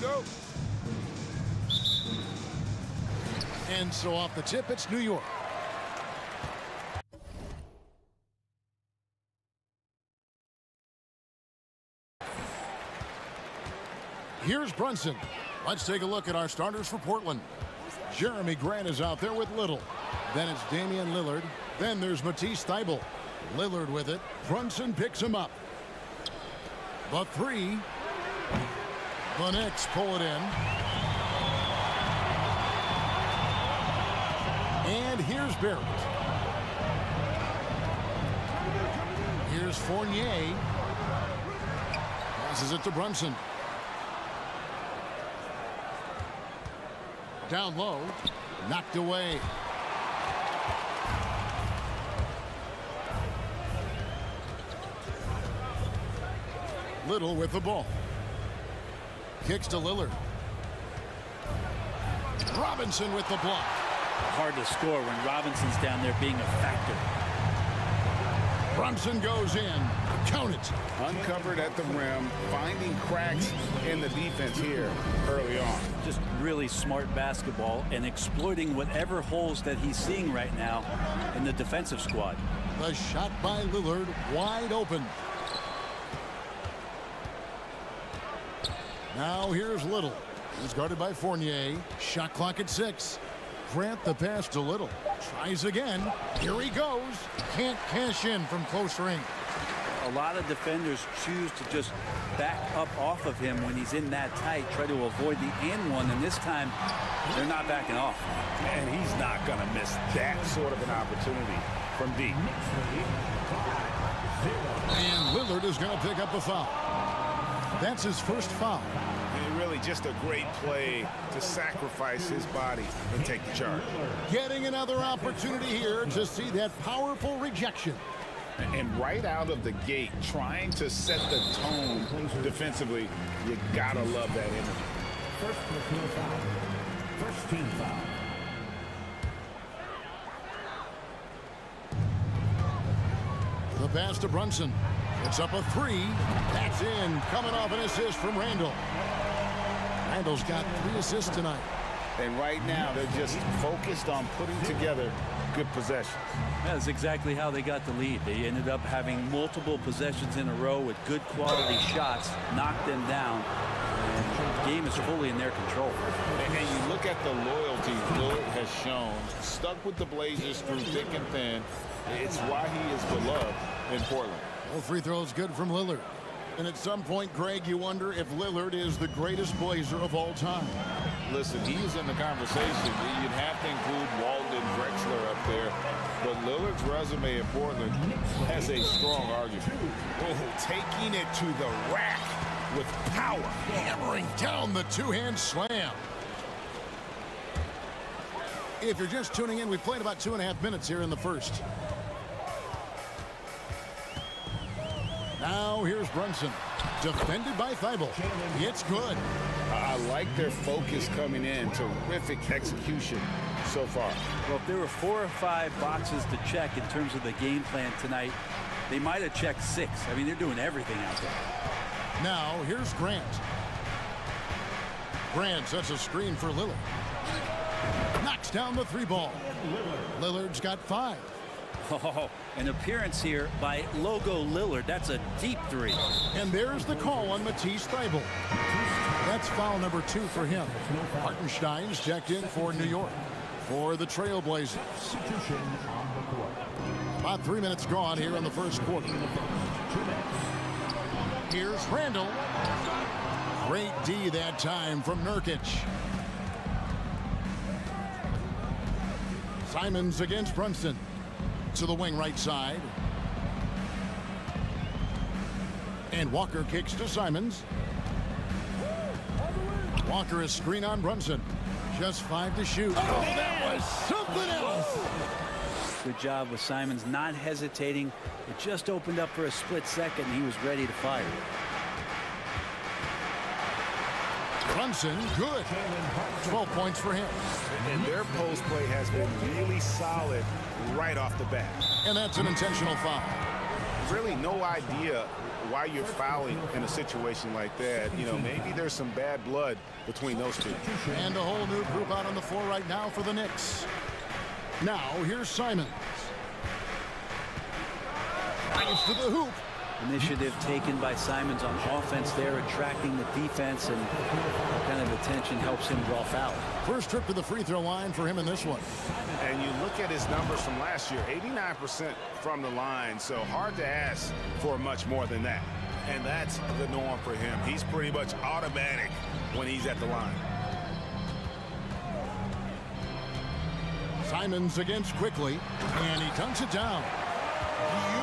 go. And so off the tip, it's New York. Here's Brunson. Let's take a look at our starters for Portland. Jeremy Grant is out there with Little. Then it's Damian Lillard. Then there's Matisse Thybulle. Lillard with it. Brunson picks him up. The three. The Knicks pull it in. And here's Barrett. Here's Fournier. Passes it to Brunson. Down low. Knocked away. Little with the ball. Kicks to Lillard. Robinson with the block. Hard to score when Robinson's down there being a factor. Brunson goes in. Count it. Uncovered at the rim, finding cracks in the defense here early on. Just really smart basketball and exploiting whatever holes that he's seeing right now in the defensive squad. The shot by Lillard wide open. Now here's Little. He's guarded by Fournier. Shot clock at 6. Grant the pass to Little. Tries again. Here he goes. Can't cash in from close range. A lot of defenders choose to just back up off of him when he's in that tight, try to avoid the and one, and this time they're not backing off. And he's not going to miss that sort of an opportunity from deep. And Lillard is going to pick up a foul. That's his first foul. And really just a great play to sacrifice his body and take the charge. Getting another opportunity here to see that powerful rejection. And right out of the gate, trying to set the tone defensively, you gotta love that energy. First personal foul. First team foul. The pass to Brunson. It's up a three. That's in. Coming off an assist from Randall. Randall's got 3 assists tonight. And right now, they're just focused on putting together good possessions. That's exactly how they got the lead. They ended up having multiple possessions in a row with good quality shots, knocked them down, and the game is fully in their control. And you look at the loyalty Lillard has shown, stuck with the Blazers through thick and thin. It's why he is beloved in Portland. Well, free throws good from Lillard. And at some point, Greg, you wonder if Lillard is the greatest Blazer of all time. Listen, he is in the conversation. You'd have to include Walden Drexler up there. But Lillard's resume in Portland has a strong argument. Oh, taking it to the rack with power. Hammering down the two-hand slam. If you're just tuning in, we've played about 2.5 minutes here in the first. Now here's Brunson. Defended by Thybulle. It's good. I like their focus coming in. Terrific execution so far. Well, if there were 4 or 5 boxes to check in terms of the game plan tonight, they might have checked 6. I mean, they're doing everything out there. Now here's Grant. Grant sets a screen for Lillard. Knocks down the 3 ball. Lillard's got 5. Oh, an appearance here by Logo Lillard. That's a deep 3. And there's the call on Matisse Thybulle. That's foul number 2 for him. Hartenstein's checked in for New York for the Trailblazers. About 3 minutes gone here in the first quarter. Here's Randall. Great D that time from Nurkic. Simons against Brunson. To the wing right side. And Walker kicks to Simons. Walker is screen on Brunson. Just 5 to shoot. Oh, that was something else. Good job with Simons not hesitating. It just opened up for a split second. He was ready to fire. Brunson, good. 12 points for him. And their post play has been really solid right off the bat. And that's an intentional foul. Really no idea why you're fouling in a situation like that. You know, maybe there's some bad blood between those two. And a whole new group out on the floor right now for the Knicks. Now, here's Simons. Nice to the hoop. Initiative taken by Simons on offense there, attracting the defense, and that kind of attention helps him draw foul. First trip to the free throw line for him in this one. And you look at his numbers from last year, 89% from the line, so hard to ask for much more than that. And that's the norm for him. He's pretty much automatic when he's at the line. Simons against quickly, and he dunks it down.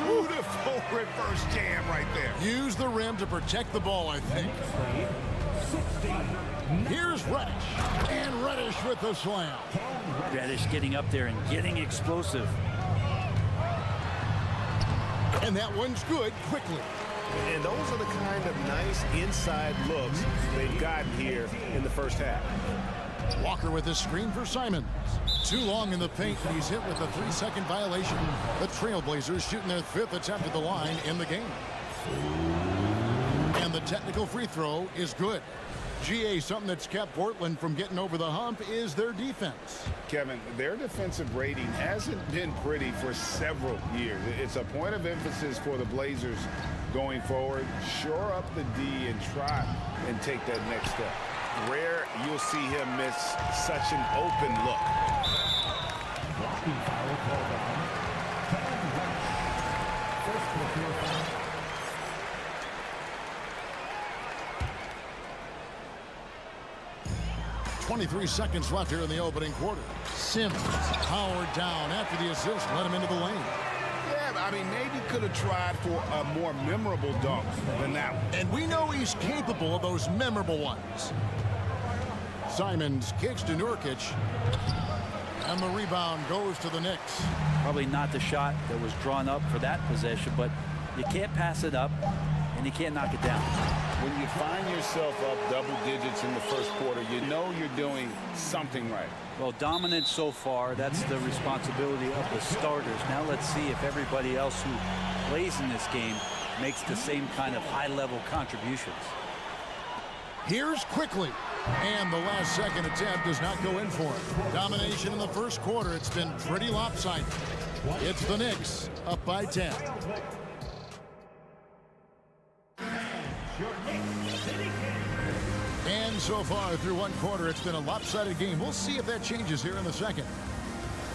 Beautiful reverse jam right there. Use the rim to protect the ball, I think. Here's Reddish, and Reddish with the slam. Reddish getting up there and getting explosive. And that one's good quickly. And those are the kind of nice inside looks they've gotten here in the first half. Walker with the screen for Simons. Too long in the paint, and he's hit with a 3-second violation. The Trailblazers shooting their 5th attempt at the line in the game. And the technical free throw is good. GA, something that's kept Portland from getting over the hump is their defense. Kevin, their defensive rating hasn't been pretty for several years. It's a point of emphasis for the Blazers going forward. Shore up the D and try and take that next step. Rare you'll see him miss such an open look. Blocking foul called on. First personal foul. 23 seconds left here in the opening quarter. Sims powered down after the assist, let him into the lane. Yeah, I mean, maybe could have tried for a more memorable dunk than that one. And we know he's capable of those memorable ones. Simons kicks to Nurkic. And the rebound goes to the Knicks. Probably not the shot that was drawn up for that possession, but you can't pass it up, and you can't knock it down. When you find yourself up double digits in the first quarter, you know you're doing something right. Well, dominant so far. That's the responsibility of the starters. Now let's see if everybody else who plays in this game makes the same kind of high-level contributions. Here's quickly. And the last second attempt does not go in for him. Domination in the first quarter. It's been pretty lopsided. It's the Knicks up by 10. And so far through one quarter, it's been a lopsided game. We'll see if that changes here in the second.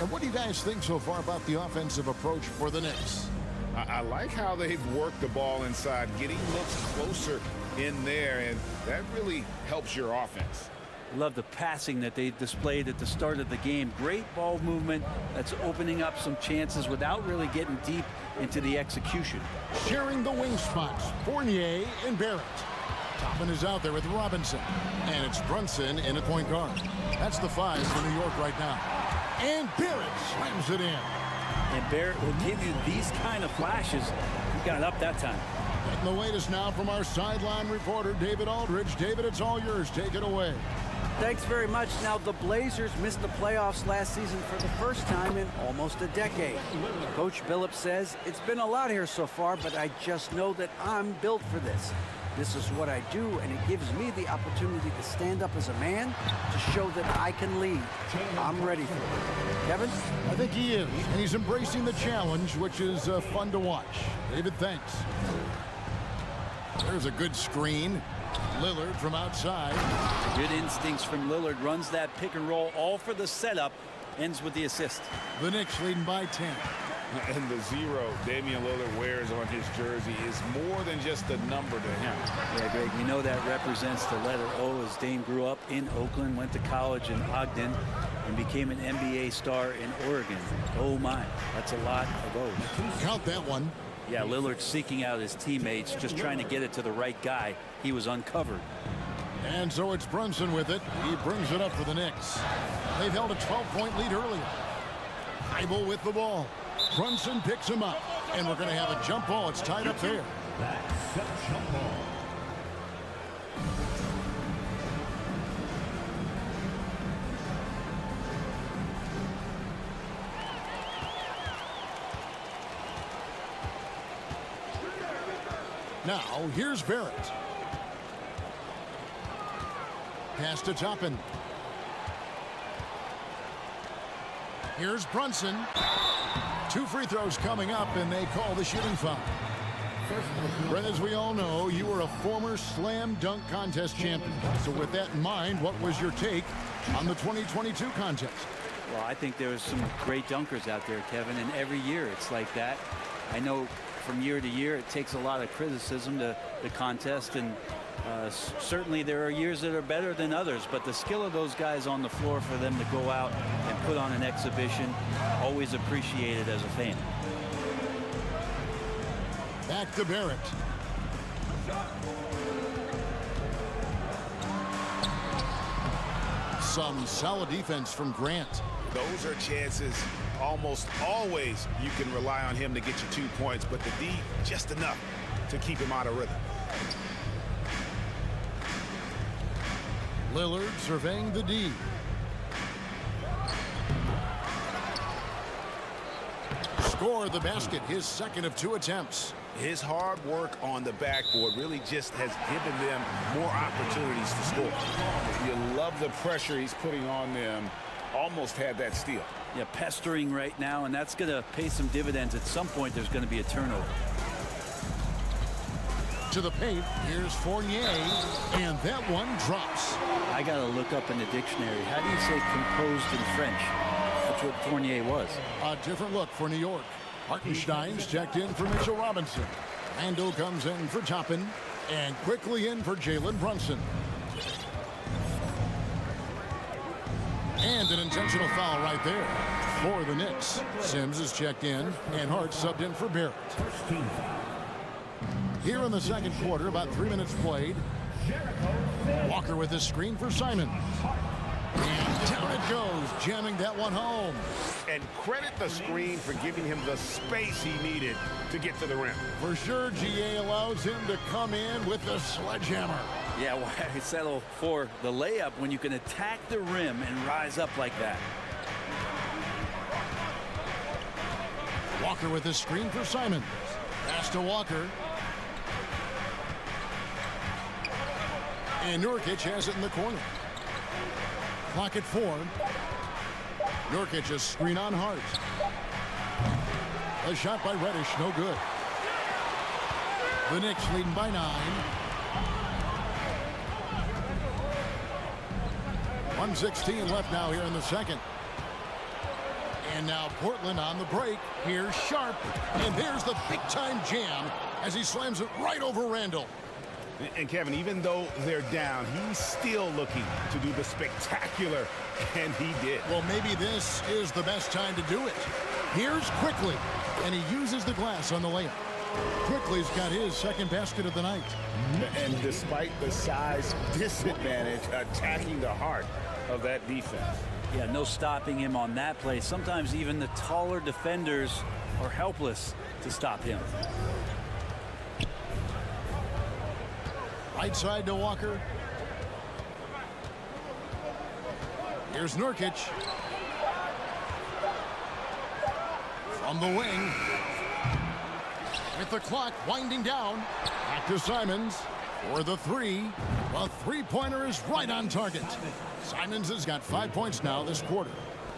And what do you guys think so far about the offensive approach for the Knicks? I like how they've worked the ball inside, getting looks closer in there, and that really helps your offense. Love the passing that they displayed at the start of the game. Great ball movement that's opening up some chances without really getting deep into the execution. Sharing the wing spots, Fournier and Barrett. Toppin is out there with Robinson. And it's Brunson in at point guard. That's the 5 for New York right now. And Barrett slams it in. And Barrett will give you these kind of flashes. He got it up that time. Getting the latest now from our sideline reporter, David Aldridge. David, it's all yours. Take it away. Thanks very much. Now, the Blazers missed the playoffs last season for the first time in almost a decade. Coach Billups says, it's been a lot here so far, but I just know that I'm built for this. This is what I do, and it gives me the opportunity to stand up as a man to show that I can lead. I'm ready for it. Kevin? I think he is, and he's embracing the challenge, which is fun to watch. David, thanks. There's a good screen. Lillard from outside. Good instincts from Lillard. Runs that pick and roll all for the setup. Ends with the assist. The Knicks leading by 10. And the 0 Damian Lillard wears on his jersey is more than just a number to him. Yeah, Greg, we know that represents the letter O, as Dame grew up in Oakland, went to college in Ogden, and became an NBA star in Oregon. Oh my, that's a lot of O's. Count that one. Yeah, Lillard seeking out his teammates, just trying to get it to the right guy. He was uncovered. And so it's Brunson with it. He brings it up for the Knicks. They've held a 12-point lead earlier. Heibel with the ball. Brunson picks him up. And we're going to have a jump ball. It's tied up there. That's a jump ball. Now, here's Barrett. Pass to Toppin. Here's Brunson. 2 free throws coming up, and they call the shooting foul. Brent, as we all know, you were a former slam dunk contest champion. So with that in mind, what was your take on the 2022 contest? Well, I think there was some great dunkers out there, Kevin, and every year it's like that. I know from year to year it takes a lot of criticism to the contest, and certainly there are years that are better than others, but the skill of those guys on the floor for them to go out and put on an exhibition, always appreciated as a fan. Back to Barrett. Some solid defense from Grant. Those are chances almost always you can rely on him to get you 2 points, but the D just enough to keep him out of rhythm. Lillard surveying the D. Score the basket, his second of 2 attempts. His hard work on the backboard really just has given them more opportunities to score. You love the pressure he's putting on them. Almost had that steal. Yeah, pestering right now, and that's going to pay some dividends. At some point, there's going to be a turnover. To the paint, here's Fournier, and that one drops. I got to look up in the dictionary. How do you say composed in French? That's what Fournier was. A different look for New York. Hartenstein's checked in for Mitchell Robinson. Randall comes in for Toppin, and quickly in for Jalen Brunson. And an intentional foul right there for the Knicks. Sims is checked in, and Hart subbed in for Barrett. Here in the second quarter, about 3 minutes played. Walker with a screen for Simon. And down it goes, jamming that one home. And credit the screen for giving him the space he needed to get to the rim. For sure, GA allows him to come in with the sledgehammer. Yeah, why settle for the layup when you can attack the rim and rise up like that? Walker with a screen for Simon. Pass to Walker. And Nurkic has it in the corner. Clock at 4. Nurkic a screen on Hart. A shot by Reddish, no good. The Knicks leading by 9. 1:16 left now here in the second. And now Portland on the break. Here's Sharp. And there's the big-time jam as he slams it right over Randall. And Kevin, even though they're down, he's still looking to do the spectacular, and he did. Well, maybe this is the best time to do it. Here's Quickly, and he uses the glass on the layup. Quickly's got his second basket of the night. And despite the size disadvantage, attacking the heart of that defense. Yeah, no stopping him on that play. Sometimes even the taller defenders are helpless to stop him. Right side to Walker. Here's Nurkic. From the wing. With the clock winding down. Back to Simons for the 3. The three-pointer is right on target. Simons has got 5 points now this quarter.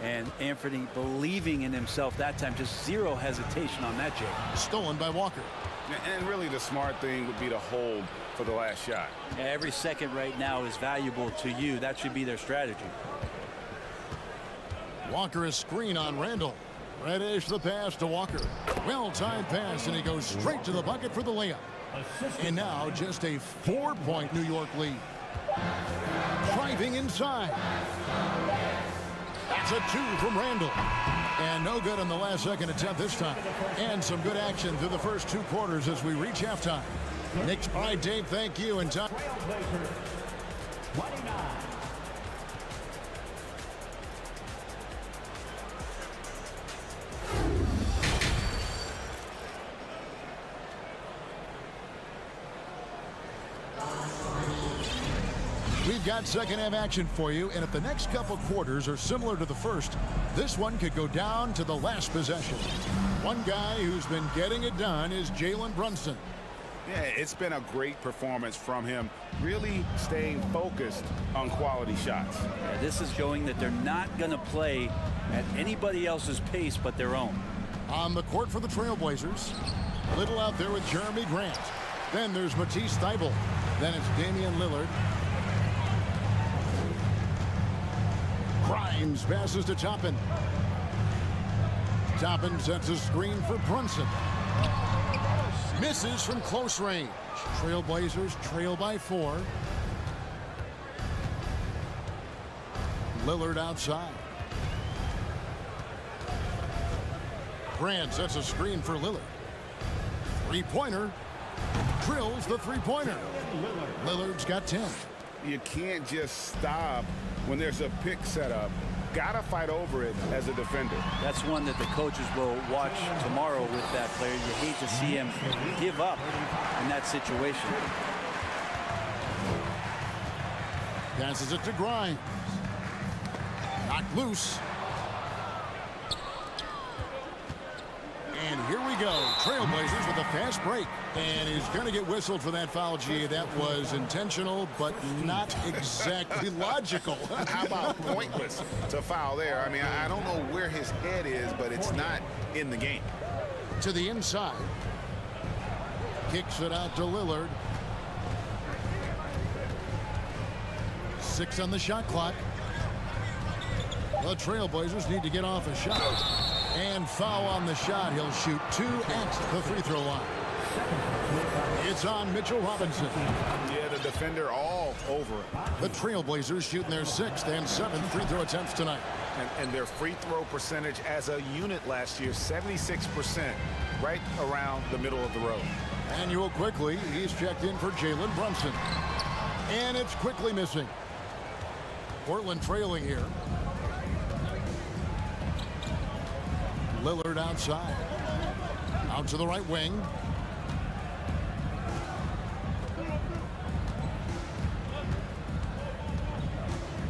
And Anthony believing in himself that time. Just zero hesitation on that, Jay. Stolen by Walker. And really the smart thing would be to hold for the last shot. Yeah, every second right now is valuable to you. That should be their strategy. Walker a screen on Randall. Reddish the pass to Walker. Well-timed pass, and he goes straight to the bucket for the layup. And now just a 4-point New York lead. Driving inside. That's a 2 from Randall. And no good on the last second attempt this time. And some good action through the first 2 quarters as we reach halftime. Knicks by Dave, thank you. And time. We've got second half action for you, and if the next couple quarters are similar to the first, this one could go down to the last possession. One guy who's been getting it done is Jalen Brunson. Yeah, it's been a great performance from him, really staying focused on quality shots. Yeah, this is showing that they're not going to play at anybody else's pace but their own. On the court for the Trailblazers, Little out there with Jeremy Grant. Then there's Matisse Thybulle. Then it's Damian Lillard. Grimes passes to Toppin. Toppin sets a screen for Brunson. Misses from close range. Trailblazers trail by 4. Lillard outside. Grant sets a screen for Lillard. Three-pointer. Drills the three-pointer. Lillard's got 10. You can't just stop when there's a pick set up. Gotta fight over it as a defender. That's one that the coaches will watch tomorrow with that player. You hate to see him give up in that situation. Passes it to Grimes. Knocked loose. And here we go. Trailblazers with a fast break. And he's going to get whistled for that foul, G. That was intentional, but not exactly logical. How about pointless to foul there? I mean, I don't know where his head is, but it's not in the game. To the inside. Kicks it out to Lillard. 6 on the shot clock. The Trailblazers need to get off a shot. And foul on the shot. He'll shoot 2 at the free throw line. It's on Mitchell Robinson. Yeah, the defender all over it. The Trailblazers shooting their 6th and 7th free throw attempts tonight. And their free throw percentage as a unit last year, 76%, right around the middle of the road. Manuel quickly, he's checked in for Jalen Brunson. And it's quickly missing. Portland trailing here. Lillard outside. Out to the right wing.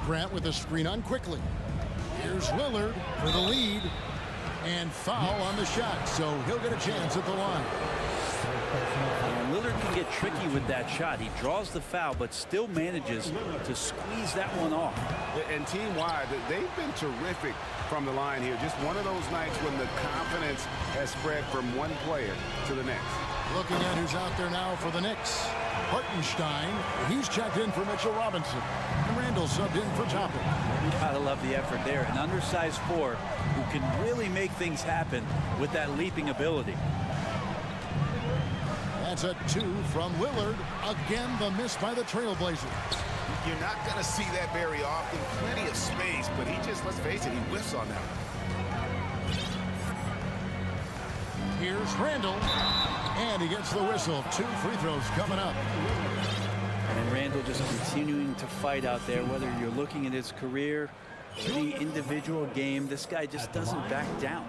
Grant with a screen on quickly. Here's Lillard for the lead. And foul on the shot, so he'll get a chance at the line. And Lillard can get tricky with that shot. He draws the foul, but still manages to squeeze that one off. And team-wide, they've been terrific from the line here. Just one of those nights when the confidence has spread from one player to the next. Looking at who's out there now for the Knicks. Hartenstein, he's checked in for Mitchell Robinson. And Randall subbed in for Toppin. You gotta love the effort there. An undersized 4 who can really make things happen with that leaping ability. That's a 2 from Lillard. Again, the miss by the Trailblazers. You're not going to see that very often. Plenty of space, but he just, let's face it, he whiffs on that one. Here's Randall. And he gets the whistle. 2 free throws coming up. And Randall just continuing to fight out there, whether you're looking at his career or any individual game, this guy just doesn't back down.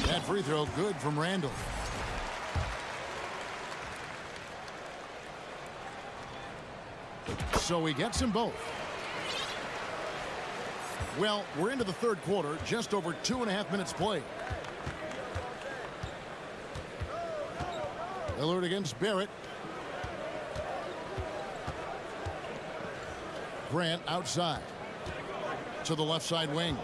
That free throw good from Randall. So he gets them both. Well, we're into the third quarter, just over 2.5 minutes played. Lillard against Barrett. Grant outside to the left side wing.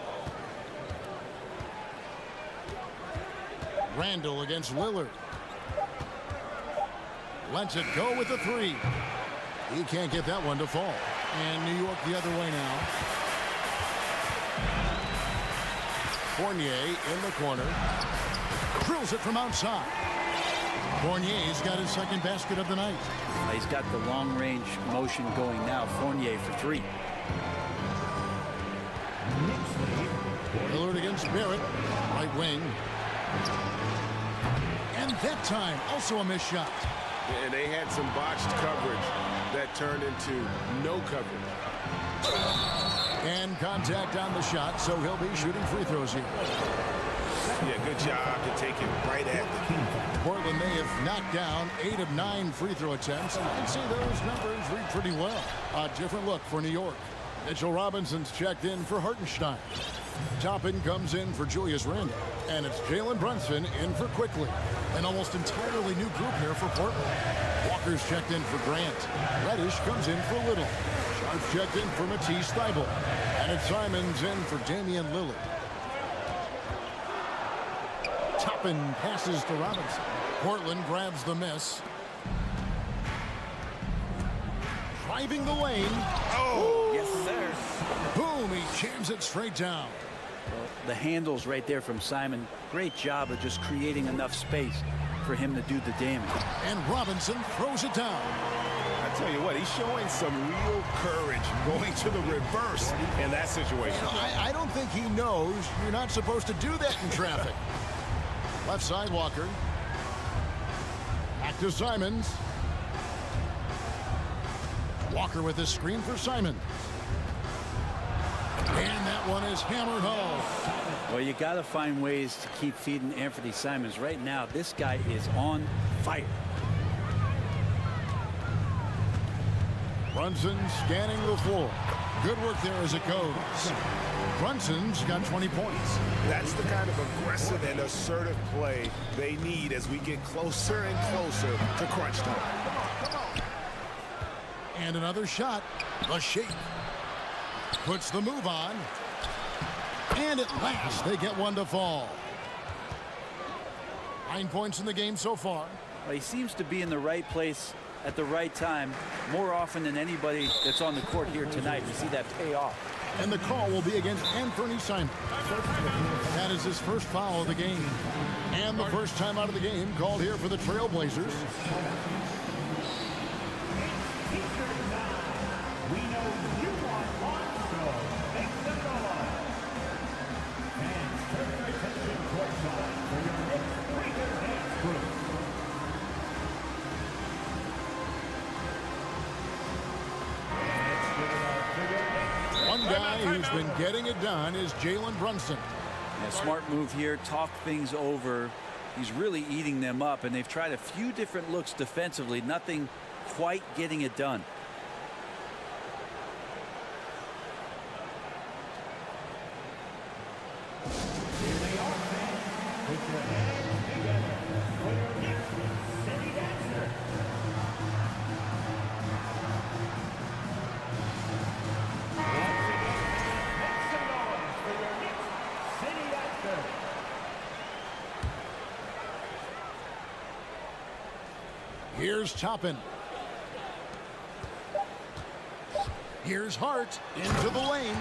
Randall against Lillard. Lets it go with the 3. He can't get that one to fall. And New York the other way now. Fournier in the corner. Drills it from outside. Fournier's got his second basket of the night. He's got the long-range motion going now. Fournier for 3. Lillard against Barrett. Right wing. And that time, also a missed shot. And they had some botched coverage that turned into no coverage. And contact on the shot, so he'll be shooting free throws here. Yeah, good job to take it right at the key. Portland, they have knocked down 8 of 9 free throw attempts. And you can see those numbers read pretty well. A different look for New York. Mitchell Robinson's checked in for Hartenstein. Toppin comes in for Julius Randle. And it's Jalen Brunson in for Quickly. An almost entirely new group here for Portland. Walker's checked in for Grant. Reddish comes in for Little. Sharp's checked in for Matisse Thybulle. And it's Simons in for Damian Lillard. Toppin passes to Robinson. Portland grabs the miss. Driving the lane. Oh, yes, sir. Boom, he jams it straight down. Well, the handles right there from Simon. Great job of just creating enough space for him to do the damage. And Robinson throws it down. I tell you what, he's showing some real courage going to the reverse in that situation. I don't think he knows you're not supposed to do that in traffic. Left side, Walker. Back to Simons. Walker with his screen for Simon. And that one is hammered home. Well, you got to find ways to keep feeding Anthony Simons. Right now, this guy is on fire. Brunson scanning the floor. Good work there as it goes. Brunson's got 20 points. That's the kind of aggressive and assertive play they need as we get closer and closer to crunch time. And another shot. The shake. Puts the move on. And at last, they get one to fall. 9 points in the game so far. Well, he seems to be in the right place at the right time more often than anybody that's on the court here tonight. You see that pay off. And the call will be against Anthony Simons. That is his first foul of the game. And the first time out of the game called here for the Trailblazers. One guy who's been getting it done is Jalen Brunson. A smart move here, talk things over. He's really eating them up, and they've tried a few different looks defensively, nothing quite getting it done. Here's Toppin. Here's Hart into the lane.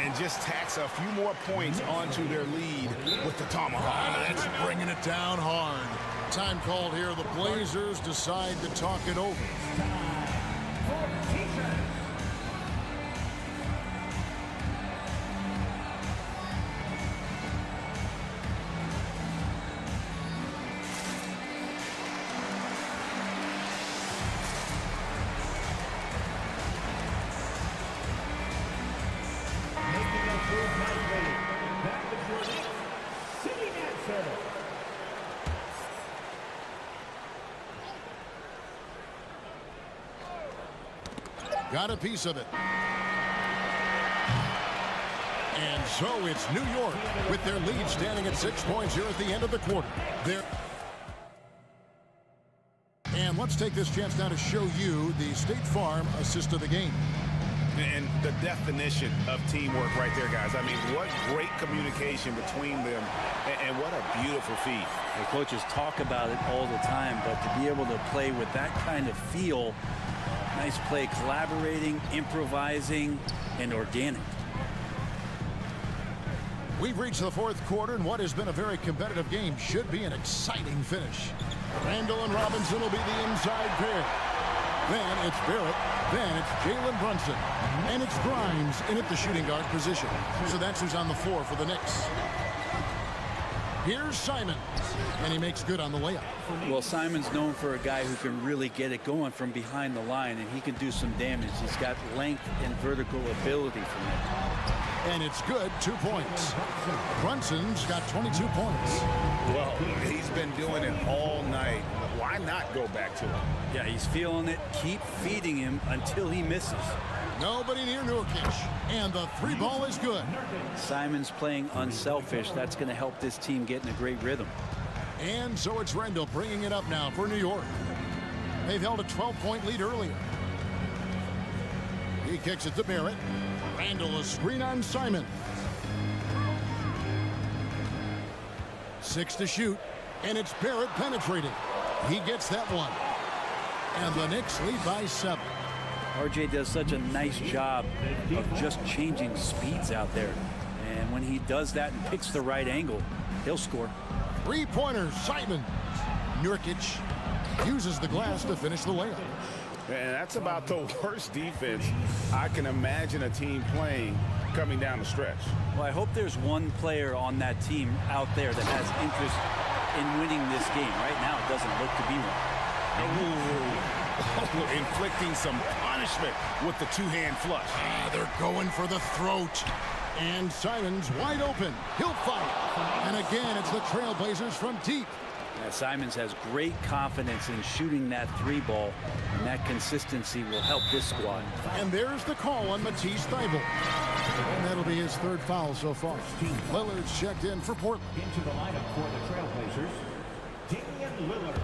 And just tacks a few more points onto their lead with the tomahawk. That's bringing it down hard. Time called here. The Blazers decide to talk it over. Got a piece of it. And so it's New York with their lead standing at 6 points here at the end of the quarter. And let's take this chance now to show you the State Farm assist of the game. And the definition of teamwork right there, guys. I mean, what great communication between them, and what a beautiful feat. The coaches talk about it all the time, but to be able to play with that kind of feel, nice play, collaborating, improvising, and organic. We've reached the fourth quarter, and what has been a very competitive game should be an exciting finish. Randall and Robinson will be the inside pair. Then it's Barrett. Then it's Jalen Brunson. And it's Grimes in at the shooting guard position. So that's who's on the floor for the Knicks. Here's Simons, and he makes good on the layup. Well, Simon's known for a guy who can really get it going from behind the line, and he can do some damage. He's got length and vertical ability from it. And it's good, 2 points. Brunson's got 22 points. Well, he's been doing it all night. Why not go back to him? Yeah, he's feeling it. Keep feeding him until he misses. Nobody near Nurkic. And the three ball is good. Simon's playing unselfish. That's going to help this team get in a great rhythm. And so it's Rendell bringing it up now for New York. They've held a 12-point lead earlier. He kicks it to Barrett. Randall, a screen on Simon. 6 to shoot, and it's Barrett penetrating. He gets that one. And the Knicks lead by 7. RJ does such a nice job of just changing speeds out there. And when he does that and picks the right angle, he'll score. 3-pointer, Simon. Nurkic uses the glass to finish the layup. And that's about the worst defense I can imagine a team playing coming down the stretch. Well, I hope there's one player on that team out there that has interest in winning this game. Right now, it doesn't look to be one. Inflicting some punishment with the two-hand flush. They're going for the throat. And Simon's wide open. He'll fight. And again, it's the Trailblazers from deep. Simons has great confidence in shooting that 3-ball, and that consistency will help this squad. And there's the call on Matisse Thybulle. And that'll be his 3rd foul so far. Lillard's checked in for Portland. Into the lineup for the Trailblazers, Damian Lillard.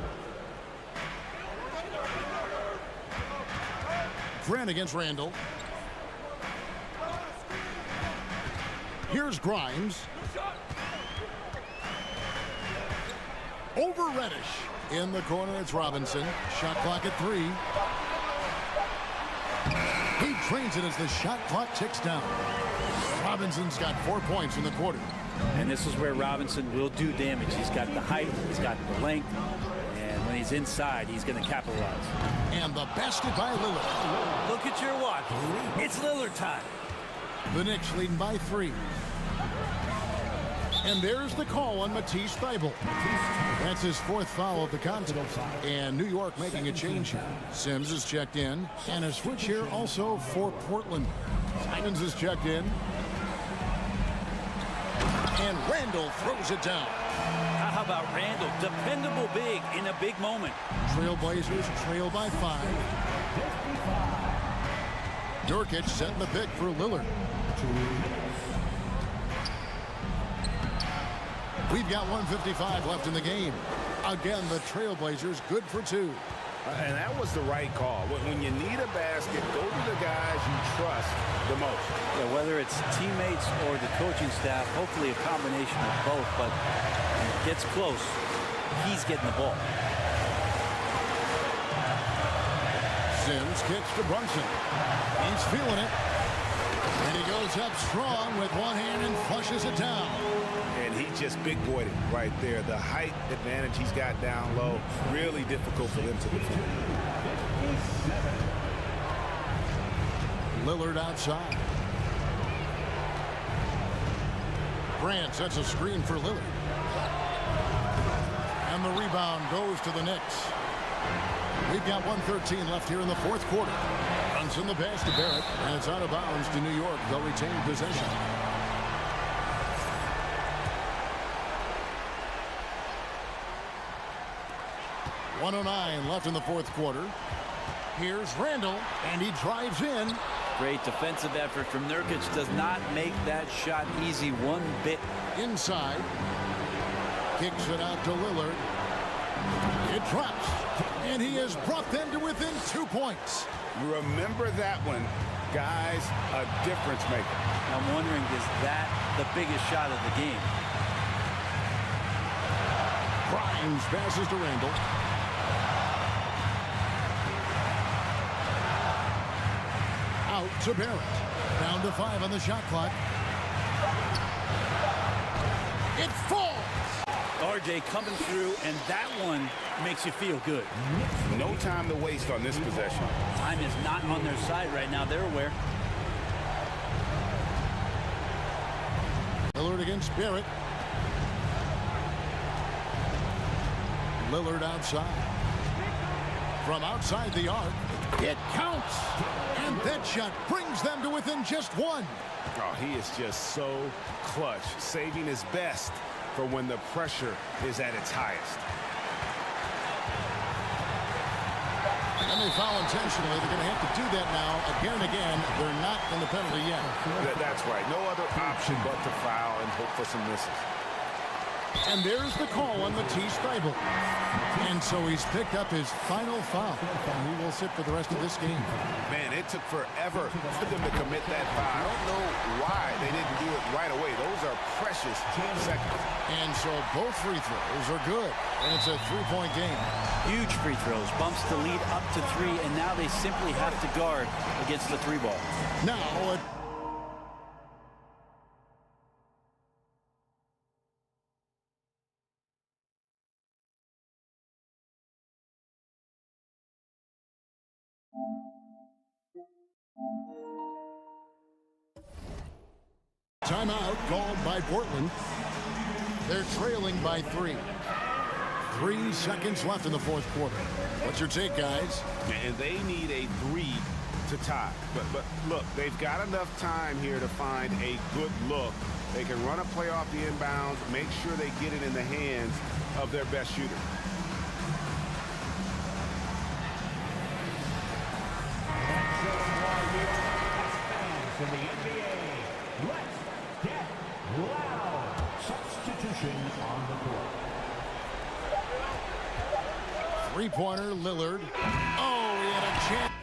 Grant against Randall. Here's Grimes. Over Reddish. In the corner, it's Robinson. Shot clock at 3. He drains it as the shot clock ticks down. Robinson's got 4 points in the quarter. And this is where Robinson will do damage. He's got the height, he's got the length, and when he's inside, he's going to capitalize. And the basket by Lillard. Look at your watch. It's Lillard time. The Knicks leading by 3. And there's the call on Matisse Thybulle. That's his 4th foul of the contest. And New York making a change here. Sims is checked in. And a switch here also for Portland. Simons is checked in. And Randall throws it down. How about Randall? Dependable big in a big moment. Trailblazers trail by 5. Nurkic setting the pick for Lillard. We've got 1:55 left in the game. Again, the Trailblazers good for 2. And that was the right call. When you need a basket, go to the guys you trust the most. Yeah, whether it's teammates or the coaching staff, hopefully a combination of both, but when it gets close, he's getting the ball. Sims kicks to Brunson. He's feeling it. And he goes up strong with one hand and flushes it down. And he just big boyed it right there. The height advantage he's got down low, really difficult for them to defend. Lillard outside. Grant sets a screen for Lillard. And the rebound goes to the Knicks. We've got 1:13 left here in the 4th quarter. Brunson the pass to Barrett, and it's out of bounds to New York. They'll retain possession. .109 left in the 4th quarter. Here's Randall, and he drives in. Great defensive effort from Nurkic. Does not make that shot easy one bit. Inside. Kicks it out to Lillard. It drops. And he has brought them to within 2 points. Remember that one, guys, a difference maker. I'm wondering, is that the biggest shot of the game? Grimes passes to Randall. Out to Barrett. Down to 5 on the shot clock. It falls. RJ coming through, and that one makes you feel good. No time to waste on this possession. Time is not on their side right now. They're aware. Lillard against Barrett. Lillard outside. From outside the arc, it counts. And that shot brings them to within just 1. Oh, he is just so clutch, saving his best for when the pressure is at its highest. And they foul intentionally. They're going to have to do that now again and again. They're not in the penalty yet. That's right. No other option but to foul and hope for some misses. And there's the call on Matisse Thybulle. And so he's picked up his final foul. And he will sit for the rest of this game. Man, it took forever for them to commit that foul. I don't know why they didn't do it right away. Those are precious seconds. And so both free throws are good. And it's a three-point game. Huge free throws, bumps the lead up to 3, and now they simply have to guard against the 3 ball. Now, timeout called by Portland. They're trailing by 3. 3 seconds left in the fourth quarter. What's your take, guys? And they need a 3 to tie. But look, they've got enough time here to find a good look. They can run a play off the inbounds, make sure they get it in the hands of their best shooter. In the NBA, let's get loud. Substitution on the court. Three-pointer, Lillard. Oh, he had a chance.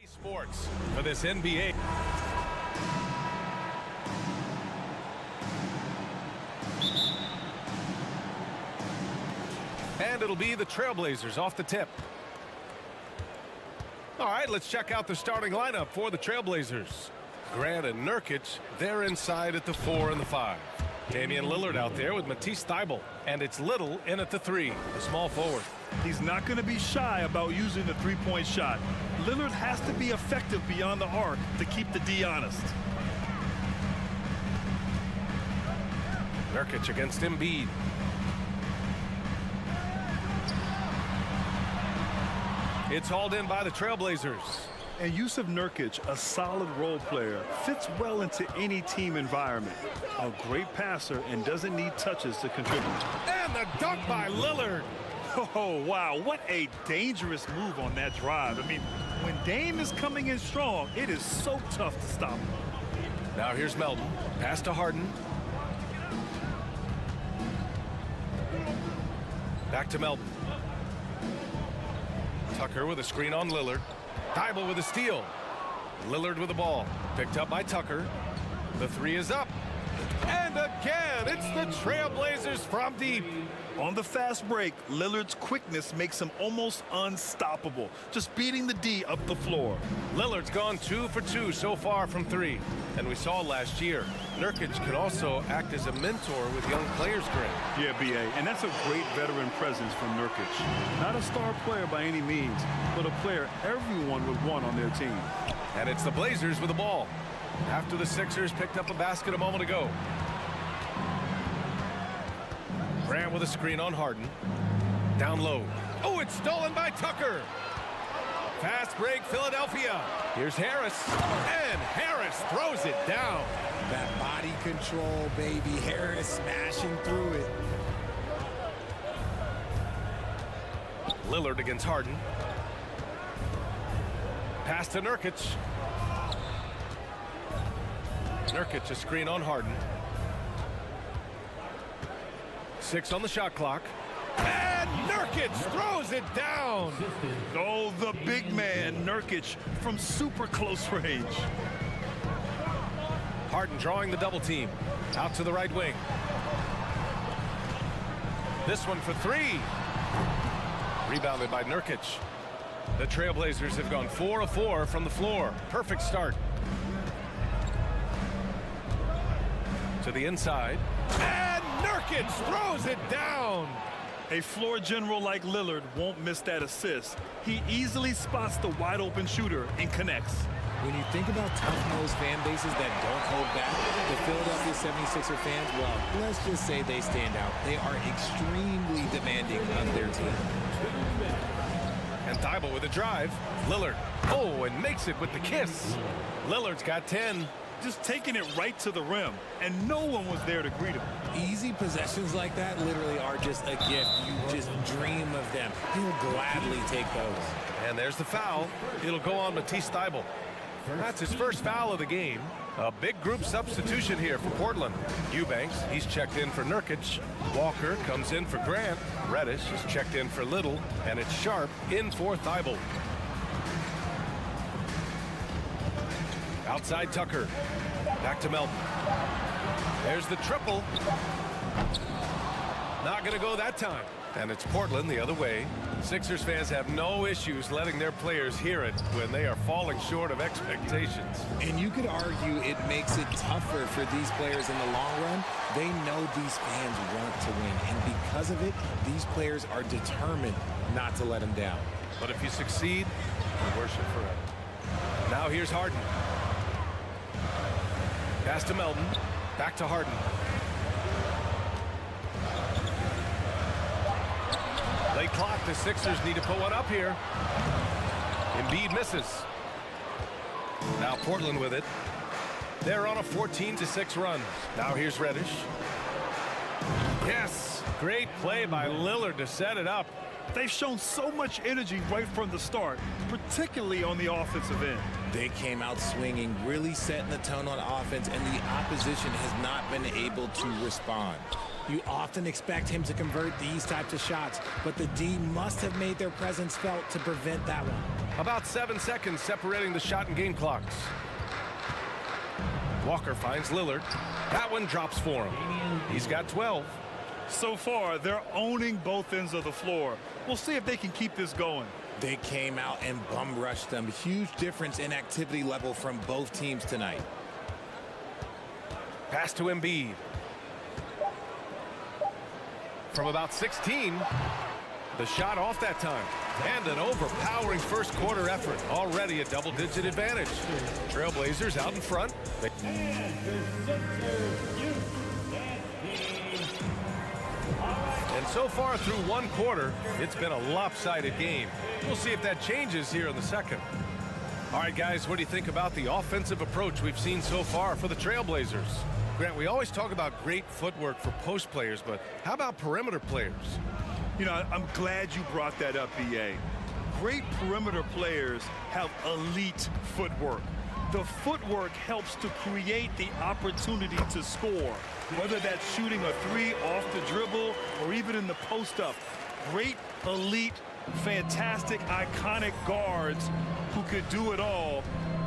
Sports for this NBA. And it'll be the Trailblazers off the tip. All right, let's check out the starting lineup for the Trailblazers. Grant and Nurkic, they're inside at the 4 and the 5. Damian Lillard out there with Matisse Thybulle. And it's Little in at the 3, the small forward. He's not going to be shy about using the three-point shot. Lillard has to be effective beyond the arc to keep the D honest. Nurkic against Embiid. It's hauled in by the Trailblazers. And Yusuf Nurkic, a solid role player, fits well into any team environment. A great passer and doesn't need touches to contribute. And the dunk by Lillard. Oh, wow, what a dangerous move on that drive. I mean, when Dame is coming in strong, it is so tough to stop him. Now here's Melton. Pass to Harden. Back to Melton. Tucker with a screen on Lillard. Thybulle with a steal. Lillard with the ball. Picked up by Tucker. The 3 is up. And again, it's the Trailblazers from deep. On the fast break, Lillard's quickness makes him almost unstoppable, just beating the D up the floor. Lillard's gone 2 for 2 so far from 3. And we saw last year, Nurkic can also act as a mentor with young players, Grant. Yeah, B.A., and that's a great veteran presence from Nurkic. Not a star player by any means, but a player everyone would want on their team. And it's the Blazers with the ball after the Sixers picked up a basket a moment ago. Grant with a screen on Harden. Down low. Oh, it's stolen by Tucker. Fast break, Philadelphia. Here's Harris. And Harris throws it down. That body control, baby. Harris smashing through it. Lillard against Harden. Pass to Nurkic. Nurkic a screen on Harden. 6 on the shot clock. And Nurkic throws it down. Oh, the big man, Nurkic, from super close range. Harden drawing the double team. Out to the right wing. This one for 3. Rebounded by Nurkic. The Trailblazers have gone 4 of 4 from the floor. Perfect start. To the inside. And Nurkic throws it down. A floor general like Lillard won't miss that assist. He easily spots the wide open shooter and connects. When you think about tough-nosed fan bases that don't hold back, the Philadelphia 76er fans, well, let's just say they stand out. They are extremely demanding of their team. And Thybulle with a drive. Lillard. Oh, and makes it with the kiss. Lillard's got 10. Just taking it right to the rim, and no one was there to greet him. Easy possessions like that literally are just a gift. You just dream of them. He'll gladly take those. And there's the foul. It'll go on Matisse Thybulle. That's his first foul of the game. A big group substitution here for Portland. Eubanks, he's checked in for Nurkic. Walker comes in for Grant. Reddish is checked in for Little. And it's Sharp in for Thybulle. Outside Tucker. Back to Melton. There's the triple. Not going to go that time. And it's Portland the other way. Sixers fans have no issues letting their players hear it when they are falling short of expectations. And you could argue it makes it tougher for these players in the long run. They know these fans want to win. And because of it, these players are determined not to let them down. But if you succeed, you worship forever. Now here's Harden. Pass to Melton. Back to Harden. Late clock. The Sixers need to put one up here. Embiid misses. Now Portland with it. They're on a 14-6 run. Now here's Reddish. Yes. Great play by Lillard to set it up. They've shown so much energy right from the start, particularly on the offensive end. They came out swinging, really setting the tone on offense, and the opposition has not been able to respond. You often expect him to convert these types of shots, but the D must have made their presence felt to prevent that one. About 7 seconds separating the shot and game clocks. Walker finds Lillard. That one drops for him. He's got 12. So far, they're owning both ends of the floor. We'll see if they can keep this going. They came out and bum rushed them. Huge difference in activity level from both teams tonight. Pass to Embiid. From about 16. The shot off that time. And an overpowering first quarter effort. Already a double-digit advantage. Trailblazers out in front. And so far through one quarter, it's been a lopsided game. We'll see if that changes here in the second. All right, guys, what do you think about the offensive approach we've seen so far for the Trailblazers? Grant, we always talk about great footwork for post players, but how about perimeter players? You know, I'm glad you brought that up, BA. Great perimeter players have elite footwork. The footwork helps to create the opportunity to score, whether that's shooting a three off the dribble or even in the post-up. Great, elite, fantastic, iconic guards who could do it all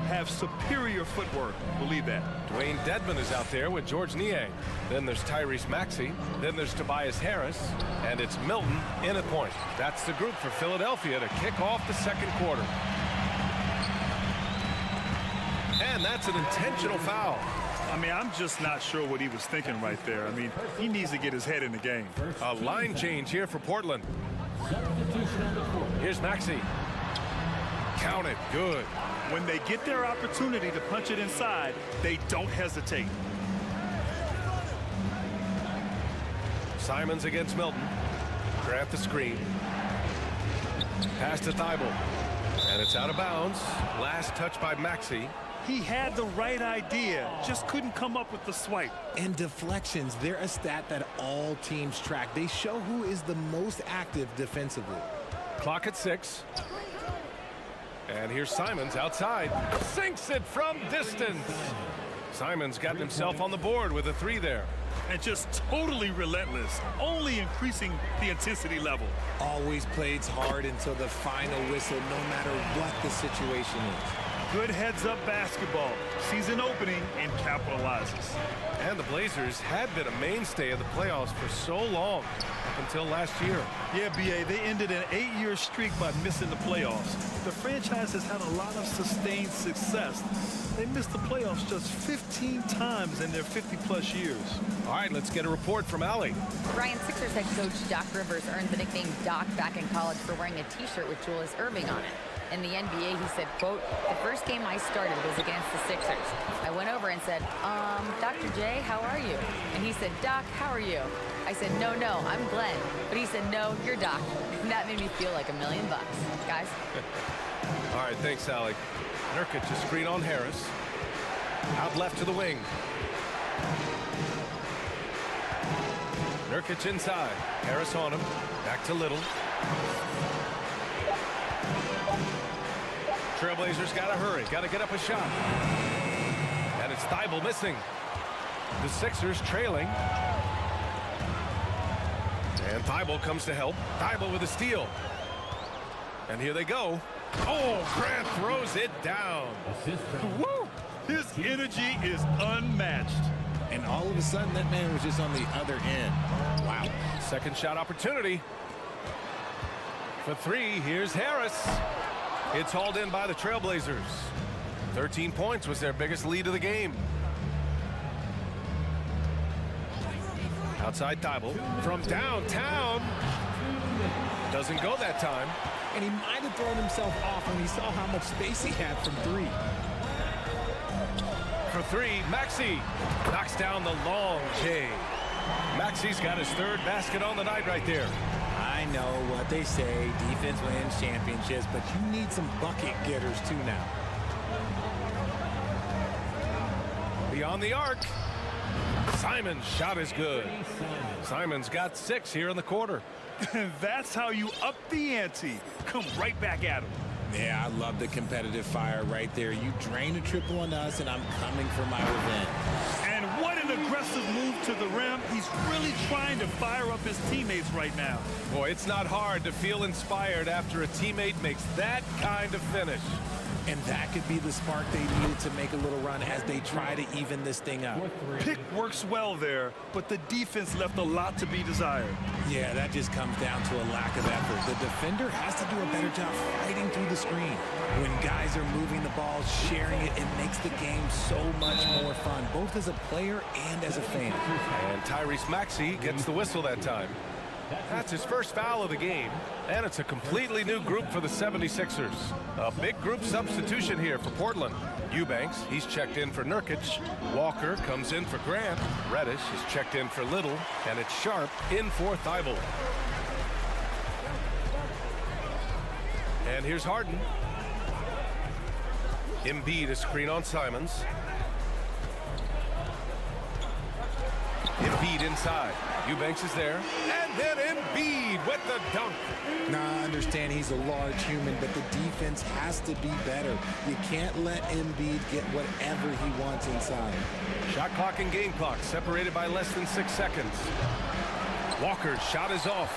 have superior footwork. Believe that. Dwayne Dedman is out there with George Niang. Then there's Tyrese Maxey. Then there's Tobias Harris. And it's Milton in at point. That's the group for Philadelphia to kick off the second quarter. And that's an intentional foul. I mean, I'm just not sure what he was thinking right there. I mean, he needs to get his head in the game. A line change here for Portland. Here's Maxey. Count it. Good. When they get their opportunity to punch it inside, they don't hesitate. Simons against Milton. Grant the screen. Pass to Thibault. And it's out of bounds. Last touch by Maxey. He had the right idea, just couldn't come up with the swipe. And deflections, they're a stat that all teams track. They show who is the most active defensively. Clock at 6. And here's Simons outside. Sinks it from distance. Simons got himself on the board with a 3 there. And just totally relentless, only increasing the intensity level. Always plays hard until the final whistle, no matter what the situation is. Good heads-up basketball. Season opening and capitalizes. And the Blazers had been a mainstay of the playoffs for so long, up until last year. Yeah, BA, they ended an 8-year streak by missing the playoffs. The franchise has had a lot of sustained success. They missed the playoffs just 15 times in their 50-plus years. All right, let's get a report from Allie. Ryan, Sixers head coach Doc Rivers earned the nickname Doc back in college for wearing a T-shirt with Julius Erving on it. In the NBA, he said, quote, "The first game I started was against the Sixers. I went over and said, Dr. J, how are you?" And he said, "Doc, how are you?" I said, no, I'm Glenn." But he said, "No, you're Doc." And that made me feel like $1 million. Guys? All right, thanks, Allie. Nurkic to screen on Harris. Out left to the wing. Nurkic inside. Harris on him. Back to Little. Trailblazers got to hurry. Got to get up a shot. And it's Thibault missing. The Sixers trailing. And Thibault comes to help. Thibault with a steal. And here they go. Oh, Grant throws it down. Woo! His energy is unmatched. And all of a sudden, that man was just on the other end. Wow. Second shot opportunity. For 3, here's Harris. It's hauled in by the Trailblazers. 13 points was their biggest lead of the game. Outside Thibault from downtown. Doesn't go that time. And he might have thrown himself off when he saw how much space he had from 3. For 3, Maxey knocks down the long J. Maxey's got his 3rd basket on the night right there. I know what they say, defense wins championships, but you need some bucket getters too now. Beyond the arc. Simon's shot is good. Simon's got 6 here in the quarter. That's how you up the ante. Come right back at him. Yeah, I love the competitive fire right there. You drain a triple on us, and I'm coming for my revenge. And what an aggressive move to the rim. He's really trying to fire up his teammates right now. Boy, it's not hard to feel inspired after a teammate makes that kind of finish. And that could be the spark they needed to make a little run as they try to even this thing up. Pick works well there, but the defense left a lot to be desired. Yeah, that just comes down to a lack of effort. The defender has to do a better job fighting through the screen. When guys are moving the ball, sharing it, it makes the game so much more fun, both as a player and as a fan. And Tyrese Maxey gets the whistle that time. That's his first foul of the game, and it's a completely new group for the 76ers. A big group substitution here for Portland. Eubanks, he's checked in for Nurkic. Walker comes in for Grant. Reddish is checked in for Little, and it's Sharp in for Thibault. And here's Harden. Embiid a screen on Simons. Embiid inside. Eubanks is there. And then Embiid with the dunk. Now, I understand he's a large human, but the defense has to be better. You can't let Embiid get whatever he wants inside. Shot clock and game clock separated by less than 6 seconds. Walker's shot is off.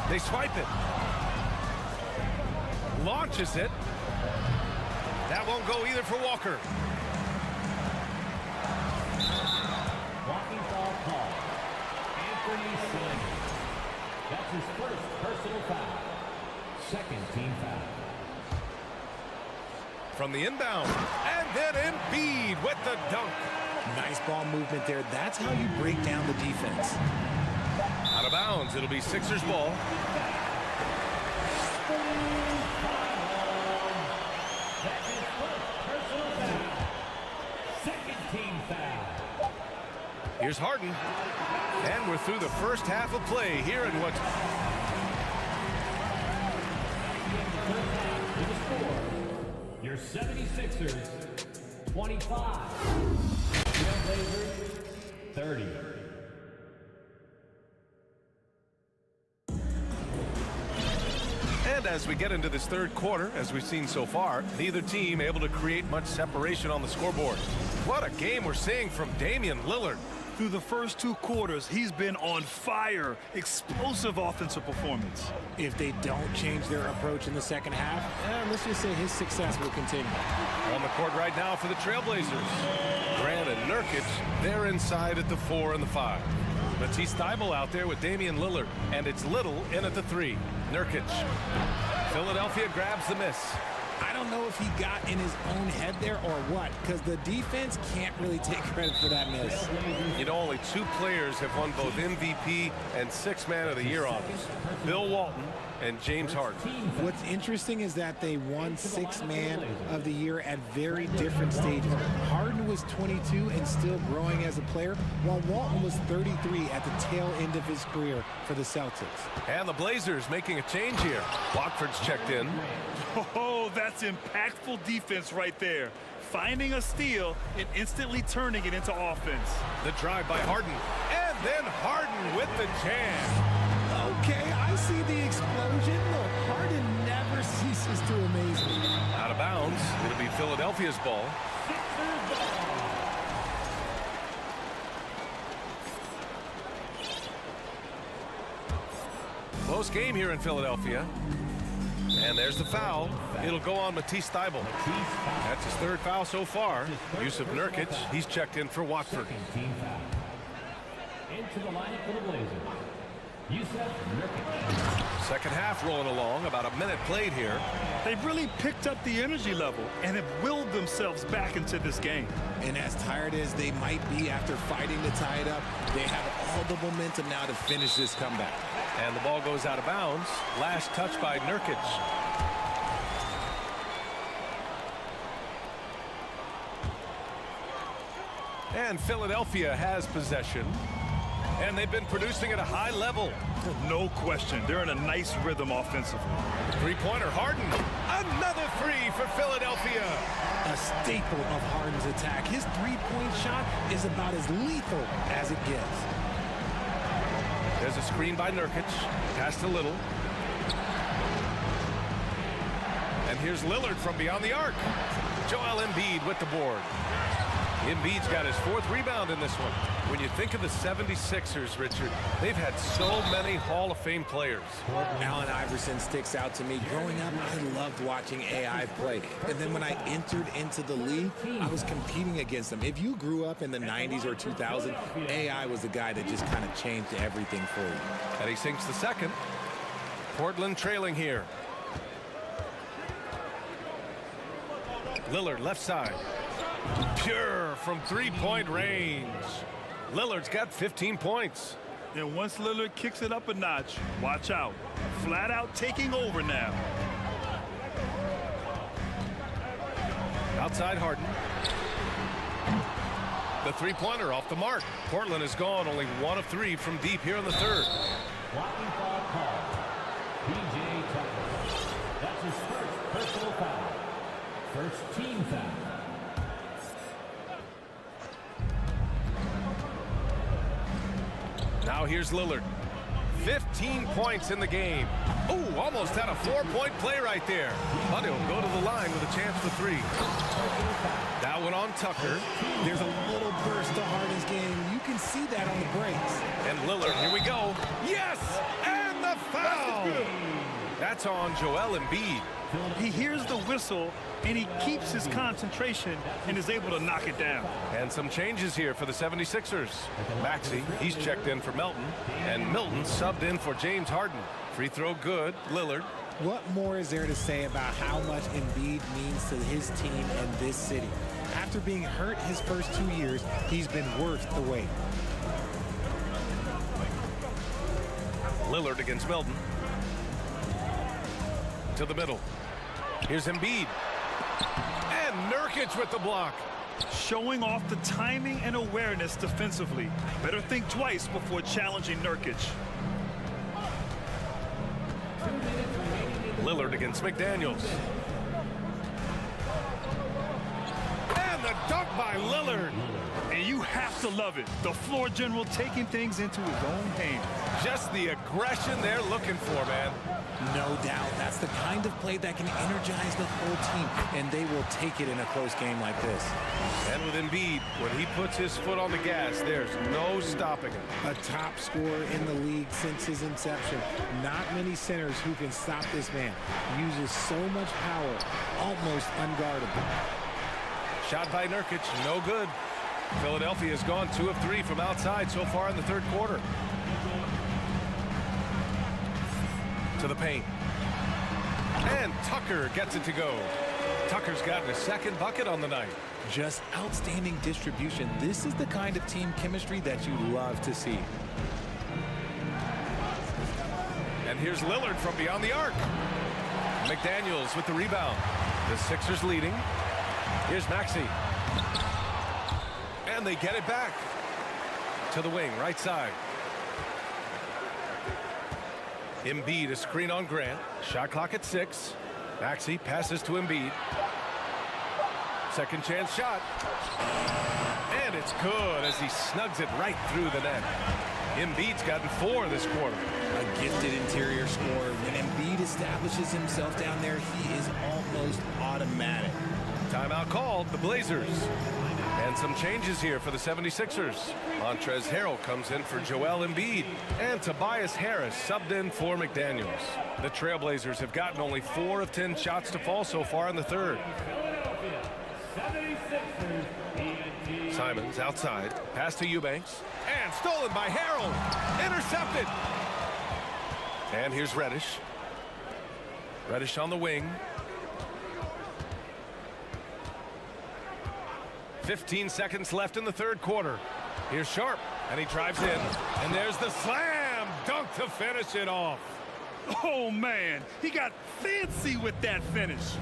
They swipe it. Launches it. That won't go either for Walker. Walking foul call. Anthony Simons. That's his first personal foul. Second team foul. From the inbound. And then Embiid with the dunk. Nice ball movement there. That's how you break down the defense. Out of bounds. It'll be Sixers ball. That's his first personal foul. Second team foul. Here's Harden. And we're through the first half of play here in what... Your 76ers, 25. Trailblazers, 30. And as we get into this third quarter, as we've seen so far, neither team able to create much separation on the scoreboard. What a game we're seeing from Damian Lillard. Through the first 2 quarters, he's been on fire. Explosive offensive performance. If they don't change their approach in the second half, let's just say his success will continue. On the court right now for the Trailblazers. Grant and Nurkic, they're inside at the 4 and the 5. Matisse Thybulle out there with Damian Lillard, and it's Little in at the 3. Nurkic. Philadelphia grabs the miss. I don't know if he got in his own head there or what, because the defense can't really take credit for that miss. You know, only 2 players have won both MVP and 6th Man of the Year honors. Bill Walton and James Harden. What's interesting is that they won 6th Man of the Year at very different stages. Harden was 22 and still growing as a player, while Walton was 33 at the tail end of his career for the Celtics. And the Blazers making a change here. Watford's checked in. Oh, that's impactful defense right there. Finding a steal and instantly turning it into offense. The drive by Harden. And then Harden with the jam. Okay, I see the explosion. Look, Harden never ceases to amaze me. Out of bounds. It'll be Philadelphia's ball. Close game here in Philadelphia. And there's the foul. It'll go on Matisse Thybulle. That's his 3rd foul so far. Yusuf Nurkic, he's checked in for Watford. Team foul. Into the lineup for the Blazers. Yusuf Nurkic. Second half rolling along. About a minute played here. They've really picked up the energy level and have willed themselves back into this game. And as tired as they might be after fighting to tie it up, they have all the momentum now to finish this comeback. And the ball goes out of bounds. Last touch by Nurkic. And Philadelphia has possession. And they've been producing at a high level. No question. They're in a nice rhythm offensively. 3-pointer Harden. Another 3 for Philadelphia. A staple of Harden's attack. His 3-point shot is about as lethal as it gets. There's a screen by Nurkic. Pass to Little. And here's Lillard from beyond the arc. Joel Embiid with the board. Embiid's got his 4th rebound in this one. When you think of the 76ers, Richard, they've had so many Hall of Fame players. Allen Iverson sticks out to me. Growing up, I loved watching AI play. And then when I entered into the league, I was competing against him. If you grew up in the 90s or 2000, AI was the guy that just kind of changed everything for you. And he sinks the second. Portland trailing here. Lillard left side. Pure from three-point range. Lillard's got 15 points. And once Lillard kicks it up a notch, watch out. Flat out taking over now. Outside Harden. The three-pointer off the mark. Portland has gone only 1 of 3 from deep here in the third. Blocking foul call. P.J. Tucker. That's his first personal foul. First team foul. Now here's Lillard. 15 points in the game. Ooh, almost had a 4-point play right there. But he'll go to the line with a chance for 3. That one on Tucker. There's a little burst to Harden's game. You can see that on the breaks. And Lillard, here we go. Yes! And the foul! That's on Joel Embiid. He hears the whistle, and he keeps his concentration and is able to knock it down. And some changes here for the 76ers. Maxey, he's checked in for Melton. And Milton subbed in for James Harden. Free throw good. Lillard. What more is there to say about how much Embiid means to his team and this city? After being hurt his first 2 years, he's been worth the wait. Lillard against Melton. To the middle. Here's Embiid. And Nurkic with the block. Showing off the timing and awareness defensively. Better think twice before challenging Nurkic. Lillard against McDaniels. And the dunk by Lillard. And you have to love it. The floor general taking things into his own hands. Just the aggression they're looking for, man. No doubt. That's the kind of play that can energize the whole team, and they will take it in a close game like this. And with Embiid, when he puts his foot on the gas, there's no stopping him. A top scorer in the league since his inception. Not many centers who can stop this man. Uses so much power, almost unguardable. Shot by Nurkic, no good. Philadelphia has gone 2 of 3 from outside so far in the third quarter. To the paint. And Tucker gets it to go. Tucker's gotten his second bucket on the night. Just outstanding distribution. This is the kind of team chemistry that you love to see. And here's Lillard from beyond the arc. McDaniels with the rebound. The Sixers leading. Here's Maxey. And they get it back. To the wing, right side. Embiid, a screen on Grant. Shot clock at 6. Maxey passes to Embiid. Second chance shot. And it's good as he snugs it right through the net. Embiid's gotten 4 this quarter. A gifted interior scorer. When Embiid establishes himself down there, he is almost automatic. Timeout called, the Blazers. And some changes here for the 76ers. Montrezl Harrell comes in for Joel Embiid. And Tobias Harris subbed in for McDaniels. The Trailblazers have gotten only 4 of 10 shots to fall so far in the third. Simons outside. Pass to Eubanks. And stolen by Harrell. Intercepted. And here's Reddish. Reddish on the wing. 15 seconds left in the third quarter. Here's Sharp, and he drives in. And there's the slam dunk to finish it off. Oh, man, he got fancy with that finish.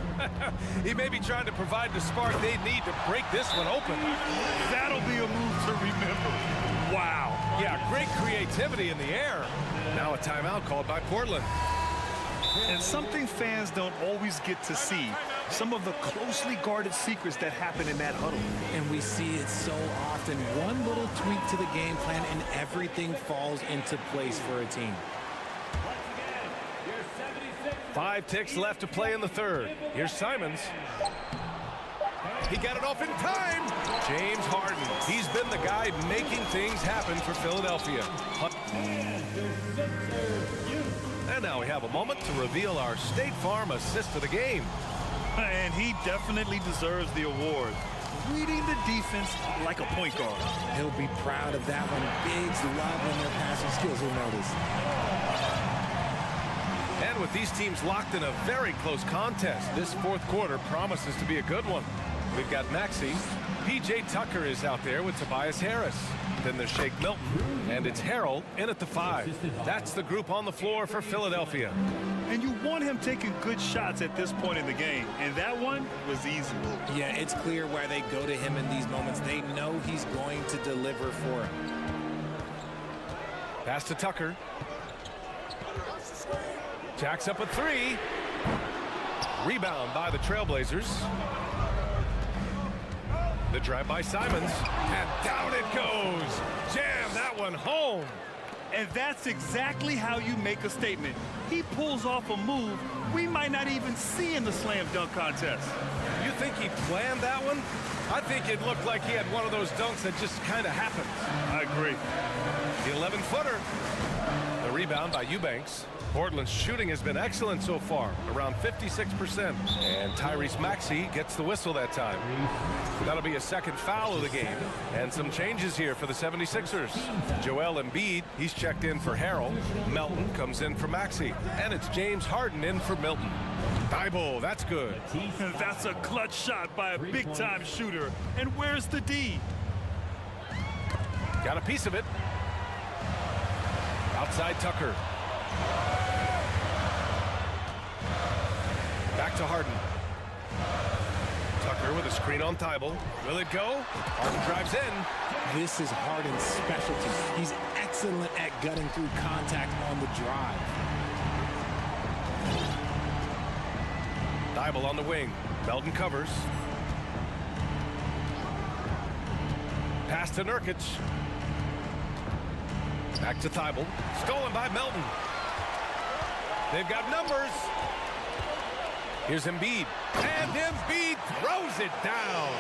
He may be trying to provide the spark they need to break this one open. That'll be a move to remember. Wow. Yeah, great creativity in the air. Now a timeout called by Portland. And something fans don't always get to see. Some of the closely guarded secrets that happen in that huddle. And we see it so often. One little tweak to the game plan and everything falls into place for a team. 5 ticks left to play in the third. Here's Simons. He got it off in time. James Harden. He's been the guy making things happen for Philadelphia. And now we have a moment to reveal our State Farm assist of the game. And he definitely deserves the award. Reading the defense like a point guard. He'll be proud of that one. Bigs love when their passing skills are noticed. And with these teams locked in a very close contest, this fourth quarter promises to be a good one. We've got Maxey. P.J. Tucker is out there with Tobias Harris. Then there's Shake Milton, and it's Harrell in at the 5. That's the group on the floor for Philadelphia. And you want him taking good shots at this point in the game. And that one was easy. Yeah, it's clear why they go to him in these moments. They know he's going to deliver for him. Pass to Tucker. Jacks up a 3. Rebound by the Trailblazers. The drive by Simons, and down it goes. Jam that one home. And that's exactly how you make a statement. He pulls off a move we might not even see in the slam dunk contest. You think he planned that one? I think it looked like he had one of those dunks that just kind of happened. I agree. The 11-footer. The rebound by Eubanks. Portland's shooting has been excellent so far, around 56%. And Tyrese Maxey gets the whistle that time. That'll be a second foul of the game. And some changes here for the 76ers. Joel Embiid, he's checked in for Harrell. Melton comes in for Maxey. And it's James Harden in for Milton. Thibault, that's good. That's a clutch shot by a big-time shooter. And where's the D? Got a piece of it. Outside Tucker. Back to Harden. Tucker with a screen on Thibault. Will it go? Harden drives in. This is Harden's specialty. He's excellent at gutting through contact on the drive. Thibault on the wing. Melton covers. Pass to Nurkic. Back to Thibault. Stolen by Melton. They've got numbers. Here's Embiid. And Embiid throws it down.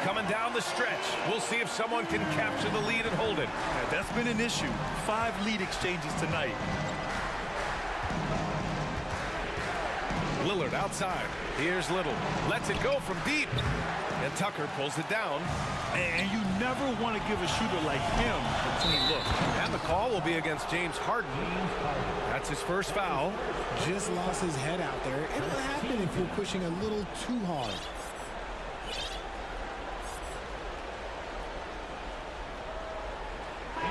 Coming down the stretch. We'll see if someone can capture the lead and hold it. Yeah, that's been an issue. 5 lead exchanges tonight. Lillard outside. Here's Little. Lets it go from deep. And Tucker pulls it down. And you never want to give a shooter like him a clean look. And the call will be against James Harden. That's his first foul. Just lost his head out there. It'll happen if you're pushing a little too hard.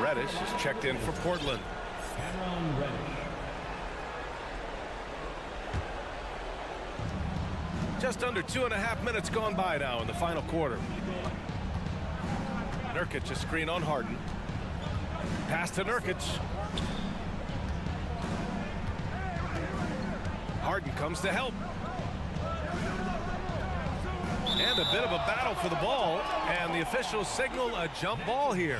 Reddish is checked in for Portland. Cameron Reddish. Just under 2.5 minutes gone by now in the final quarter. Nurkic a screen on Harden. Pass to Nurkic. Harden comes to help. And a bit of a battle for the ball. And the officials signal a jump ball here.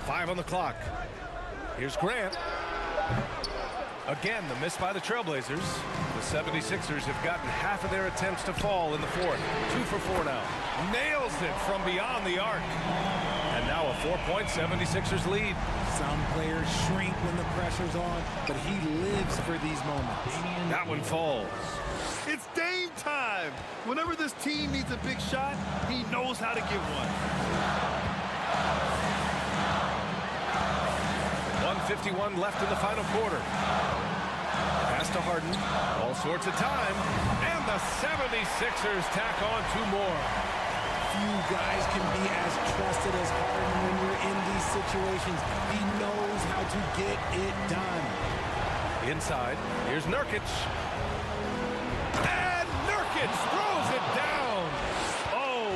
Five on the clock. Here's Grant. Again, the miss by the Trailblazers. The 76ers have gotten half of their attempts to fall in the fourth. 2 for 4 now. Nails it from beyond the arc. And now a 4-point 76ers lead. Some players shrink when the pressure's on, but he lives for these moments. That one falls. It's Dame time. Whenever this team needs a big shot, he knows how to give one. 1:51 left in the final quarter. Pass to Harden. All sorts of time. And the 76ers tack on 2 more. Few guys can be as trusted as Harden when you're in these situations. He knows how to get it done. Inside, here's Nurkic. And Nurkic throws it down. Oh,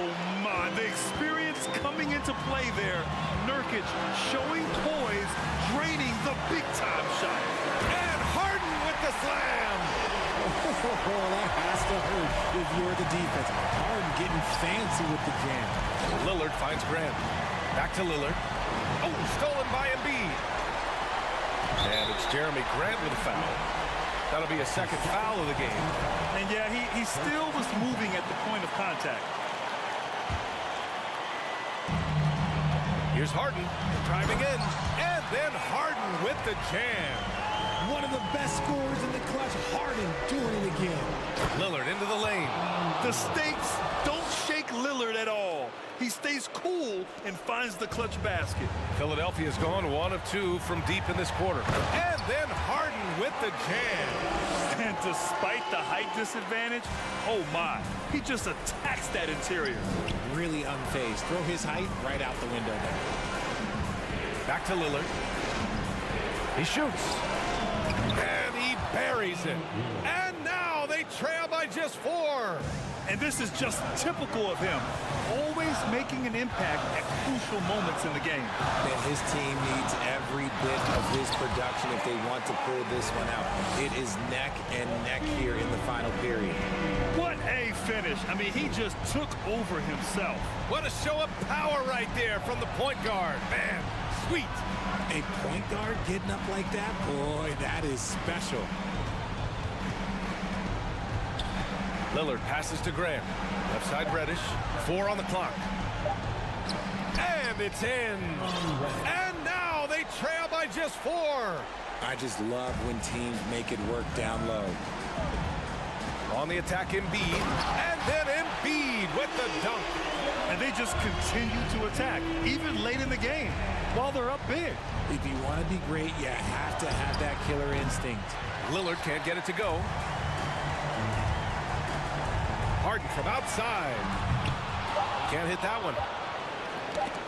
my. The experience coming into play there. Nurkic showing poise, draining the big-time shot. And Harden with the slam. Oh, that has to hurt if you're the defense. Harden getting fancy with the jam. Lillard finds Grant. Back to Lillard. Oh, stolen by Embiid. And it's Jeremy Grant with a foul. That'll be a second foul of the game. And yeah, he still was moving at the point of contact. Here's Harden driving in, and then Harden with the jam. One of the best scorers in the clutch, Harden doing it again. Lillard into the lane. The stakes don't shake Lillard at all. He stays cool and finds the clutch basket. Philadelphia's gone 1 of 2 from deep in this quarter. And then Harden with the jam. And despite the height disadvantage, oh my, he just attacks that interior. Really unfazed. Throw his height right out the window there. Back to Lillard. He shoots. And he buries it. And now they trail by just 4. And this is just typical of him, always making an impact at crucial moments in the game. And his team needs every bit of his production if they want to pull this one out. It is neck and neck here in the final period. What a finish. I mean, he just took over himself. What a show of power right there from the point guard. Man, sweet. A point guard getting up like that? Boy, that is special. Lillard passes to Graham. Left side Reddish. 4 on the clock. And it's in. And now they trail by just 4. I just love when teams make it work down low. On the attack, Embiid. And then Embiid with the dunk. And they just continue to attack, even late in the game, while they're up big. If you want to be great, you have to have that killer instinct. Lillard can't get it to go. Harden from outside. Can't hit that one.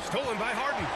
Stolen by Harden.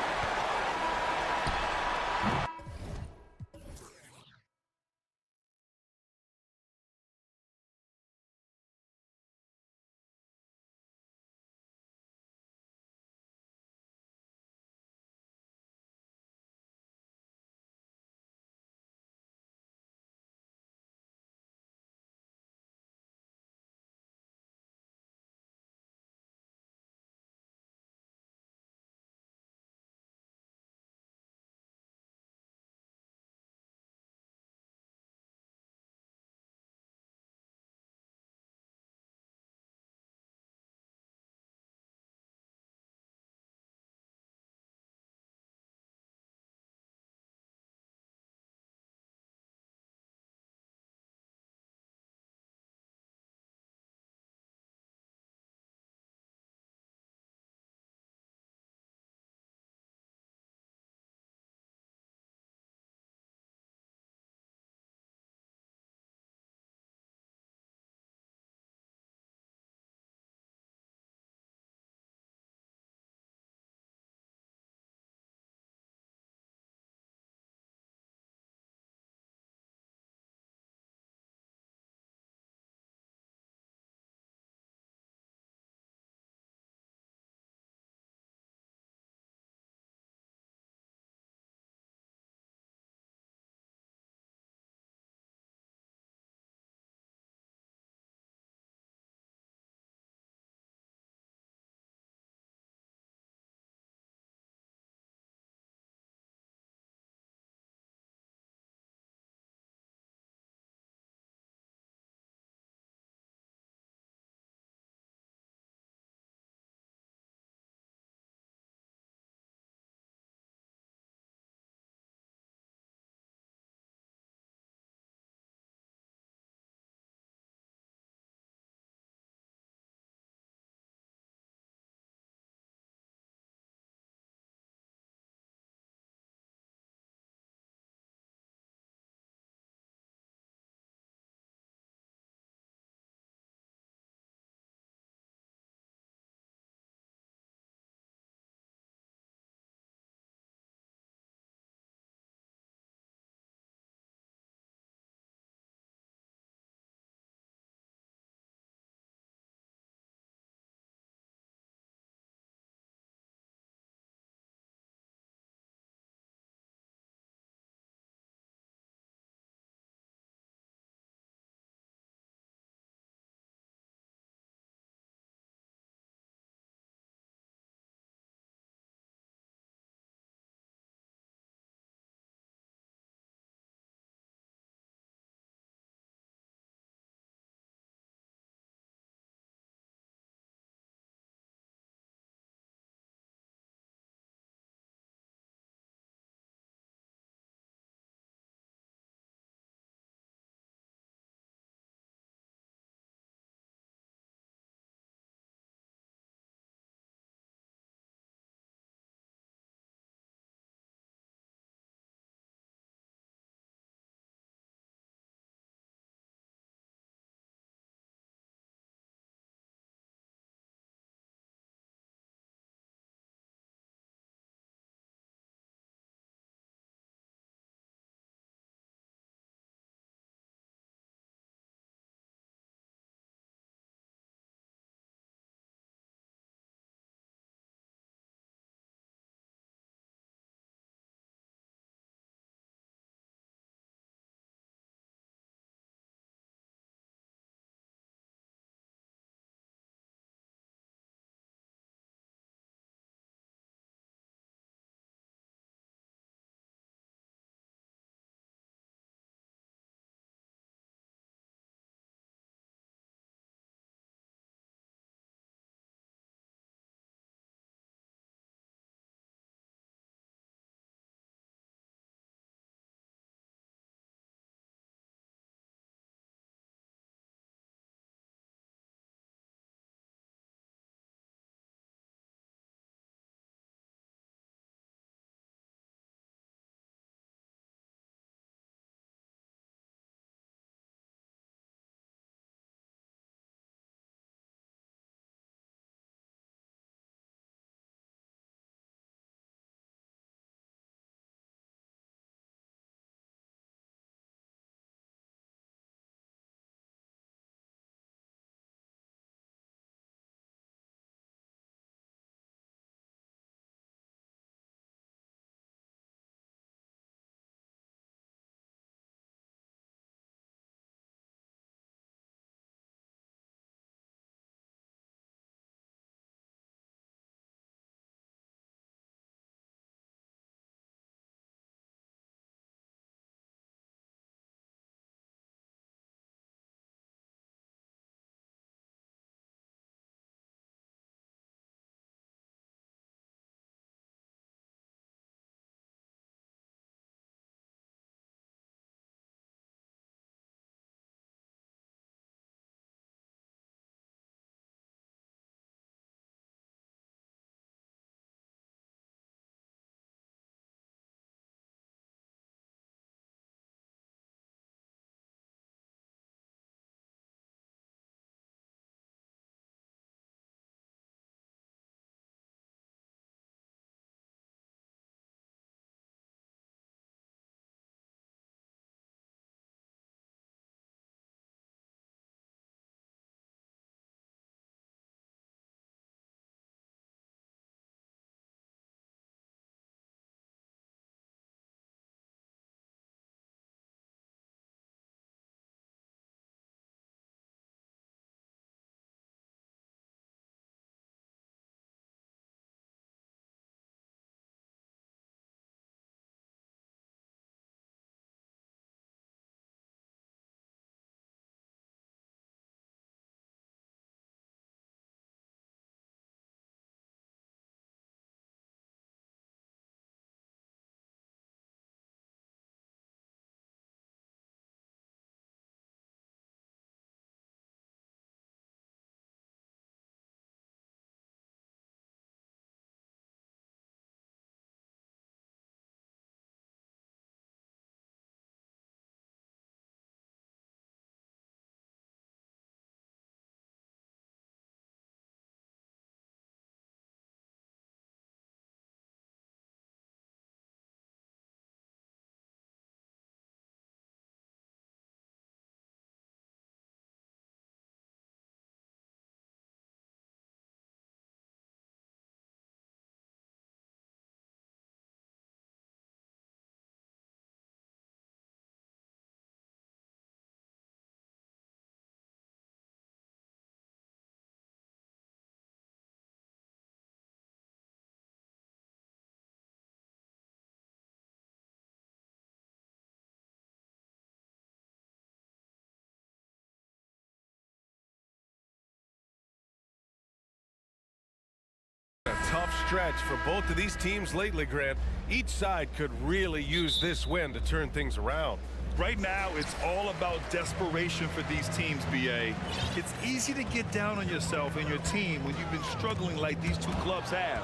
stretch for both of these teams lately, Grant. Each side could really use this win to turn things around. Right now, it's all about desperation for these teams, BA. It's easy to get down on yourself and your team when you've been struggling like these two clubs have.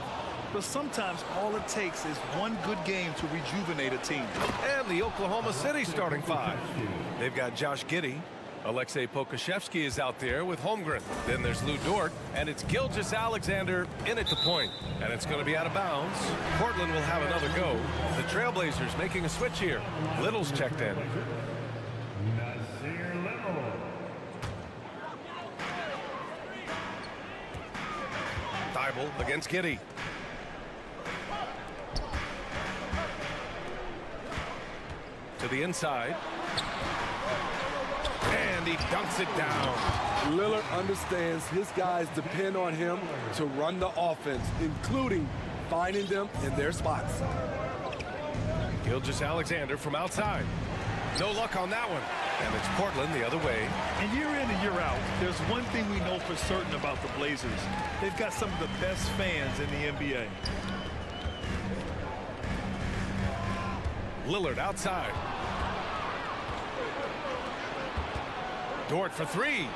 But sometimes all it takes is one good game to rejuvenate a team. And the Oklahoma City starting five. They've got Josh Giddey. Alexei Pokashevsky is out there with Holmgren. Then there's Lou Dort, and it's Gilgeous Alexander in at the point. And it's going to be out of bounds. Portland will have another go. The Trailblazers making a switch here. Little's checked in. Thibault against Giddey. To the inside. And he dunks it down. Lillard understands his guys depend on him to run the offense, including finding them in their spots. Gilgeous Alexander from outside. No luck on that one. And it's Portland the other way. And year in and year out, there's one thing we know for certain about the Blazers. They've got some of the best fans in the NBA. Lillard outside. Dort for three.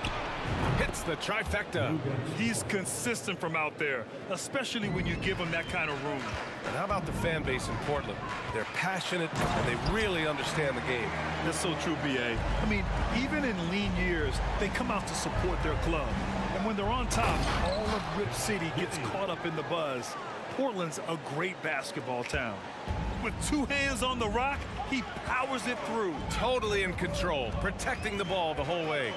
Hits the trifecta. He's consistent from out there, especially when you give him that kind of room. And how about the fan base in Portland? They're passionate and they really understand the game. That's so true, BA. I mean, even in lean years, they come out to support their club. And when they're on top, all of Rip City gets caught up in the buzz. Portland's a great basketball town. With two hands on the rock, he powers it through. Totally in control, protecting the ball the whole way.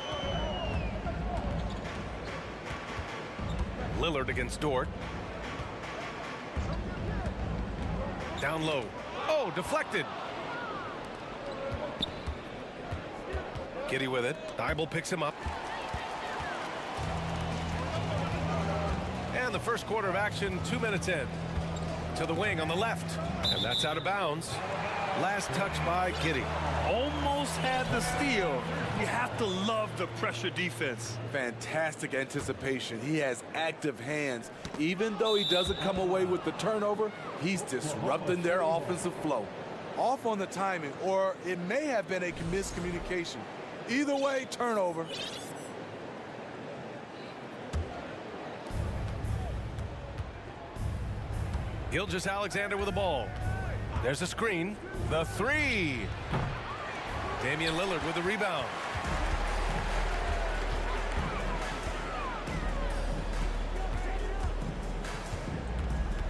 Lillard against Dort. Down low. Oh, deflected. Giddey with it. Thibault picks him up. And the first quarter of action, 2 minutes in. To the wing on the left. And that's out of bounds. Last touch by Giddey. Almost had the steal. You have to love the pressure defense. Fantastic anticipation. He has active hands. Even though he doesn't come away with the turnover, he's disrupting their offensive flow. Off on the timing, or it may have been a miscommunication. Either way, turnover. Gilgeous Alexander with the ball. There's a screen. The three. Damian Lillard with the rebound.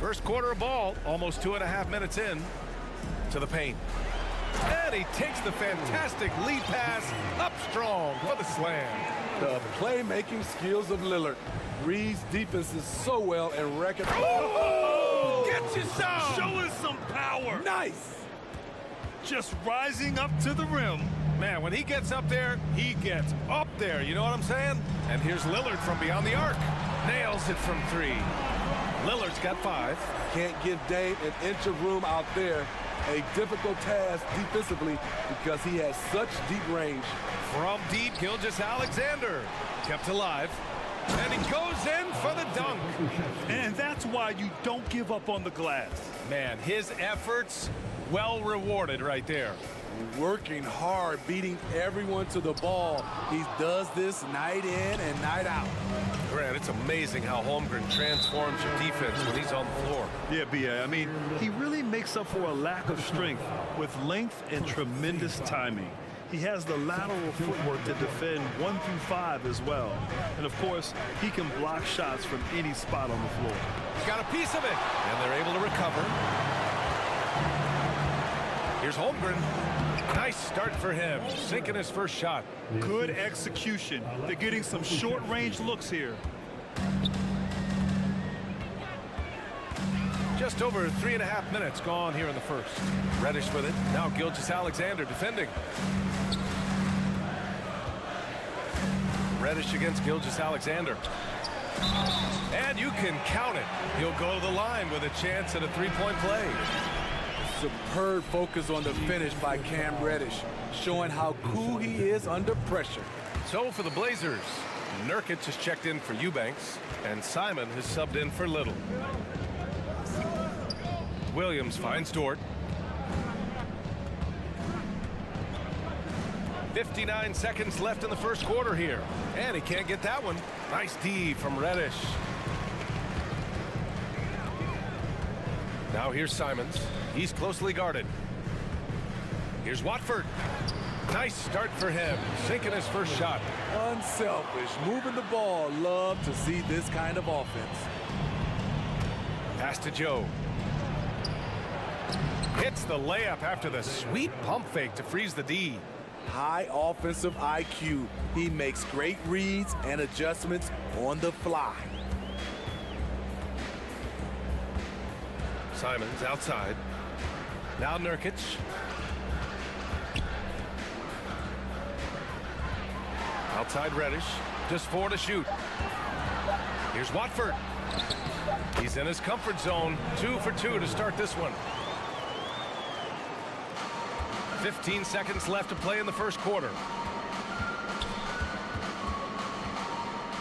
First quarter of ball, almost 2.5 minutes in. To the paint. And he takes the fantastic lead pass up strong for the slam. The playmaking skills of Lillard reads defenses so well and record. Oh! Get you some! Showing some power. Nice! Just rising up to the rim. Man, when he gets up there, he gets up there. You know what I'm saying? And here's Lillard from beyond the arc. Nails it from three. Lillard's got 5. Can't give Dame an inch of room out there. A difficult task defensively because he has such deep range. From deep, Gilgeous Alexander. Kept alive. And he goes in for the dunk. And that's why you don't give up on the glass. Man, his efforts well rewarded right there. Working hard, beating everyone to the ball. He does this night in and night out. Grant, it's amazing how Holmgren transforms your defense when he's on the floor. Yeah, B.A. I mean, he really makes up for a lack of strength with length and tremendous timing. He has the lateral footwork to defend 1 through 5 as well. And of course, he can block shots from any spot on the floor. He's got a piece of it, and they're able to recover. Here's Holmgren. Nice start for him, sinking his first shot. Good execution. They're getting some short-range looks here. Just over 3.5 minutes gone here in the first. Reddish with it. Now Gilgeous Alexander defending. Reddish against Gilgeous Alexander. And you can count it. He'll go to the line with a chance at a three-point play. Superb focus on the finish by Cam Reddish, showing how cool he is under pressure. So for the Blazers, Nurkic has checked in for Eubanks, and Simon has subbed in for Little. Williams finds Dort. 59 seconds left in the first quarter here. And he can't get that one. Nice D from Reddish. Now here's Simons. He's closely guarded. Here's Watford. Nice start for him. Sinking his first shot. Unselfish, moving the ball. Love to see this kind of offense. Pass to Joe. Hits the layup after the sweet pump fake to freeze the D. High offensive IQ. He makes great reads and adjustments on the fly. Simons outside. Now Nurkic. Outside Reddish. Just 4 to shoot. Here's Watford. He's in his comfort zone. 2 for 2 to start this one. 15 seconds left to play in the first quarter.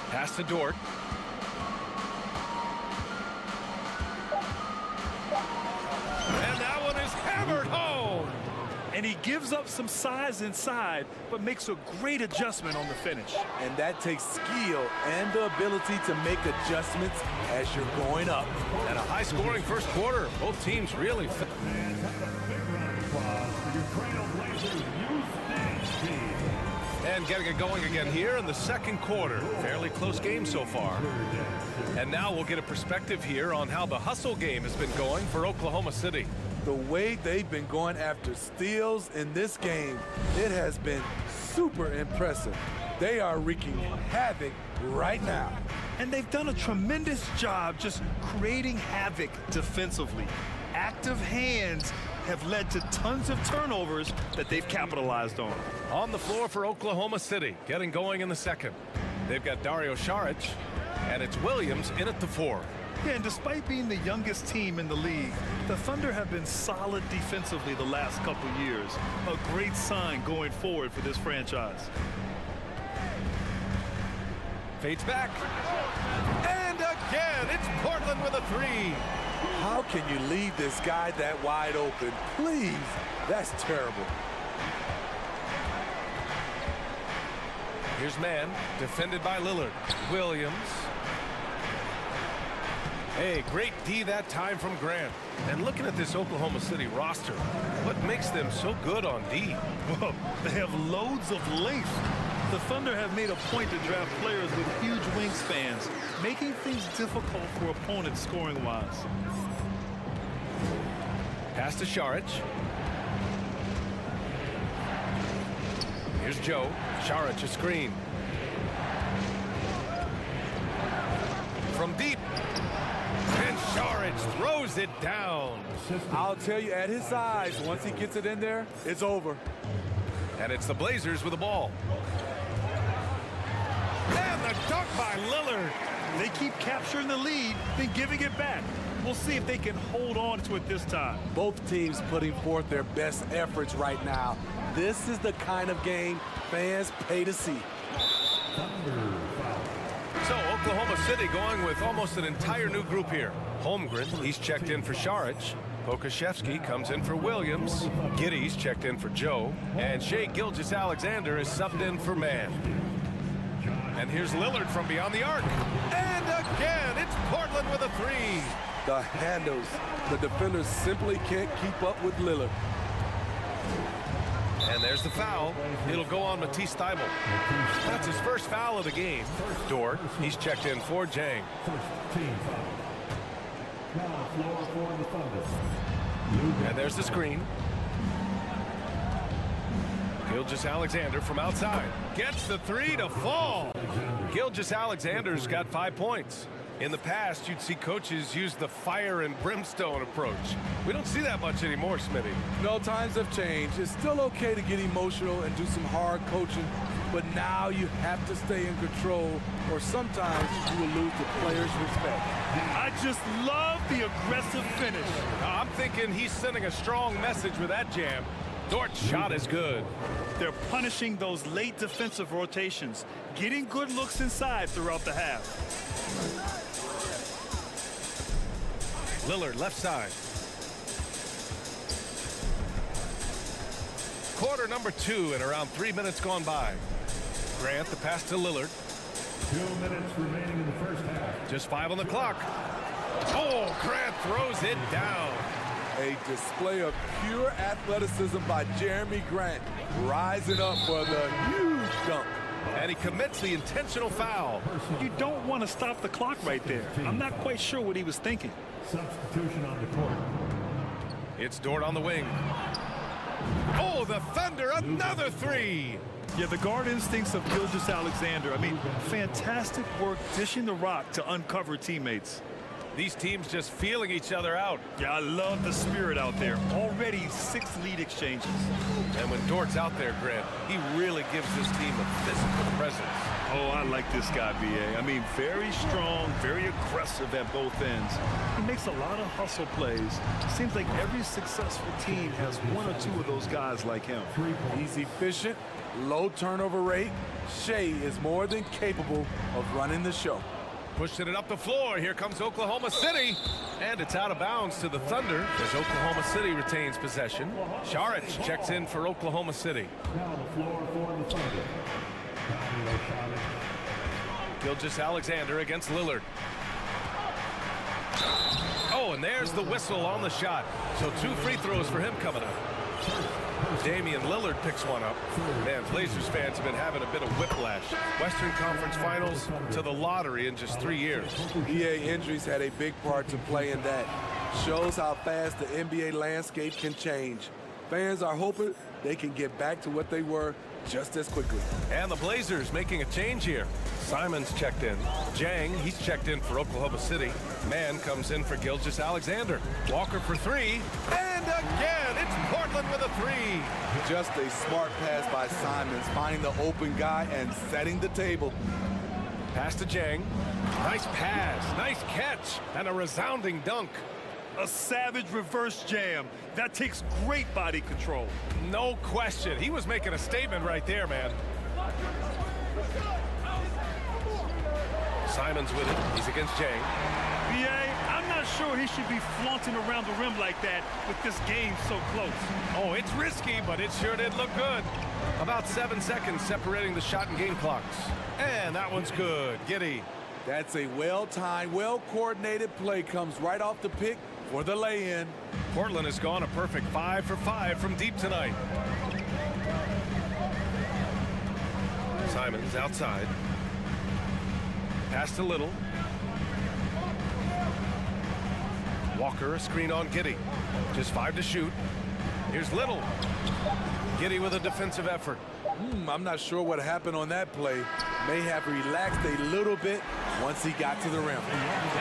Pass to Dort. And that one is hammered home. And he gives up some size inside, but makes a great adjustment on the finish. And that takes skill and the ability to make adjustments as you're going up. And a high-scoring first quarter. Both teams really... And getting it going again here in the second quarter. Fairly close game so far. And now we'll get a perspective here on how the hustle game has been going for Oklahoma City. The way they've been going after steals in this game, it has been super impressive. They are wreaking havoc right now. And they've done a tremendous job just creating havoc defensively. Active hands have led to tons of turnovers that they've capitalized on. On the floor for Oklahoma City, getting going in the second. They've got Dario Saric, and it's Williams in at the 4. Yeah, and despite being the youngest team in the league, the Thunder have been solid defensively the last couple years. A great sign going forward for this franchise. Fades back. And again, it's Portland with a 3. How can you leave this guy that wide open? Please, that's terrible. Here's man, defended by Lillard. Williams. Hey, great D that time from Grant. And looking at this Oklahoma City roster, what makes them so good on D? Well, they have loads of length. The Thunder have made a point to draft players with huge wingspans, making things difficult for opponents scoring-wise. Pass to Saric. Here's Joe. Saric a screen. From deep. And Saric throws it down. I'll tell you, at his size, once he gets it in there, it's over. And it's the Blazers with the ball. And the dunk by Lillard. They keep capturing the lead, then giving it back. We'll see if they can hold on to it this time. Both teams putting forth their best efforts right now. This is the kind of game fans pay to see. So Oklahoma City going with almost an entire new group here. Holmgren, he's checked in for Saric. Pokashevsky comes in for Williams. Giddey's checked in for Joe. And Shai Gilgeous-Alexander is subbed in for Man. And here's Lillard from beyond the arc. And again, it's Portland with a 3. The handles. The defenders simply can't keep up with Lillard. And there's the foul. It'll go on Matisse Thybulle. That's his first foul of the game. Dort, he's checked in for Jang. And there's the screen. Gilgeous-Alexander from outside. Gets the 3 to fall. Gilgeous-Alexander's got 5 points. In the past, you'd see coaches use the fire and brimstone approach. We don't see that much anymore, Smitty. No, times have changed. It's still okay to get emotional and do some hard coaching, but now you have to stay in control, or sometimes you will lose the players' respect. I just love the aggressive finish. I'm thinking he's sending a strong message with that jam. Dort's shot is good. They're punishing those late defensive rotations, getting good looks inside throughout the half. Lillard left side. Quarter number 2 and around 3 minutes gone by. Grant the pass to Lillard. 2 minutes remaining in the first half. Just 5 on the clock. Oh, Grant throws it down. A display of pure athleticism by Jeremy Grant, rising up for the huge dunk. And he commits the intentional foul. You don't want to stop the clock right there. I'm not quite sure what he was thinking. Substitution on the court. It's Dort on the wing. Oh, the Thunder, another 3. Yeah, the guard instincts of Gilgeous-Alexander. I mean, fantastic work dishing the rock to uncover teammates. These teams just feeling each other out. Yeah, I love the spirit out there. Already 6 lead exchanges. And when Dort's out there, Grant, he really gives this team a physical presence. Oh, I like this guy, B.A. I mean, very strong, very aggressive at both ends. He makes a lot of hustle plays. Seems like every successful team has 1 or 2 of those guys like him. He's efficient, low turnover rate. Shea is more than capable of running the show. Pushing it up the floor. Here comes Oklahoma City. And it's out of bounds to the Thunder as Oklahoma City retains possession. Šarić checks in for Oklahoma City. Now on the floor for the Thunder. Gilgeous-Alexander against Lillard. Oh, and there's the whistle on the shot. So 2 free throws for him coming up. Damian Lillard picks one up. Man, Blazers fans have been having a bit of whiplash. Western Conference Finals to the lottery in just 3 years. EA injuries had a big part to play in that. Shows how fast the NBA landscape can change. Fans are hoping they can get back to what they were just as quickly. And the Blazers making a change here. Simons checked in. Jang, he's checked in for Oklahoma City. Mann comes in for Gilgeous-Alexander. Walker for 3. And again, it's Portland with a 3. Just a smart pass by Simons, finding the open guy and setting the table. Pass to Jang. Nice pass, nice catch, and a resounding dunk. A savage reverse jam. That takes great body control. No question. He was making a statement right there, man. Simons with it. He's against Jang. B.A., I'm not sure he should be flaunting around the rim like that with this game so close. Oh, it's risky, but it sure did look good. About 7 seconds separating the shot and game clocks. And that one's good. Giddey. That's a well-timed, well-coordinated play. Comes right off the pick for the lay-in. Portland has gone a perfect 5 for 5 from deep tonight. Simons outside. Pass to Little. Walker, a screen on Giddey. Just 5 to shoot. Here's Little. Giddey with a defensive effort. I'm not sure what happened on that play. May have relaxed a little bit once he got to the rim.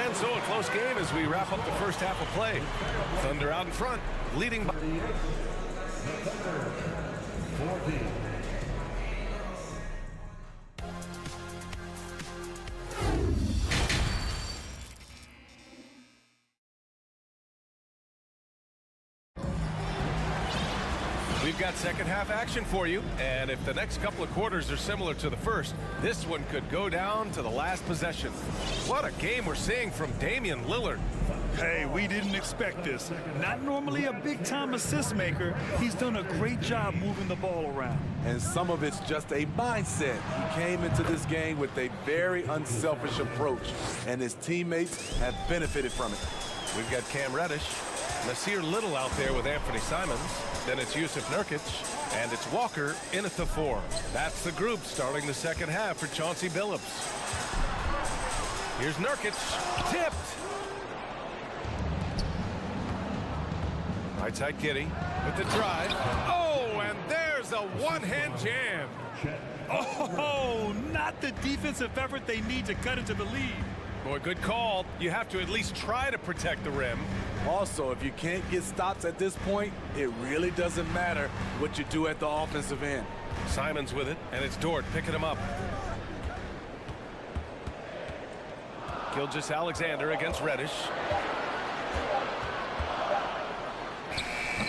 And so a close game as we wrap up the first half of play. Thunder out in front, leading by 14. We've got second half action for you, and if the next couple of quarters are similar to the first, this one could go down to the last possession. What a game we're seeing from Damian Lillard. Hey, we didn't expect this. Not normally a big-time assist maker. He's done a great job moving the ball around. And some of it's just a mindset. He came into this game with a very unselfish approach, and his teammates have benefited from it. We've got Cam Reddish, Nasir Little out there with Anthony Simons. Then it's Jusuf Nurkic, and it's Walker in at the 4. That's the group starting the second half for Chauncey Billups. Here's Nurkic, tipped. Right side Giddey with the drive. Oh, and there's a one-hand jam. Oh, not the defensive effort they need to cut into the lead. Boy, good call. You have to at least try to protect the rim. Also, if you can't get stops at this point, it really doesn't matter what you do at the offensive end. Simons with it, and it's Dort picking him up. Gilgeous-Alexander against Reddish.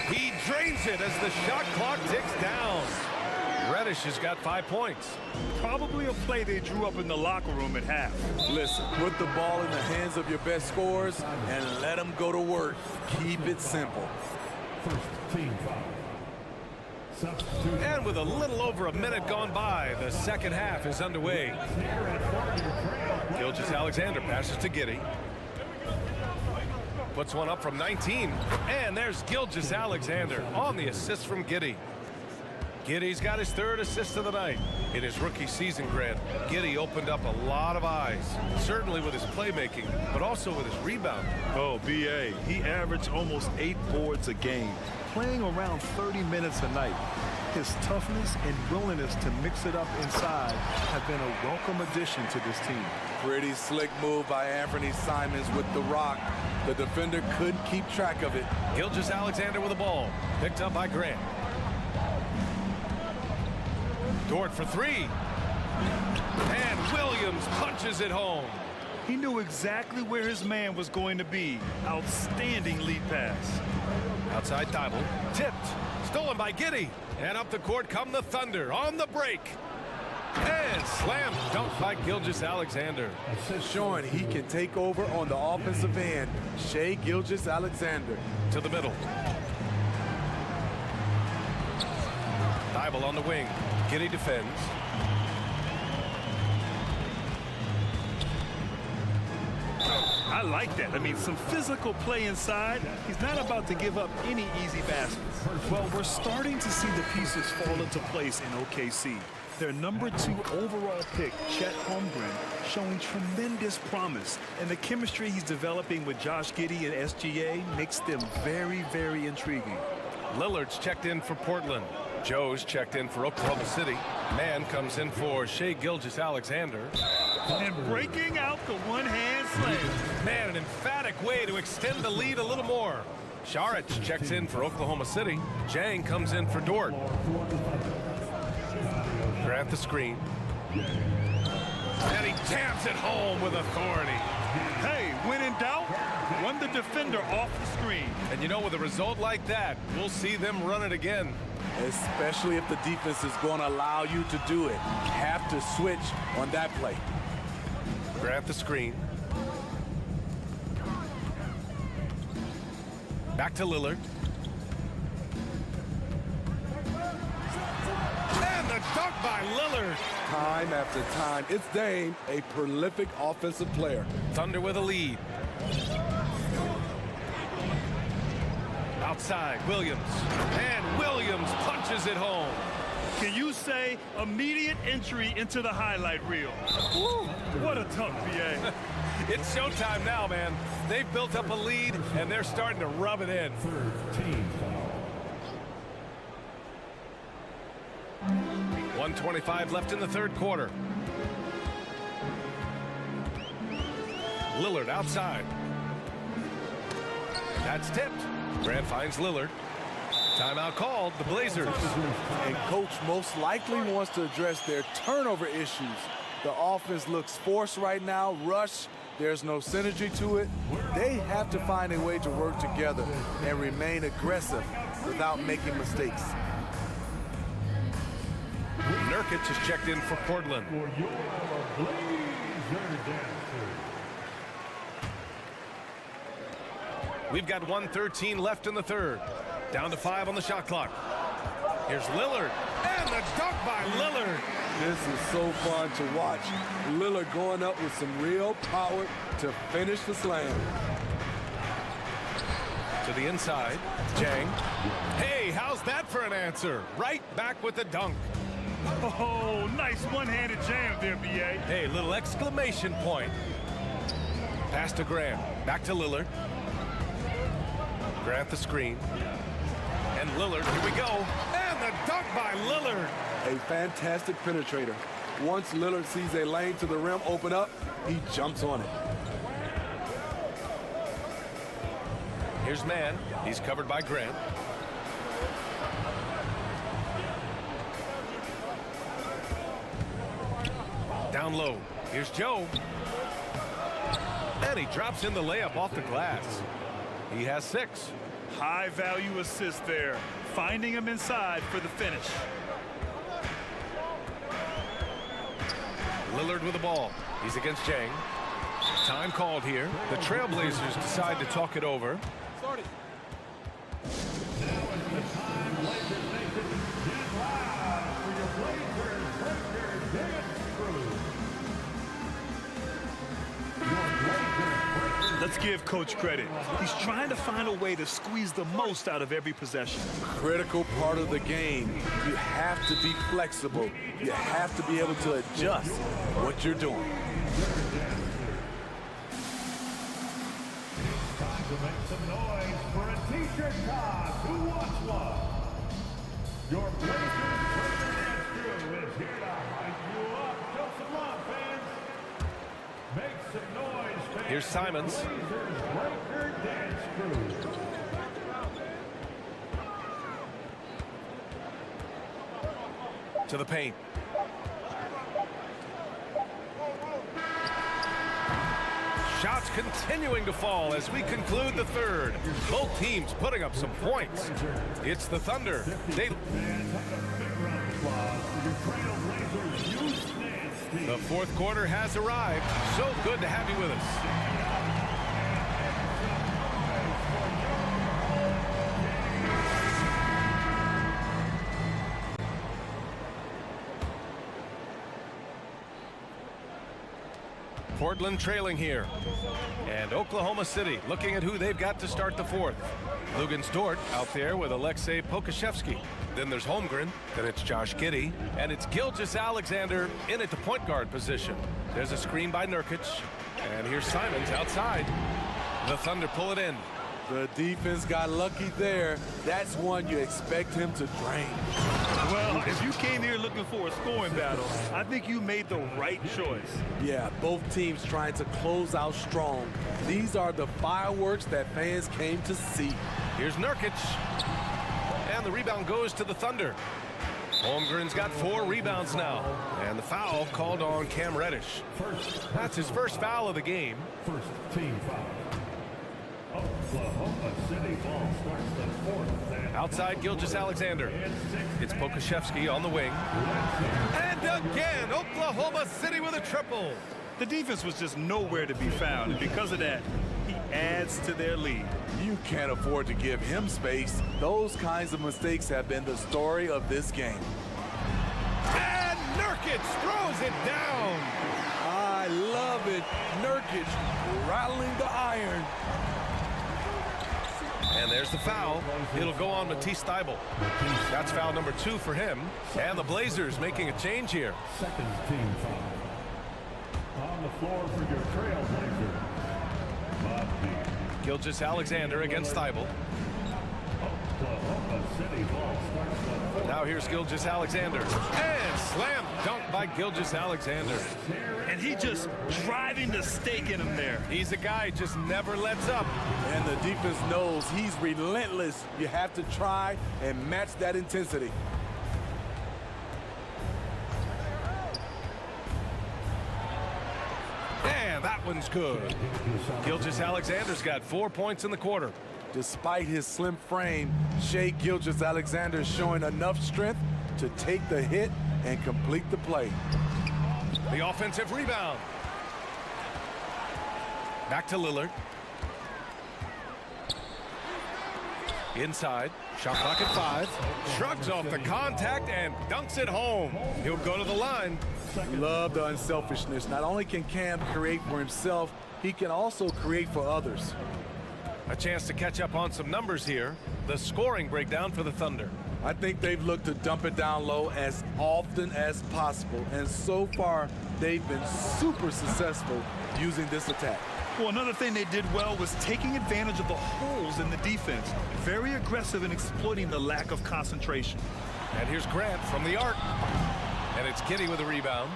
He drains it as the shot clock ticks down. Reddish has got 5 points. Probably a play they drew up in the locker room at half. Listen, put the ball in the hands of your best scorers and let them go to work. Keep it simple. First team foul. And with a little over a minute gone by, the second half is underway. Gilgeous-Alexander passes to Giddey. Puts one up from 19. And there's Gilgeous-Alexander on the assist from Giddey. Giddey's got his third assist of the night. In his rookie season, Grant, Giddey opened up a lot of eyes, certainly with his playmaking, but also with his rebound. Oh, B.A., he averaged almost 8 boards a game, playing around 30 minutes a night. His toughness and willingness to mix it up inside have been a welcome addition to this team. Pretty slick move by Anthony Simons with the rock. The defender couldn't keep track of it. Gilgeous-Alexander with the ball, picked up by Grant. Dort for three. And Williams punches it home. He knew exactly where his man was going to be. Outstanding lead pass. Outside Thibault, tipped, stolen by Giddey. And up the court come the Thunder on the break. And slam dunk by Gilgeous-Alexander. Showing he can take over on the offensive end. Shai Gilgeous-Alexander. To the middle. Thibault on the wing. Giddey defends. I like that. I mean, some physical play inside. He's not about to give up any easy baskets. Well, we're starting to see the pieces fall into place in OKC. Their number 2 overall pick, Chet Holmgren, showing tremendous promise. And the chemistry he's developing with Josh Giddey and SGA makes them very, very intriguing. Lillard's checked in for Portland. Joe's checked in for Oklahoma City. Man comes in for Shai Gilgeous-Alexander. And breaking out the one-hand slam. Man, an emphatic way to extend the lead a little more. Saric checks in for Oklahoma City. Jang comes in for Dort. Grant the screen. And he taps it home with authority. Hey, when in doubt, run the defender off the screen. And you know, with a result like that, we'll see them run it again. Especially if the defense is going to allow you to do it. Have to switch on that play. Grant the screen. Back to Lillard. And the dunk by Lillard. Time after time, it's Dame, a prolific offensive player. Thunder with a lead. Outside, Williams. And Williams punches it home. Can you say immediate entry into the highlight reel? Woo, what a dunk, B.A. It's showtime now, man. They've built up a lead, and they're starting to rub it in. 1:25 left in the third quarter. Lillard outside. That's tipped. Grant finds Lillard. Timeout called, the Blazers. And coach most likely wants to address their turnover issues. The offense looks forced right now, rush. There's no synergy to it. They have to find a way to work together and remain aggressive without making mistakes. Nurkic is checked in for Portland. We've got 1:13 left in the third. Down to 5 on the shot clock. Here's Lillard. And the dunk by Lillard. This is so fun to watch. Lillard going up with some real power to finish the slam. To the inside, Jang. Hey, how's that for an answer? Right back with the dunk. Oh, nice one-handed jam there, B.A. Hey, little exclamation point. Pass to Grant. Back to Lillard. Grant the screen. And Lillard, here we go. And the dunk by Lillard. A fantastic penetrator. Once Lillard sees a lane to the rim open up, he jumps on it. Here's Man. He's covered by Grant. Down low. Here's Joe. And he drops in the layup off the glass. He has 6. High-value assist there. Finding him inside for the finish. Lillard with the ball. He's against Jang. Time called here. The Trailblazers decide to talk it over. Let's give Coach credit. He's trying to find a way to squeeze the most out of every possession. Critical part of the game. You have to be flexible. You have to be able to adjust what you're doing. Time to make some noise for a t-shirt toss. Who wants one? Your Blazers breaker dance crew is here to hype you up. Show some love, fans. Make some noise, fans. Here's Simons. Blazers breaker dance crew. To the paint. Shots continuing to fall as we conclude the third. Both teams putting up some points. It's the Thunder. The fourth quarter has arrived. So good to have you with us. Portland trailing here. And Oklahoma City looking at who they've got to start the fourth. Lugens Dort out there with Alexei Pokashevsky. Then there's Holmgren. Then it's Josh Giddey. And it's Gilgeous-Alexander in at the point guard position. There's a screen by Nurkic. And here's Simons outside. The Thunder pull it in. The defense got lucky there. That's one you expect him to drain. Well, if you came here looking for a scoring battle, I think you made the right choice. Yeah, both teams trying to close out strong. These are the fireworks that fans came to see. Here's Nurkic. And the rebound goes to the Thunder. Holmgren's got 4 rebounds now. And the foul called on Cam Reddish. That's his first foul of the game. First team foul. Oklahoma City ball starts the fourth. Outside Gilgeous-Alexander. It's Pokashevsky on the wing. And again, Oklahoma City with a triple. The defense was just nowhere to be found, and because of that, he adds to their lead. You can't afford to give him space. Those kinds of mistakes have been the story of this game. And Nurkic throws it down. I love it. Nurkic rattling the iron. And there's the foul. It'll go on Matisse Thybulle. That's foul number 2 for him. And the Blazers making a change here. Second team foul. On the floor for your Trailblazer. Gilgeous-Alexander against Thybulle. Oklahoma City ball starts the fourth. Now here's Gilgeous-Alexander. And slam dunk by Gilgeous-Alexander. And he just driving the stake in him there. He's a guy who just never lets up. And the defense knows he's relentless. You have to try and match that intensity. And that one's good. Gilgeous-Alexander's got 4 points in the quarter. Despite his slim frame, Shai Gilgeous-Alexander is showing enough strength to take the hit and complete the play. The offensive rebound. Back to Lillard. Inside. Shot clock at 5. Shrugs off the contact and dunks it home. He'll go to the line. Love the unselfishness. Not only can Cam create for himself, he can also create for others. A chance to catch up on some numbers here. The scoring breakdown for the Thunder. I think they've looked to dump it down low as often as possible. And so far, they've been super successful using this attack. Well, another thing they did well was taking advantage of the holes in the defense. Very aggressive in exploiting the lack of concentration. And here's Grant from the arc. And it's Giddey with a rebound.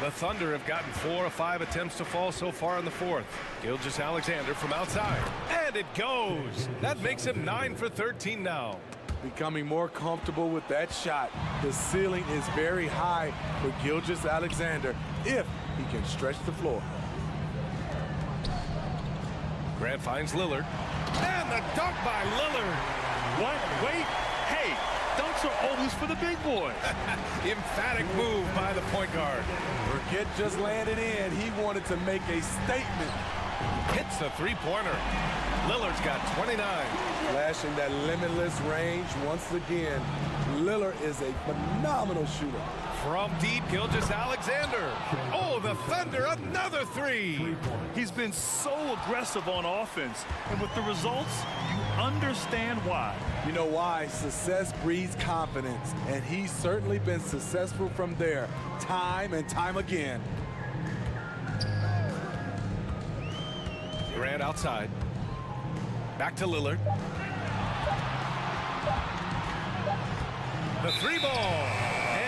The Thunder have gotten 4 of 5 attempts to fall so far in the fourth. Gilgeous-Alexander from outside. And it goes. That makes him 9 for 13 now. Becoming more comfortable with that shot. The ceiling is very high for Gilgeous-Alexander if he can stretch the floor. Grant finds Lillard. And the dunk by Lillard. What? Wait. Hey, dunks are always for the big boys. Emphatic move by the point guard. Burkett just landed in. He wanted to make a statement. Hits a three-pointer. Lillard's got 29. Flashing that limitless range once again. Lillard is a phenomenal shooter. From deep, Gilgeous-Alexander. Oh, the Thunder, another three. He's been so aggressive on offense, and with the results, you understand why. You know why? Success breeds confidence, and he's certainly been successful from there, time and time again. Grant outside. Back to Lillard. The three ball.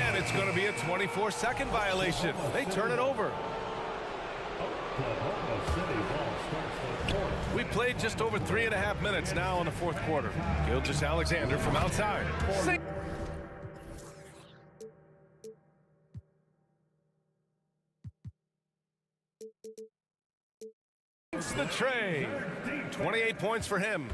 And it's going to be a 24-second violation. They turn it over. We played just over 3.5 minutes now in the fourth quarter. Gilgeous-Alexander from outside. It's the tray. 28 points for him.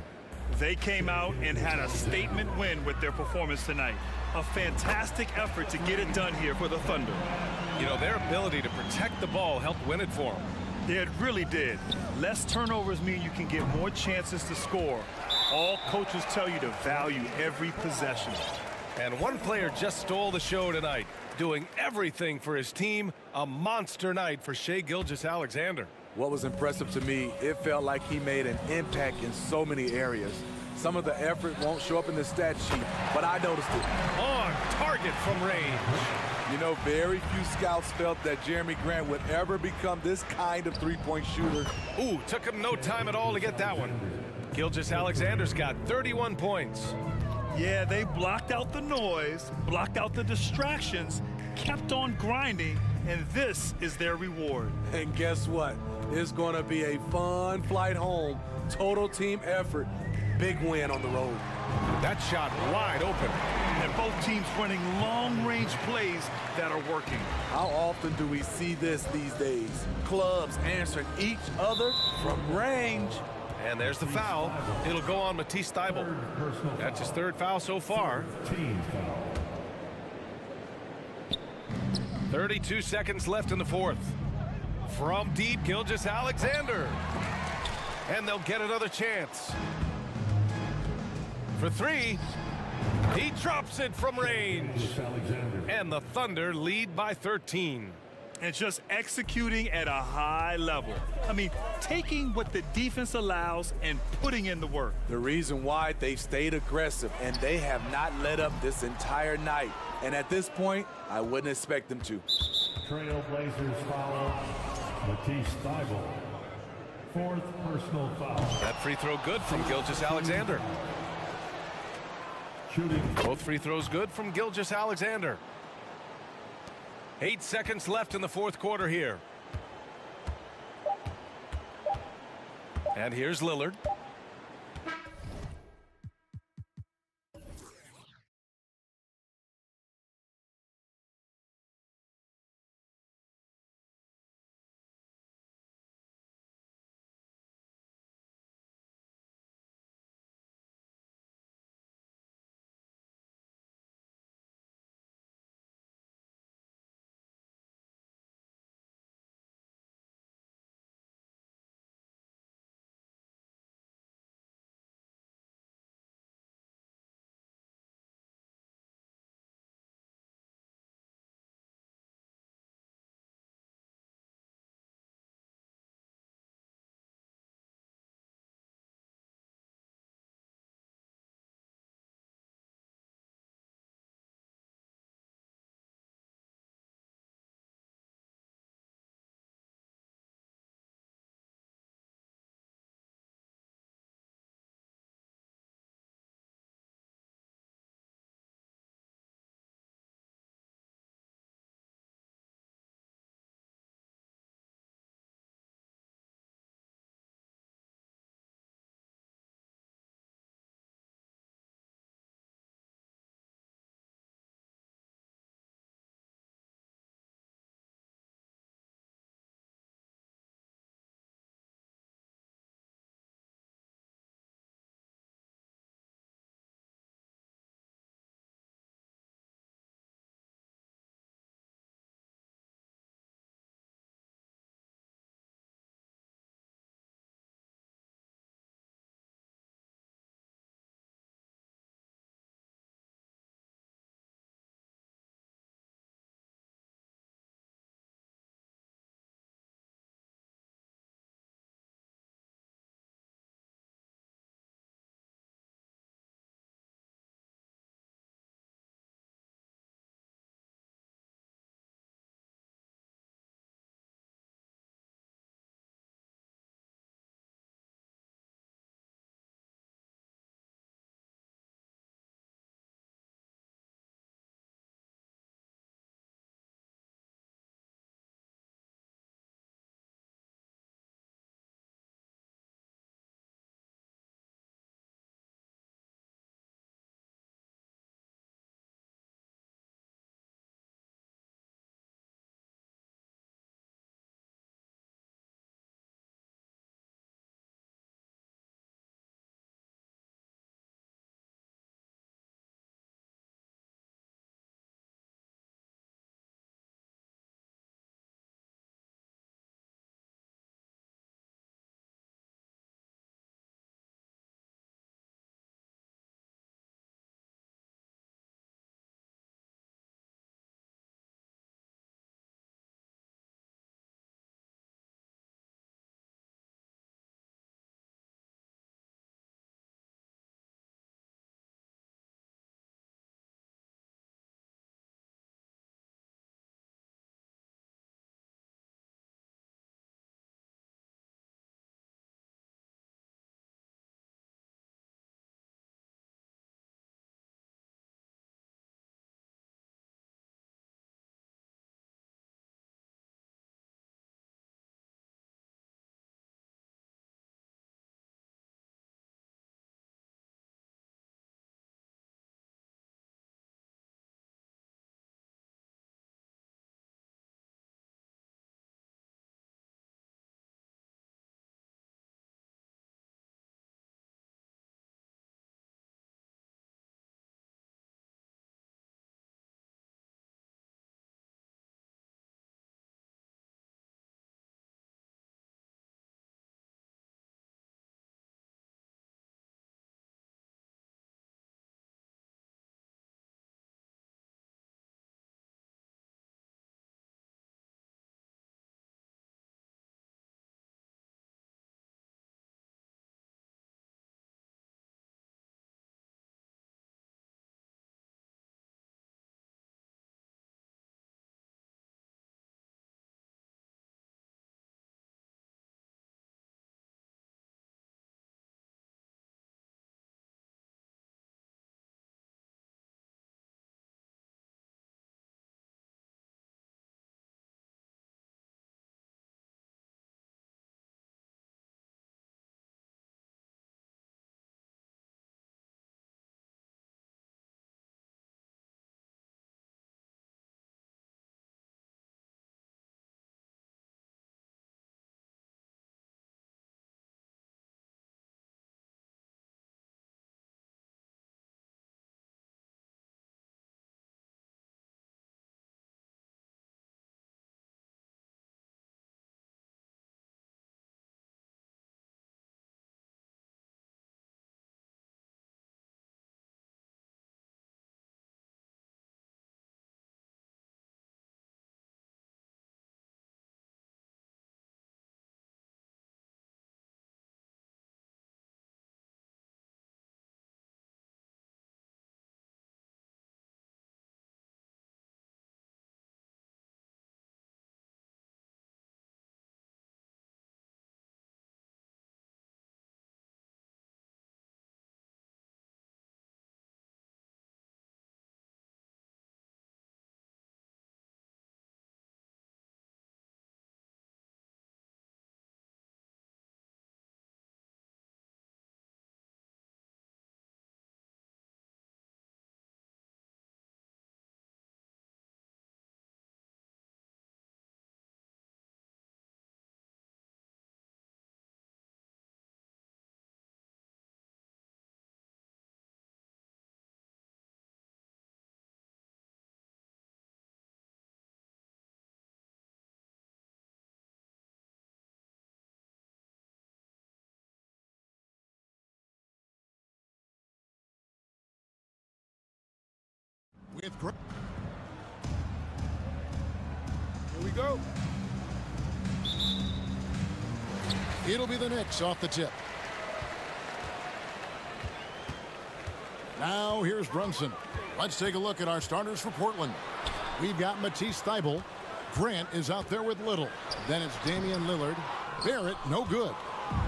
They came out and had a statement win with their performance tonight. A fantastic effort to get it done here for the Thunder. You know, their ability to protect the ball helped win it for them. Yeah, it really did. Less turnovers mean you can get more chances to score. All coaches tell you to value every possession. And one player just stole the show tonight, doing everything for his team. A monster night for Shai Gilgeous-Alexander. What was impressive to me, it felt like he made an impact in so many areas. Some of the effort won't show up in the stat sheet, but I noticed it. On target from range. You know, very few scouts felt that Jeremy Grant would ever become this kind of three-point shooter. Ooh, took him no time at all to get that one. Gilgeous-Alexander's got 31 points. Yeah, they blocked out the noise, blocked out the distractions, kept on grinding, and this is their reward. And guess what? It's going to be a fun flight home. Total team effort. Big win on the road. That shot wide open. And both teams running long-range plays that are working. How often do we see this these days? Clubs answering each other from range. And there's the foul. It'll go on Matisse Thybulle. That's his third foul so far. 32 seconds left in the fourth. From deep, Gilgeous-Alexander. And they'll get another chance. For three, he drops it from range. And the Thunder lead by 13. And just executing at a high level. I mean, taking what the defense allows and putting in the work. The reason why they've stayed aggressive and they have not let up this entire night. And at this point, I wouldn't expect them to. Trailblazers foul. Matisse Thybulle. Fourth personal foul. That free throw good from Gilgeous-Alexander. Shooting. Both free throws good from Gilgeous-Alexander. 8 seconds left in the fourth quarter here. And here's Lillard. with Here we go. It'll be the Knicks off the tip. Now here's Brunson. Let's take a look at our starters for Portland. We've got Matisse Thybulle. Grant is out there with Little. Then it's Damian Lillard. Barrett, no good.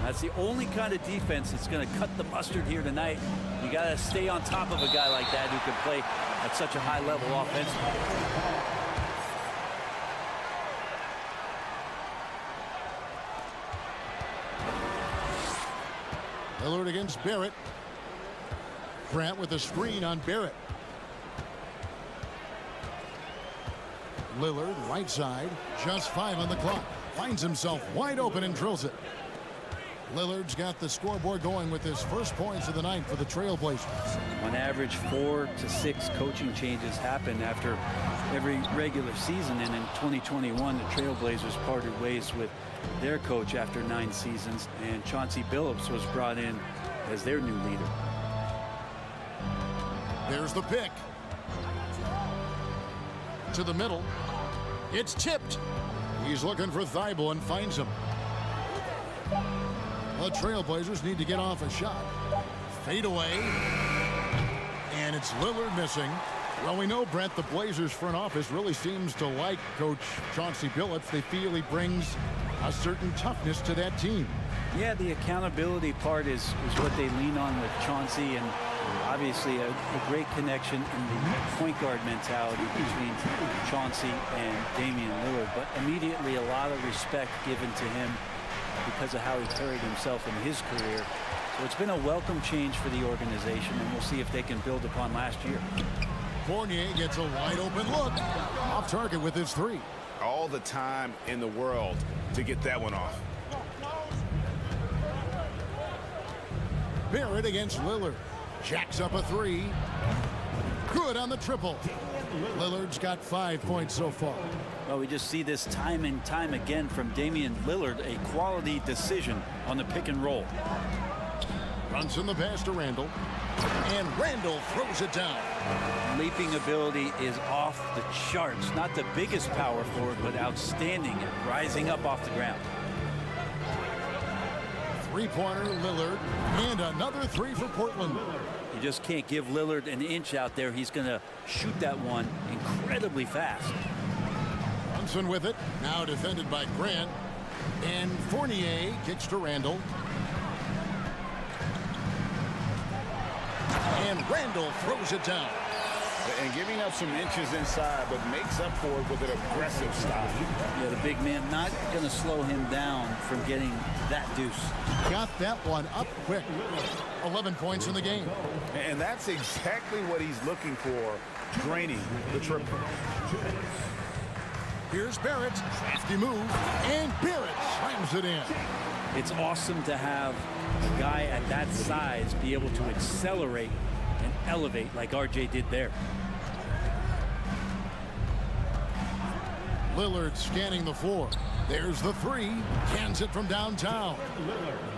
That's the only kind of defense that's going to cut the mustard here tonight. You got to stay on top of a guy like that who can play at such a high level offensively. Lillard against Barrett. Grant with a screen on Barrett. Lillard, right side, just 5 on the clock. Finds himself wide open and drills it. Lillard's got the scoreboard going with his first points of the night for the Trailblazers. On average, 4 to 6 coaching changes happen after every regular season, and in 2021, the Trailblazers parted ways with their coach after 9 seasons, and Chauncey Billups was brought in as their new leader. There's the pick. To the middle. It's tipped. He's looking for Thybulle and finds him. The Trailblazers need to get off a shot. Fade away. And it's Lillard missing. Well, we know, Brent, the Blazers front office really seems to like Coach Chauncey Billups. They feel he brings a certain toughness to that team. Yeah, the accountability part is what they lean on with Chauncey, and obviously a great connection in the point guard mentality between Chauncey and Damian Lillard, but immediately a lot of respect given to him because of how he carried himself in his career. So it's been a welcome change for the organization, and we'll see if they can build upon last year. Fournier gets a wide open look. Off target with his 3. All the time in the world to get that one off. Barrett against Lillard. Jacks up a 3. Good on the triple. Lillard's got 5 points so far. Well, we just see this time and time again from Damian Lillard, a quality decision on the pick and roll. Brunson the pass to Randall. And Randall throws it down. Leaping ability is off the charts. Not the biggest power forward, but outstanding at rising up off the ground. 3-pointer Lillard. And another 3 for Portland. You just can't give Lillard an inch out there. He's going to shoot that one incredibly fast. Brunson with it. Now defended by Grant. And Fournier kicks to Randall. And Randall throws it down. And giving up some inches inside, but makes up for it with an aggressive style. Yeah, the big man not going to slow him down from getting that deuce. Got that one up quick. 11 points in the game. And that's exactly what he's looking for, draining the triple. Here's Barrett. Crafty move. And Barrett slams it in. It's awesome to have a guy at that size be able to accelerate and elevate like RJ did there. Lillard scanning the floor. There's the 3. Cans it from downtown.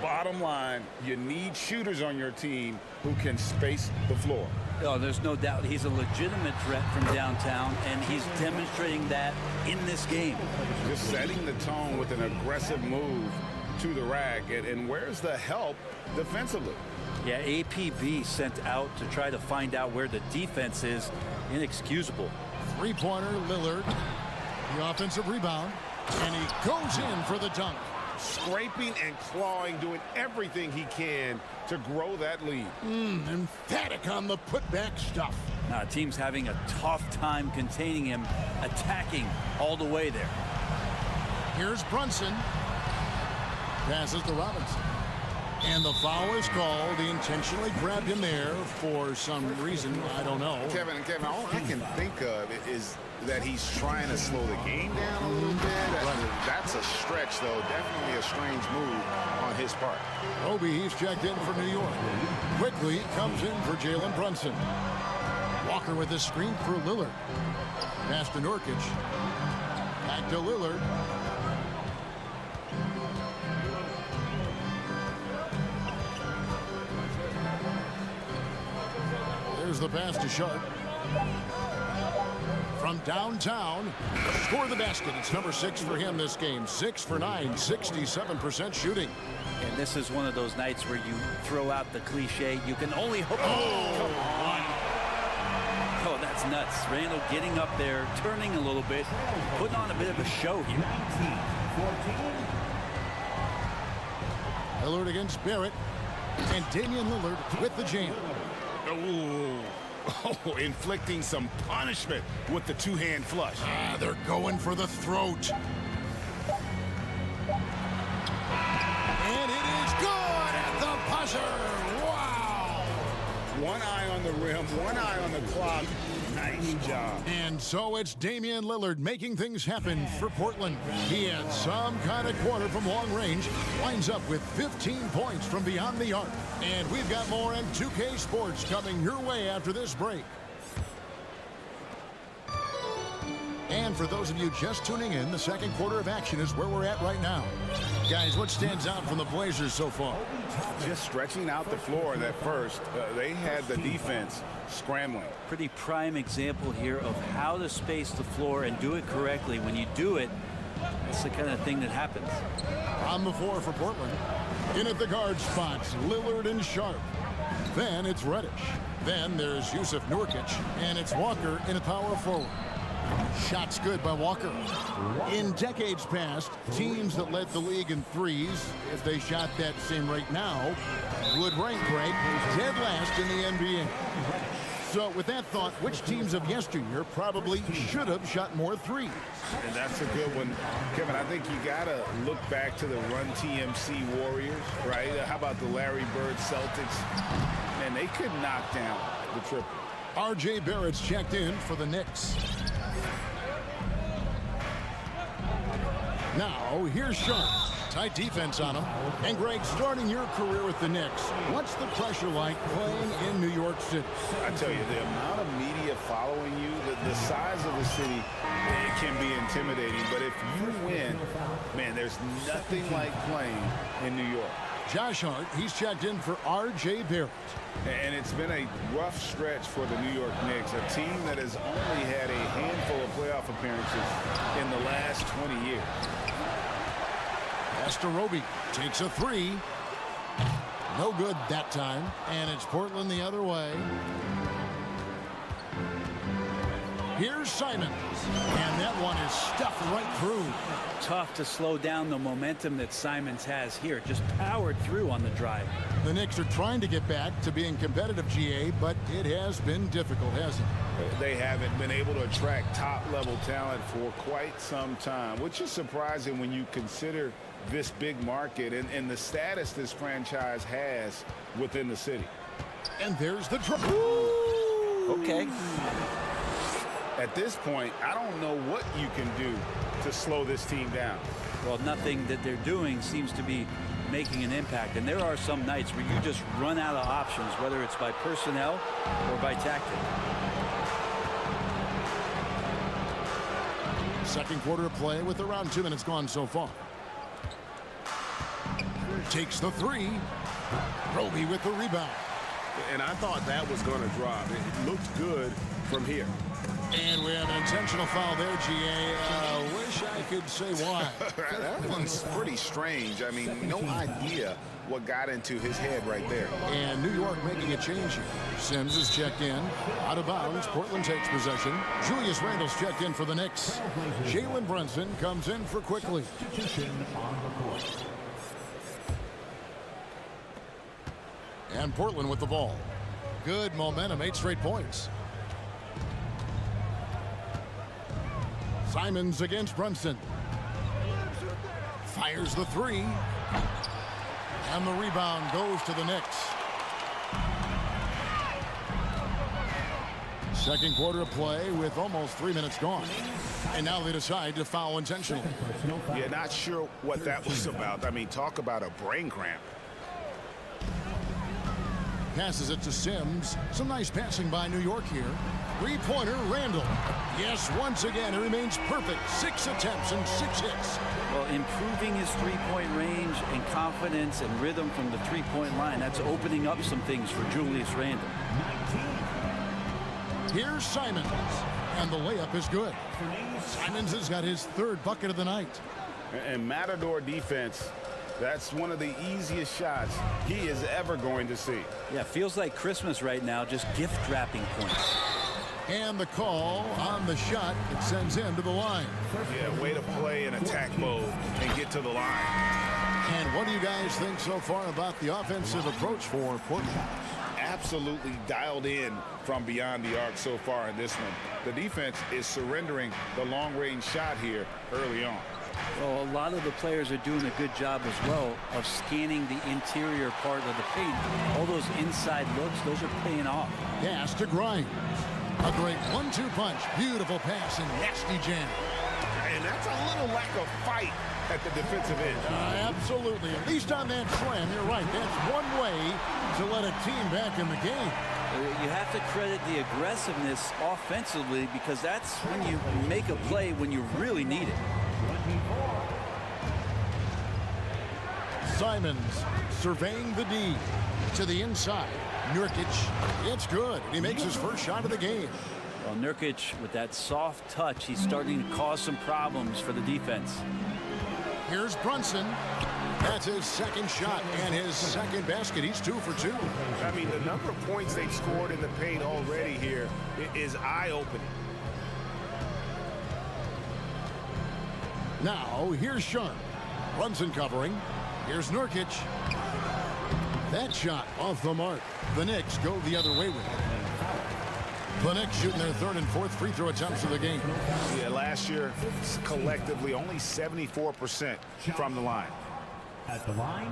Bottom line, you need shooters on your team who can space the floor. Oh, there's no doubt he's a legitimate threat from downtown, and he's demonstrating that in this game. Just setting the tone with an aggressive move to the rack. And where's the help defensively? Yeah, APB sent out to try to find out where the defense is. Inexcusable. 3-pointer Lillard. The offensive rebound. And he goes in for the dunk. Scraping and clawing, doing everything he can to grow that lead. Emphatic on the putback stuff. Now, team's having a tough time containing him, attacking all the way there. Here's Brunson. Passes to Robinson. And the foul is called. He intentionally grabbed him there for some reason. I don't know. Kevin, all I can think of is that he's trying to slow the game down a little bit. That's a stretch, though. Definitely a strange move on his part. Obi, he's checked in for New York. Quickly comes in for Jalen Brunson. Walker with the screen for Lillard. Pass to Nurkic. Back to Lillard. There's the pass to Sharp. from downtown. Score the basket. It's number 6 for him this game. 6 for 9, 67% shooting. And this is one of those nights where you throw out the cliche, you can only hope. Oh, come on. Oh, that's nuts. Randall getting up there, turning a little bit, putting on a bit of a show here. 14. Lillard against Barrett. And Damian Lillard with the jam. Oh, inflicting some punishment with the two-hand flush. They're going for the throat. And it is good at the buzzer. Wow. One eye on the rim, one eye on the clock. Nice job. And so it's Damian Lillard making things happen for Portland. He had some kind of quarter from long range, winds up with 15 points from beyond the arc. And we've got more on 2K Sports coming your way after this break. And for those of you just tuning in, the second quarter of action is where we're at right now. Guys, what stands out from the Blazers so far? Just stretching out the floor at first. They had the defense scrambling. Pretty prime example here of how to space the floor and do it correctly. When you do it, that's the kind of thing that happens. On the floor for Portland. In at the guard spots, Lillard and Sharp. Then it's Reddish. Then there's Yusuf Nurkic, and it's Walker in a power forward. Shots good by Walker. In decades past, teams that led the league in threes, if they shot that same rate now, would rank right dead last in the NBA. So with that thought, which teams of yesteryear probably should have shot more threes? And that's a good one. Kevin, I think you got to look back to the Run TMC Warriors, right? How about the Larry Bird Celtics? Man, they could knock down the triple. R.J. Barrett's checked in for the Knicks. Now, here's Sharp. Tight defense on him. And Greg, starting your career with the Knicks, what's the pressure like playing in New York City? I tell you, the amount of media following you, the size of the city, it can be intimidating. But if you win, man, there's nothing like playing in New York. Josh Hart, he's checked in for R.J. Barrett. And it's been a rough stretch for the New York Knicks, a team that has only had a handful of playoff appearances in the last 20 years. Roby takes a three. No good that time. And it's Portland the other way. Here's Simons. And that one is stuffed right through. Tough to slow down the momentum that Simons has here. Just powered through on the drive. The Knicks are trying to get back to being competitive, GA, but it has been difficult, hasn't it? They haven't been able to attract top-level talent for quite some time, which is surprising when you consider this big market and the status this franchise has within the city. And there's the drop. Okay. At this point, I don't know what you can do to slow this team down. Well, nothing that they're doing seems to be making an impact. And there are some nights where you just run out of options, whether it's by personnel or by tactic. Second quarter of play with around 2 minutes gone so far. Takes the three. Roby with the rebound. And I thought that was going to drop. It looked good from here. And we have an intentional foul there, GA. Wish I could say why. That one's pretty strange. I mean, no idea what got into his head right there. And New York making a change here. Sims is checked in. Out of bounds. Portland takes possession. Julius Randle's checked in for the Knicks. Jalen Brunson comes in for Quickly. And Portland with the ball. Good momentum, 8 straight points. Simons against Brunson. Fires the three. And the rebound goes to the Knicks. Second quarter of play with almost 3 minutes gone. And now they decide to foul intentionally. Yeah, not sure what that was about. I mean, talk about a brain cramp. Passes it to Sims. Some nice passing by New York here. Three-pointer, Randle. Yes, once again, it remains perfect. 6 attempts and 6 hits. Well, improving his three-point range and confidence and rhythm from the three-point line, that's opening up some things for Julius Randle. Here's Simons. And the layup is good. Simons has got his third bucket of the night. And Matador defense, that's one of the easiest shots he is ever going to see. Yeah, feels like Christmas right now, just gift wrapping points. And the call on the shot that sends him to the line. Yeah, way to play in attack mode and get to the line. And what do you guys think so far about the offensive approach for Portland? Absolutely dialed in from beyond the arc so far in this one. The defense is surrendering the long-range shot here early on. Well, a lot of the players are doing a good job as well of scanning the interior part of the paint. All those inside looks, those are paying off. Pass to Grimes. A great 1-2 punch. Beautiful pass and nasty jam. And that's a little lack of fight at the defensive end. Absolutely. At least on that slam, you're right. That's one way to let a team back in the game. You have to credit the aggressiveness offensively because that's when you make a play when you really need it. Simons surveying the D to the inside. Nurkic, it's good. He makes his first shot of the game. Well, Nurkic, with that soft touch, he's starting to cause some problems for the defense. Here's Brunson. That's his second shot and his second basket. He's 2 for 2. I mean, the number of points they've scored in the paint already here is eye-opening. Now, here's Sharp. Brunson covering. Here's Nurkic. That shot off the mark. The Knicks go the other way with it. The Knicks shooting their third and fourth free throw attempts of the game. Yeah, last year, collectively, only 74% from the line. At the line,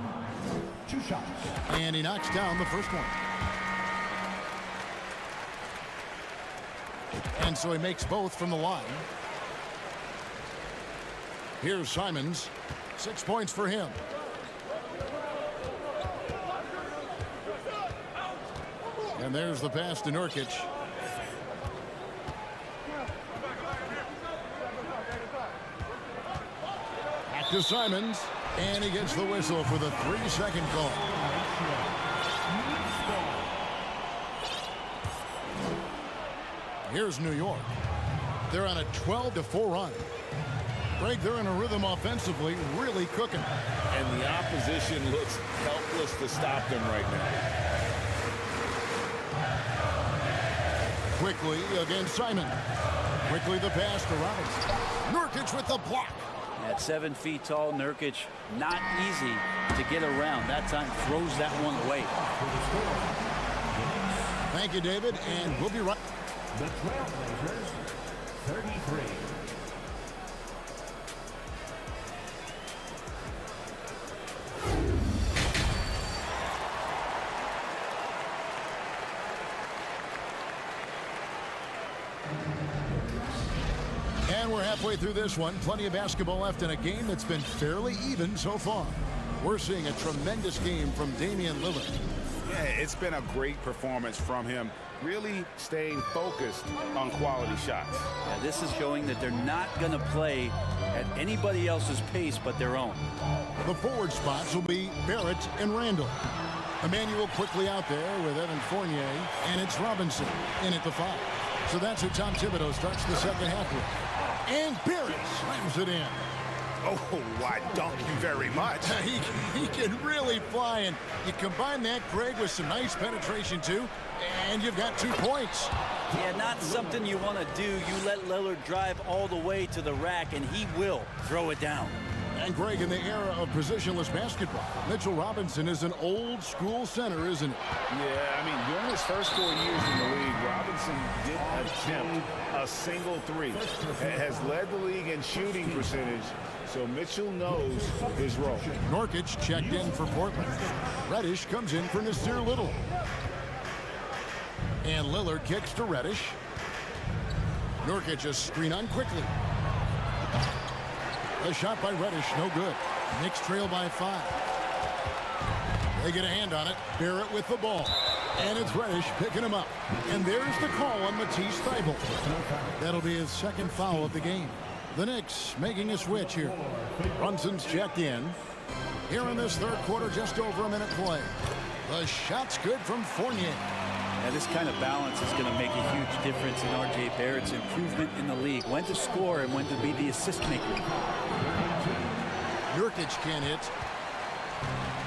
2 shots. And he knocks down the first one. And so he makes both from the line. Here's Simons. 6 points for him. And there's the pass to Nurkic. Back to Simons. And he gets the whistle for the 3-second call. Here's New York. They're on a 12-4 run. Greg, they're in a rhythm offensively, really cooking. And the opposition looks helpless to stop them right now. Quickly against Simon. Quickly the pass to Robinson. Nurkic with the block. At 7 feet tall, Nurkic, not easy to get around. That time throws that one away. Thank you, David, and we'll be right. The Trailblazers, 33. And we're halfway through this one. Plenty of basketball left in a game that's been fairly even so far. We're seeing a tremendous game from Damian Lillard. Yeah, it's been a great performance from him, really staying focused on quality shots. Yeah, this is showing that they're not going to play at anybody else's pace but their own. The forward spots will be Barrett and Randall. Emmanuel quickly out there with Evan Fournier, and it's Robinson in at the 5. So that's who Tom Thibodeau starts the second half with. And Barrett slams it in. Oh, why, thank you very much. He can really fly, and you combine that, Greg, with some nice penetration, too, and you've got 2 points. Yeah, not something you want to do. You let Lillard drive all the way to the rack, and he will throw it down. And, Greg, in the era of positionless basketball, Mitchell Robinson is an old-school center, isn't he? Yeah, I mean, during his first 4 years in the league, Robinson didn't attempt a single 3. Has led the league in shooting percentage, so Mitchell knows his role. Nurkic checked in for Portland. Reddish comes in for Nasir Little. And Lillard kicks to Reddish. Nurkic a screen on quickly. A shot by Reddish, no good. Knicks trail by 5. They get a hand on it. Barrett with the ball. And it's Reddish picking him up. And there's the call on Matisse Thybulle. That'll be his second foul of the game. The Knicks making a switch here. Brunson's checked in. Here in this third quarter, just over a minute play. The shot's good from Fournier. Now, this kind of balance is going to make a huge difference in R.J. Barrett's improvement in the league. When to score and when to be the assist maker. Nurkic can't hit.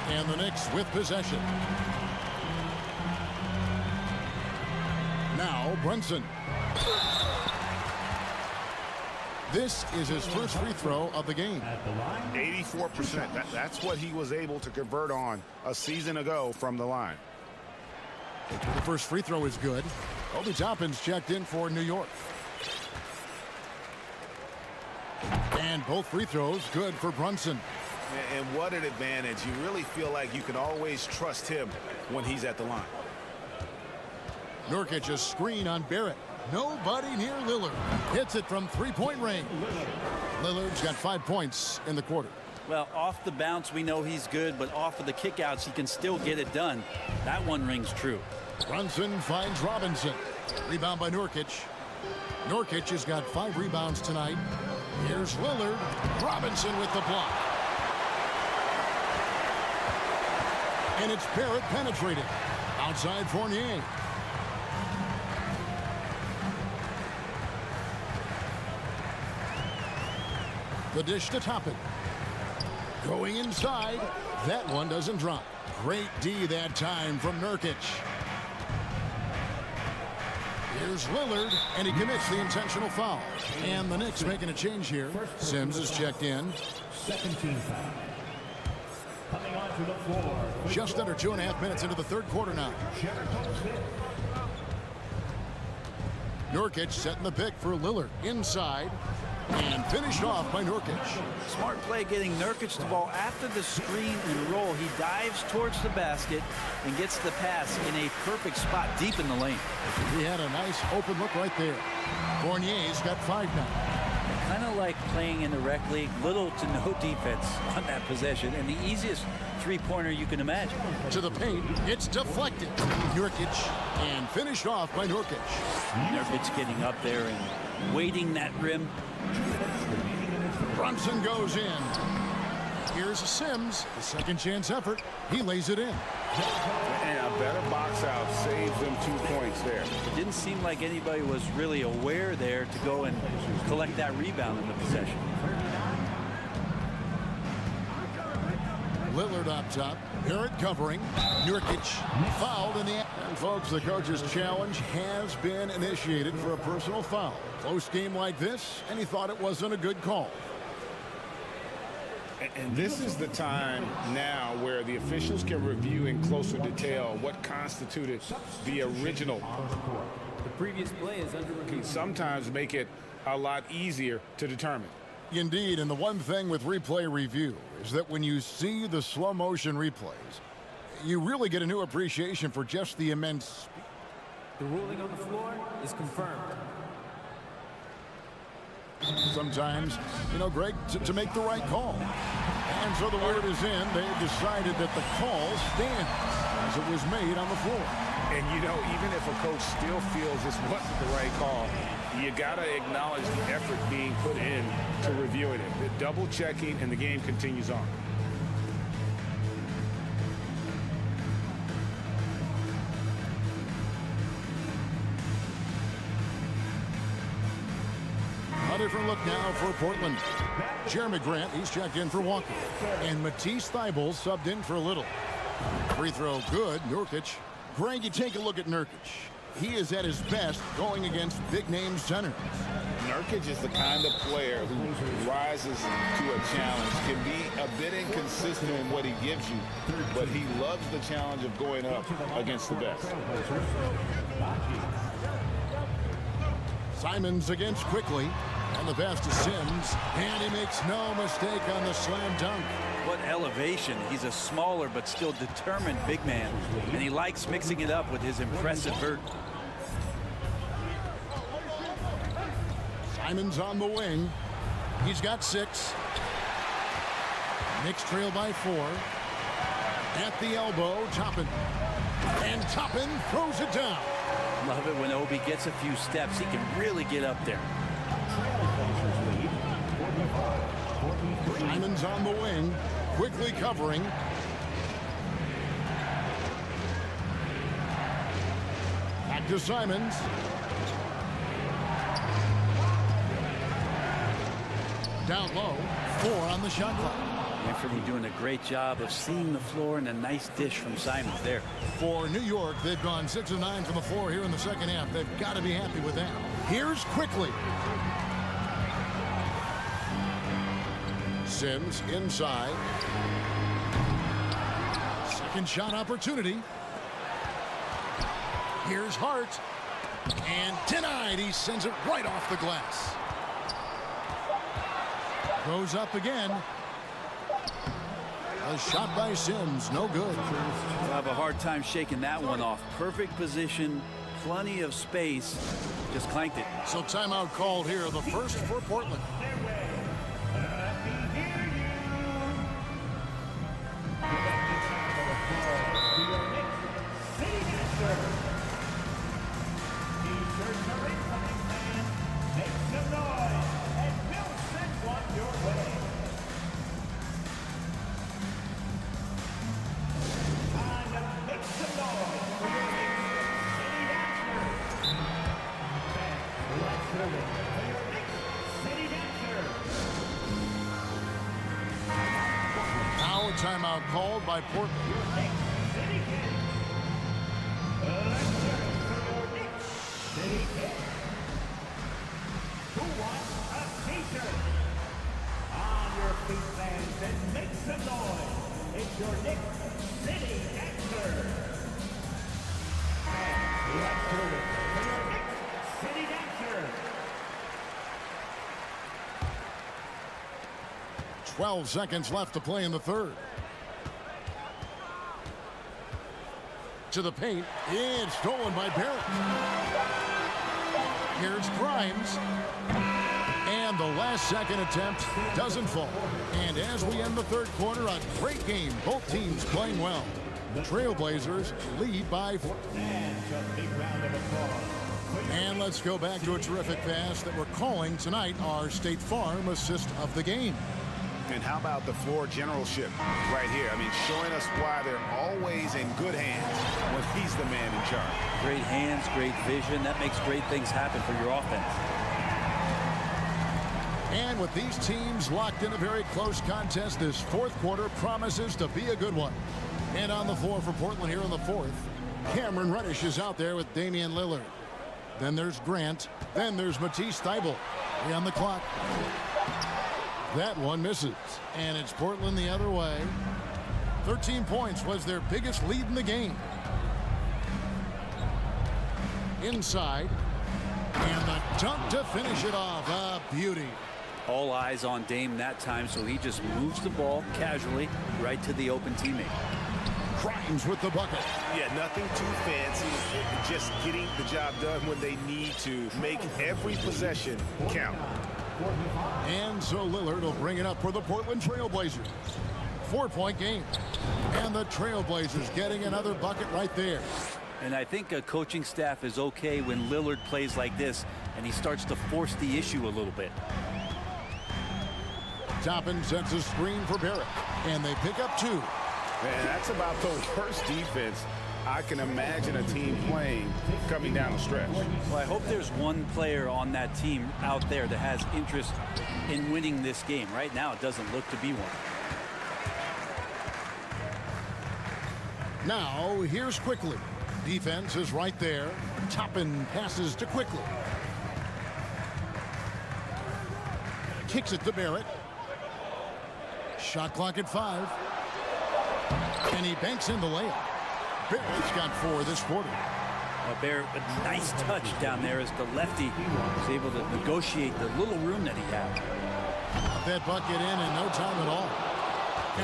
And the Knicks with possession. Now Brunson. This is his first free throw of the game. 84%. That's what he was able to convert on a season ago from the line. The first free throw is good. Obi Toppin's checked in for New York. And both free throws good for Brunson. And what an advantage. You really feel like you can always trust him when he's at the line. Nurkic a screen on Barrett. Nobody near Lillard. Hits it from three-point range. Lillard's got 5 points in the quarter. Well, off the bounce, we know he's good, but off of the kickouts, he can still get it done. That one rings true. Brunson finds Robinson. Rebound by Nurkic. Nurkic has got 5 rebounds tonight. Here's Lillard. Robinson with the block. And it's Barrett penetrating. Outside Fournier. The dish to Toppin. Going inside. That one doesn't drop. Great D that time from Nurkic. Here's Lillard, and he commits the intentional foul. And the Knicks making a change here. Sims is checked in. Second team foul. Coming onto the floor. Just under 2.5 minutes into the third quarter now. Nurkic setting the pick for Lillard. Inside. And finished off by Nurkic. Smart play getting Nurkic the ball after the screen and roll. He dives towards the basket and gets the pass in a perfect spot deep in the lane. He had a nice open look right there. Fournier's got 5 now. Kind of like playing in the rec league, little to no defense on that possession, and the easiest three-pointer you can imagine. To the paint, it's deflected. Nurkic, and finished off by Nurkic. Nurkic getting up there and waiting that rim. Brunson goes in. Here's Sims, the second chance effort. He lays it in. And a better box out saves them 2 points there. It didn't seem like anybody was really aware there to go and collect that rebound in the possession. Lillard up top. Barrett covering. Nurkic fouled in the end. And folks, the coach's challenge has been initiated for a personal foul. Close game like this, and he thought it wasn't a good call. And this is the time now where the officials can review in closer detail what constituted the original. The previous play is under review. Can sometimes make it a lot easier to determine. Indeed, and the one thing with replay review is that when you see the slow motion replays, you really get a new appreciation for just the immense speed. The ruling on the floor is confirmed. Sometimes, Greg, to make the right call. And so the word is in. They decided that the call stands as it was made on the floor. And, even if a coach still feels this wasn't the right call, you got to acknowledge the effort being put in to reviewing it. The double checking, and the game continues on. A different look now for Portland. Jeremy Grant, he's checked in for Walker. And Matisse Thybulle subbed in for Little. Free throw good, Nurkic. Greg, you take a look at Nurkic. He is at his best going against big-name centers. Nurkic is the kind of player who rises to a challenge, can be a bit inconsistent in what he gives you, but he loves the challenge of going up against the best. Simons against quickly. And the pass to Sims. And he makes no mistake on the slam dunk. What elevation. He's a smaller but still determined big man. And he likes mixing it up with his impressive vert. Simons on the wing. He's got 6. Knicks trail by 4. At the elbow, Toppin. And Toppin throws it down. Love it when Obi gets a few steps. He can really get up there. Simons on the wing, quickly covering. to Simons. Down low, 4 on the shot clock. Anthony doing a great job of seeing the floor, and a nice dish from Simons there. For New York, they've gone 6 of 9 from the floor here in the second half. They've got to be happy with that. Here's quickly. Sims inside. Second shot opportunity. Here's Hart. And denied. He sends it right off the glass. Goes up again. A shot by Sims, no good. I'll have a hard time shaking that one off. Perfect position, plenty of space, just clanked it. So timeout called here, the first for Portland. Now a timeout called by Portland. Who wants a t-shirt? On your feet, fans, and make some noise. It's your Knicks City Dancer. And let's do it for your Knicks City Dancer. 12 seconds left to play in the third. To the paint. It's stolen by Barrett. Here's Grimes. And the last second attempt doesn't fall. And as we end the third quarter, a great game. Both teams playing well. The Trailblazers lead by 4. And let's go back to a terrific pass that we're calling tonight our State Farm assist of the game. And how about the floor generalship right here? I mean, showing us why they're always in good hands when he's the man in charge. Great hands, great vision. That makes great things happen for your offense. And with these teams locked in a very close contest, this fourth quarter promises to be a good one. And on the floor for Portland here in the fourth, Cameron Reddish is out there with Damian Lillard. Then there's Grant. Then there's Matisse Thybulle. 3 on the clock. That one misses. And it's Portland the other way. 13 points was their biggest lead in the game. Inside. And the dunk to finish it off. A beauty. All eyes on Dame that time, so he just moves the ball casually right to the open teammate. Grimes with the bucket. Yeah, nothing too fancy. Just getting the job done when they need to. Make every possession count. And so Lillard will bring it up for the Portland Trailblazers. 4-point game. And the Trailblazers getting another bucket right there. And I think a coaching staff is okay when Lillard plays like this and he starts to force the issue a little bit. Toppin sets a screen for Barrett. And they pick up 2. Man, that's about the worst defense I can imagine a team playing coming down the stretch. Well, I hope there's one player on that team out there that has interest in winning this game. Right now, it doesn't look to be one. Now, here's Quickly. Defense is right there. Toppin passes to Quickly. Kicks it to Barrett. Shot clock at 5. And he banks in the layup. Barrett's got 4 this quarter. Barrett, a nice touch down there as the lefty was able to negotiate the little room that he had. Got that bucket in no time at all.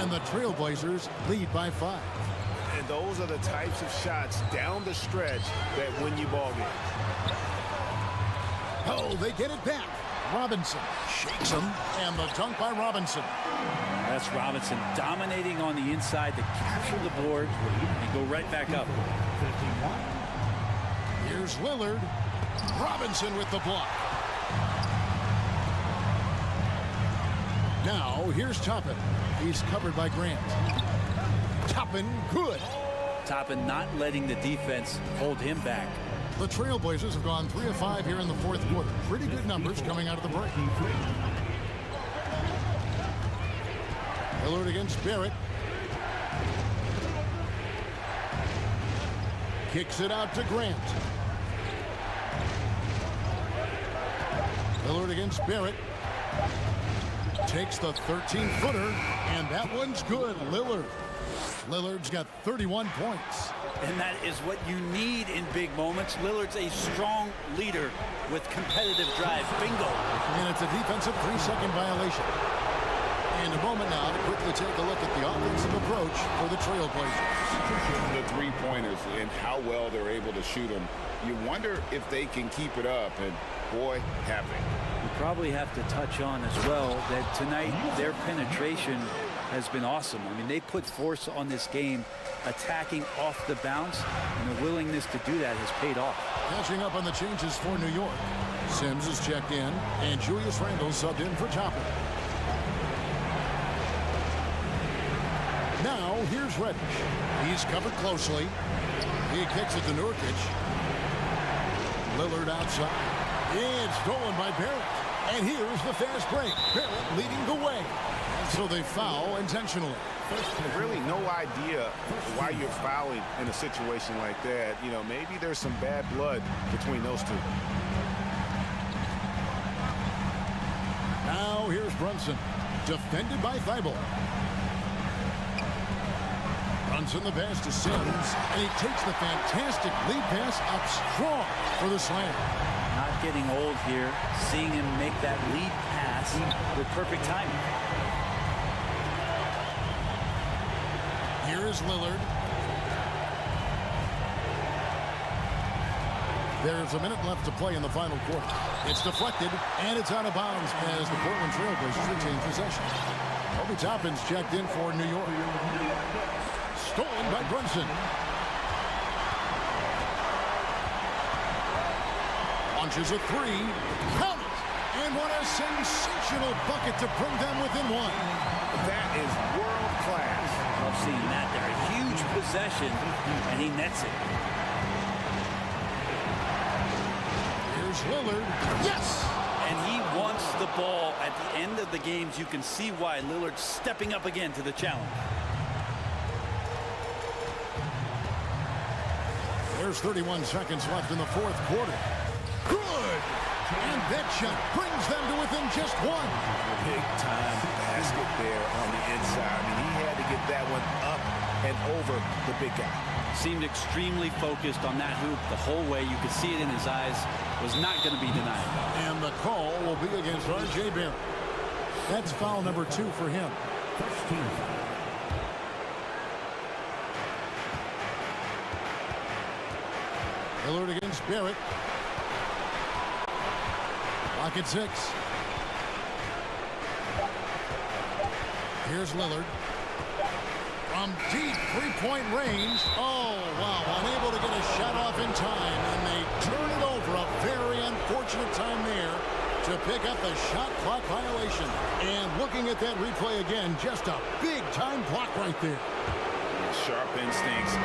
And the Trailblazers lead by 5. And those are the types of shots down the stretch that win you ball games. Oh, they get it back. Robinson shakes him. And the dunk by Robinson. That's Robinson dominating on the inside to capture the board and go right back up. Here's Lillard. Robinson with the block. Now here's Toppin. He's covered by Grant. Toppin good. Toppin not letting the defense hold him back. The Trailblazers have gone 3 of 5 here in the fourth quarter. Pretty good numbers coming out of the break. Lillard against Barrett. Kicks it out to Grant. Lillard against Barrett. Takes the 13-footer, and that one's good. Lillard's got 31 points. And that is what you need in big moments. Lillard's a strong leader with competitive drive. Bingo. And it's a defensive 3-second violation. And a moment now to quickly take a look at the offensive approach for the Trailblazers. The three-pointers and how well they're able to shoot them. You wonder if they can keep it up, and boy, have they. We probably have to touch on as well that tonight their penetration has been awesome. I mean, they put force on this game, attacking off the bounce, and the willingness to do that has paid off. Catching up on the changes for New York. Sims is checked in, and Julius Randle subbed in for Chopper. Now, here's Reddish. He's covered closely. He kicks it to Nurkic. Lillard outside. It's stolen by Barrett. And here's the fast break. Barrett leading the way. And so they foul intentionally. Really no idea why you're fouling in a situation like that. You know, maybe there's some bad blood between those two. Now here's Brunson. Defended by Thibault. Brunson the pass to Sims. And he takes the fantastic lead pass up strong for the slam. Not getting old here, seeing him make that lead pass with perfect timing. Here is Lillard. There's a minute left to play in the final quarter. It's deflected, and it's out of bounds as the Portland Trailblazers retain possession. Obi Toppin's checked in for New York. Stolen by Brunson. Launches a three. Count it! And what a sensational bucket to bring them within one. That is world class. I've seen that there. A huge possession, and he nets it. Here's Lillard. Yes! And he wants the ball at the end of the games. You can see why Lillard's stepping up again to the challenge. There's 31 seconds left in the fourth quarter. Good! And that shot brings them to within just one. Big-time basket there on the inside. I mean, he had to get that one up and over the big guy. Seemed extremely focused on that hoop the whole way. You could see it in his eyes. Was not going to be denied. And the call will be against R.J. Barrett. That's foul number 2 for him. Lillard against Barrett. Lock at 6. Here's Lillard. From deep three-point range. Oh, wow. Unable to get a shot off in time. And they turn it over. A very unfortunate time there to pick up a shot clock violation. And looking at that replay again, just a big-time block right there. Sharp instincts.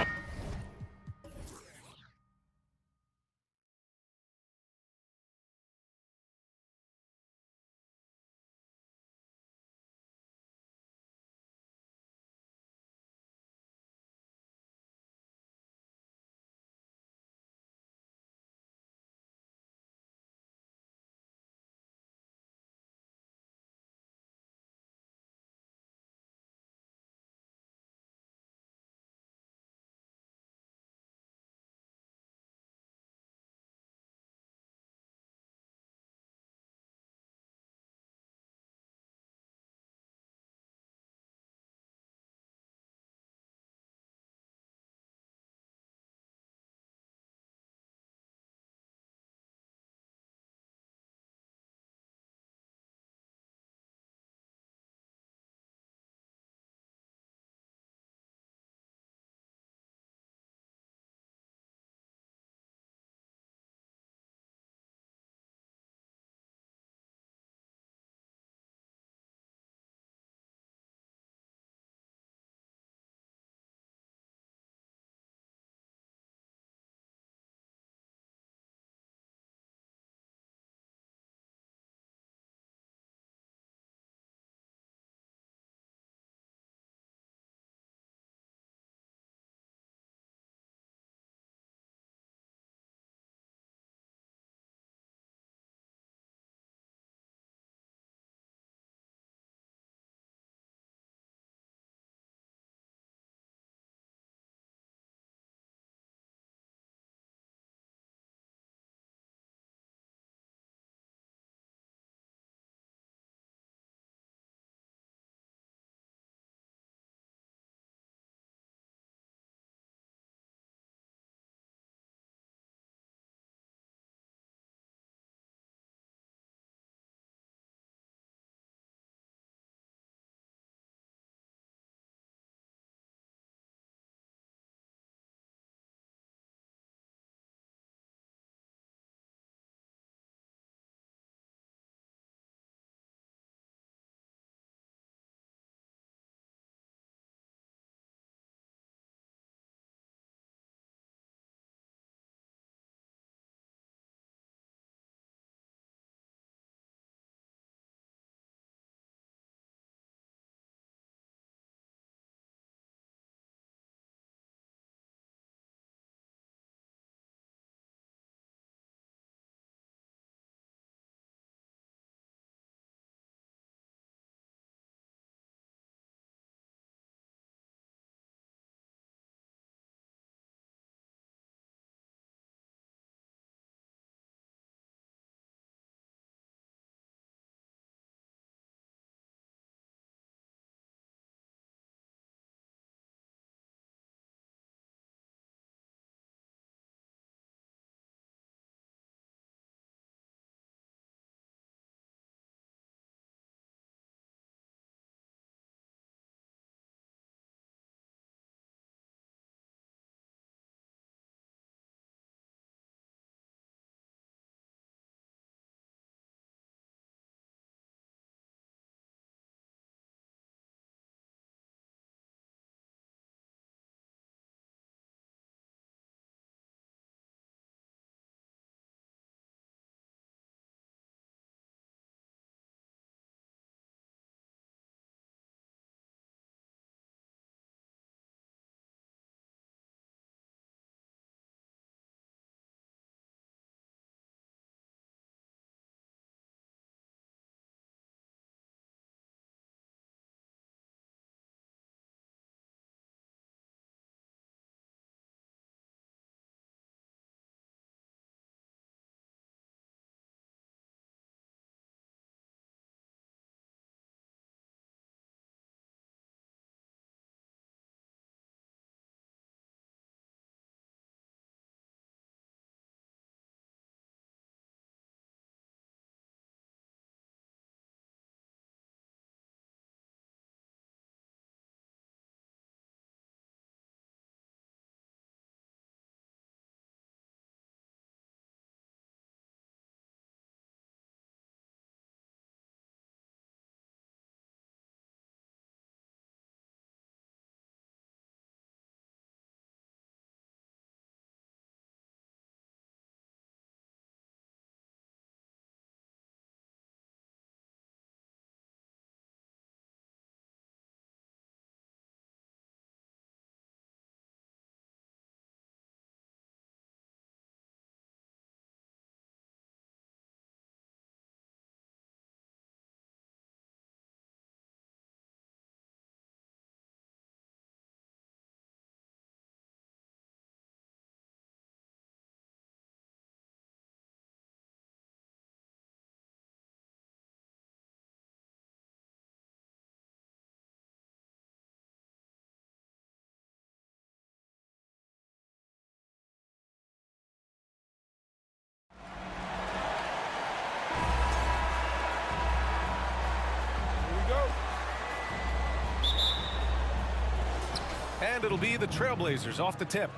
And it'll be the Trailblazers off the tip.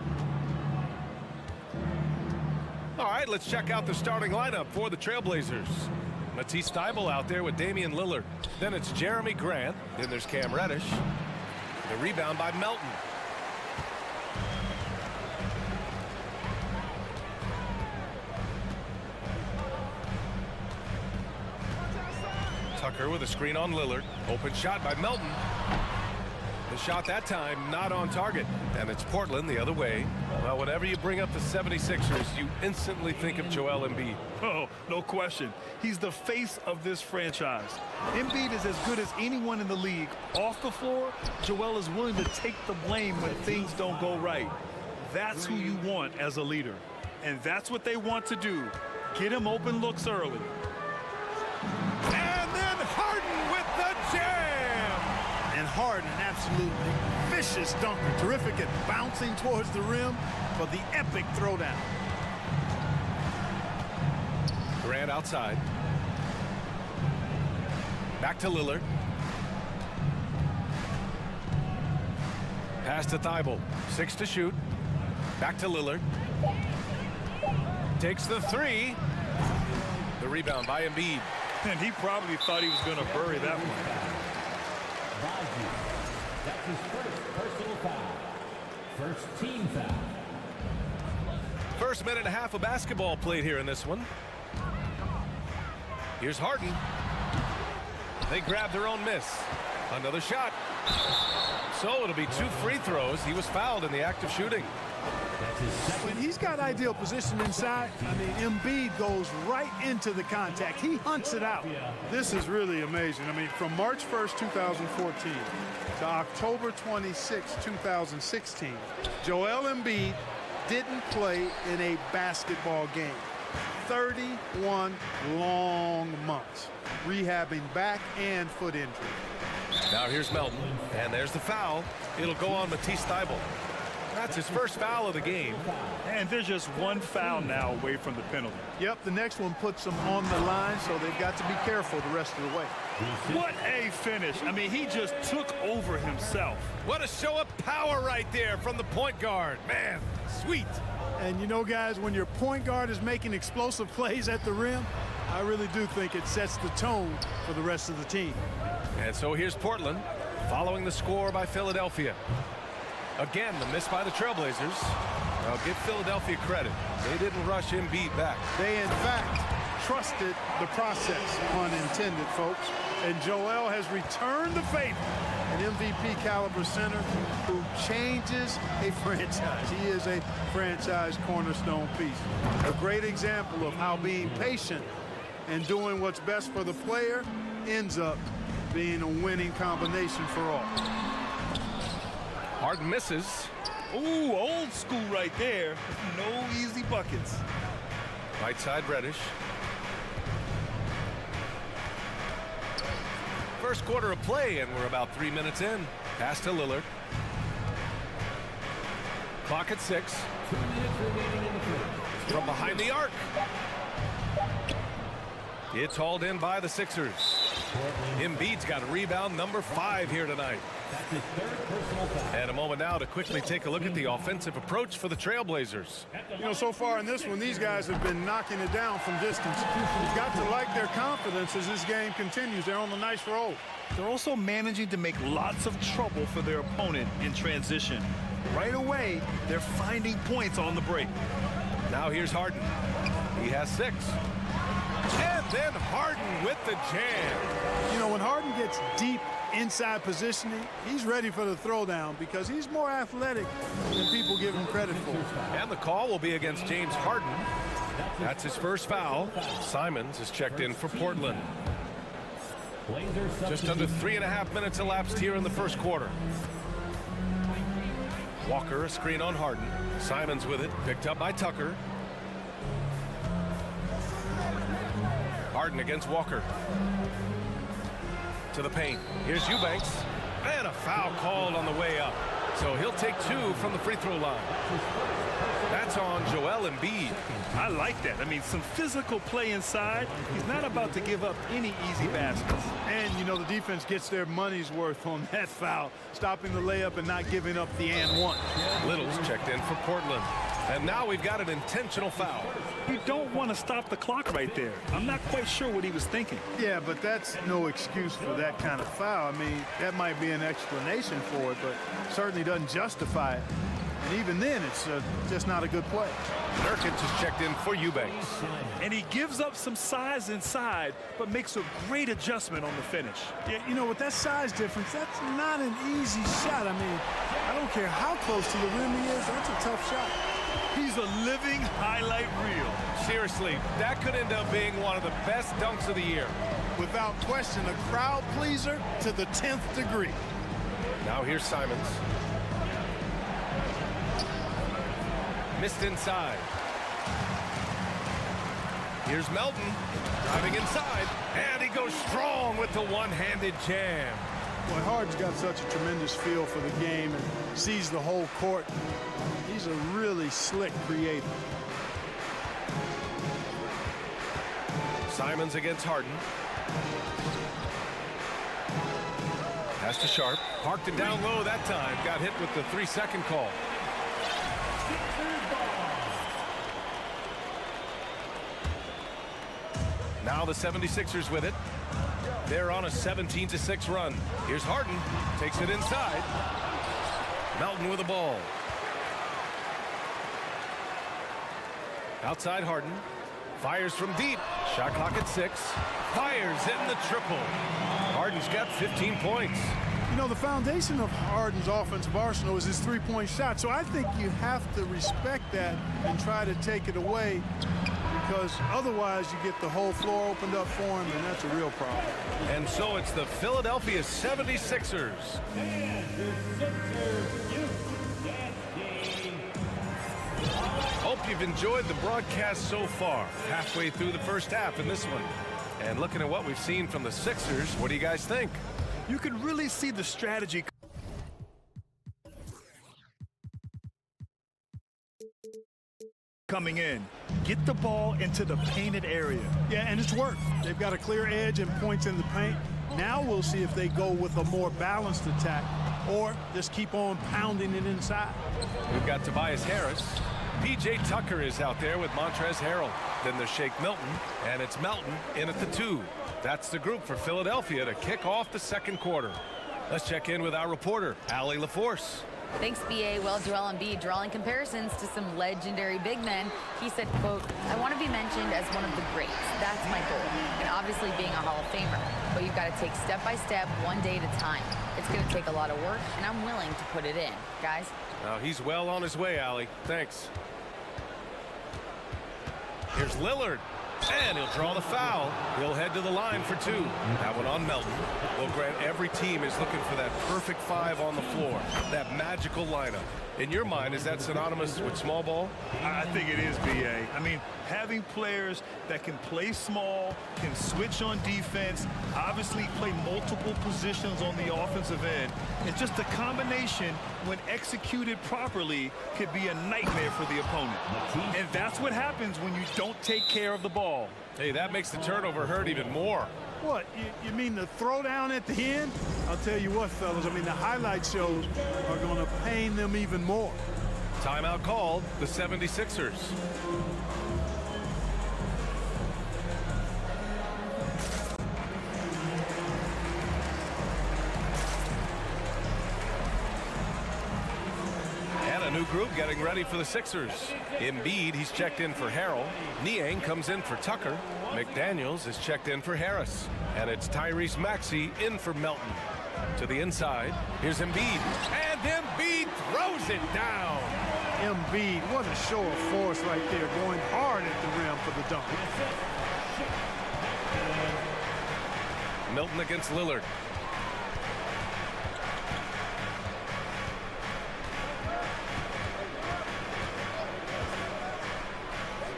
All right, let's check out the starting lineup for the Trailblazers. Matisse Thybulle out there with Damian Lillard. Then it's Jeremy Grant. Then there's Cam Reddish. The rebound by Melton. Tucker with a screen on Lillard. Open shot by Melton. The shot that time not on target. And it's Portland the other way. Well, whenever you bring up the 76ers, you instantly think of Joel Embiid. Oh, no question. He's the face of this franchise. Embiid is as good as anyone in the league. Off the floor, Joel is willing to take the blame when things don't go right. That's who you want as a leader. And that's what they want to do. Get him open looks early. And then Harden with the jam! And Harden, an absolutely vicious dunker. Terrific at bouncing towards the rim for the epic throwdown. Grant outside. Back to Lillard. Pass to Thybulle. 6 to shoot. Back to Lillard. Takes the 3. The rebound by Embiid. And he probably thought he was going to bury that one. That's his first personal foul. First team foul. First minute and a half of basketball played here in this one. Here's Harden. They grab their own miss. Another shot. So it'll be 2 free throws. He was fouled in the act of shooting. When he's got ideal position inside, I mean, Embiid goes right into the contact. He hunts it out. This is really amazing. I mean, from March 1st, 2014 to October 26, 2016, Joel Embiid didn't play in a basketball game. 31 long months, rehabbing back and foot injury. Now here's Melton, and there's the foul. It'll go on Matisse Thybulle. That's his first foul of the game. And there's just one foul now away from the penalty. Yep, the next one puts them on the line, so they've got to be careful the rest of the way. What a finish. I mean, he just took over himself. What a show of power right there from the point guard. Man, sweet. And you know, guys, when your point guard is making explosive plays at the rim, I really do think it sets the tone for the rest of the team. And so here's Portland following the score by Philadelphia. Again, the miss by the Trailblazers. I'll give Philadelphia credit. They didn't rush Embiid back. They, in fact, trusted the process, pun intended, folks. And Joel has returned the favor. An MVP caliber center who changes a franchise. He is a franchise cornerstone piece. A great example of how being patient and doing what's best for the player ends up being a winning combination for all. Harden misses. Ooh, old school right there. No easy buckets. Right side Reddish. First quarter of play, and we're about 3 minutes in. Pass to Lillard. Clock at 6. 2 minutes remaining in the first. From behind the arc. It's hauled in by the Sixers. Embiid's got a rebound number 5 here tonight. That's his third personal foul. And a moment now to quickly take a look at the offensive approach for the Trailblazers. You know, so far in this one, these guys have been knocking it down from distance. You've got to like their confidence as this game continues. They're on a nice roll. They're also managing to make lots of trouble for their opponent in transition. Right away, they're finding points on the break. Now here's Harden. He has 6. And then Harden with the jam. You know, when Harden gets deep inside positioning, he's ready for the throwdown because he's more athletic than people give him credit for. And the call will be against James Harden. That's his first foul. Simons is checked in for Portland. Just under 3.5 minutes elapsed here in the first quarter. Walker, a screen on Harden. Simons with it, picked up by Tucker. Harden against Walker. To the paint. Here's Eubanks. And a foul called on the way up. So he'll take 2 from the free throw line. That's on Joel Embiid. I like that. I mean, some physical play inside. He's not about to give up any easy baskets. And, you know, the defense gets their money's worth on that foul, stopping the layup and not giving up the and one. Little's checked in for Portland. And now we've got an intentional foul. You don't want to stop the clock right there. I'm not quite sure what he was thinking. Yeah, but that's no excuse for that kind of foul. I mean, that might be an explanation for it, but certainly doesn't justify it. And even then, it's just not a good play. Nurkic is checked in for Eubanks. And he gives up some size inside, but makes a great adjustment on the finish. Yeah, you know, with that size difference, that's not an easy shot. I mean, I don't care how close to the rim he is, that's a tough shot. He's a living highlight reel. Seriously, that could end up being one of the best dunks of the year. Without question, a crowd pleaser to the 10th degree. Now here's Simons. Missed inside. Here's Melton driving inside, and he goes strong with the one-handed jam. Boy, Harden's got such a tremendous feel for the game and sees the whole court. He's a really slick creator. Simons against Harden. Pass to Sharp. Parked it down low that time. Got hit with the 3-second call. Now the 76ers with it. They're on a 17-6 run. Here's Harden. Takes it inside. Melton with the ball. Outside Harden. Fires from deep. Shot clock at 6. Fires in the triple. Harden's got 15 points. You know, the foundation of Harden's offensive arsenal is his three-point shot. So I think you have to respect that and try to take it away, because otherwise you get the whole floor opened up for him, and that's a real problem. And so it's the Philadelphia 76ers. Hope you've enjoyed the broadcast so far. Halfway through the first half in this one. And looking at what we've seen from the Sixers, what do you guys think? You can really see the strategy coming in. Get the ball into the painted area. Yeah, and it's worked. They've got a clear edge and points in the paint. Now we'll see if they go with a more balanced attack or just keep on pounding it inside. We've got Tobias Harris. P.J. Tucker is out there with Montrezl Harrell. Then there's Shake Milton, and it's Melton in at the 2. That's the group for Philadelphia to kick off the second quarter. Let's check in with our reporter, Allie LaForce. Thanks, B.A. Well, Joel Embiid drawing comparisons to some legendary big men. He said, quote, "I want to be mentioned as one of the greats. That's my goal. And obviously being a Hall of Famer. But you've got to take step by step, one day at a time. It's going to take a lot of work, and I'm willing to put it in. Guys?" He's well on his way, Allie. Thanks. Here's Lillard. And he'll draw the foul. He'll head to the line for 2. That one on Melton. Well, Grant, every team is looking for that perfect 5 on the floor. That magical lineup. In your mind, is that synonymous with small ball? I think it is, B.A. I mean, having players that can play small, can switch on defense, obviously play multiple positions on the offensive end. It's just a combination, when executed properly, could be a nightmare for the opponent. And that's what happens when you don't take care of the ball. Hey, that makes the turnover hurt even more. What, you mean the throwdown at the end? I'll tell you what, fellas, I mean, the highlight shows are going to pain them even more. Timeout called, the 76ers. And a new group getting ready for the Sixers. Embiid, he's checked in for Harrell. Niang comes in for Tucker. McDaniels is checked in for Harris. And it's Tyrese Maxey in for Melton. To the inside, here's Embiid. And Embiid throws it down. Embiid, what a show of force right there, going hard at the rim for the dunk. Milton against Lillard.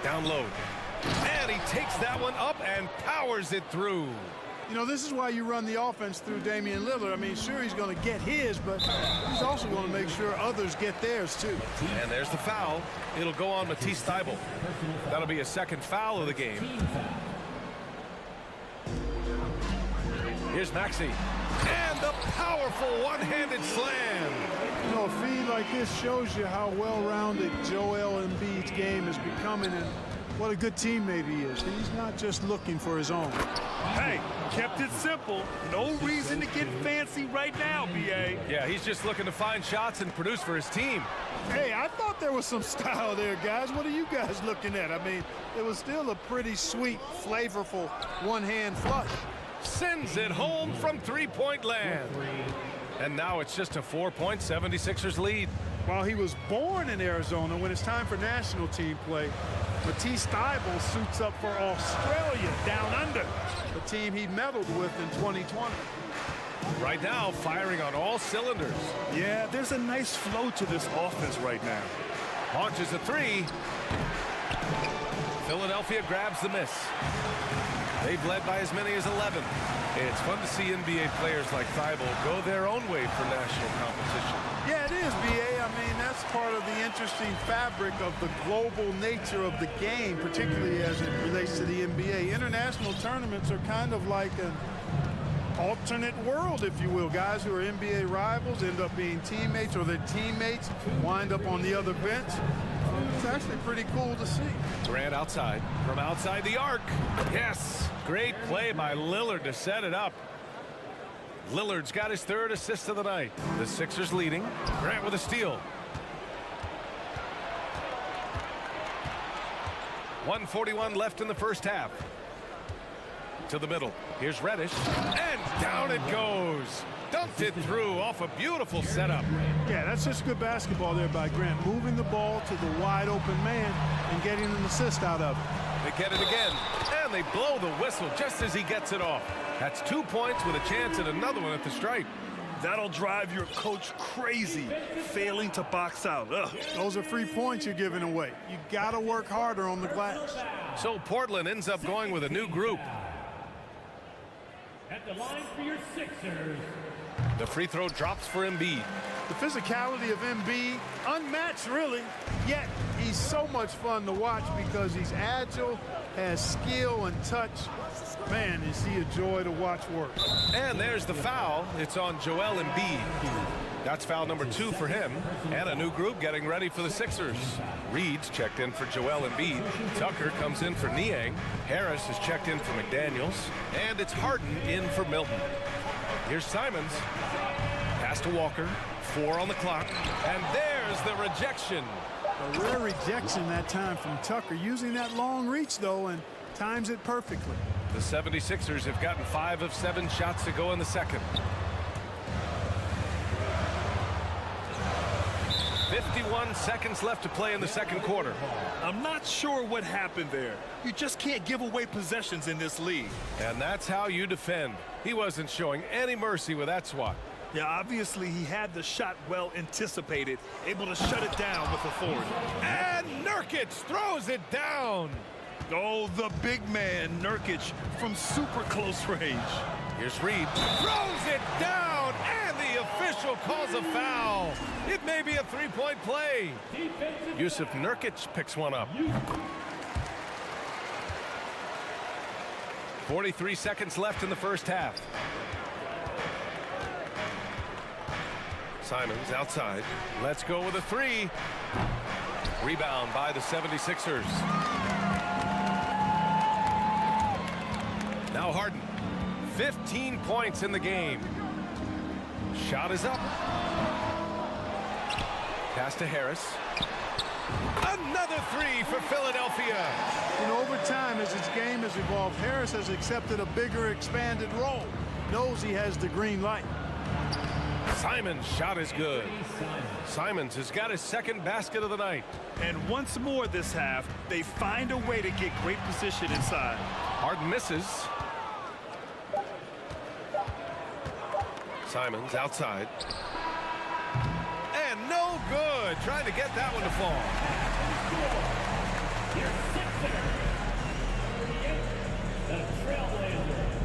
Down low. And he takes that one up and powers it through. You know, this is why you run the offense through Damian Lillard. I mean, sure, he's going to get his, but he's also going to make sure others get theirs, too. And there's the foul. It'll go on Matisse Thybulle. That'll be a second foul of the game. Here's Maxey. And the powerful one-handed slam. You know, a feed like this shows you how well-rounded Joel Embiid's game is becoming and what a good teammate he is. He's not just looking for his own. Hey, kept it simple. No reason to get fancy right now, B.A. Yeah, he's just looking to find shots and produce for his team. Hey, I thought there was some style there, guys. What are you guys looking at? I mean, it was still a pretty sweet, flavorful one-hand flush. Sends it home from three-point land. And now it's just a 4-point 76ers lead. While he was born in Arizona, when it's time for national team play, Matisse Thybulle suits up for Australia down under, the team he medaled with in 2020. Right now, firing on all cylinders. Yeah, there's a nice flow to this offense right now. Launches a three. Philadelphia grabs the miss. They've led by as many as 11. It's fun to see NBA players like Thybulle go their own way for national competition. Yeah, it is, B.A. I mean, that's part of the interesting fabric of the global nature of the game, particularly as it relates to the NBA. International tournaments are kind of like an alternate world, if you will. Guys who are NBA rivals end up being teammates, or their teammates wind up on the other bench. It's actually pretty cool to see. Durant outside, from outside the arc. Yes, great play by Lillard to set it up. Lillard's got his third assist of the night. The Sixers leading. Grant with a steal. 1:41 left in the first half. To the middle. Here's Reddish. And down it goes. Dumped it through off a beautiful setup. Yeah, that's just good basketball there by Grant. Moving the ball to the wide open man and getting an assist out of it. They get it again. And they blow the whistle just as he gets it off. That's 2 points with a chance at another one at the stripe. That'll drive your coach crazy, failing to box out. Ugh. Those are 3 points you're giving away. You got to work harder on the glass. So Portland ends up going with a new group. At the line for your Sixers. The free throw drops for Embiid. The physicality of Embiid, unmatched really, yet he's so much fun to watch because he's agile, has skill and touch. Man, is he a joy to watch work. And there's the foul. It's on Joel Embiid. That's foul number 2 for him. And a new group getting ready for the Sixers. Reed's checked in for Joel Embiid. Tucker comes in for Niang. Harris is checked in for McDaniels. And it's Harden in for Milton. Here's Simons. Pass to Walker. 4 on the clock. And there's the rejection. A rare rejection that time from Tucker. Using that long reach, though, and times it perfectly. The 76ers have gotten 5 of 7 shots to go in the second. 51 seconds left to play in the second quarter. I'm not sure what happened there. You just can't give away possessions in this league. And that's how you defend. He wasn't showing any mercy with that swat. Yeah, obviously he had the shot well anticipated, able to shut it down with authority. And Nurkic throws it down. Oh, the big man, Nurkic, from super close range. Here's Reed. Throws it down, and the official calls a foul. It may be a 3-point play. Yusuf Nurkic picks one up. 43 seconds left in the first half. Simons outside. Let's go with a 3. Rebound by the 76ers. Now Harden. 15 points in the game. Shot is up. Pass to Harris. Another 3 for Philadelphia. And over time, as his game has evolved, Harris has accepted a bigger, expanded role. Knows he has the green light. Simon's shot is good. Simons has got his second basket of the night. And once more this half, they find a way to get great position inside. Harden misses. Simons outside. And no good. Trying to get that one to fall. The Trailblazers.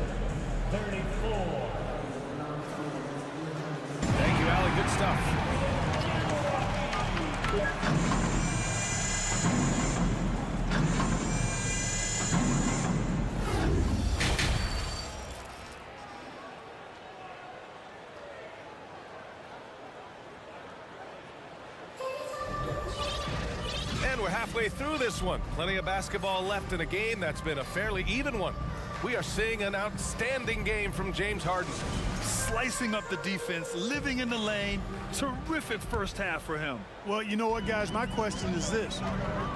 stuff. And we're halfway through this one. Plenty of basketball left in a game that's been a fairly even one. We are seeing an outstanding game from James Harden. Slicing up the defense, living in the lane. Terrific first half for him. Well, you know what, guys? My question is this.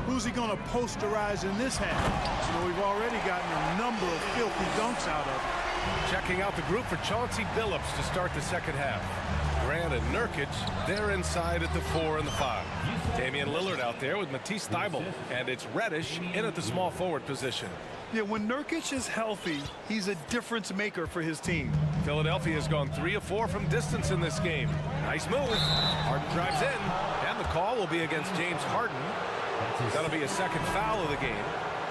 Who's he going to posterize in this half? You know, we've already gotten a number of filthy dunks out of him. Checking out the group for Chauncey Billups to start the second half. Grant and Nurkic, they're inside at the 4 and the 5. Damian Lillard out there with Matisse Thybulle, and it's Reddish in at the small forward position. Yeah, when Nurkic is healthy, he's a difference maker for his team. Philadelphia has gone 3 of 4 from distance in this game. Nice move. Harden drives in, and the call will be against James Harden. That'll be a second foul of the game.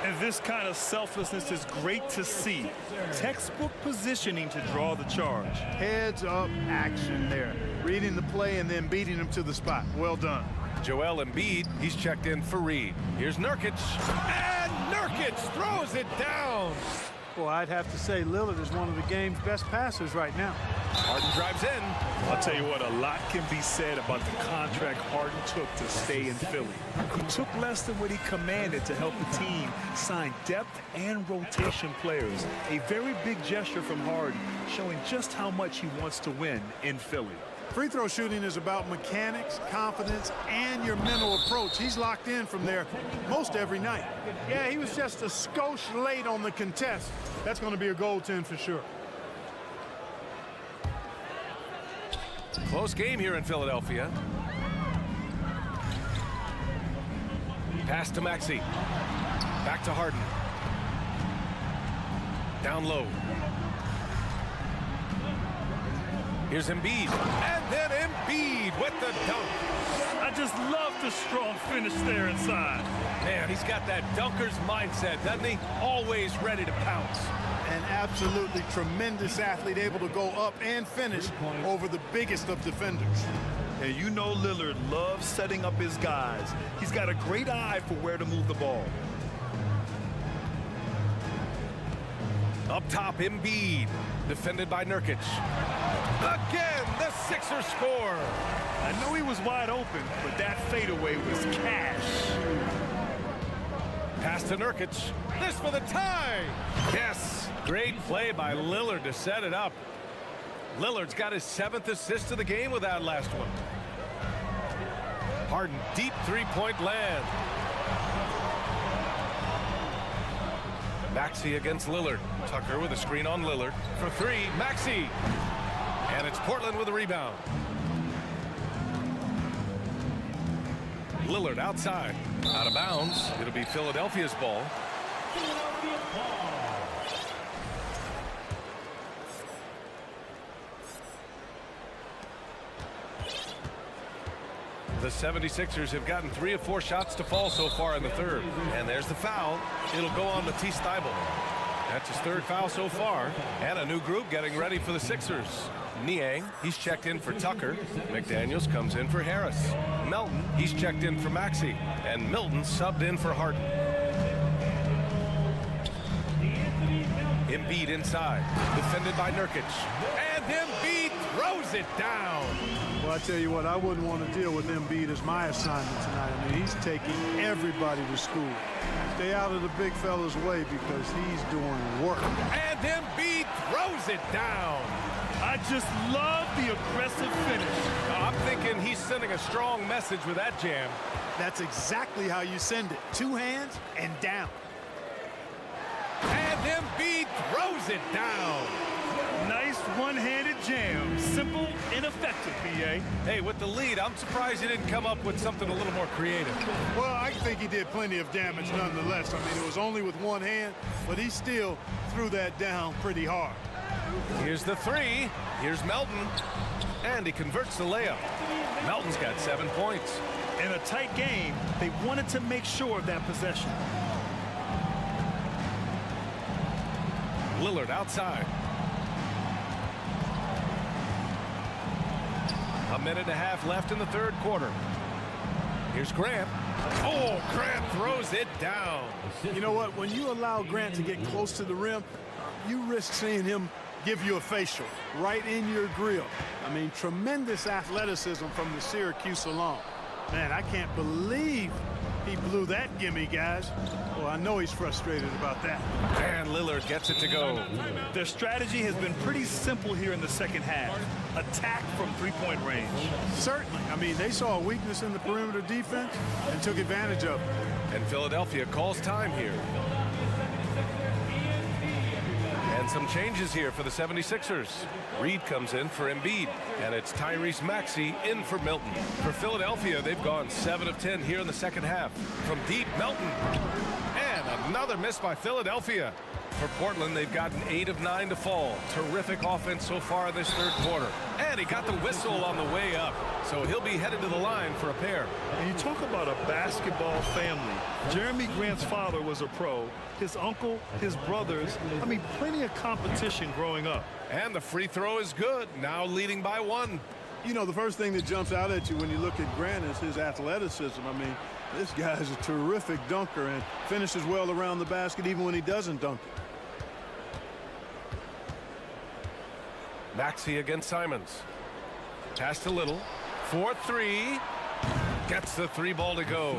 And this kind of selflessness is great to see. Textbook positioning to draw the charge. Heads up action there. Reading the play and then beating him to the spot. Well done. Joel Embiid, he's checked in for Reed. Here's Nurkic, and Nurkic throws it down. Well, I'd have to say Lillard is one of the game's best passers right now. Harden drives in. I'll tell you what, a lot can be said about the contract Harden took to stay in Philly. He took less than what he commanded to help the team sign depth and rotation players. A very big gesture from Harden, showing just how much he wants to win in Philly. Free throw shooting is about mechanics, confidence, and your mental approach. He's locked in from there most every night. Yeah, he was just a skosh late on the contest. That's going to be a goaltend for sure. Close game here in Philadelphia. Pass to Maxey. Back to Harden. Down low. Here's Embiid. And then Embiid with the dunk. I just love the strong finish there inside. Man, he's got that dunker's mindset, doesn't he? Always ready to pounce. An absolutely tremendous athlete, able to go up and finish over the biggest of defenders. And you know Lillard loves setting up his guys. He's got a great eye for where to move the ball. Up top, Embiid, defended by Nurkic. Again, the Sixers score. I know he was wide open, but that fadeaway was cash. Pass to Nurkic. This for the tie. Yes, great play by Lillard to set it up. Lillard's got his 7th assist of the game with that last one. Harden, deep three-point land. Maxey against Lillard. Tucker with a screen on Lillard. For 3, Maxey. And it's Portland with a rebound. Lillard outside. Out of bounds. It'll be Philadelphia's ball. The 76ers have gotten 3 of 4 shots to fall so far in the third. And there's the foul. It'll go on Matisse Thybulle. That's his 3rd foul so far. And a new group getting ready for the Sixers. Niang, he's checked in for Tucker. McDaniels comes in for Harris. Melton, he's checked in for Maxey. And Milton subbed in for Harden. Embiid inside, defended by Nurkic. And Embiid throws it down. Well, I tell you what, I wouldn't want to deal with Embiid as my assignment tonight. I mean, he's taking everybody to school. Stay out of the big fella's way because he's doing work. And Embiid throws it down. I just love the aggressive finish. I'm thinking he's sending a strong message with that jam. That's exactly how you send it. 2 hands and down. And Embiid throws it down. Nice one-handed jam. Simple and effective, B.A. Hey, with the lead, I'm surprised he didn't come up with something a little more creative. Well, I think he did plenty of damage nonetheless. I mean, it was only with 1 hand, but he still threw that down pretty hard. Here's the 3. Here's Melton. And he converts the layup. Melton's got 7 points. In a tight game, they wanted to make sure of that possession. Lillard outside. A minute and a half left in the third quarter. Here's Grant. Oh, Grant throws it down. You know what? When you allow Grant to get close to the rim, you risk seeing him give you a facial right in your grill. I mean, tremendous athleticism from the Syracuse alum. Man, I can't believe he blew that gimme, guys. Well, I know he's frustrated about that. And Lillard gets it to go. Their strategy has been pretty simple here in the second half. Attack from three-point range. Certainly. I mean, they saw a weakness in the perimeter defense and took advantage of it. And Philadelphia calls time here. And some changes here for the 76ers. Reed comes in for Embiid, and it's Tyrese Maxey in for Milton. For Philadelphia, they've gone 7 of 10 here in the second half. From deep, Milton. And another miss by Philadelphia. For Portland, they've gotten 8 of 9 to fall. Terrific offense so far in this third quarter. And he got the whistle on the way up, so he'll be headed to the line for a pair. And you talk about a basketball family. Jeremy Grant's father was a pro. His uncle, his brothers. I mean, plenty of competition growing up. And the free throw is good, now leading by 1. You know, the first thing that jumps out at you when you look at Grant is his athleticism. I mean, this guy is a terrific dunker and finishes well around the basket even when he doesn't dunk it. Maxey against Simons. Pass to Little. 4-3. Gets the 3 ball to go.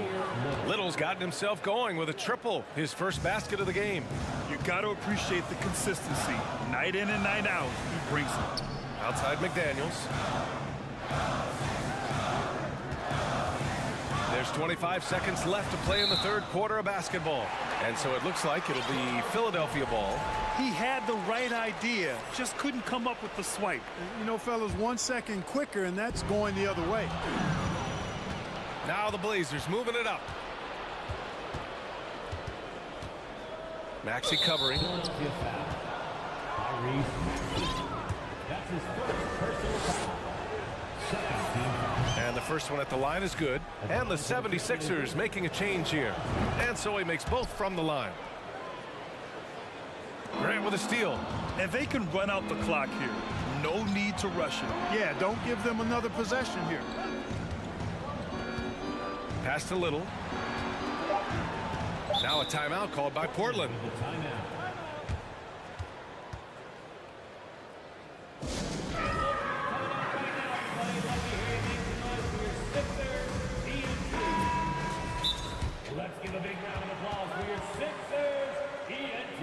Little's gotten himself going with a triple. His first basket of the game. You got to appreciate the consistency. Night in and night out, he brings it. Outside McDaniels. There's 25 seconds left to play in the third quarter of basketball. And so it looks like it'll be Philadelphia ball. He had the right idea, just couldn't come up with the swipe. You know, fellas, 1 second quicker, and that's going the other way. Now the Blazers moving it up. Maxey covering. That's his first personal foul. Second team foul. And the first one at the line is good. And the 76ers making a change here. And so he makes both from the line. Grant with a steal. And they can run out the clock here. No need to rush it. Yeah, don't give them another possession here. Pass to Little. Now a timeout called by Portland. Let's give a big round of applause for your Sixers, ENT.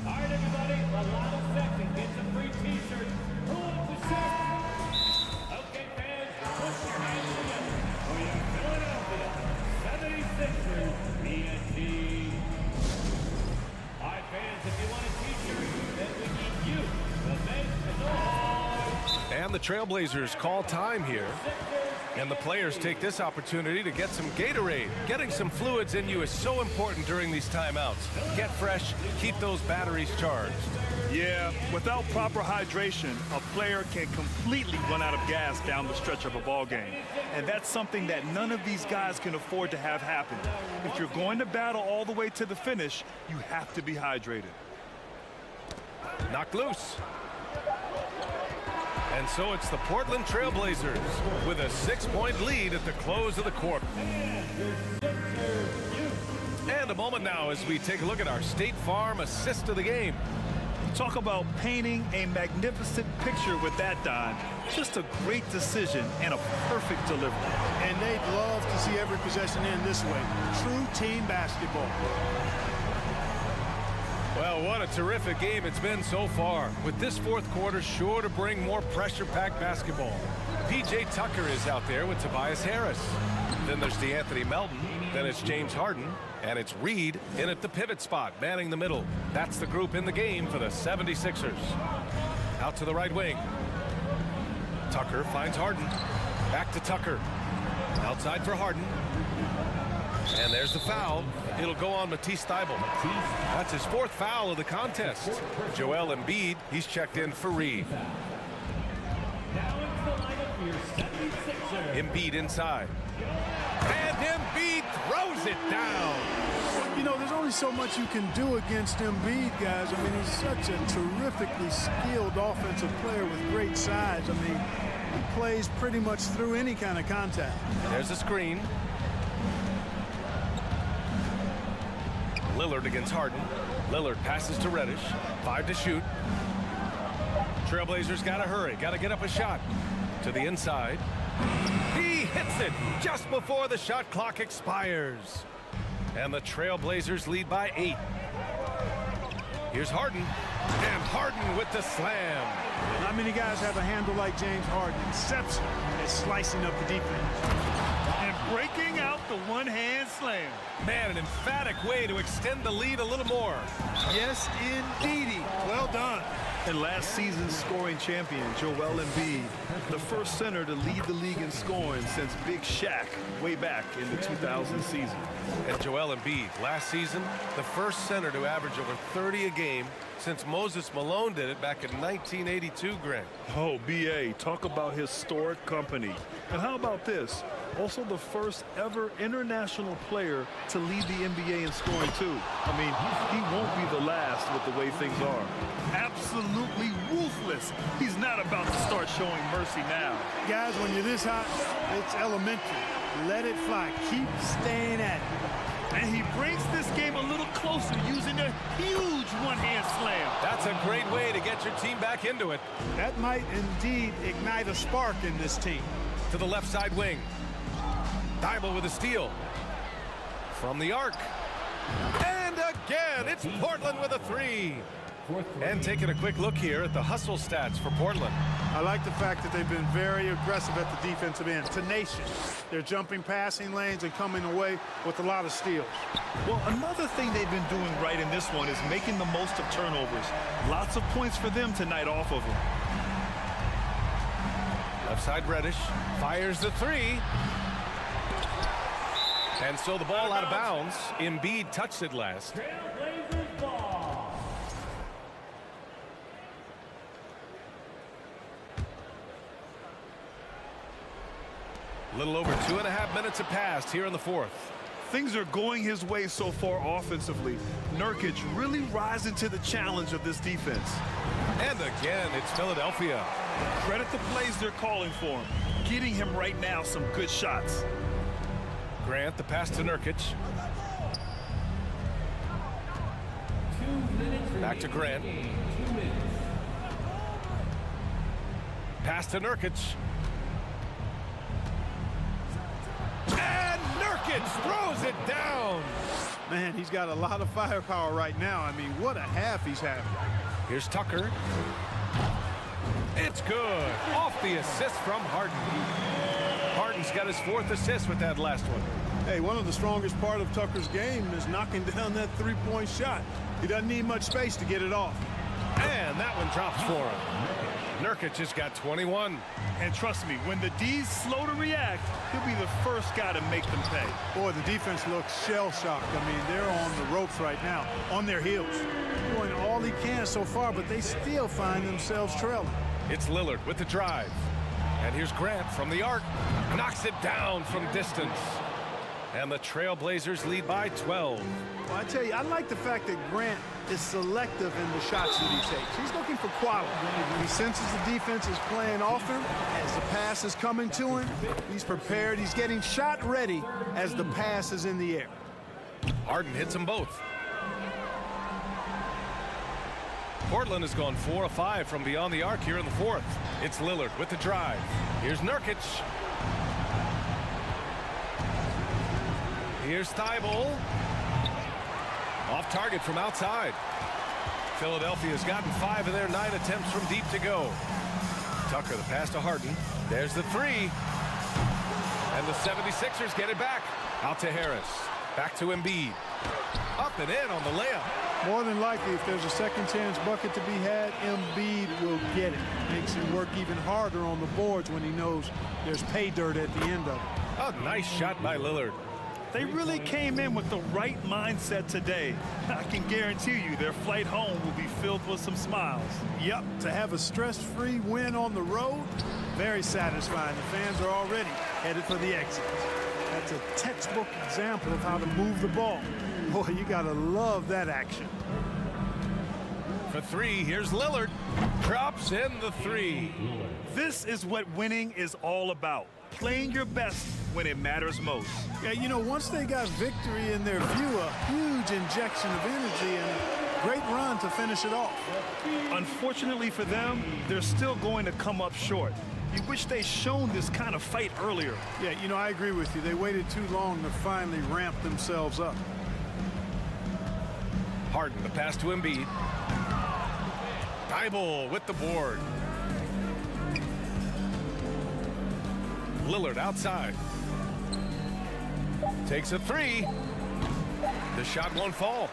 All right, everybody, the last section gets a free T-shirt. Who wants a shirt? Okay, fans, put your hands together for your Philadelphia 76ers, ENT. All right, fans, if you want a T-shirt, then we need you to make the noise. And the Trailblazers call time here. And the players take this opportunity to get some Gatorade. Getting some fluids in you is so important during these timeouts. Get fresh, keep those batteries charged. Yeah, without proper hydration, a player can completely run out of gas down the stretch of a ball game. And that's something that none of these guys can afford to have happen. If you're going to battle all the way to the finish, you have to be hydrated. Knocked loose. And so it's the Portland Trailblazers with a 6-point lead at the close of the quarter. And a moment now as we take a look at our State Farm assist of the game. Talk about painting a magnificent picture with that, Don. Just a great decision and a perfect delivery. And they'd love to see every possession end this way. True team basketball. Well, what a terrific game it's been so far. With this fourth quarter sure to bring more pressure-packed basketball. P.J. Tucker is out there with Tobias Harris. Then there's DeAnthony Melton. Then it's James Harden. And it's Reed in at the pivot spot, manning the middle. That's the group in the game for the 76ers. Out to the right wing. Tucker finds Harden. Back to Tucker. Outside for Harden. And there's the foul. It'll go on Matisse Thybulle. That's his 4th foul of the contest. Joel Embiid, he's checked in for Reed. Now into the lineup for your 76ers. Embiid inside. And Embiid throws it down. You know, there's only only so much you can do against Embiid, guys. I mean, he's such a terrifically skilled offensive player with great size. I mean, he plays pretty much through any kind of contact. There's a screen. Lillard against Harden. Lillard passes to Reddish. 5 to shoot. Trailblazers got to hurry. Got to get up a shot. To the inside. He hits it just before the shot clock expires. And the Trailblazers lead by 8. Here's Harden. And Harden with the slam. Not many guys have a handle like James Harden. Exception at slicing up the defense. And breaking out the one-hand slam. Man, an emphatic way to extend the lead a little more. Yes, indeedy. Well done. And last season's scoring champion, Joel Embiid, the first center to lead the league in scoring since Big Shaq way back in the 2000 season. And Joel Embiid, last season, the first center to average over 30 a game since Moses Malone did it back in 1982, Grant. Oh, B.A., talk about historic company. And how about this? Also the first ever international player to lead the NBA in scoring, too. I mean, he won't be the last with the way things are. Absolutely ruthless. He's not about to start showing mercy now. Guys, when you're this hot, it's elementary. Let it fly. Keep staying at it. And he brings this game a little closer using a huge one-hand slam. That's a great way to get your team back into it. That might indeed ignite a spark in this team. To the left side wing. Thibault with a steal. From the arc. And again, it's Portland with a 3. And taking a quick look here at the hustle stats for Portland. I like the fact that they've been very aggressive at the defensive end, tenacious. They're jumping passing lanes and coming away with a lot of steals. Well, another thing they've been doing right in this one is making the most of turnovers. Lots of points for them tonight off of them. Left side Reddish fires the 3. And so the ball out of bounds. Embiid touched it last. Trailblazers ball. A little over 2.5 minutes have passed here in the fourth. Things are going his way so far offensively. Nurkic really rising to the challenge of this defense. And again, it's Philadelphia. Credit the plays they're calling for him. Getting him right now some good shots. Grant, the pass to Nurkic. Back to Grant. Pass to Nurkic. And Nurkic throws it down. Man, he's got a lot of firepower right now. I mean, what a half he's having. Here's Tucker. It's good. Off the assist from Harden. Harden's got his 4th assist with that last one. Hey, one of the strongest part of Tucker's game is knocking down that three-point shot. He doesn't need much space to get it off. And that one drops for him. Nurkic has got 21. And trust me, when the D's slow to react, he'll be the first guy to make them pay. Boy, the defense looks shell-shocked. I mean, they're on the ropes right now, on their heels. Doing all he can so far, but they still find themselves trailing. It's Lillard with the drive. And here's Grant from the arc. Knocks it down from distance. And the Trailblazers lead by 12. Well, I tell you, I like the fact that Grant is selective in the shots that he takes. He's looking for quality. He senses the defense is playing off him. As the pass is coming to him, he's prepared. He's getting shot ready as the pass is in the air. Harden hits them both. Portland has gone 4 of 5 from beyond the arc here in the fourth. It's Lillard with the drive. Here's Nurkic. Here's Thibault. Off target from outside. Philadelphia's gotten 5 of their 9 attempts from deep to go. Tucker, the pass to Harden. There's the 3. And the 76ers get it back. Out to Harris. Back to Embiid. Up and in on the layup. More than likely, if there's a second chance bucket to be had, Embiid will get it. Makes him work even harder on the boards when he knows there's pay dirt at the end of it. A nice shot by Lillard. They really came in with the right mindset today. I can guarantee you their flight home will be filled with some smiles. Yep, to have a stress-free win on the road, very satisfying. The fans are already headed for the exit. That It's a textbook example of how to move the ball. Boy, you gotta love that action. For three, here's Lillard. Drops in the three. This is what winning is all about. Playing your best when it matters most. Yeah, you know, once they got victory in their view, a huge injection of energy and great run to finish it off. Unfortunately for them, they're still going to come up short. You wish they'd shown this kind of fight earlier. Yeah, you know, I agree with you. They waited too long to finally ramp themselves up. Harden, the pass to Embiid. Thibault with the board. Lillard outside. Takes a three. The shot won't fall.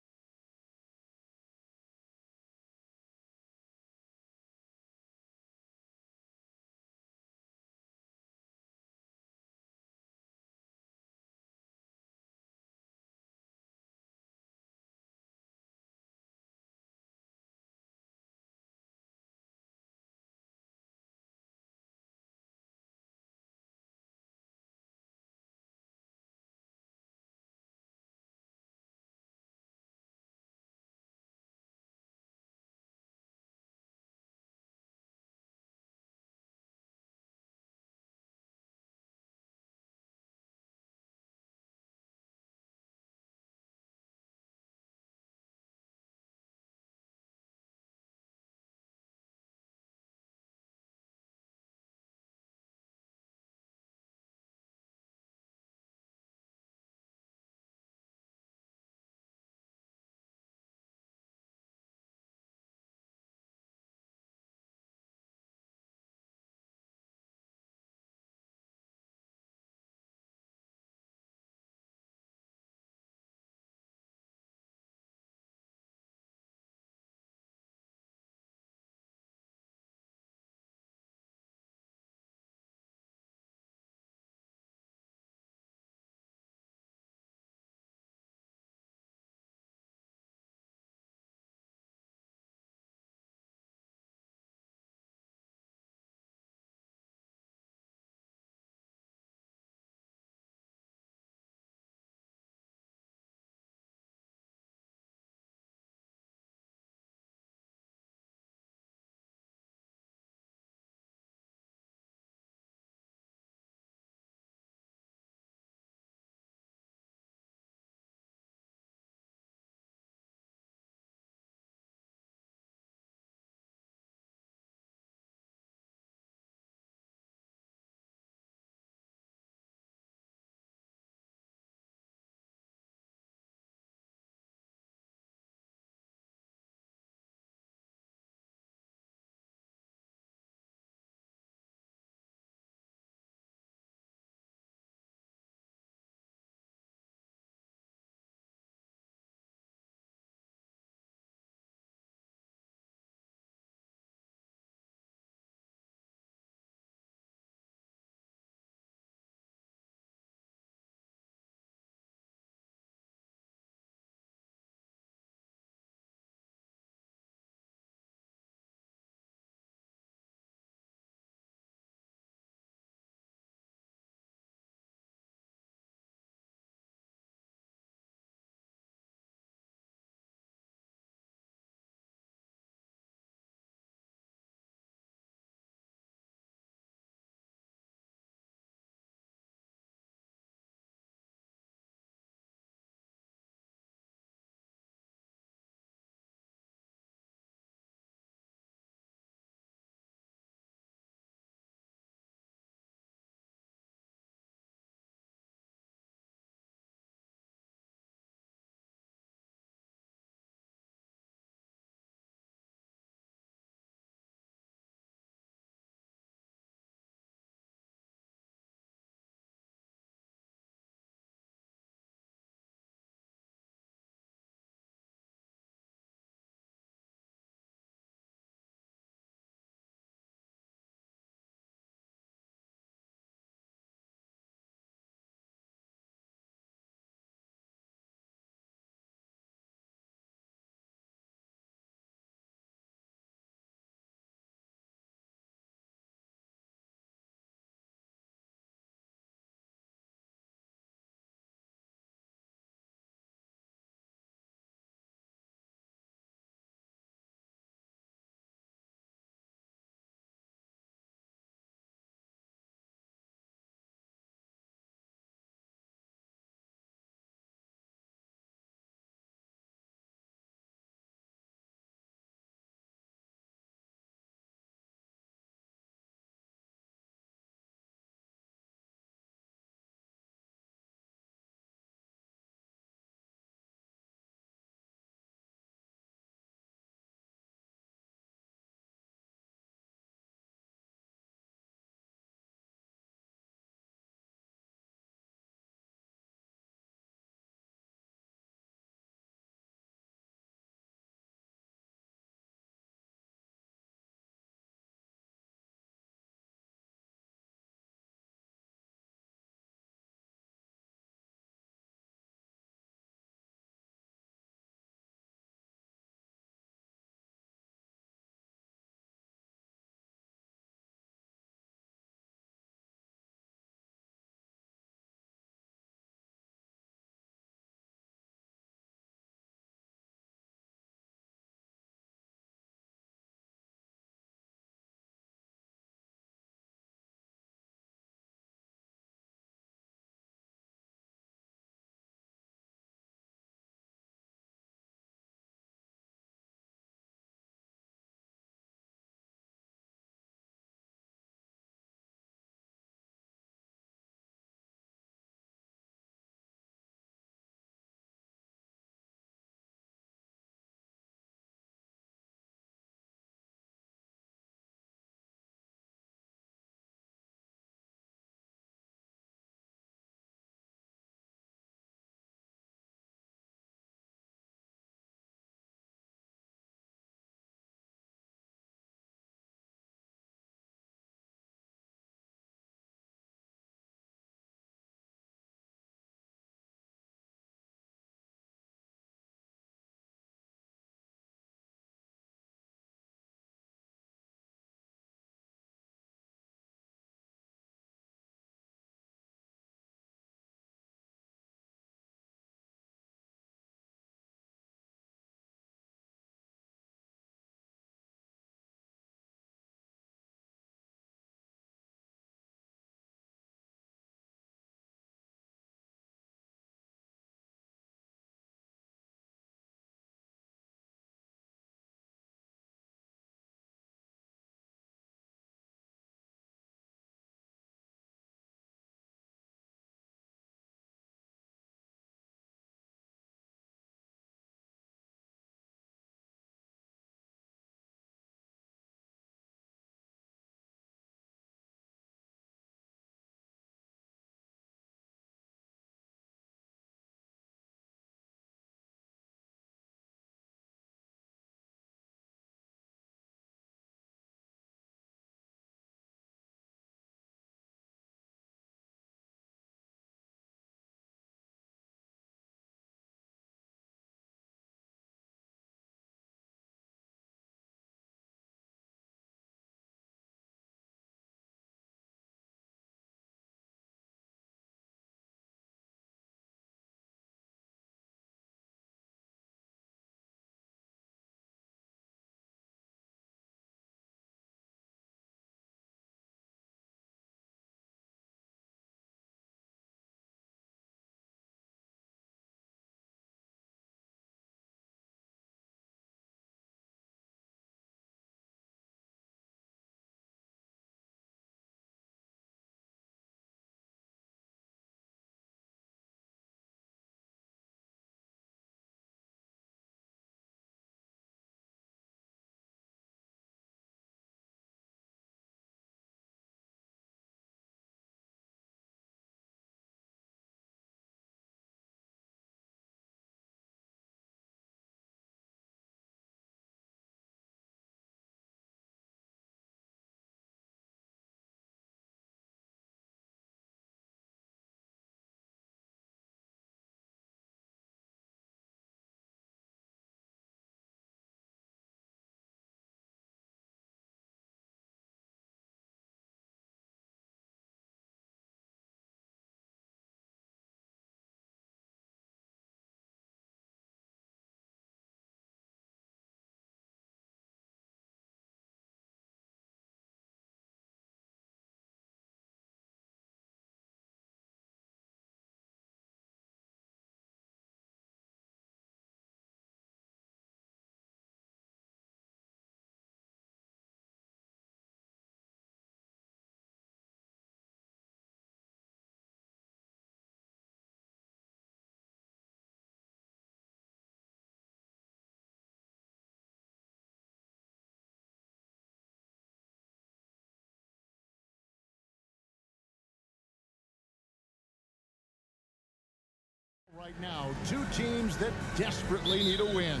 Right now, two teams that desperately need a win.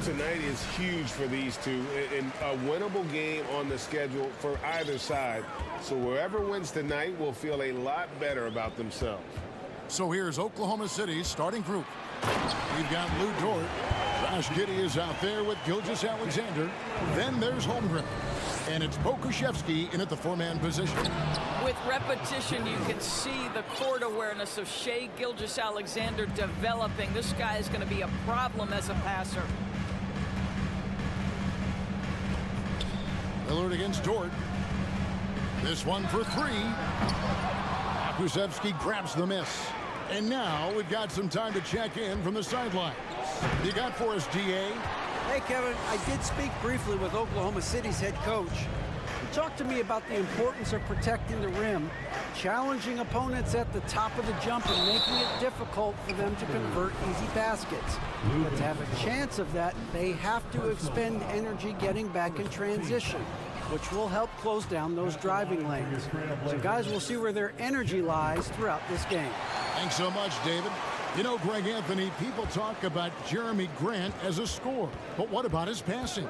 Tonight is huge for these two, and a winnable game on the schedule for either side. So whoever wins tonight will feel a lot better about themselves. So here's Oklahoma City's starting group. We've got Lou Dort. Josh Giddey is out there with Gilgeous Alexander. Then there's Holmgren. And it's Pokushevsky in at the four-man position. With repetition, you can see the court awareness of Shai Gilgeous-Alexander developing. This guy is going to be a problem as a passer. Lillard against Dort. This one for three. Pokushevsky grabs the miss. And now we've got some time to check in from the sidelines. You got for us, DA? Hey, Kevin, I did speak briefly with Oklahoma City's head coach. He talked to me about the importance of protecting the rim, challenging opponents at the top of the jump, and making it difficult for them to convert easy baskets. But to have a chance of that, they have to expend energy getting back in transition, which will help close down those driving lanes. So, guys, we'll see where their energy lies throughout this game. Thanks so much, David. You know, Greg Anthony, people talk about Jeremy Grant as a scorer, but what about his passing?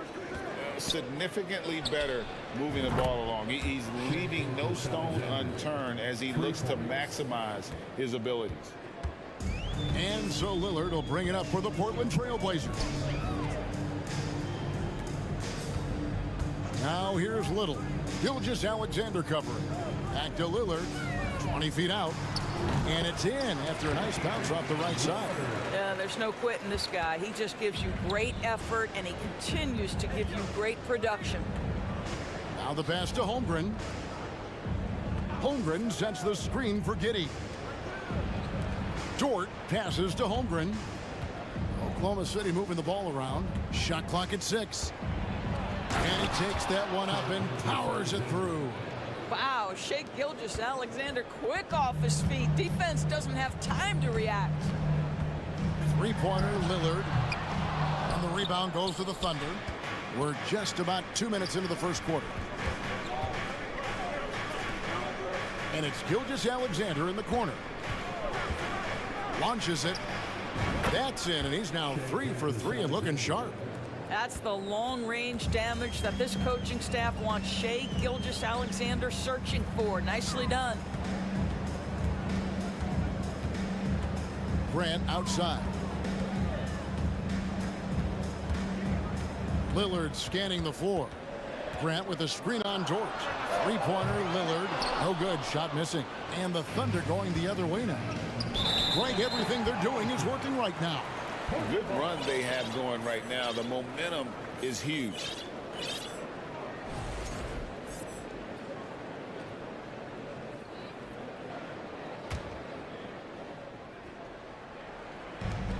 Significantly better moving the ball along. He's leaving no stone unturned as he looks to maximize his abilities. And so Lillard will bring it up for the Portland Trail Blazers. Now here's Little. Gilgeous Alexander covering. Back to Lillard. 20 feet out. And it's in after a nice bounce off the right side. Yeah, there's no quitting this guy. He just gives you great effort, and he continues to give you great production. Now the pass to Holmgren. Holmgren sets the screen for Giddey. Dort passes to Holmgren. Oklahoma City moving the ball around. Shot clock at 6. And he takes that one up and powers it through. Wow, Shai Gilgeous-Alexander quick off his feet. Defense doesn't have time to react. Three-pointer, Lillard. And the rebound goes to the Thunder. We're just about 2 minutes into the first quarter. And it's Gilgeous-Alexander in the corner. Launches it. That's in, and he's now 3 for 3 and looking sharp. That's the long-range damage that this coaching staff wants Shai Gilgeous-Alexander searching for. Nicely done. Grant outside. Lillard scanning the floor. Grant with a screen on Dort. Three-pointer, Lillard. No good. Shot missing. And the Thunder going the other way now. Greg, everything they're doing is working right now. Good run they have going right now. The momentum is huge.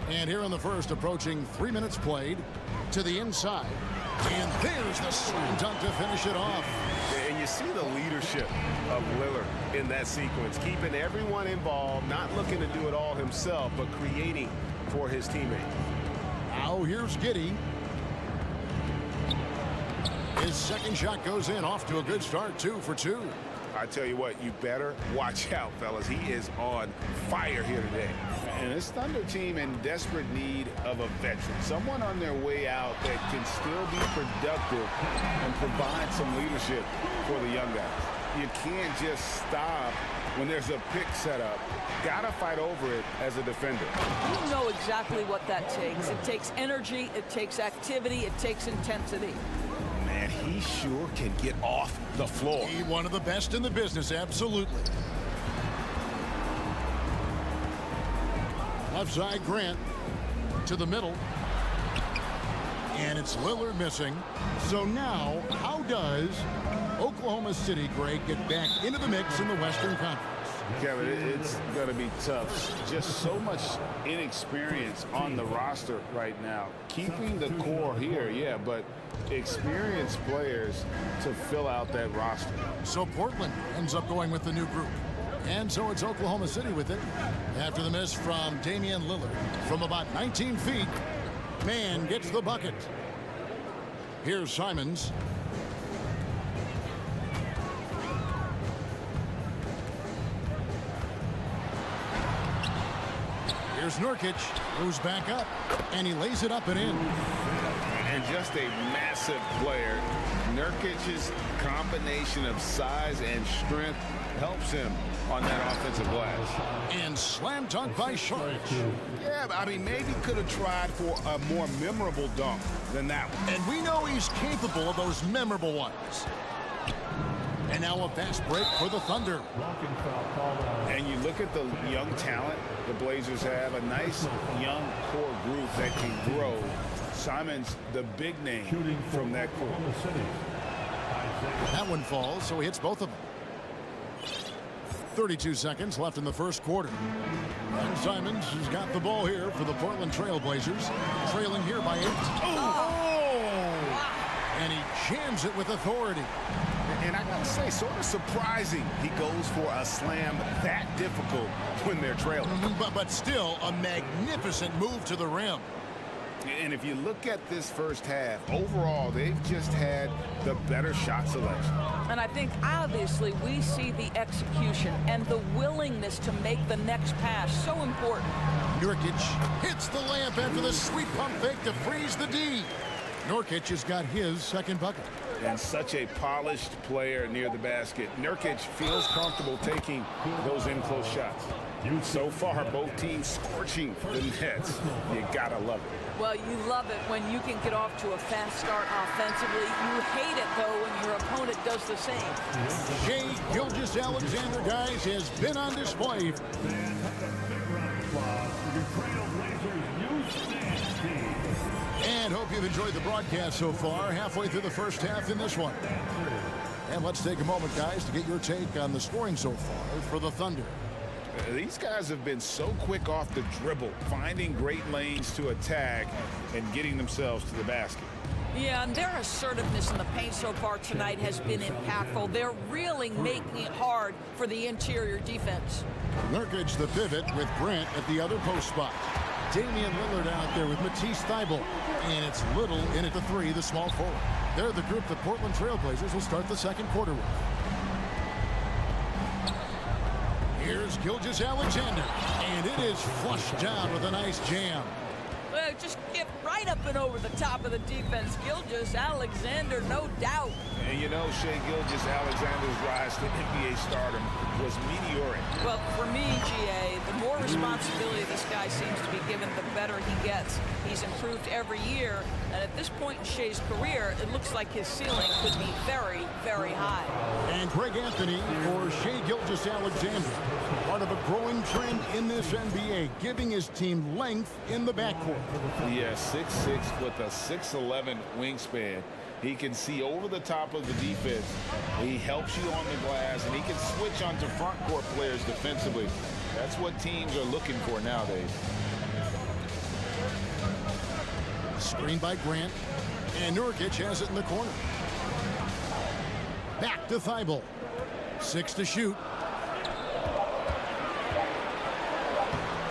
And here in the first, approaching 3 minutes played, to the inside. And there's the slam dunk to finish it off. And you see the leadership of Lillard in that sequence, keeping everyone involved, not looking to do it all himself, but creating for his teammate. Now here's Giddey. His second shot goes in, off to a good start, 2 for 2. I tell you what, you better watch out, fellas. He is on fire here today. And this Thunder team in desperate need of a veteran, someone on their way out that can still be productive and provide some leadership for the young guys. You can't just stop when there's a pick set up. Gotta fight over it as a defender. You know exactly what that takes. It takes energy, it takes activity, it takes intensity. Man, he sure can get off the floor. He's one of the best in the business, absolutely. Left side, Grant to the middle. And it's Lillard missing. So now, how does Oklahoma City, Greg, get back into the mix in the Western Conference? Kevin, it's going to be tough. Just so much inexperience on the roster right now. Keeping the core here, yeah, but experienced players to fill out that roster. So Portland ends up going with the new group. And so it's Oklahoma City with it. After the miss from Damian Lillard from about 19 feet, man gets the bucket. Here's Simons. Here's Nurkic, moves back up, and he lays it up and in. And just a massive player. Nurkic's combination of size and strength helps him on that offensive glass. And slam dunk by Sharp. Yeah, I mean, maybe could have tried for a more memorable dunk than that one. And we know he's capable of those memorable ones. And now a fast break for the Thunder. And you look at the young talent the Blazers have, a nice young core group that can grow. Simon's the big name from that core. That one falls, so he hits both of them. 32 seconds left in the first quarter. And Simons has got the ball here for the Portland Trail Blazers, trailing here by 8. And he jams it with authority. And I gotta say, sort of surprising he goes for a slam that difficult when they're trailing. But still a magnificent move to the rim. And if you look at this first half, overall, they've just had the better shot selection. And I think, obviously, we see the execution and the willingness to make the next pass so important. Nurkic hits the layup after the sweet pump fake to freeze the D. Nurkic has got his second bucket. And such a polished player near the basket. Nurkic feels comfortable taking those in-close shots. So far, both teams scorching the nets. You gotta love it. Well, you love it when you can get off to a fast start offensively. You hate it, though, when your opponent does the same. Shai Gilgeous-Alexander, guys, has been on display. And hope you've enjoyed the broadcast so far. Halfway through the first half in this one. And let's take a moment, guys, to get your take on the scoring so far for the Thunder. These guys have been so quick off the dribble, finding great lanes to attack and getting themselves to the basket. Yeah, and their assertiveness in the paint so far tonight has been impactful. They're really making it hard for the interior defense. Nurkic the pivot with Grant at the other post spot. Damian Lillard out there with Matisse Thybulle. And it's Little in at the 3, the small forward. They're the group the Portland Trail Blazers will start the second quarter with. Here's Gilgeous-Alexander, and it is flushed down with a nice jam. Well, just get right up and over the top of the defense. Gilgeous-Alexander, no doubt. And you know, Shai Gilgeous-Alexander's rise to NBA stardom was meteoric. Well, for me, GA, the more responsibility this guy seems to be given, the better he gets. He's improved every year, and at this point in Shai's career, it looks like his ceiling could be very, very high. And Greg Anthony for Shai Gilgeous-Alexander. Part of a growing trend in this NBA, giving his team length in the backcourt. Yeah, 6'6" with a 6'11" wingspan. He can see over the top of the defense. He helps you on the glass, and he can switch onto front court players defensively. That's what teams are looking for nowadays. Screen by Grant, and Nurkic has it in the corner. Back to Thybulle. 6 to shoot.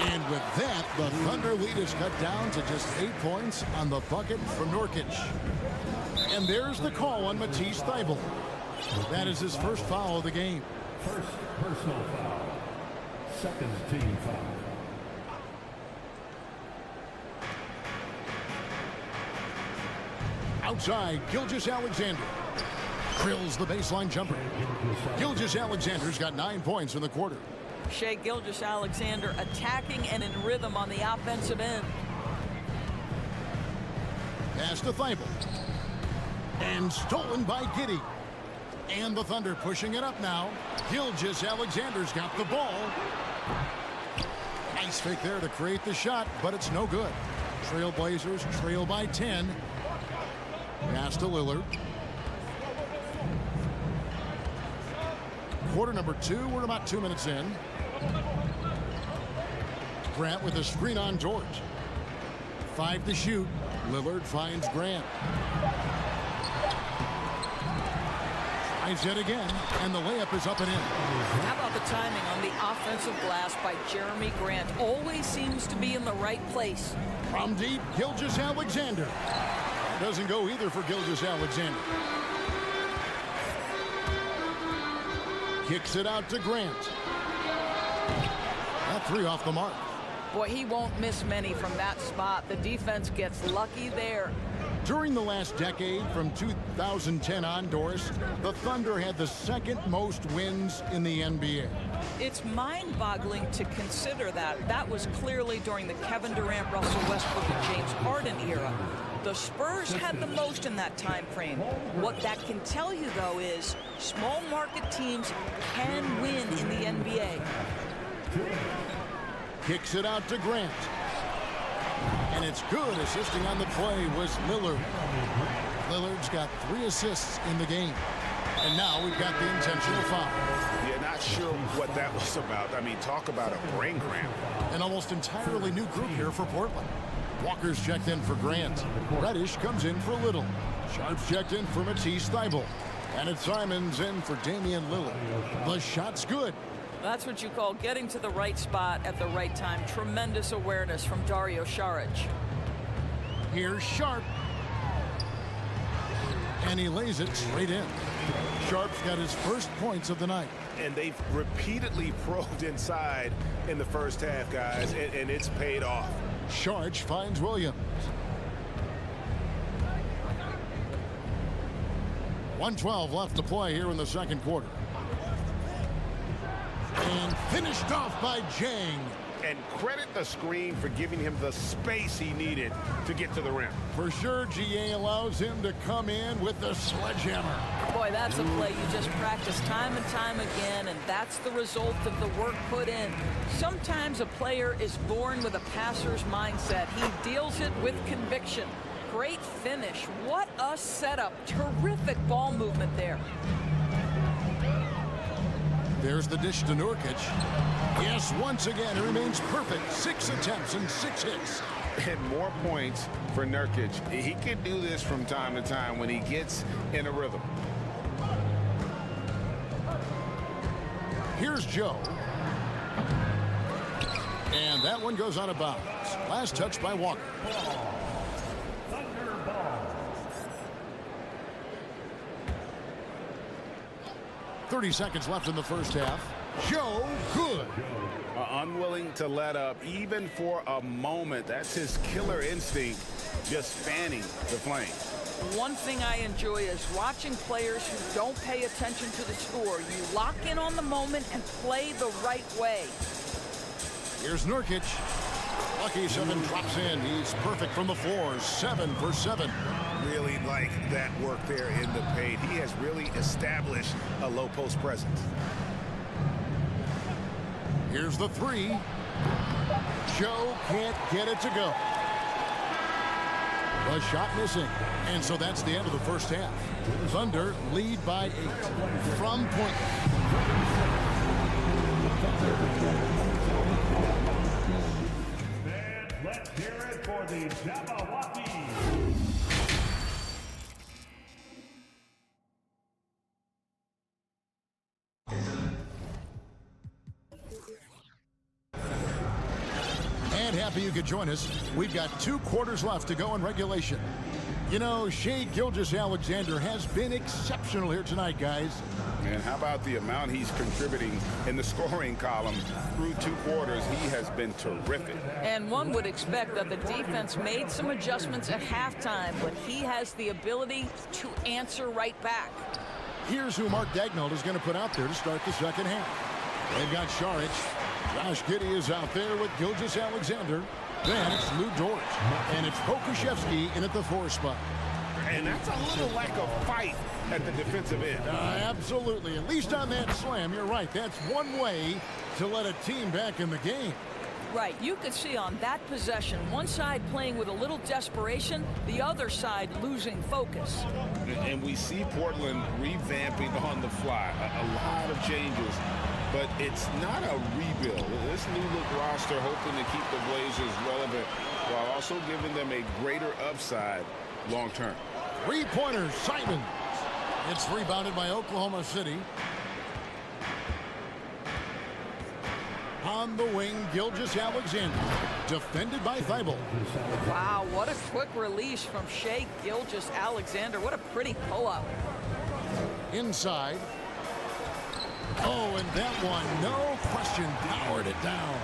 And with that, the Thunder lead is cut down to just 8 points on the bucket from Nurkic. And there's the call on Matisse Thybulle. That is his first foul of the game. First personal foul. Second team foul. Outside, Gilgeous-Alexander drills the baseline jumper. Gilgeous-Alexander's got 9 points in the quarter. Shai Gilgeous-Alexander attacking and in rhythm on the offensive end. Pass to Thybulle. And stolen by Giddey. And the Thunder pushing it up now. Gilgeous-Alexander's got the ball. Nice fake there to create the shot, but it's no good. Trailblazers trail by 10. Pass to Lillard. Quarter number 2, we're about 2 minutes in. Grant with a screen on George. 5 to shoot. Lillard finds Grant. Tries it again, and the layup is up and in. How about the timing on the offensive glass by Jeremy Grant? Always seems to be in the right place. From deep, Gilgeous-Alexander. Doesn't go either for Gilgeous-Alexander. Kicks it out to Grant. That 3 off the mark. Boy, he won't miss many from that spot. The defense gets lucky there. During the last decade, from 2010 on, Doris, the Thunder had the second most wins in the NBA. It's mind-boggling to consider that. That was clearly during the Kevin Durant, Russell Westbrook, and James Harden era. The Spurs had the most in that time frame. What that can tell you, though, is small market teams can win in the NBA. Kicks it out to Grant. And it's good. Assisting on the play was Lillard. Lillard's got 3 assists in the game. And now we've got the intentional foul. Yeah, not sure what that was about. I mean, talk about a brain cramp. An almost entirely new group here for Portland. Walker's checked in for Grant. Reddish comes in for Little. Sharp's checked in for Matisse Thybulle. And it's Simons in for Damian Lillard. The shot's good. That's what you call getting to the right spot at the right time. Tremendous awareness from Dario Saric. Here's Sharp. And he lays it straight in. Sharp's got his first points of the night. And they've repeatedly probed inside in the first half, guys, and it's paid off. Sharp finds Williams. 1:12 left to play here in the second quarter. And finished off by Jang. And credit the screen for giving him the space he needed to get to the rim. For sure, GA allows him to come in with the sledgehammer. Boy, that's a play you just practice time and time again, and that's the result of the work put in. Sometimes a player is born with a passer's mindset. He deals it with conviction. Great finish. What a setup. Terrific ball movement there. There's the dish to Nurkic. Yes, once again, it remains perfect. 6 attempts and 6 hits. And more points for Nurkic. He can do this from time to time when he gets in a rhythm. Here's Joe. And that one goes out of bounds. Last touch by Walker. 30 seconds left in the first half. Joe, good. Unwilling to let up even for a moment. That's his killer instinct, just fanning the flame. One thing I enjoy is watching players who don't pay attention to the score. You lock in on the moment and play the right way. Here's Nurkic. Lucky 7 drops in. He's perfect from the floor. 7 for 7. Really like that work there in the paint. He has really established a low post presence. Here's the 3. Joe can't get it to go. The shot missing. And so that's the end of the first half. Thunder lead by 8 from point. And let's hear it for the Jabberwocky. And happy you could join us. We've got 2 quarters left to go in regulation. You know, Shai Gilgeous-Alexander has been exceptional here tonight, guys. And how about the amount he's contributing in the scoring column through 2 quarters? He has been terrific. And one would expect that the defense made some adjustments at halftime, but he has the ability to answer right back. Here's who Mark Daigneault is going to put out there to start the second half. They've got Saric. Josh Giddey is out there with Gilgeous-Alexander. Then it's Lou Dort. And it's Pokuševski in at the 4 spot. And that's a little lack of fight at the defensive end. Absolutely. At least on that slam, you're right. That's one way to let a team back in the game. Right. You could see on that possession, one side playing with a little desperation, the other side losing focus. And we see Portland revamping on the fly. A lot of changes. But it's not a rebuild. This new look roster hoping to keep the Blazers relevant while also giving them a greater upside long term. 3-pointer, Simons. It's rebounded by Oklahoma City. On the wing, Gilgeous-Alexander. Defended by Thybulle. Wow, what a quick release from Shai Gilgeous-Alexander. What a pretty pull-up. Inside. Oh, and that one, no question, powered it down.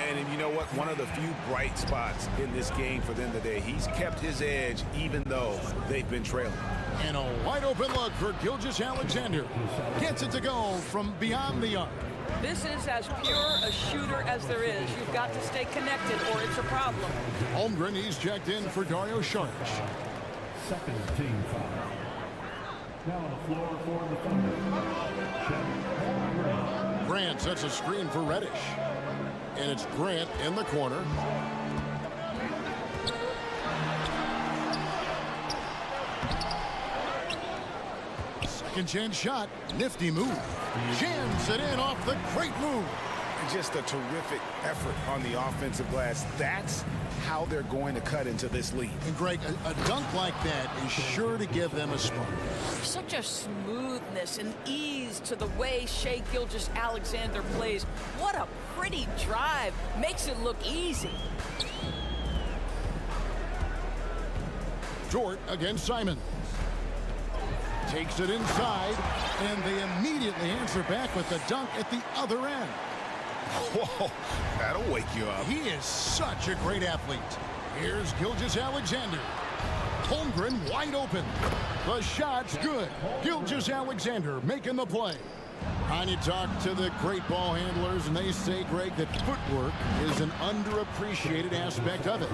And you know what? One of the few bright spots in this game for them today. He's kept his edge even though they've been trailing. And a wide open look for Gilgeous-Alexander. Gets it to go from beyond the arc. This is as pure a shooter as there is. You've got to stay connected or it's a problem. Holmgren, he's checked in for Dario Saric. Second team foul. Now on the floor for the Thunder. Grant sets a screen for Reddish. And it's Grant in the corner. Second chance shot. Nifty move. Jams it in off the great move. Just a terrific effort on the offensive glass. That's how they're going to cut into this lead. And Greg, a dunk like that is sure to give them a spark. Such a smoothness and ease to the way Shai Gilgeous-Alexander plays. What a pretty drive. Makes it look easy. Dort against Simon. Takes it inside, and they immediately answer back with the dunk at the other end. Whoa, that'll wake you up. He is such a great athlete. Here's Gilgeous-Alexander. Holmgren wide open. The shot's good. Gilgeous-Alexander making the play. And you talk to the great ball handlers, and they say, Greg, that footwork is an underappreciated aspect of it.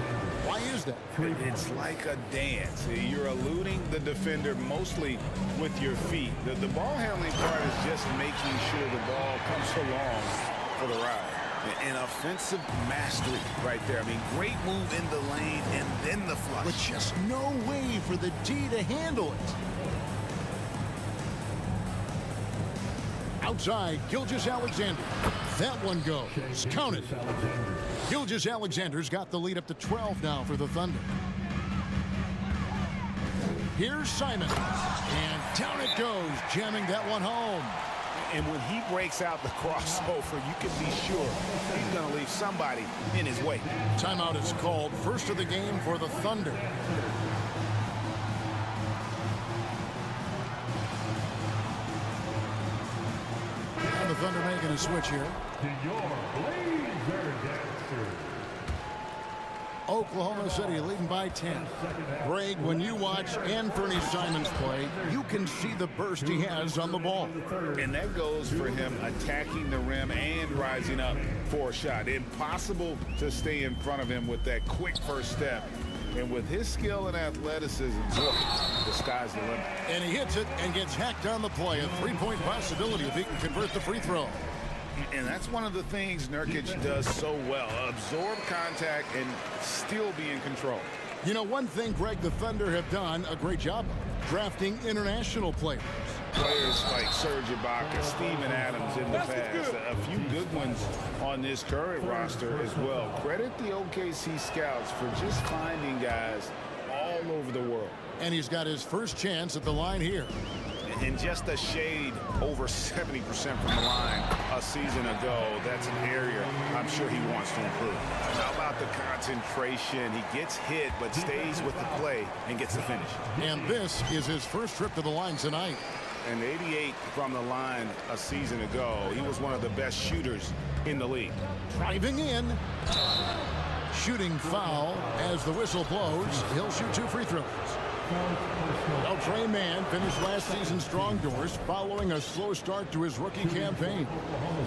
Why is that? It's like a dance. You're eluding the defender mostly with your feet. The ball handling part is just making sure the ball comes along for the ride. An offensive mastery right there. I mean, great move in the lane and then the flush. With just no way for the D to handle it. Outside, Gilgeous-Alexander. That one goes. Counted. Gilgeous-Alexander's got the lead up to 12 now for the Thunder. Here's Simon. And down it goes, jamming that one home. And when he breaks out the crossover, you can be sure he's going to leave somebody in his way. Timeout is called. First of the game for the Thunder. And the Thunder making a switch here. To your Blazer Dancers. Oklahoma City leading by 10. Greg, when you watch Anthony Simons play, you can see the burst he has on the ball. And that goes for him attacking the rim and rising up for a shot. Impossible to stay in front of him with that quick first step. And with his skill and athleticism, boy, the sky's the limit. And he hits it and gets hacked on the play. A three-point possibility if he can convert the free throw. And that's one of the things Nurkic does so well. Absorb contact and still be in control. You know, one thing, Greg, the Thunder have done a great job of drafting international players. Players like Serge Ibaka, Steven Adams in the past. A few good ones on this current roster as well. Credit the OKC scouts for just finding guys all over the world. And he's got his first chance at the line here. And just a shade over 70% from the line a season ago. That's an area I'm sure he wants to improve. How about the concentration? He gets hit, but stays with the play and gets the finish. And this is his first trip to the line tonight. And 88 from the line a season ago. He was one of the best shooters in the league. Driving in. Shooting foul as the whistle blows. He'll shoot 2 free throws. Well, Trey Mann finished last season's strong doors following a slow start to his rookie campaign.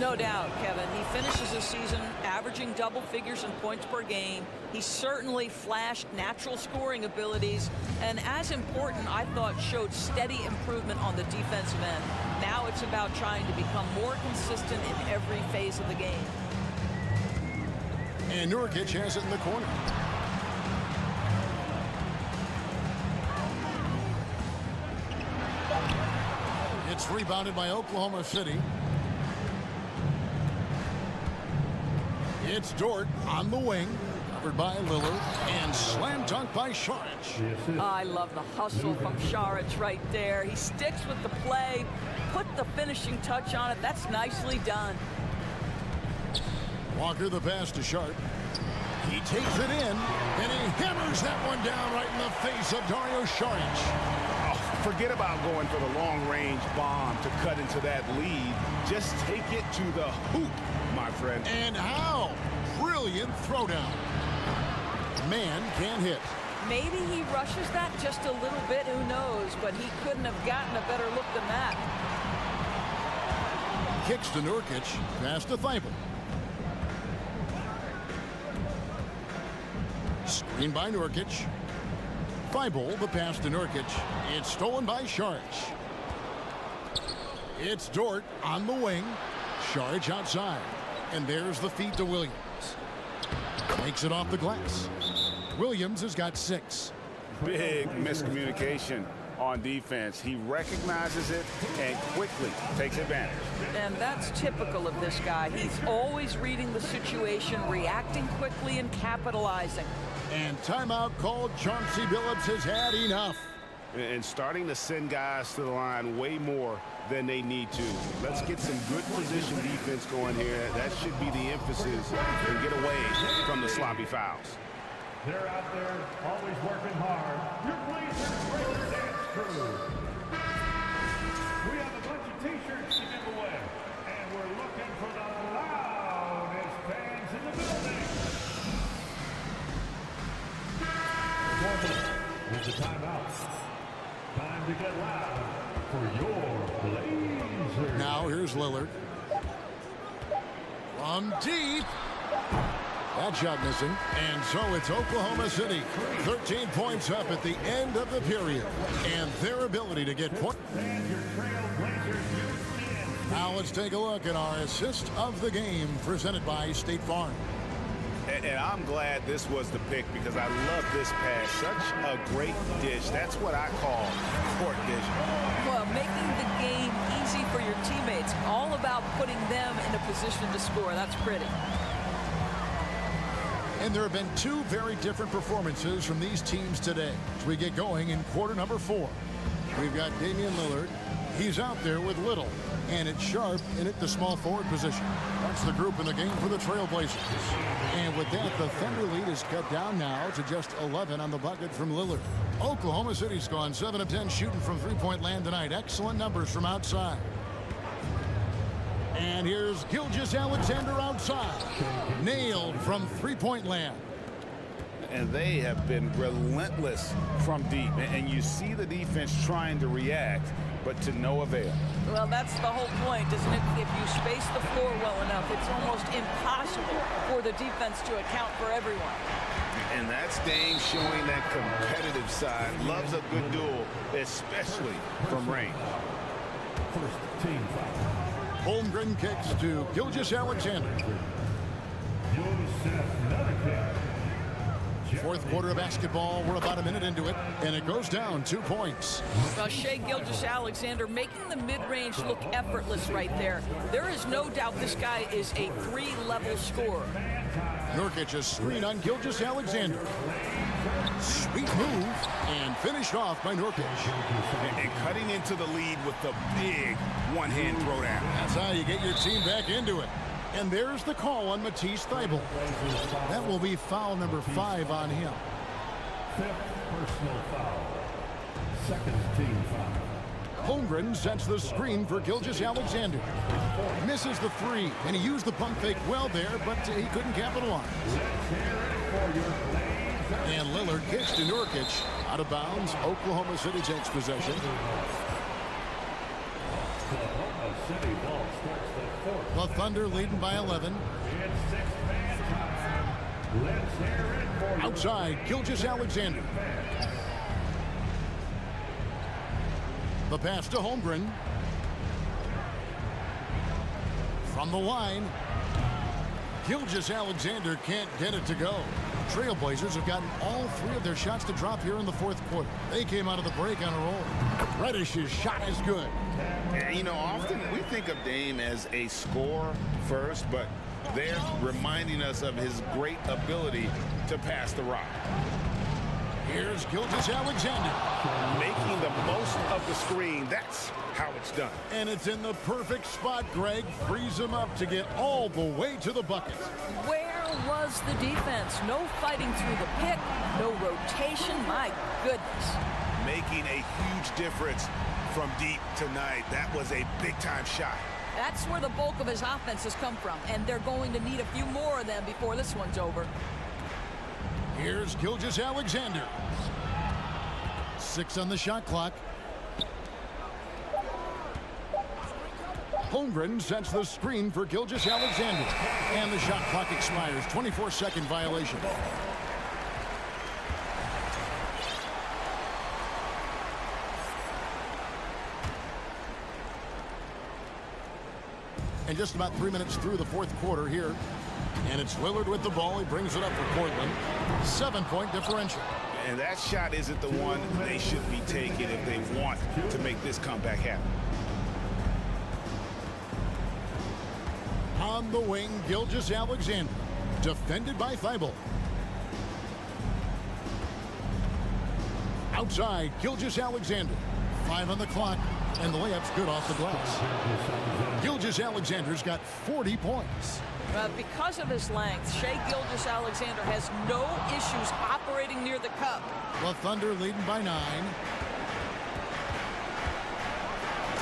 No doubt, Kevin. He finishes the season averaging double figures in points per game. He certainly flashed natural scoring abilities, and as important, I thought, showed steady improvement on the defensive end. Now it's about trying to become more consistent in every phase of the game. And Nurkic has it in the corner. It's rebounded by Oklahoma City. It's Dort on the wing, covered by Lillard, and slam dunk by Saric. I love the hustle from Saric right there. He sticks with the play, put the finishing touch on it. That's nicely done. Walker the pass to Sharp. He takes it in, and he hammers that one down right in the face of Dario Saric. Forget about going for the long-range bomb to cut into that lead. Just take it to the hoop, my friend. And how? brilliant throwdown. Man can't hit. Maybe he rushes that just a little bit, who knows, but he couldn't have gotten a better look than that. Kicks to Nurkic, pass to Thibault. Screen by Nurkic. Thibault, the pass to Nurkic. It's stolen by Sharge. It's Dort on the wing. Sharge outside. And there's the feed to Williams. Makes it off the glass. Williams has got 6. Big miscommunication on defense. He recognizes it and quickly takes advantage. And that's typical of this guy. He's always reading the situation, reacting quickly and capitalizing. And timeout called. Chauncey Billups has had enough. And starting to send guys to the line way more than they need to. Let's get some good position defense going here. That should be the emphasis and get away from the sloppy fouls. They're out there, always working hard. Your Blazers Breaker Dance Crew. We have a bunch of T-shirts to give away, and we're looking for the loudest fans in the building. With the timeout. Time to get loud for your Blazers. Now here's Lillard. From deep. That shot missing. And so it's Oklahoma City. 13 points up at the end of the period. And their ability to get points. Now let's take a look at our assist of the game presented by State Farm. And I'm glad this was the pick because I love this pass. Such a great dish. That's what I call court vision. Well, making the game easy for your teammates. All about putting them in a position to score. That's pretty. And there have been 2 very different performances from these teams today as we get going in quarter number 4. We've got Damian Lillard. He's out there with Little. And it's Sharp in at the small forward position. That's the group in the game for the Trailblazers. And with that, the Thunder lead is cut down now to just 11 on the bucket from Lillard. Oklahoma City's gone 7 of 10 shooting from three-point land tonight. Excellent numbers from outside. And here's Gilgeous-Alexander outside. Nailed from three-point land. And they have been relentless from deep. And you see the defense trying to react, but to no avail. Well, that's the whole point, isn't it? If you space the floor well enough, it's almost impossible for the defense to account for everyone. And that's Dame showing that competitive side. Loves a good duel, especially from range. First team foul. Holmgren kicks to Gilgeous-Alexander. Fourth quarter of basketball. We're about a minute into it, and it goes down 2 points. Well, Shai Gilgeous-Alexander making the mid-range look effortless right there. There is no doubt this guy is a 3-level scorer. Nurkic a screen on Gilgeous-Alexander. Sweet move, and finished off by Nurkic. And cutting into the lead with the big one-hand throwdown. That's how you get your team back into it. And there's the call on Matisse Thybulle. That will be foul number 5 on him. 5th personal foul. 2nd team foul. Holmgren sets the screen for Gilgeous-Alexander. Misses the 3, and he used the pump fake well there, but he couldn't capitalize. And Lillard kicks to Nurkic. Out of bounds. Oklahoma City takes possession. The Thunder leading by 11. Outside, Gilgeous-Alexander. The pass to Holmgren. From the line, Gilgeous-Alexander can't get it to go. Trailblazers have gotten all 3 of their shots to drop here in the fourth quarter. They came out of the break on a roll. Reddish's shot is good. And, you know, often we think of Dame as a scorer first, but they're reminding us of his great ability to pass the rock. Here's Gilgeous-Alexander. Making the most of the screen. That's how it's done. And it's in the perfect spot, Greg. Frees him up to get all the way to the bucket. Where was the defense? No fighting through the pick, no rotation. My goodness. Making a huge difference from deep tonight. That was a big-time shot. That's where the bulk of his offense has come from, and they're going to need a few more of them before this one's over. Here's Gilgeous-Alexander. 6 on the shot clock. Holmgren sets the screen for Gilgeous-Alexander. And the shot clock expires. 24-second violation. And just about 3 minutes through the fourth quarter here. And it's Lillard with the ball. He brings it up for Portland. 7-point differential. And that shot isn't the one they should be taking if they want to make this comeback happen. On the wing, Gilgeous-Alexander. Defended by Thibault. Outside, Gilgeous-Alexander. 5 on the clock, and the layup's good off the glass. Gilgeous-Alexander's got 40 points. Because of his length, Shai Gilgeous-Alexander has no issues operating near the cup. The Thunder leading by 9.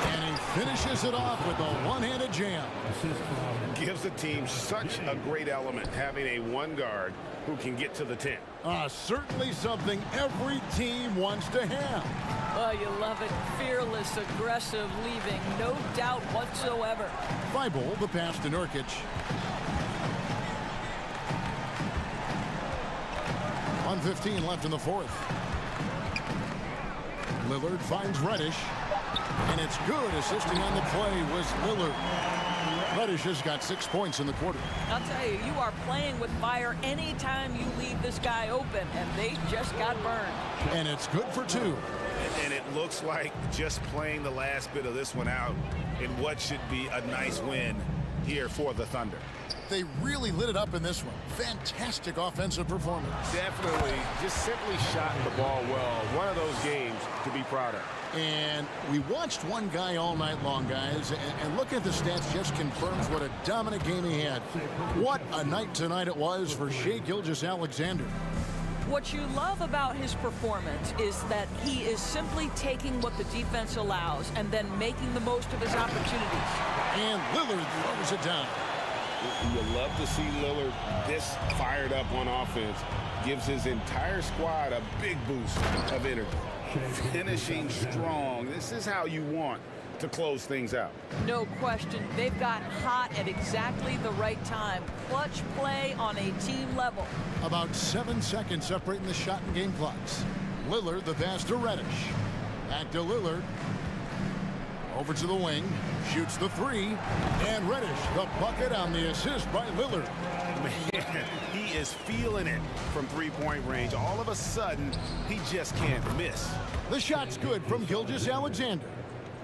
And he finishes it off with a one-handed jam. Gives the team such a great element, having a one guard who can get to the 10. Certainly something every team wants to have. Oh, you love it. Fearless, aggressive, leaving no doubt whatsoever. Thibault, the pass to Nurkic. 1:15 left in the fourth. Lillard finds Reddish. And it's good. Assisting on the play was Lillard. Reddish has got 6 points in the quarter. I'll tell you, you are playing with fire anytime you leave this guy open, and they just got burned. And it's good for 2. And it looks like just playing the last bit of this one out in what should be a nice win here for the Thunder. They really lit it up in this one. Fantastic offensive performance. Definitely just simply shot the ball well. One of those games to be proud of. And we watched one guy all night long, guys, and looking at the stats just confirms what a dominant game he had. What a night tonight it was for Shai Gilgeous-Alexander. What you love about his performance is that he is simply taking what the defense allows and then making the most of his opportunities. And Lillard throws it down. You love to see Lillard this fired up on offense. Gives his entire squad a big boost of energy. Finishing strong. This is how you want to close things out. No question. They've got hot at exactly the right time. Clutch play on a team level. About 7 seconds separating the shot and game clocks. Lillard, the pass to Reddish. Back to Lillard. Over to the wing. Shoots the 3. And Reddish, the bucket on the assist by Lillard. Man, he is feeling it from three-point range. All of a sudden, he just can't miss. The shot's good from Gilgeous-Alexander.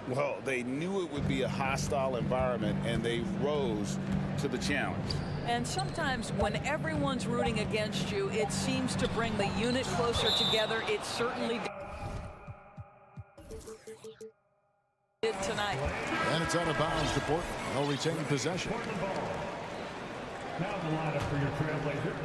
Well, they knew it would be a hostile environment, and they rose to the challenge. And sometimes when everyone's rooting against you, it seems to bring the unit closer together. It certainly did tonight. And it's out of bounds to Portland. They'll retain possession. Now the lineup for your Trailblazers.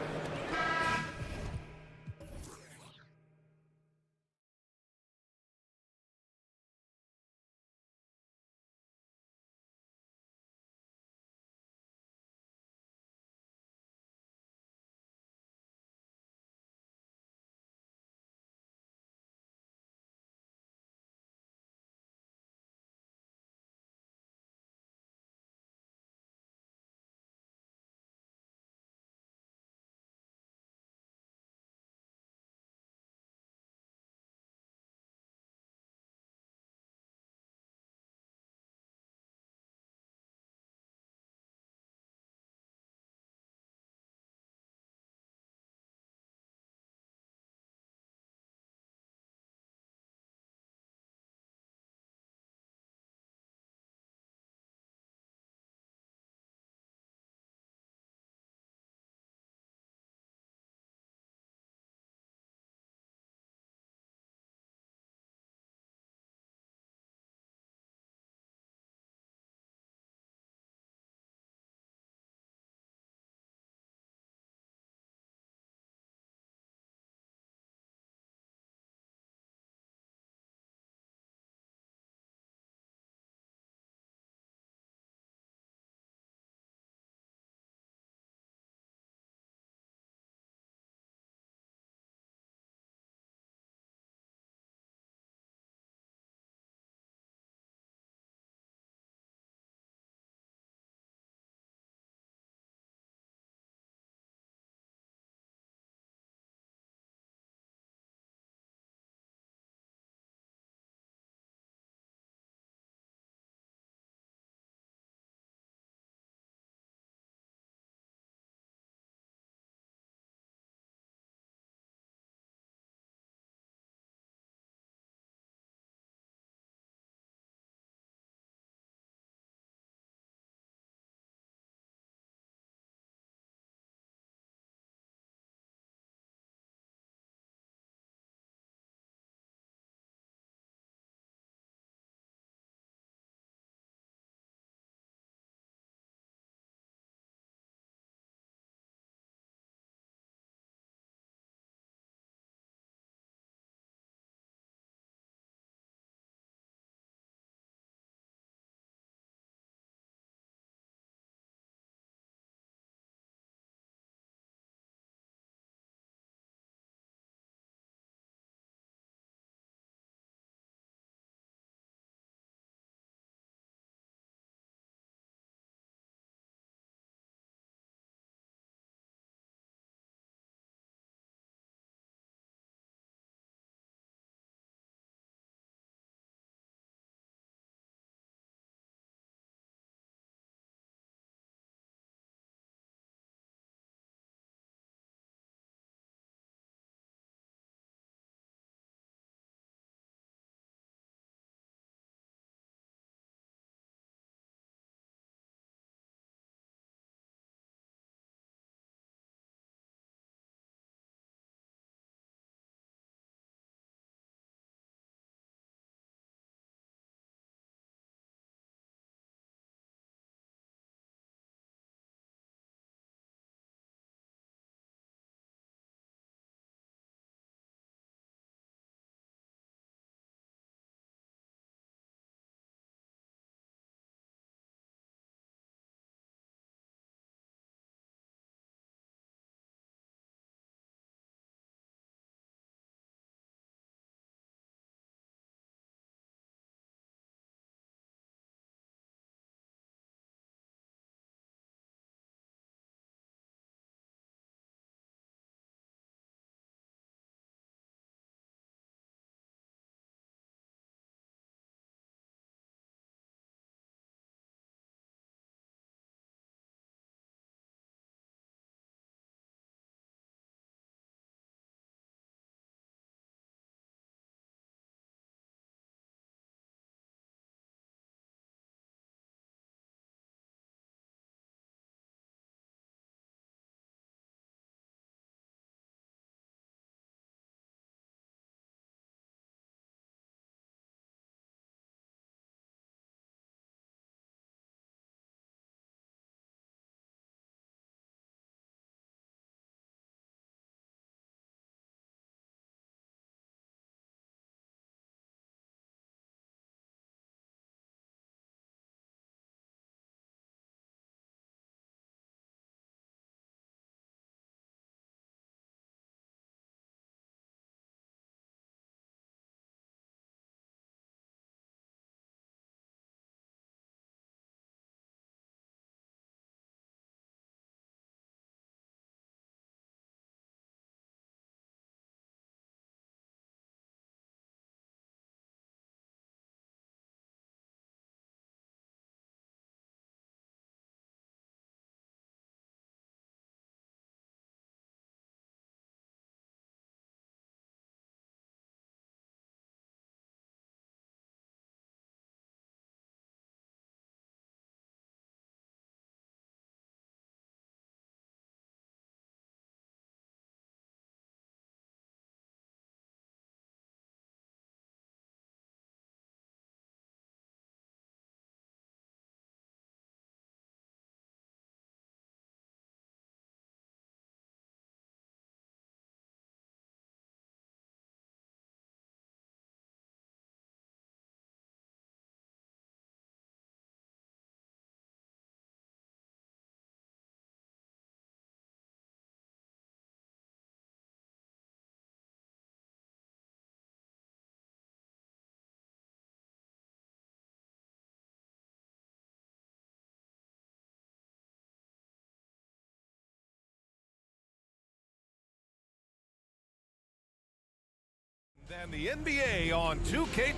And the NBA on 2K.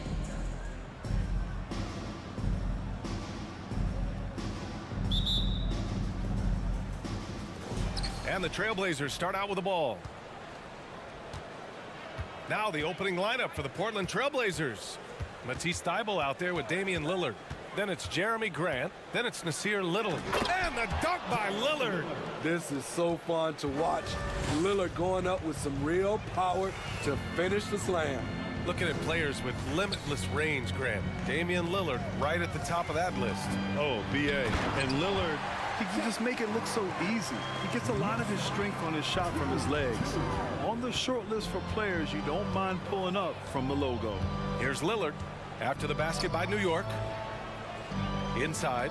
And the Trailblazers start out with the ball. Now the opening lineup for the Portland Trailblazers. Matisse Thybulle out there with Damian Lillard. Then it's Jeremy Grant. Then it's Nasir Little. And the dunk by Lillard. This is so fun to watch. Lillard going up with some real power to finish the slam. Looking at players with limitless range, Grant. Damian Lillard right at the top of that list. Oh, BA. And Lillard, he can just make it look so easy. He gets a lot of his strength on his shot from his legs. On the short list for players you don't mind pulling up from the logo. Here's Lillard after the basket by New York. Inside.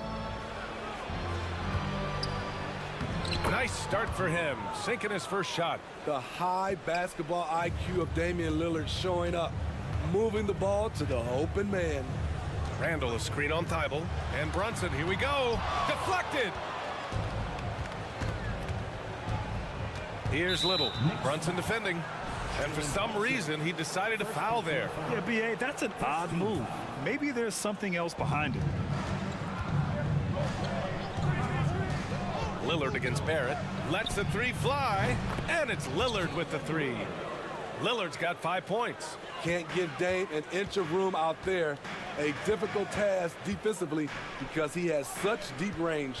Nice start for him, sinking his first shot. The high basketball IQ of Damian Lillard showing up, moving the ball to the open man. Randall a screen on Thybulle, and Brunson, here we go, deflected. Here's Little, Brunson defending, and for some reason he decided to foul there. Yeah, BA, that's an odd move. Maybe there's something else behind it. Lillard against Barrett, lets the three fly, and it's Lillard with the three. Lillard's got 5 points. Can't give Dame an inch of room out there. A difficult task defensively because he has such deep range.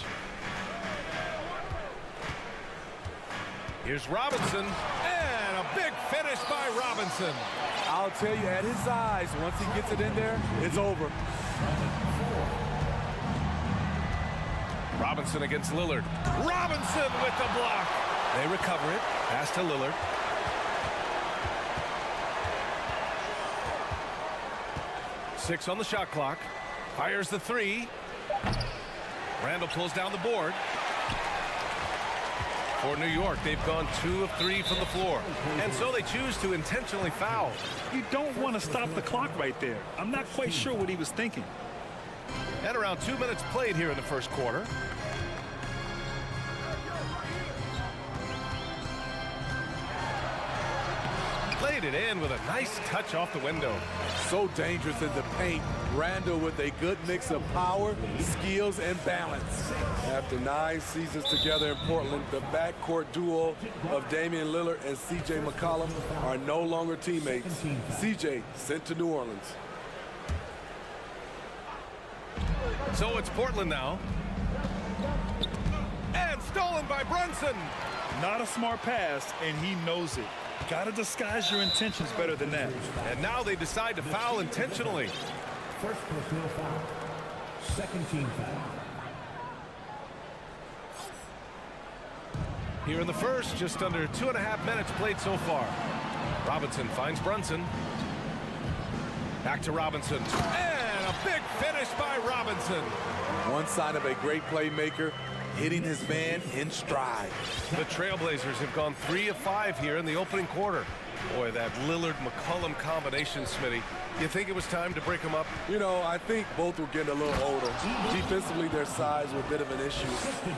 Here's Robinson, and a big finish by Robinson. I'll tell you, at his size, once he gets it in there, it's over. Robinson against Lillard. Robinson with the block. They recover it. Pass to Lillard. Six on the shot clock. Fires the three. Randall pulls down the board. For New York, they've gone 2 of 3 from the floor. And so they choose to intentionally foul. You don't want to stop the clock right there. I'm not quite sure what he was thinking. And around 2 minutes played here in the first quarter. Laid it in with a nice touch off the window. So dangerous in the paint. Randall with a good mix of power, skills, and balance. After 9 seasons together in Portland, the backcourt duo of Damian Lillard and C.J. McCollum are no longer teammates. C.J. sent to New Orleans. So it's Portland now. And stolen by Brunson. Not a smart pass, and he knows it. Gotta disguise your intentions better than that. And now they decide to foul intentionally. First personal foul. Second team foul. Here in the first, just under 2.5 minutes played so far. Robinson finds Brunson. Back to Robinson. And a big finish by Robinson. One sign of a great playmaker, hitting his man in stride. The Trailblazers have gone 3 of 5 here in the opening quarter. Boy, that Lillard-McCollum combination, Smitty. You think it was time to break them up? You know, I think both were getting a little older. Defensively, their size were a bit of an issue.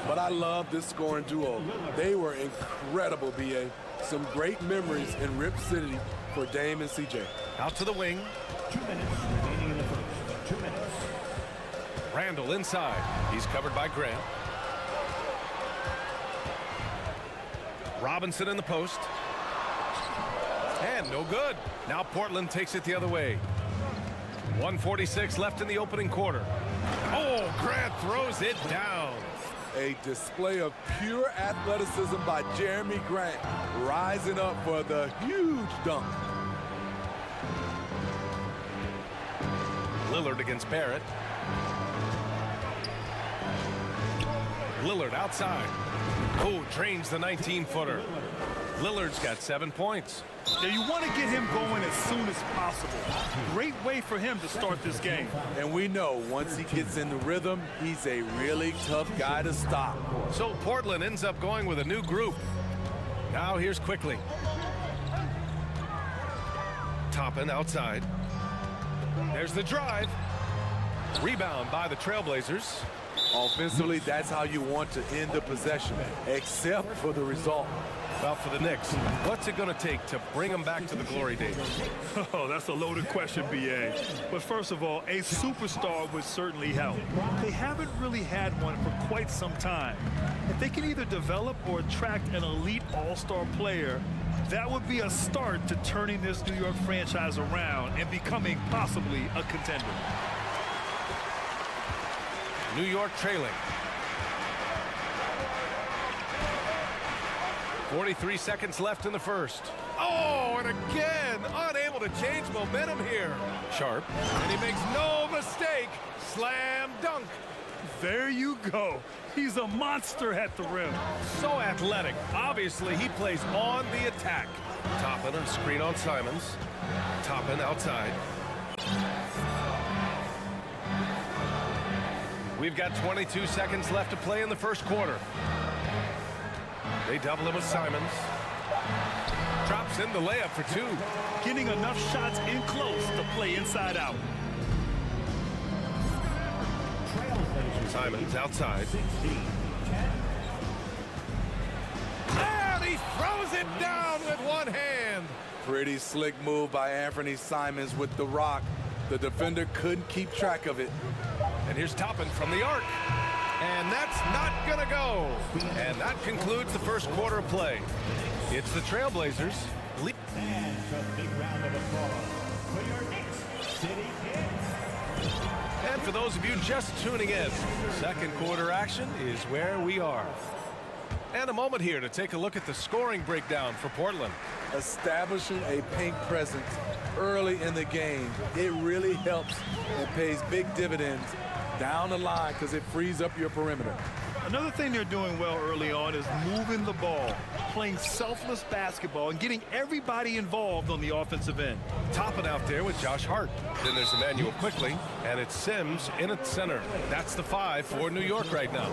But I love this scoring duo. They were incredible, BA. Some great memories in Rip City for Dame and CJ. Out to the wing. 2 minutes remaining in the first. 2 minutes. Randall inside. He's covered by Grant. Robinson in the post. And no good. Now Portland takes it the other way. 1:46 left in the opening quarter. Oh, Grant throws it down. A display of pure athleticism by Jeremy Grant, rising up for the huge dunk. Lillard against Barrett. Lillard outside. Oh, drains the 19-footer. Lillard's got 7 points. Yeah, you want to get him going as soon as possible. Great way for him to start this game. And we know once he gets in the rhythm, he's a really tough guy to stop. So Portland ends up going with a new group. Now here's Quickly. Toppin outside. There's the drive. Rebound by the Trailblazers. Offensively, that's how you want to end the possession, except for the result. Well, for the Knicks, what's it going to take to bring them back to the glory days? Oh, that's a loaded question, B.A. But first of all, a superstar would certainly help. They haven't really had one for quite some time. If they can either develop or attract an elite all-star player, that would be a start to turning this New York franchise around and becoming possibly a contender. New York trailing. 43 seconds left in the first. Oh, and again, unable to change momentum here. Sharp, and he makes no mistake. Slam dunk. There you go. He's a monster at the rim. So athletic. Obviously, he plays on the attack. Toppin, a screen on Simons. Toppin outside. We've got 22 seconds left to play in the first quarter. They double him with Simons. Drops in the layup for two. Getting enough shots in close to play inside out. Simons outside. And he throws it down with one hand. Pretty slick move by Anthony Simons with the rock. The defender couldn't keep track of it. And here's Toppin from the arc. And that's not going to go. And that concludes the first quarter of play. It's the Trailblazers. And a big round of applause for your Knicks City Kings. And for those of you just tuning in, second quarter action is where we are. And a moment here to take a look at the scoring breakdown for Portland. Establishing a paint presence early in the game, it really helps and pays big dividends down the line because it frees up your perimeter. Another thing they're doing well early on is moving the ball, playing selfless basketball, and getting everybody involved on the offensive end. Topping out there with Josh Hart. Then there's Emmanuel quickly, and it's Sims in at center. That's the 5 for New York right now.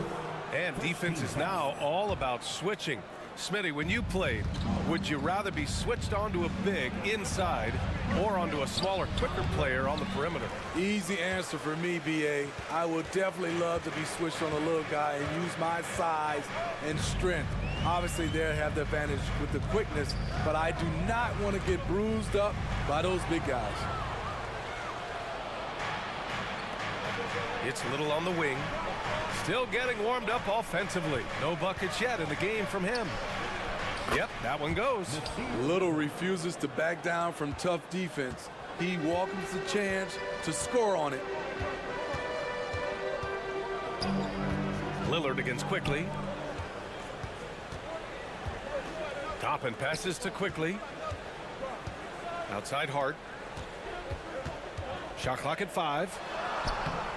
And defense is now all about switching. Smitty, when you played, would you rather be switched onto a big inside or onto a smaller, quicker player on the perimeter? Easy answer for me, B.A. I would definitely love to be switched on a little guy and use my size and strength. Obviously, they have the advantage with the quickness, but I do not want to get bruised up by those big guys. It's Little on the wing. Still getting warmed up offensively. No buckets yet in the game from him. Yep, that one goes. Little refuses to back down from tough defense. He welcomes the chance to score on it. Lillard against Quickly. Toppin passes to Quickly. Outside Hart. Shot clock at 5.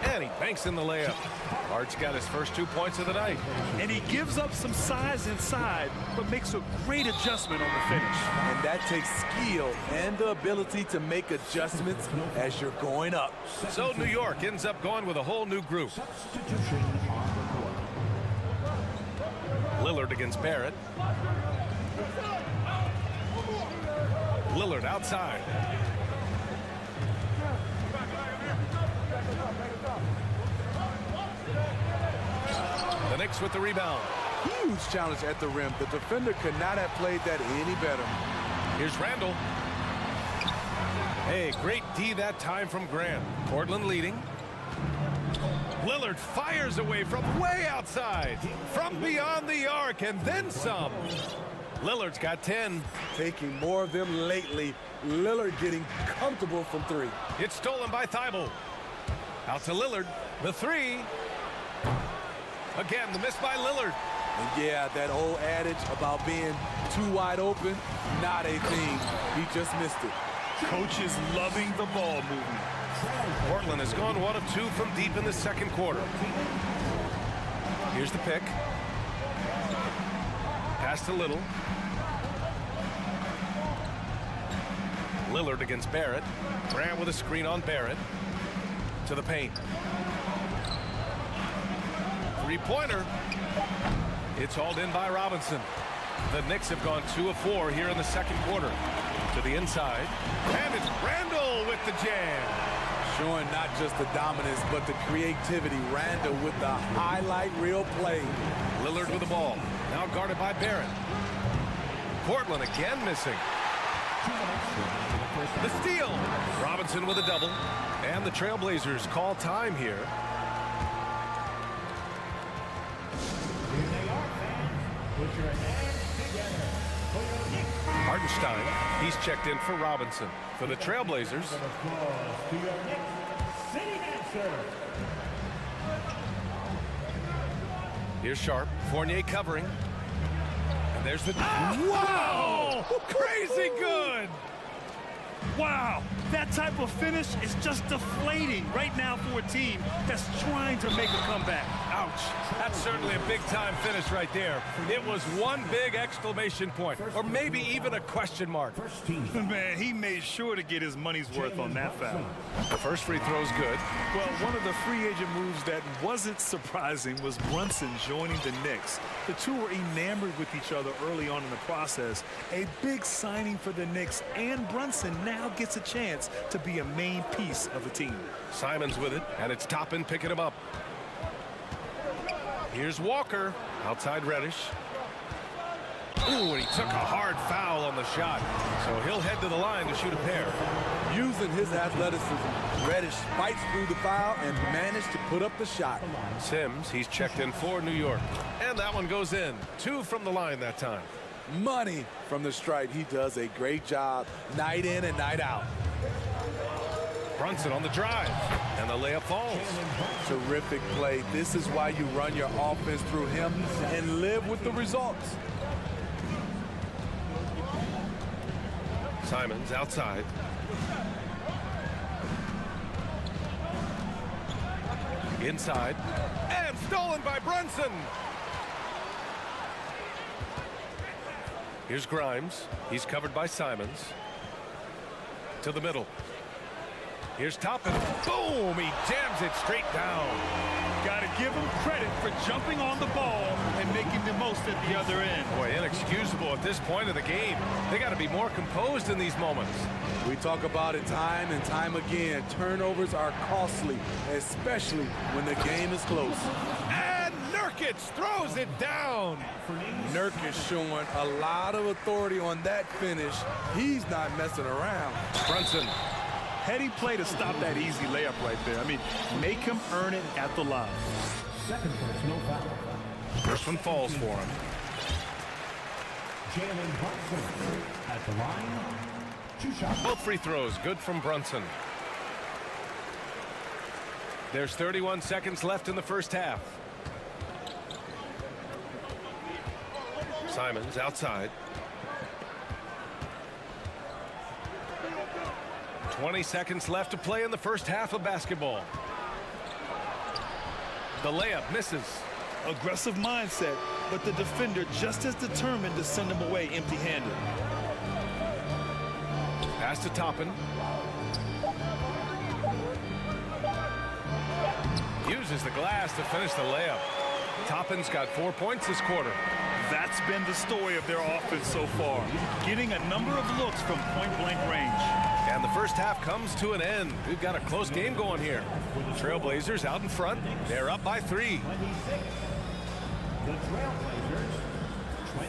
And he banks in the layup. Hart's got his first 2 points of the night. And he gives up some size inside, but makes a great adjustment on the finish. And that takes skill and the ability to make adjustments as you're going up. So New York ends up going with a whole new group. Lillard against Barrett. Lillard outside. The Knicks with the rebound. Huge challenge at the rim. The defender could not have played that any better. Here's Randall. Hey, great D that time from Grant. Portland leading. Lillard fires away from way outside. From beyond the arc and then some. Lillard's got 10. Taking more of them lately. Lillard getting comfortable from 3. It's stolen by Thibault. Out to Lillard. The 3. Again, the miss by Lillard. And yeah, that old adage about being too wide open, not a thing. He just missed it. Coach is loving the ball movement. Portland has gone 1 of 2 from deep in the second quarter. Here's the pick. Pass to Little. Lillard against Barrett. Grant with a screen on Barrett. To the paint. Three-pointer. It's hauled in by Robinson. The Knicks have gone 2 of 4 here in the second quarter. To the inside. And it's Randall with the jam. Showing not just the dominance, but the creativity. Randall with the highlight reel play. Lillard with the ball. Now guarded by Barrett. Portland again missing. The steal. Robinson with a double. And the Trailblazers call time here. Hartenstein, he's checked in for Robinson. For the Trailblazers. Here's Sharp. Fournier covering. And there's the... Wow! Crazy good! Wow, that type of finish is just deflating right now for a team that's trying to make a comeback. Ouch. That's certainly a big-time finish right there. It was one big exclamation point, or maybe even a question mark. Man, he made sure to get his money's worth on that foul. The first free throw's good. Well, one of the free agent moves that wasn't surprising was Brunson joining the Knicks. The two were enamored with each other early on in the process. A big signing for the Knicks, and Brunson now gets a chance to be a main piece of the team. Simons with it, and it's Toppin picking him up. Here's Walker, outside Reddish. Ooh, and he took a hard foul on the shot, so he'll head to the line to shoot a pair. Using his athleticism, Reddish fights through the foul and managed to put up the shot. Sims, he's checked in for New York, and that one goes in. 2 from the line that time. Money from the stripe. He does a great job night in and night out. Brunson on the drive, and the layup falls. Terrific play. This is why you run your offense through him and live with the results. Simons outside. Inside, and stolen by Brunson. Here's Grimes. He's covered by Simons. To the middle. Here's Toppin. Boom! He jams it straight down. Got to give him credit for jumping on the ball and making the most at the other end. Boy, inexcusable at this point of the game. They got to be more composed in these moments. We talk about it time and time again. Turnovers are costly, especially when the game is close. And Nurkic throws it down. Nurkic showing a lot of authority on that finish. He's not messing around. Brunson. Heady play to stop that easy layup right there. I mean, make him earn it at the line. Second personal foul. First one falls for him. Jalen Brunson at the line. 2 shots. Both free throws good from Brunson. There's 31 seconds left in the first half. Simons outside. 20 seconds left to play in the first half of basketball. The layup misses. Aggressive mindset, but the defender just as determined to send him away empty-handed. Pass to Toppin. Uses the glass to finish the layup. Toppin's got 4 points this quarter. That's been the story of their offense so far, getting a number of looks from point-blank range. And the first half comes to an end. We've got a close game going here. Trailblazers out in front. They're up by 3. The Trailblazers,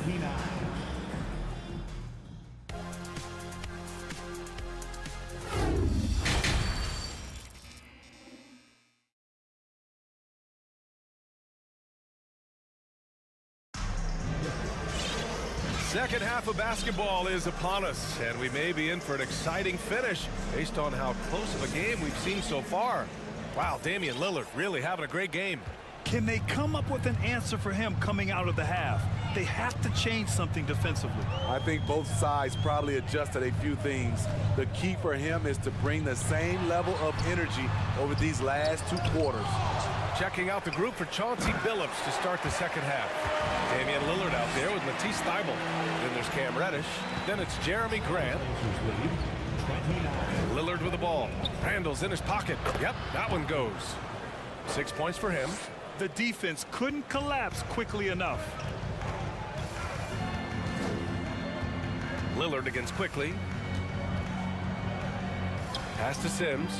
29. Second half of basketball is upon us, and we may be in for an exciting finish based on how close of a game we've seen so far. Wow, Damian Lillard really having a great game. Can they come up with an answer for him coming out of the half? They have to change something defensively. I think both sides probably adjusted a few things. The key for him is to bring the same level of energy over these last 2 quarters. Checking out the group for Chauncey Billups to start the second half. Damian Lillard out there with Matisse Thybulle. Then there's Cam Reddish. Then it's Jeremy Grant. Lillard with the ball. Randall's in his pocket. Yep, that one goes. 6 points for him. The defense couldn't collapse quickly enough. Lillard against Quickly. Pass to Sims.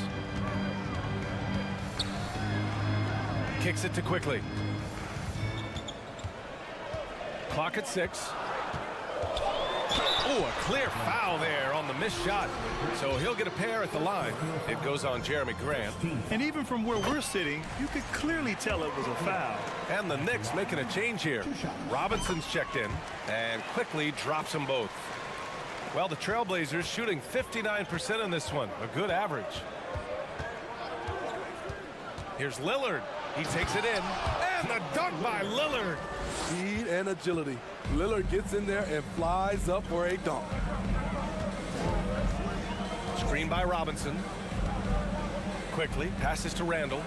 Kicks it to Quickly. Clock at 6. Oh, a clear foul there on the missed shot. So he'll get a pair at the line. It goes on Jeremy Grant. And even from where we're sitting, you could clearly tell it was a foul. And the Knicks making a change here. Robinson's checked in and Quickly drops them both. Well, the Trailblazers shooting 59% in this one. A good average. Here's Lillard. He takes it in. And the dunk by Lillard. Speed and agility. Lillard gets in there and flies up for a dunk. Screen by Robinson. Quickly passes to Randall.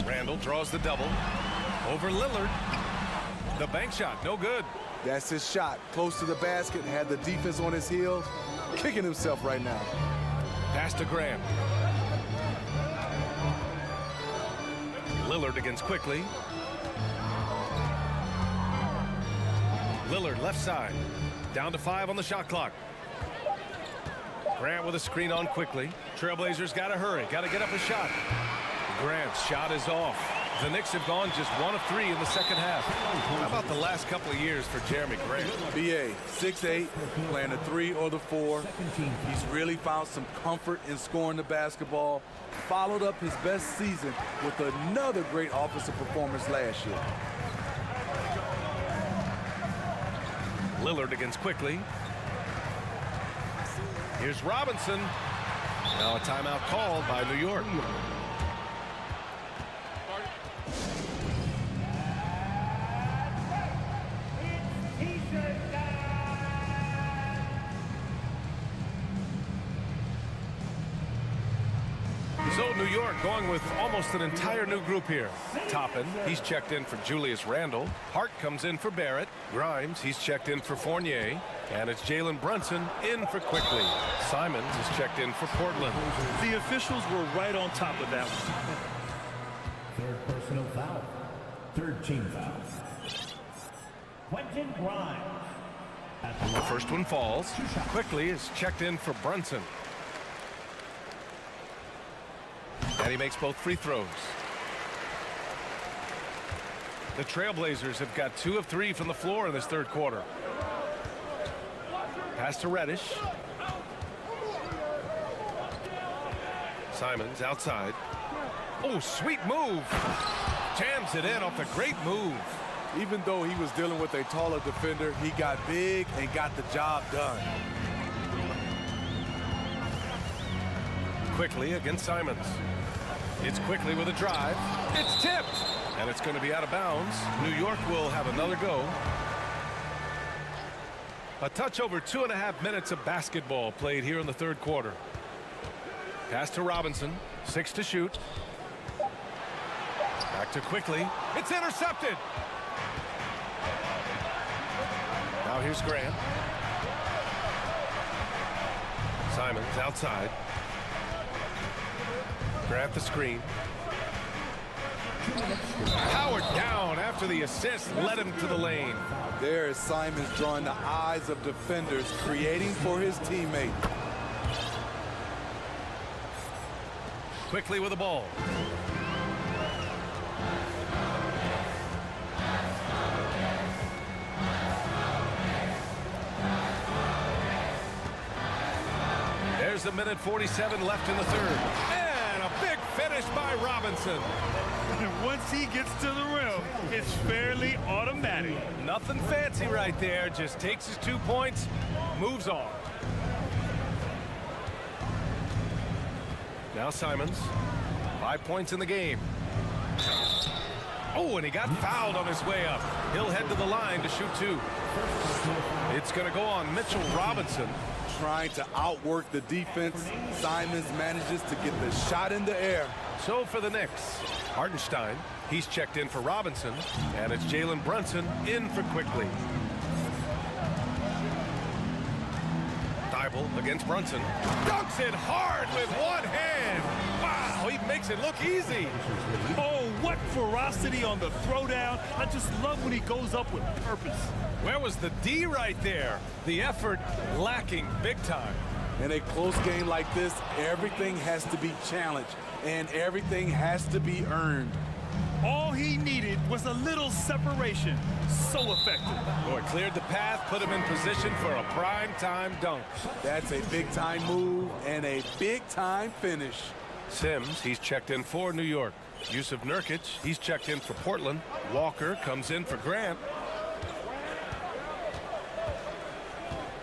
Randall draws the double. Over Lillard. The bank shot, no good. That's his shot. Close to the basket, had the defense on his heels. Kicking himself right now. Pass to Grant. Lillard against Quickly. Lillard left side. Down to 5 on the shot clock. Grant with a screen on Quickly. Trailblazers got to hurry. Got to get up a shot. Grant's shot is off. The Knicks have gone just 1 of 3 in the second half. How about the last couple of years for Jeremy Grant? BA, 6'8", playing the 3 or the 4. He's really found some comfort in scoring the basketball. Followed up his best season with another great offensive performance last year. Lillard against Quickly. Here's Robinson. Now a timeout called by New York. So New York going with almost an entire new group here. Toppin, he's checked in for Julius Randle. Hart comes in for Barrett. Grimes, he's checked in for Fournier. And it's Jalen Brunson in for Quickly. Simons is checked in for Portland. The officials were right on top of that one. Third personal foul. Third team foul. Quentin Grimes. The first one falls. Quickly is checked in for Brunson. And he makes both free throws. The Trailblazers have got 2 of 3 from the floor in this third quarter. Pass to Reddish. Simons outside. Oh, sweet move. Jams it in off a great move. Even though he was dealing with a taller defender, he got big and got the job done. Quickly against Simons. It's Quickly with a drive. It's tipped. And it's going to be out of bounds. New York will have another go. A touch over 2.5 minutes of basketball played here in the third quarter. Pass to Robinson. 6 to shoot. Back to Quickly. It's intercepted. Now here's Grant. Simons outside. Grant the screen. Howard down after the assist led him to the lane. There is Simons drawing the eyes of defenders, creating for his teammate. Quickly with the ball. There's a minute 47 left in the third. And a big finish by Robinson. And once he gets to the rim, it's fairly automatic. Nothing fancy right there. Just takes his 2 points, moves on. Now Simons, 5 points in the game. Oh, and he got fouled on his way up. He'll head to the line to shoot 2. It's going to go on Mitchell Robinson. Trying to outwork the defense, Simons manages to get the shot in the air. So for the Knicks, Hartenstein, he's checked in for Robinson, and it's Jalen Brunson in for Quickly. Thibault against Brunson. Dunks it hard with one hand. Wow, he makes it look easy. Oh, what ferocity on the throwdown. I just love when he goes up with purpose. Where was the D right there? The effort lacking big time. In a close game like this, everything has to be challenged, and everything has to be earned. All he needed was a little separation. So effective. Boy, cleared the path, put him in position for a prime-time dunk. That's a big-time move and a big-time finish. Sims, he's checked in for New York. Yusuf Nurkic, he's checked in for Portland. Walker comes in for Grant.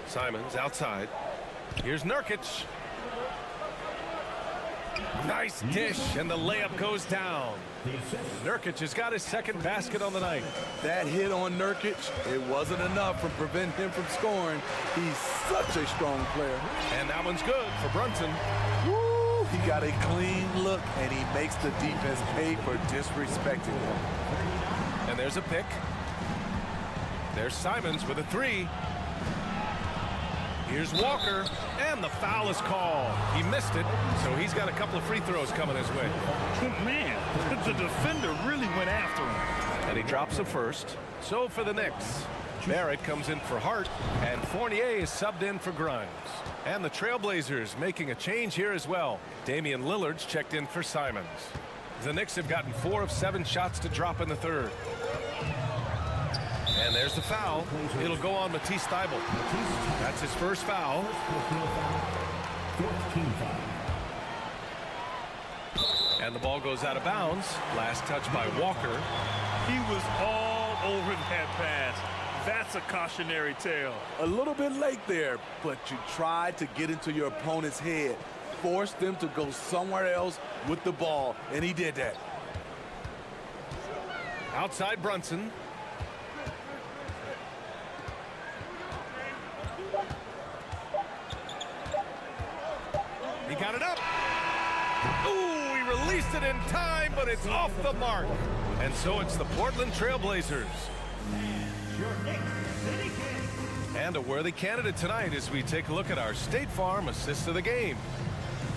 Simons outside. Here's Nurkic. Nice dish, and the layup goes down. Nurkic has got his second basket on the night. That hit on Nurkic, it wasn't enough to prevent him from scoring. He's such a strong player. And that one's good for Brunson. Woo! He got a clean look, and he makes the defense pay for disrespecting him. And there's a pick. There's Simons with a three. Here's Walker, and the foul is called. He missed it, so he's got a couple of free throws coming his way. Man, the defender really went after him. And he drops a first. So for the Knicks, Barrett comes in for Hart, and Fournier is subbed in for Grimes. And the Trailblazers making a change here as well. Damian Lillard's checked in for Simons. The Knicks have gotten 4 of 7 shots to drop in the third. And there's the foul. It'll go on Matisse Thybulle. That's his first foul. And the ball goes out of bounds. Last touch by Walker. He was all over that pass. That's a cautionary tale. A little bit late there, but you tried to get into your opponent's head. Force them to go somewhere else with the ball, and he did that. Outside Brunson. He got it up. Ooh, he released it in time, but it's off the mark. And so it's the Portland Trailblazers. And a worthy candidate tonight as we take a look at our State Farm assist of the game.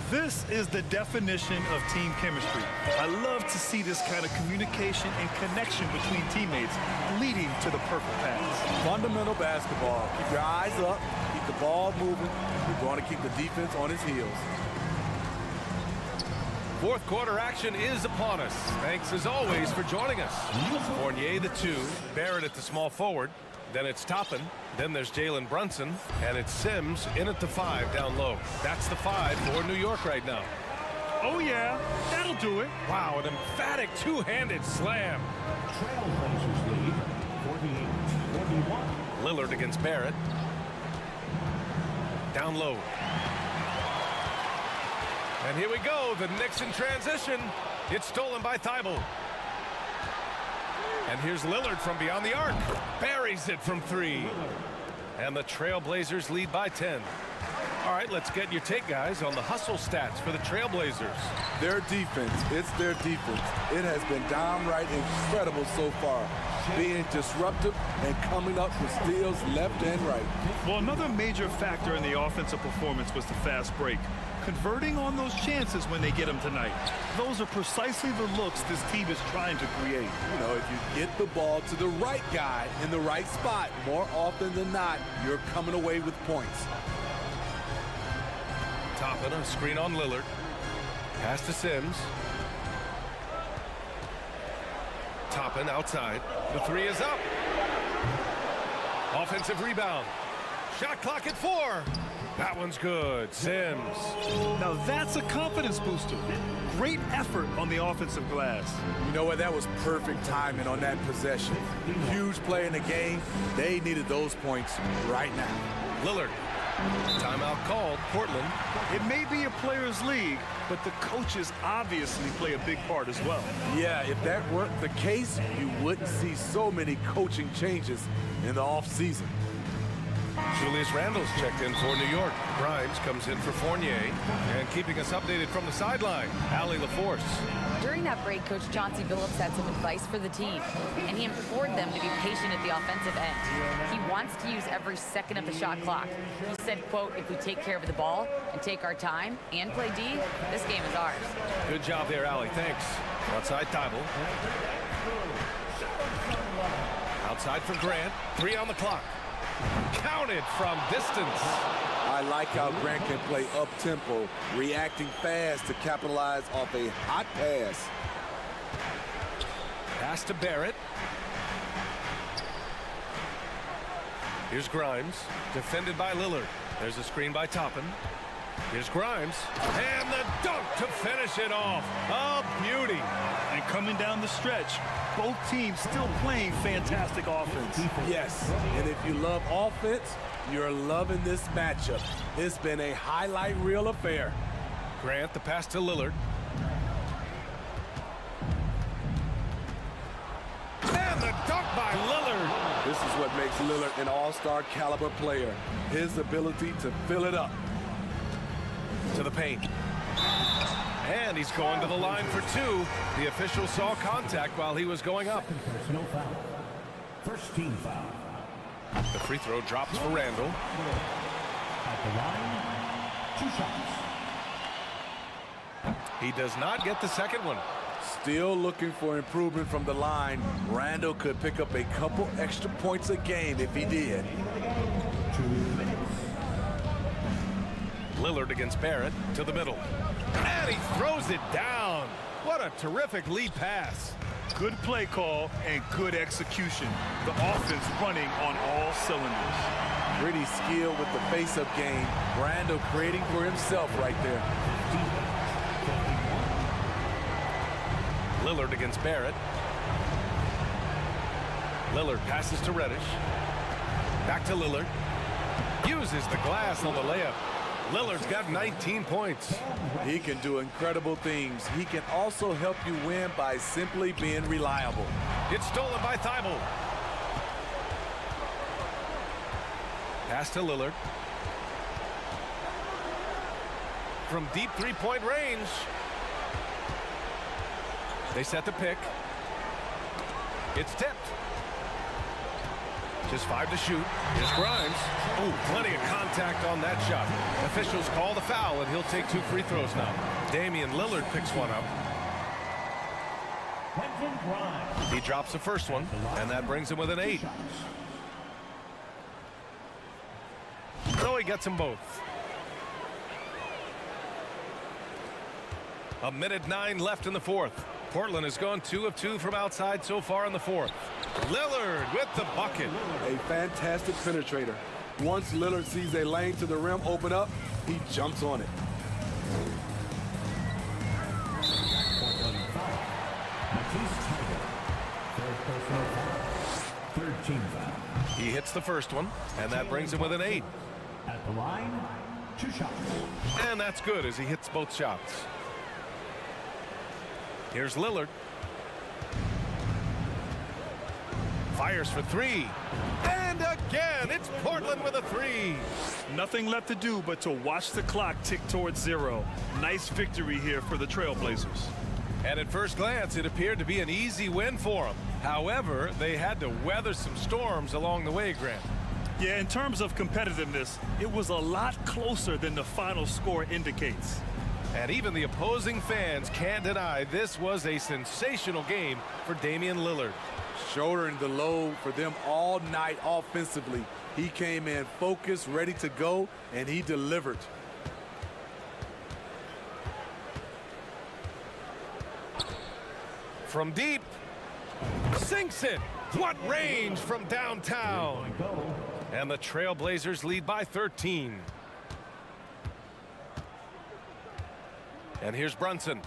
This is the definition of team chemistry. I love to see this kind of communication and connection between teammates leading to the perfect pass. Fundamental basketball. Keep your eyes up, keep the ball moving. You're going to keep the defense on his heels. Fourth quarter action is upon us. Thanks as always for joining us. Fournier the 2, Barrett at the small forward. Then it's Toppin. Then there's Jalen Brunson. And it's Sims in at the 5 down low. That's the 5 for New York right now. Oh yeah, that'll do it. Wow, an emphatic two-handed slam. Trailblazers lead 48-41. Lillard against Barrett. Down low. And here we go, the Knicks in transition. It's stolen by Thybulle. And here's Lillard from beyond the arc. Buries it from 3. And the Trailblazers lead by 10. All right, let's get your take, guys, on the hustle stats for the Trailblazers. Their defense, it's their defense. It has been downright incredible so far, being disruptive and coming up with steals left and right. Well, another major factor in the offensive performance was the fast break. Converting on those chances when they get them tonight. Those are precisely the looks this team is trying to create. You know, if you get the ball to the right guy in the right spot, more often than not, you're coming away with points. Toppin, a screen on Lillard. Pass to Sims. Toppin outside. The 3 is up. Offensive rebound. Shot clock at 4. That one's good. Sims. Now that's a confidence booster. Great effort on the offensive glass. You know what? That was perfect timing on that possession. Huge play in the game. They needed those points right now. Lillard. Timeout called. Portland. It may be a players' league, but the coaches obviously play a big part as well. Yeah, if that weren't the case, you wouldn't see so many coaching changes in the offseason. Julius Randle's checked in for New York. Grimes comes in for Fournier. And keeping us updated from the sideline, Allie LaForce. During that break, Coach Chauncey Billups had some advice for the team, and he implored them to be patient at the offensive end. He wants to use every second of the shot clock. He said, quote, if we take care of the ball and take our time and play D, this game is ours. Good job there, Allie. Thanks. Outside Thybulle. Outside for Grant. 3 on the clock. Counted from distance. I like how Grant can play up-tempo, reacting fast to capitalize off a hot pass. Pass to Barrett. Here's Grimes, defended by Lillard. There's a screen by Toppin. Here's Grimes, and the dunk to finish it off. A beauty. And coming down the stretch, both teams still playing fantastic offense. Yes, and if you love offense, you're loving this matchup. It's been a highlight reel affair. Grant, the pass to Lillard. And the dunk by Lillard. This is what makes Lillard an all-star caliber player. His ability to fill it up. To the paint. And he's going to the line for two. The official saw contact while he was going up. Personal foul. First team foul. The free throw drops for Randall. At the line, 2 shots. He does not get the second one. Still looking for improvement from the line. Randall could pick up a couple extra points a game if he did. 2 minutes. Lillard against Barrett to the middle. And he throws it down. What a terrific lead pass. Good play call and good execution. The offense running on all cylinders. Pretty skilled with the face-up game. Randall creating for himself right there. Lillard against Barrett. Lillard passes to Reddish. Back to Lillard. Uses the glass on the layup. Lillard's got 19 points. He can do incredible things. He can also help you win by simply being reliable. It's stolen by Thibault. Pass to Lillard. From deep three-point range. They set the pick. It's tipped. Just 5 to shoot. Here's Grimes. Ooh, plenty of contact on that shot. Officials call the foul, and he'll take 2 free throws now. Damian Lillard picks one up. He drops the first one, and that brings him with an 8. So he gets them both. A minute 9 left in the fourth. Portland has gone 2 of 2 from outside so far in the fourth. Lillard with the bucket. A fantastic penetrator. Once Lillard sees a lane to the rim open up, he jumps on it. Third team foul. He hits the first one, and that brings him with an 8. At the line, 2 shots. And that's good as he hits both shots. Here's Lillard. Fires for 3. And again, it's Portland with a 3. Nothing left to do but to watch the clock tick towards 0. Nice victory here for the Trailblazers. And at first glance, it appeared to be an easy win for them. However, they had to weather some storms along the way, Grant. Yeah, in terms of competitiveness, it was a lot closer than the final score indicates. And even the opposing fans can't deny this was a sensational game for Damian Lillard. Shouldering the load for them all night offensively. He came in focused, ready to go, and he delivered. From deep, sinks it. What range from downtown. And the Trailblazers lead by 13. And here's Brunson.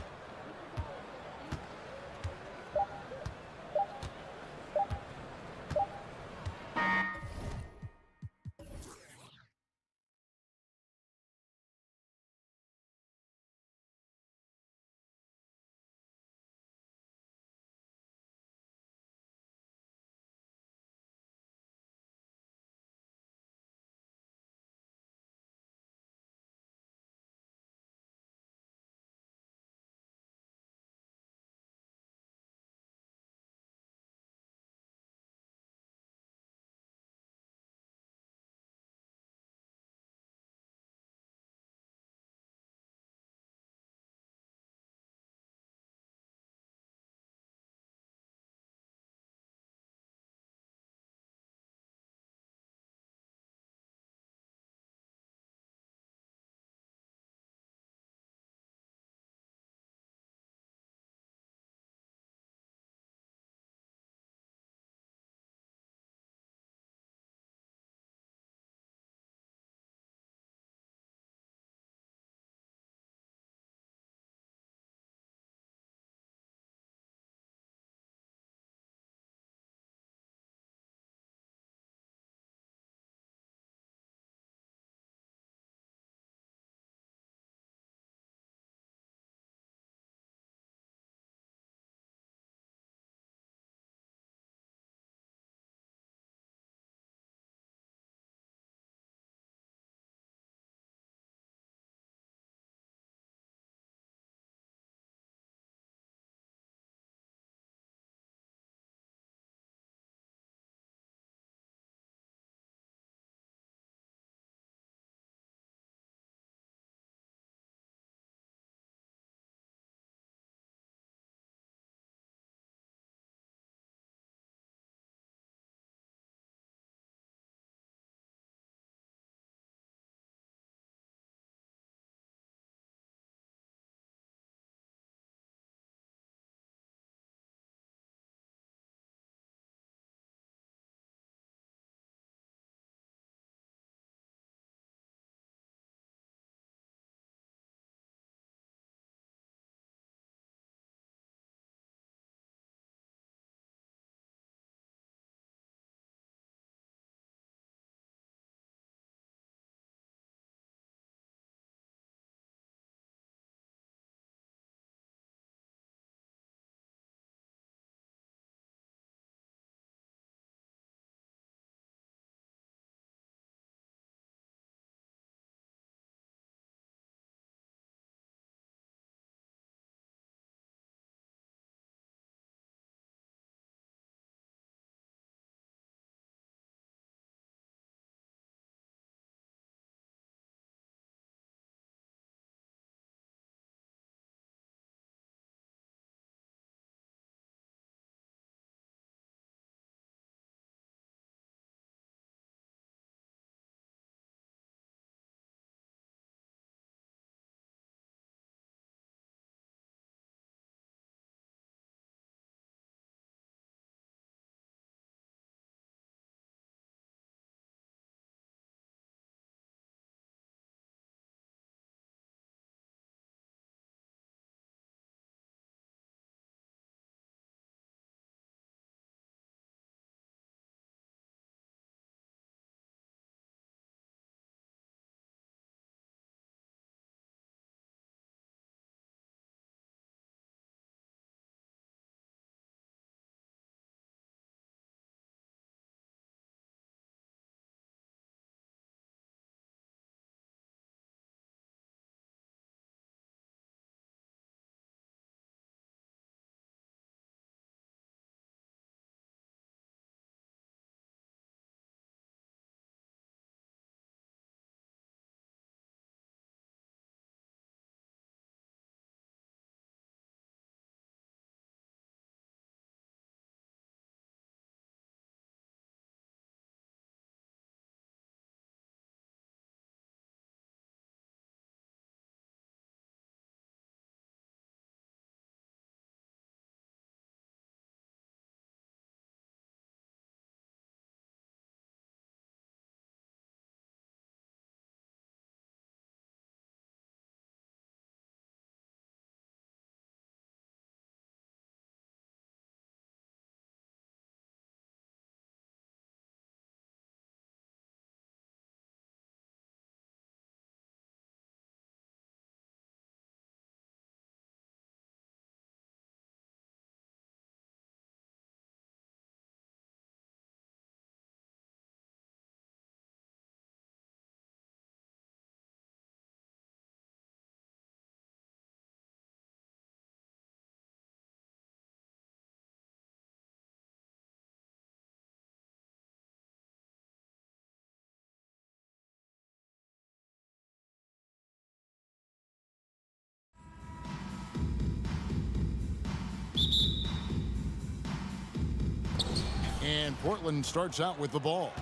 And Portland starts out with the ball.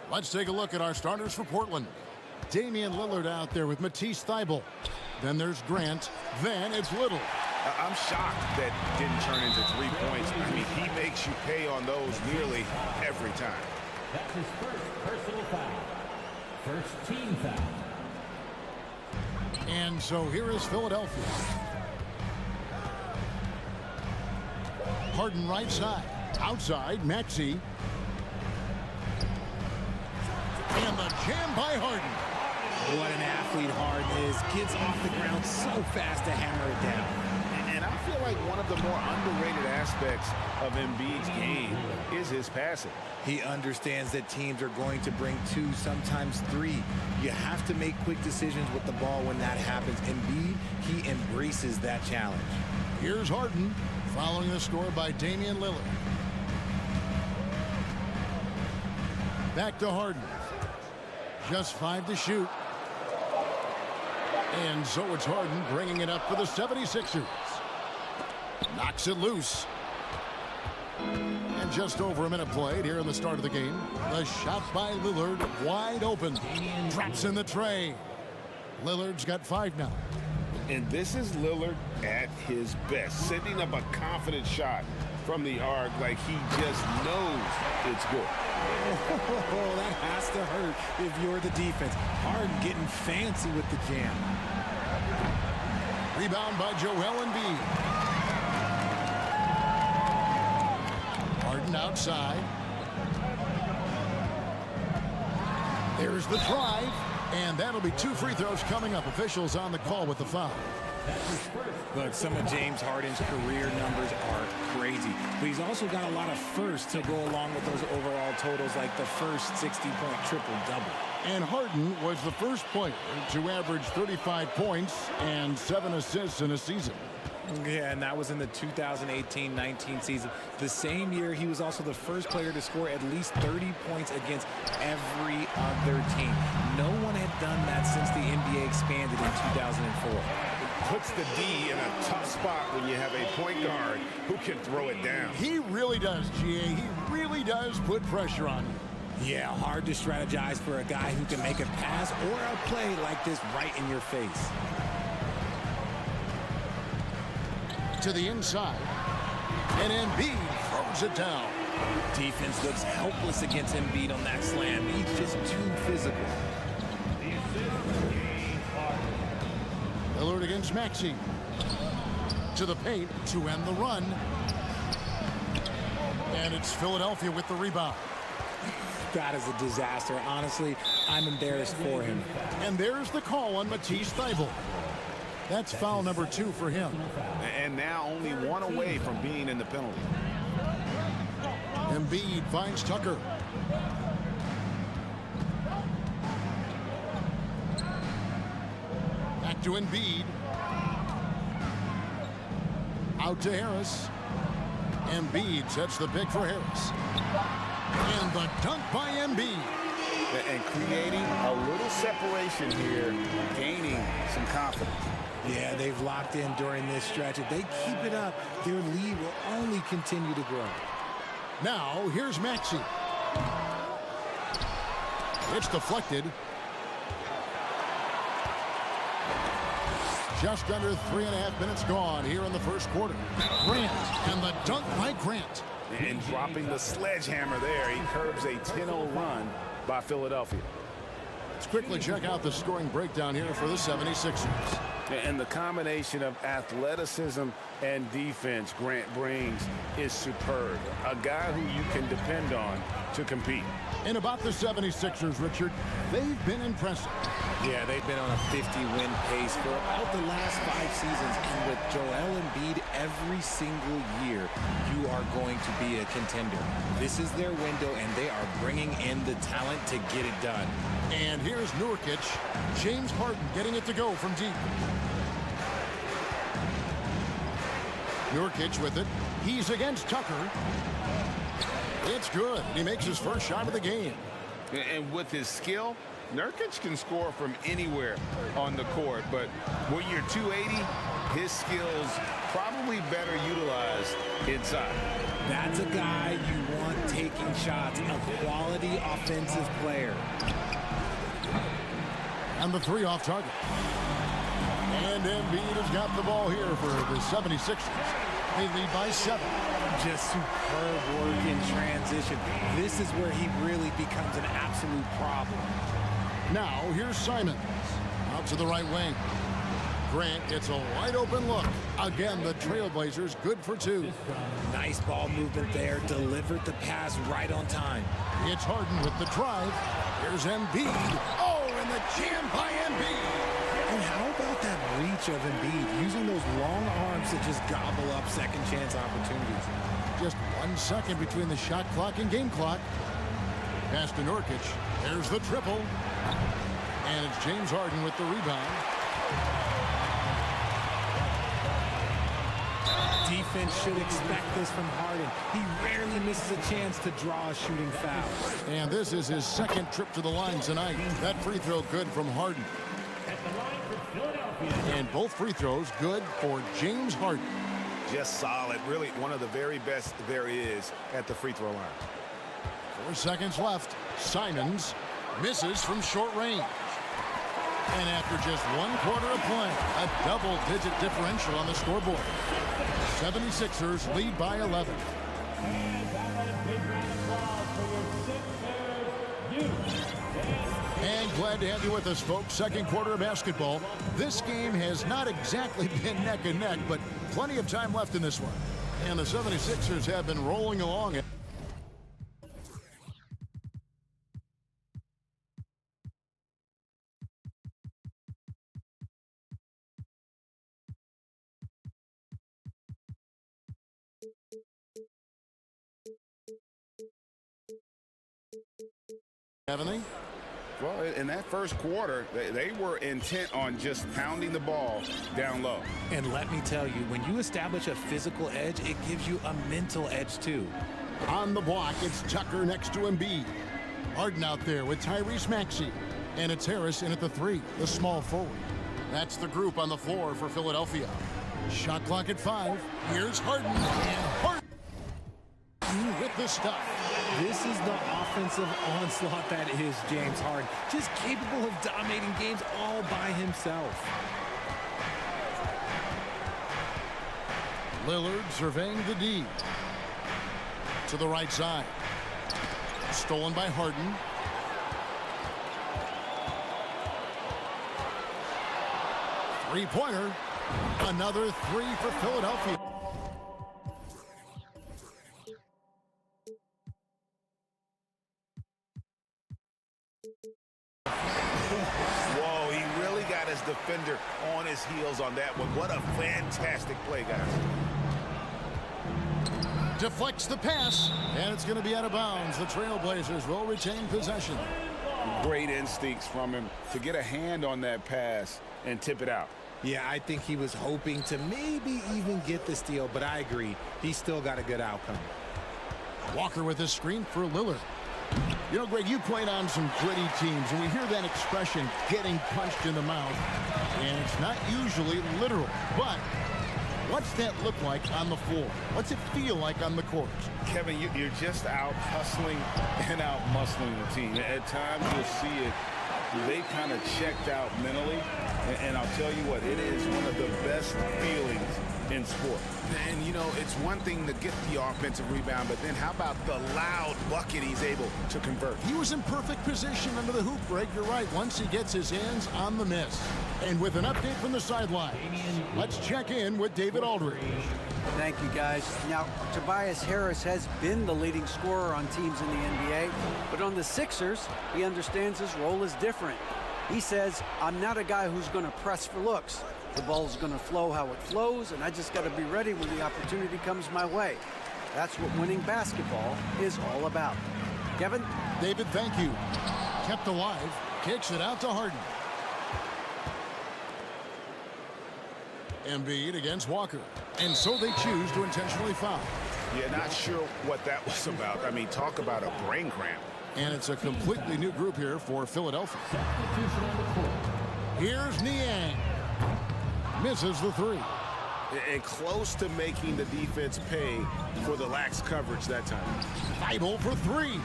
Let's take a look at our starters for Portland. Damian Lillard out there with Matisse Thybulle. Then there's Grant. Then it's Little. I'm shocked that didn't turn into 3 points. I mean, he makes you pay on those nearly every time. That's his first personal foul. First team foul. And so here is Philadelphia. Harden right side. Outside, Maxey. And the jam by Harden. What an athlete Harden is. Gets off the ground so fast to hammer it down. And I feel like one of the more underrated aspects of Embiid's game is his passing. He understands that teams are going to bring 2, sometimes 3. You have to make quick decisions with the ball when that happens. Embiid, he embraces that challenge. Here's Harden, following the score by Damian Lillard. Back to Harden. Just 5 to shoot. And so it's Harden bringing it up for the 76ers. Knocks it loose. And just over a minute played here in the start of the game. The shot by Lillard, wide open. Drops in the tray. Lillard's got 5 now. And this is Lillard at his best, sending up a confident shot from the arc like he just knows it's good. Oh, that has to hurt if you're the defense. Harden getting fancy with the jam. Rebound by Joel Embiid. Harden outside. There's the drive. And that'll be 2 free throws coming up. Officials on the call with the foul. Look, some of James Harden's career numbers are crazy. But he's also got a lot of firsts to go along with those overall totals, like the first 60-point triple-double. And Harden was the first player to average 35 points and 7 assists in a season. Yeah, and that was in the 2018-19 season. The same year, he was also the first player to score at least 30 points against every other team. No one had done that since the NBA expanded in 2004. It puts the D in a tough spot when you have a point guard who can throw it down. He really does, GA. He really does put pressure on him. Yeah, hard to strategize for a guy who can make a pass or a play like this right in your face. To the inside. And Embiid throws it down. Defense looks helpless against Embiid on that slam. He's just too physical. Lillard against Maxey. To the paint to end the run. And it's Philadelphia with the rebound. That is a disaster. Honestly, I'm embarrassed for him. And there's the call on Matisse Thybulle. That's foul number 2 for him. And now only 1 away from being in the penalty. Embiid finds Tucker. Back to Embiid. Out to Harris. Embiid sets the pick for Harris. And the dunk by Embiid. And creating a little separation here, gaining some confidence. Yeah, they've locked in during this stretch. If they keep it up, their lead will only continue to grow. Now, here's Maxey. It's deflected. Just under 3.5 minutes gone here in the first quarter. Grant, and the dunk by Grant. And dropping the sledgehammer there, he curbs a 10-0 run by Philadelphia. Let's quickly check out the scoring breakdown here for the 76ers. And the combination of athleticism and defense Grant brings is superb. A guy who you can depend on to compete. And about the 76ers, Richard, they've been impressive. Yeah, they've been on a 50-win pace for about the last 5 seasons. And with Joel Embiid every single year, you are going to be a contender. This is their window, and they are bringing in the talent to get it done. And here's Nurkic. James Harden getting it to go from deep. Nurkic with it. He's against Tucker. It's good. He makes his first shot of the game. And with his skill, Nurkic can score from anywhere on the court. But when you're 280, his skills probably better utilized inside. That's a guy you want taking shots, a quality offensive player. And the three off target. And Embiid has got the ball here for the 76ers. They lead by 7. Just superb work in transition. This is where he really becomes an absolute problem. Now, here's Simons. Out to the right wing. Grant gets a wide open look. Again, the Trailblazers good for 2. Nice ball movement there. Delivered the pass right on time. It's Harden with the drive. Here's Embiid. Oh, and the jam by Embiid. And how about that reach of Embiid, using those long arms to just gobble up second chance opportunities? Just 1 second between the shot clock and game clock. Pass to Nurkic. There's the triple. And it's James Harden with the rebound. Defense should expect this from Harden. He rarely misses a chance to draw a shooting foul. And this is his second trip to the line tonight. That free throw good from Harden. And both free throws good for James Harden. Just solid. Really one of the very best there is at the free throw line. 4 seconds left. Simons misses from short range. And after just 1 quarter of play, a double-digit differential on the scoreboard. 76ers lead by 11. And glad to have you with us, folks. Second quarter of basketball. This game has not exactly been neck and neck, but plenty of time left in this one. And the 76ers have been rolling along. Haven't they? Well, in that first quarter, they were intent on just pounding the ball down low. And let me tell you, when you establish a physical edge, it gives you a mental edge too. On the block, it's Tucker next to Embiid. Harden out there with Tyrese Maxey. And it's Harris in at the 3, the small forward. That's the group on the floor for Philadelphia. Shot clock at 5. Here's Harden. And Harden with the stuff. This is the offensive onslaught that is James Harden. Just capable of dominating games all by himself. Lillard surveying the D. To the right side. Stolen by Harden. Three-pointer. Another 3 for Philadelphia. Whoa, he really got his defender on his heels on that one. What a fantastic play, guys. Deflects the pass, and it's going to be out of bounds. The Trailblazers will retain possession. Great instincts from him to get a hand on that pass and tip it out. Yeah, I think he was hoping to maybe even get the steal, but I agree. He still got a good outcome. Walker with his screen for Lillard. You know, Greg, you played on some gritty teams, and we hear that expression, getting punched in the mouth, and it's not usually literal. But what's that look like on the floor? What's it feel like on the court? Kevin, you're just out hustling and out muscling the team. At times you'll see it. They kind of checked out mentally, and I'll tell you what, it is one of the best feelings in sport. And, you know, it's one thing to get the offensive rebound, but then how about the loud bucket he's able to convert? He was in perfect position under the hoop, Greg. You're right, once he gets his hands on the miss. And with an update from the sideline, let's check in with David Aldridge. Thank you, guys. Now, Tobias Harris has been the leading scorer on teams in the NBA, but on the Sixers, he understands his role is different. He says, I'm not a guy who's going to press for looks. The ball's going to flow how it flows, and I just got to be ready when the opportunity comes my way. That's what winning basketball is all about. Kevin? David, thank you. Kept alive, kicks it out to Harden. Embiid against Walker. And so they choose to intentionally foul. Yeah, not sure what that was about. I mean, talk about a brain cramp. And it's a completely new group here for Philadelphia. Here's Niang. Misses the 3. and close to making the defense pay for the lax coverage that time. Thibault for three.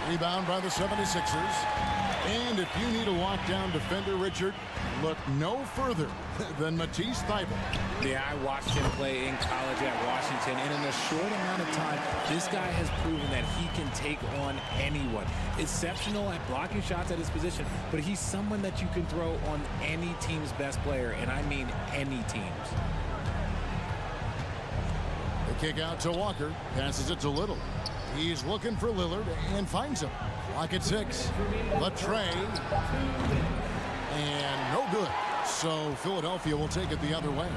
Rebound by the 76ers. And if you need a lockdown defender, Richard, look no further than Matisse Thibault. Yeah, I watched him play in college at Washington, and in a short amount of time, this guy has proven that he can take on anyone. Exceptional at blocking shots at his position, but he's someone that you can throw on any team's best player, and I mean any teams. The kick out to Walker, passes it to Little. He's looking for Lillard and finds him. Clock at 6. Latre. And no good. So Philadelphia will take it the other way.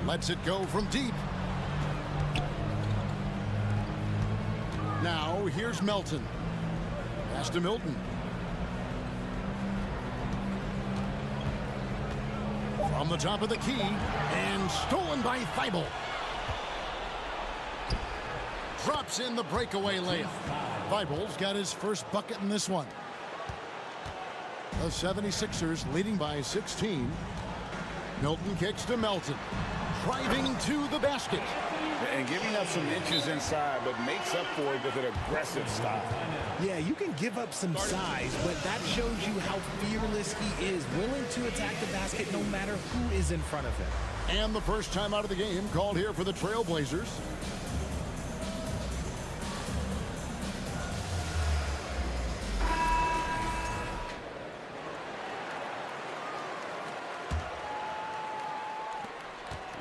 Lets it go from deep. Now here's Melton. Pass to Milton. From the top of the key. And stolen by Thibault. Drops in the breakaway layup. Thibault's got his first bucket in this one. The 76ers leading by 16. Milton kicks to Melton. Driving to the basket. And giving up some inches inside, but makes up for it with an aggressive style. Yeah, you can give up some size, but that shows you how fearless he is, willing to attack the basket no matter who is in front of him. And the first time out of the game called here for the Trailblazers.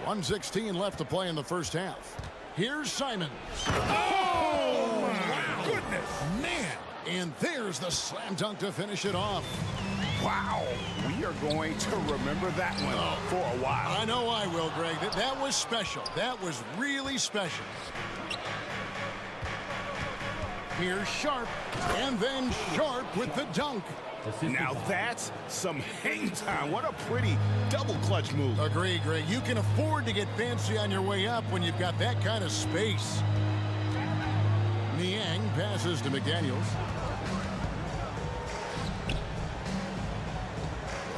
.116 left to play in the first half. Here's Simon. Oh, my goodness. Man. And there's the slam dunk to finish it off. Wow. We are going to remember that one for a while. I know I will, Greg. That was special. That was really special. Here's Sharp. And then Sharp with the dunk. Now that's some hang time. What a pretty double clutch move. Agree, Greg. You can afford to get fancy on your way up when you've got that kind of space. Niang passes to McDaniels.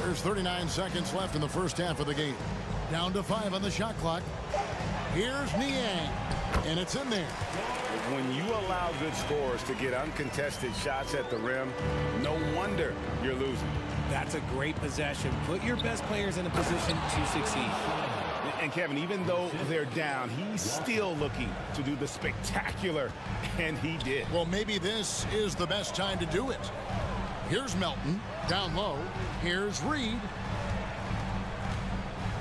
There's 39 seconds left in the first half of the game. Down to 5 on the shot clock. Here's Niang. And it's in there. When you allow good scorers to get uncontested shots at the rim, no wonder you're losing. That's a great possession. Put your best players in a position to succeed. And Kevin, even though they're down, he's still looking to do the spectacular, and he did. Well, maybe this is the best time to do it. Here's Melton, down low. Here's Reed.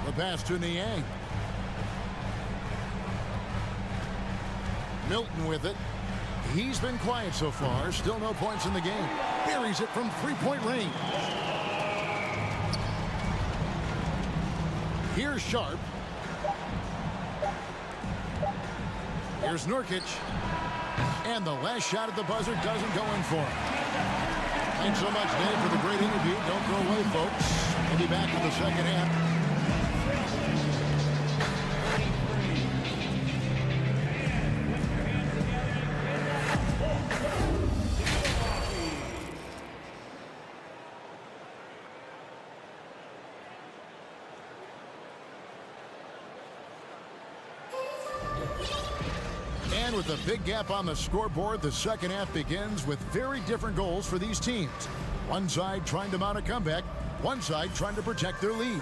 The pass to Niang. Milton with it. He's been quiet so far. Still no points in the game. Buries it from three-point range. Here's Sharp. Here's Nurkic. And the last shot at the buzzer doesn't go in for him. Thanks so much, Dave, for the great interview. Don't go away, folks. We'll be back in the second half. And with a big gap on the scoreboard, the second half begins with very different goals for these teams. One side trying to mount a comeback, one side trying to protect their lead.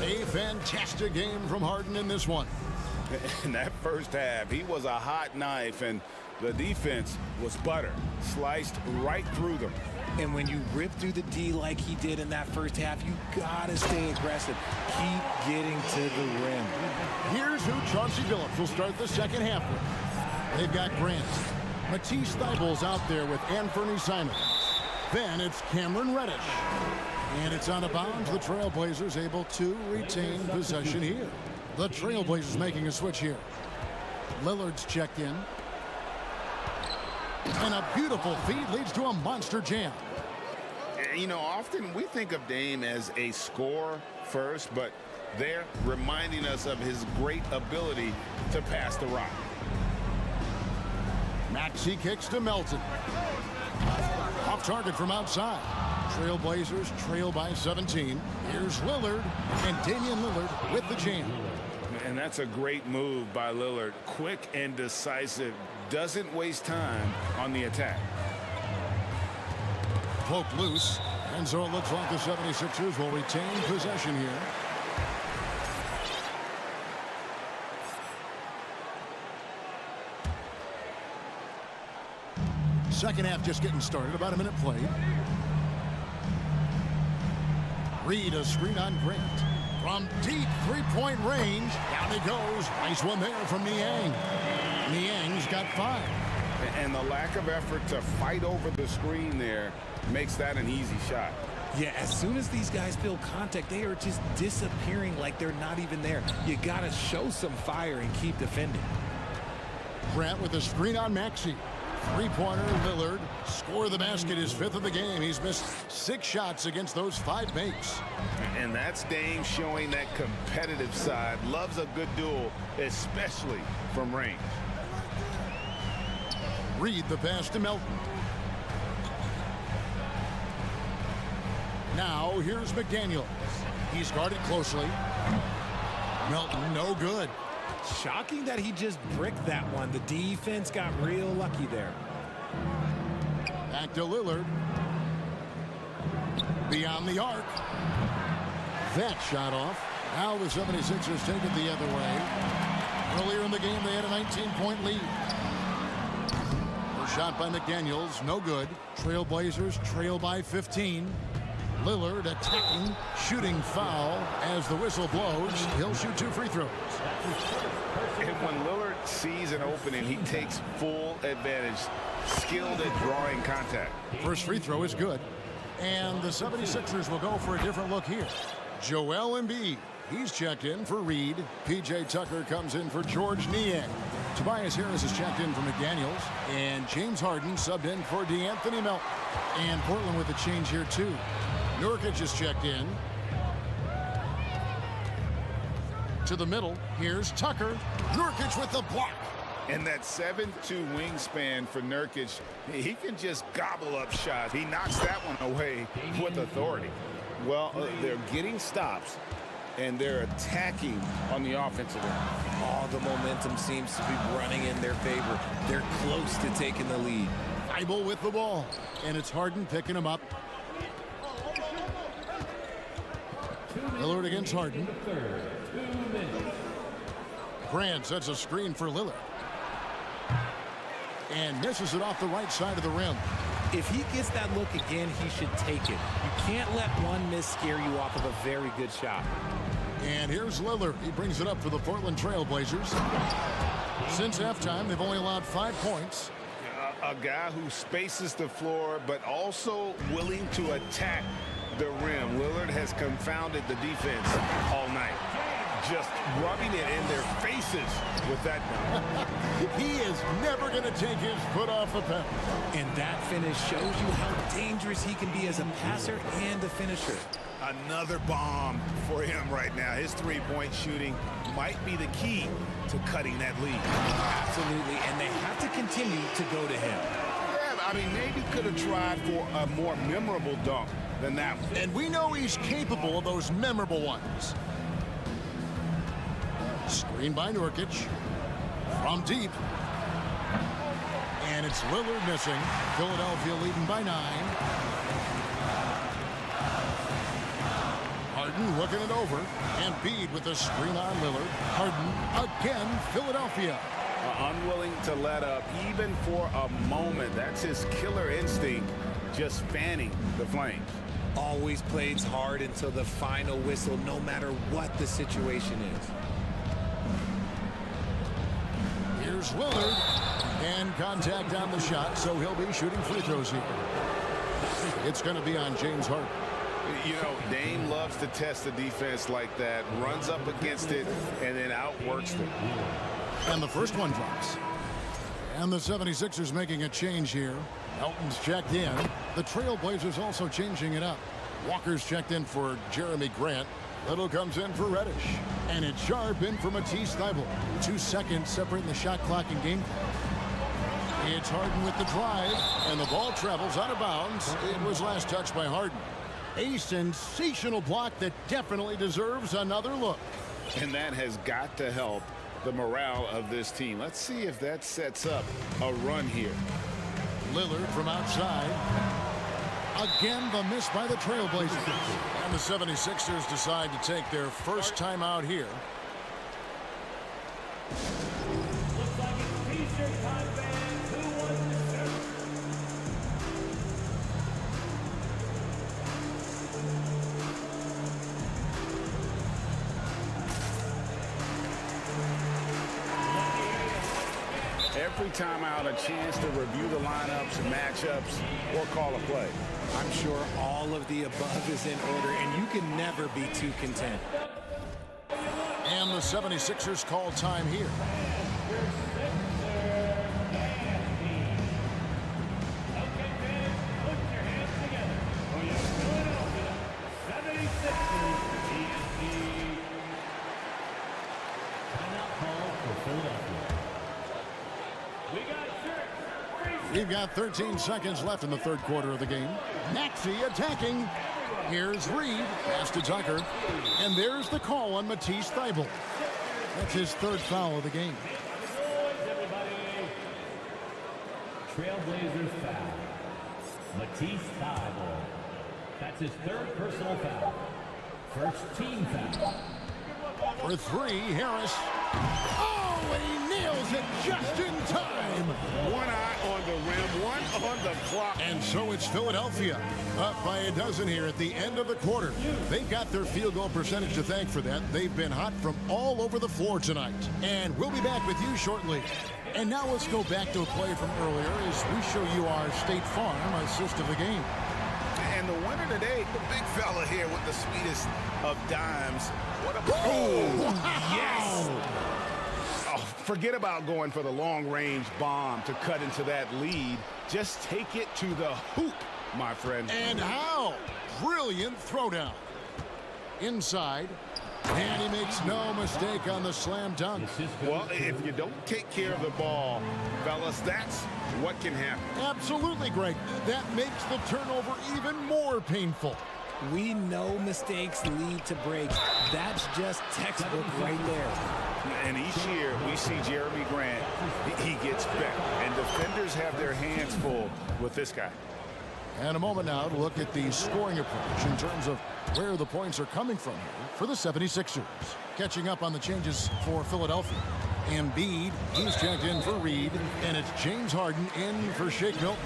A fantastic game from Harden in this one. In that first half, he was a hot knife, and the defense was butter, sliced right through them. And when you rip through the D like he did in that first half, you gotta stay aggressive. Keep getting to the rim. Here's who Chauncey Billups will start the second half with. They've got Grant. Matisse Thybulle's out there with Anthony Simons. Then it's Cameron Reddish. And it's out of bounds. The Trailblazers able to retain possession here. The Trailblazers making a switch here. Lillard's checked in. And a beautiful feed leads to a monster jam. You know, often we think of Dame as a scorer first, but they're reminding us of his great ability to pass the rock. Maxey kicks to Melton. Off target from outside. Trailblazers trail by 17. Here's Lillard, and Damian Lillard with the jam. And that's a great move by Lillard. Quick and decisive. Doesn't waste time on the attack. Poke loose. And so it looks like the 76ers will retain possession here. Second half just getting started. About a minute played. Reed, a screen on Grant. From deep three-point range. Down he goes. Nice one there from Niang. Niang's got 5. And the lack of effort to fight over the screen there makes that an easy shot. Yeah, as soon as these guys feel contact, they are just disappearing like they're not even there. You got to show some fire and keep defending. Grant with a screen on Maxey. Three-pointer, Lillard. Score the basket, his 5th of the game. He's missed 6 shots against those 5 makes. And that's Dame showing that competitive side. Loves a good duel, especially from range. Reed the pass to Melton. Now here's McDaniels. He's guarded closely. Melton no good. Shocking that he just bricked that one. The defense got real lucky there. Back to Lillard. Beyond the arc. That shot off. Now the 76ers take it the other way. Earlier in the game, they had a 19-point lead. The shot by McDaniels, no good. Trailblazers trail by 15. Lillard attacking, shooting foul as the whistle blows. He'll shoot 2 free throws. And when Lillard sees an opening, he takes full advantage. Skilled at drawing contact. First free throw is good. And the 76ers will go for a different look here. Joel Embiid. He's checked in for Reed. P.J. Tucker comes in for George Niang. Tobias Harris is checked in for McDaniels. And James Harden subbed in for DeAnthony Melton. And Portland with a change here too. Nurkic is checked in. To the middle. Here's Tucker. Nurkic with the block. And that 7'2" wingspan for Nurkic, he can just gobble up shots. He knocks that one away with authority. Well, they're getting stops, and they're attacking on the offensive end. All the momentum seems to be running in their favor. They're close to taking the lead. Thibault with the ball, and it's Harden picking him up. Lillard against Harden. Grant sets a screen for Lillard. And misses it off the right side of the rim. If he gets that look again, he should take it. You can't let one miss scare you off of a very good shot. And here's Lillard. He brings it up for the Portland Trailblazers. Since halftime, they've only allowed 5 points. A guy who spaces the floor, but also willing to attack the rim. Lillard has confounded the defense all night. Just rubbing it in their faces with that dunk. He is never going to take his foot off the pedal. And that finish shows you how dangerous he can be as a passer and a finisher. Another bomb for him right now. His three-point shooting might be the key to cutting that lead. Absolutely, and they have to continue to go to him. Yeah, I mean, maybe could have tried for a more memorable dunk than that one. And we know he's capable of those memorable ones. Screen by Nurkic. From deep. And it's Lillard missing. Philadelphia leading by 9. Harden looking it over. Embiid with a screen on Lillard. Harden again, Philadelphia. Unwilling to let up even for a moment. That's his killer instinct, just fanning the flames. Always plays hard until the final whistle, no matter what the situation is. Here's Lillard, and contact on the shot, so he'll be shooting free throws here. It's going to be on James Harden. You know, Dame loves to test the defense like that, runs up against it, and then outworks them. And the first one drops. And the 76ers making a change here. Melton's checked in. The Trailblazers also changing it up. Walker's checked in for Jeremy Grant. Little comes in for Reddish. And it's Sharp in for Matisse Thybulle. 2 seconds separating the shot clock and game clock. It's Harden with the drive, and the ball travels out of bounds. It was last touched by Harden. A sensational block that definitely deserves another look. And that has got to help the morale of this team. Let's see if that sets up a run here. Lillard from outside. Again, the miss by the Trailblazers. And the 76ers decide to take their first time out here. Looks like it's T-shirt time, fans. Who wants to serve? Every time out, a chance to review the lineups, matchups, or call a play. I'm sure all of the above is in order, and you can never be too content. And the 76ers call time here. Okay, fans, put your hands together for your Philadelphia 76ers ESPN. Timeout call for Philadelphia. We got shirts. We've got 13 seconds left in the third quarter of the game. Maxey attacking. Here's Reed. Pass to Tucker. And there's the call on Matisse Thybulle. That's his third foul of the game. Trailblazers foul. Matisse Thybulle. That's his third personal foul. First team foul. For three, Harris. Oh, he nails it just in time. One eye on the rim, one on the clock. And so it's Philadelphia, up by a dozen here at the end of the quarter. They've got their field goal percentage to thank for that. They've been hot from all over the floor tonight. And we'll be back with you shortly. And now let's go back to a play from earlier as we show you our State Farm assist of the game. And the winner today, the big fella here with the sweetest of dimes. What a Yes! Oh, forget about going for the long-range bomb to cut into that lead. Just take it to the hoop, my friend. And how? Brilliant throwdown. Inside. And he makes no mistake on the slam dunk. Well, if you don't take care of the ball, fellas, that's what can happen. Absolutely, Greg. That makes the turnover even more painful. We know mistakes lead to breaks. That's just textbook right there. And each year, we see Jeremy Grant, he gets better. And defenders have their hands full with this guy. And a moment now to look at the scoring approach in terms of where the points are coming from here for the 76ers. Catching up on the changes for Philadelphia. Embiid, he's checked in for Reed, and it's James Harden in for Shake Milton.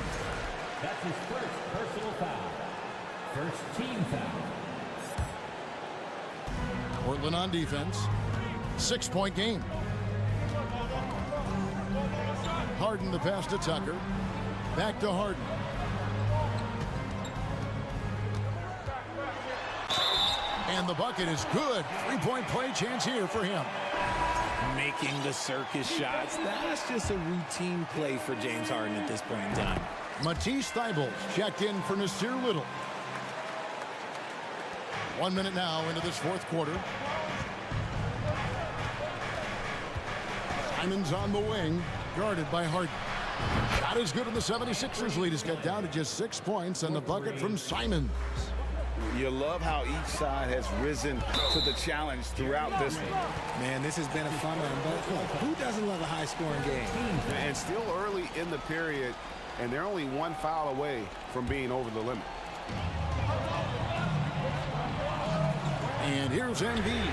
That's his first personal foul. First team foul. Portland on defense. 6-point game. Harden the pass to Tucker. Back to Harden. And the bucket is good. 3-point play chance here for him. Making the circus shots. That's just a routine play for James Harden at this point in time. Matisse Thybulle checked in for Nasir Little. 1 minute now into this fourth quarter. Simon's on the wing, guarded by Harden. Shot is good, and the 76ers lead is cut down to just 6 points, and the bucket from Simons. You love how each side has risen to the challenge throughout this one. Man, this has been a fun one, but look, who doesn't love a high-scoring game? And still early in the period, and they're only one foul away from being over the limit. And here's Embiid.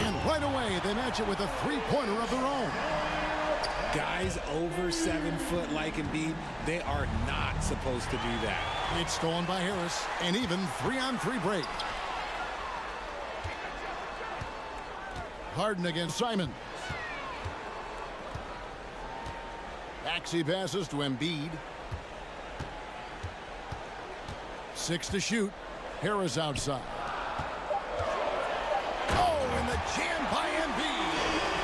And right away, they match it with a three-pointer of their own. Guys over 7 foot like Embiid, they are not supposed to do that. It's stolen by Harris, and even 3-on-3 break. Harden against Simon. Maxey passes to Embiid. 6 to shoot. Harris outside. Oh, and the jam by Embiid.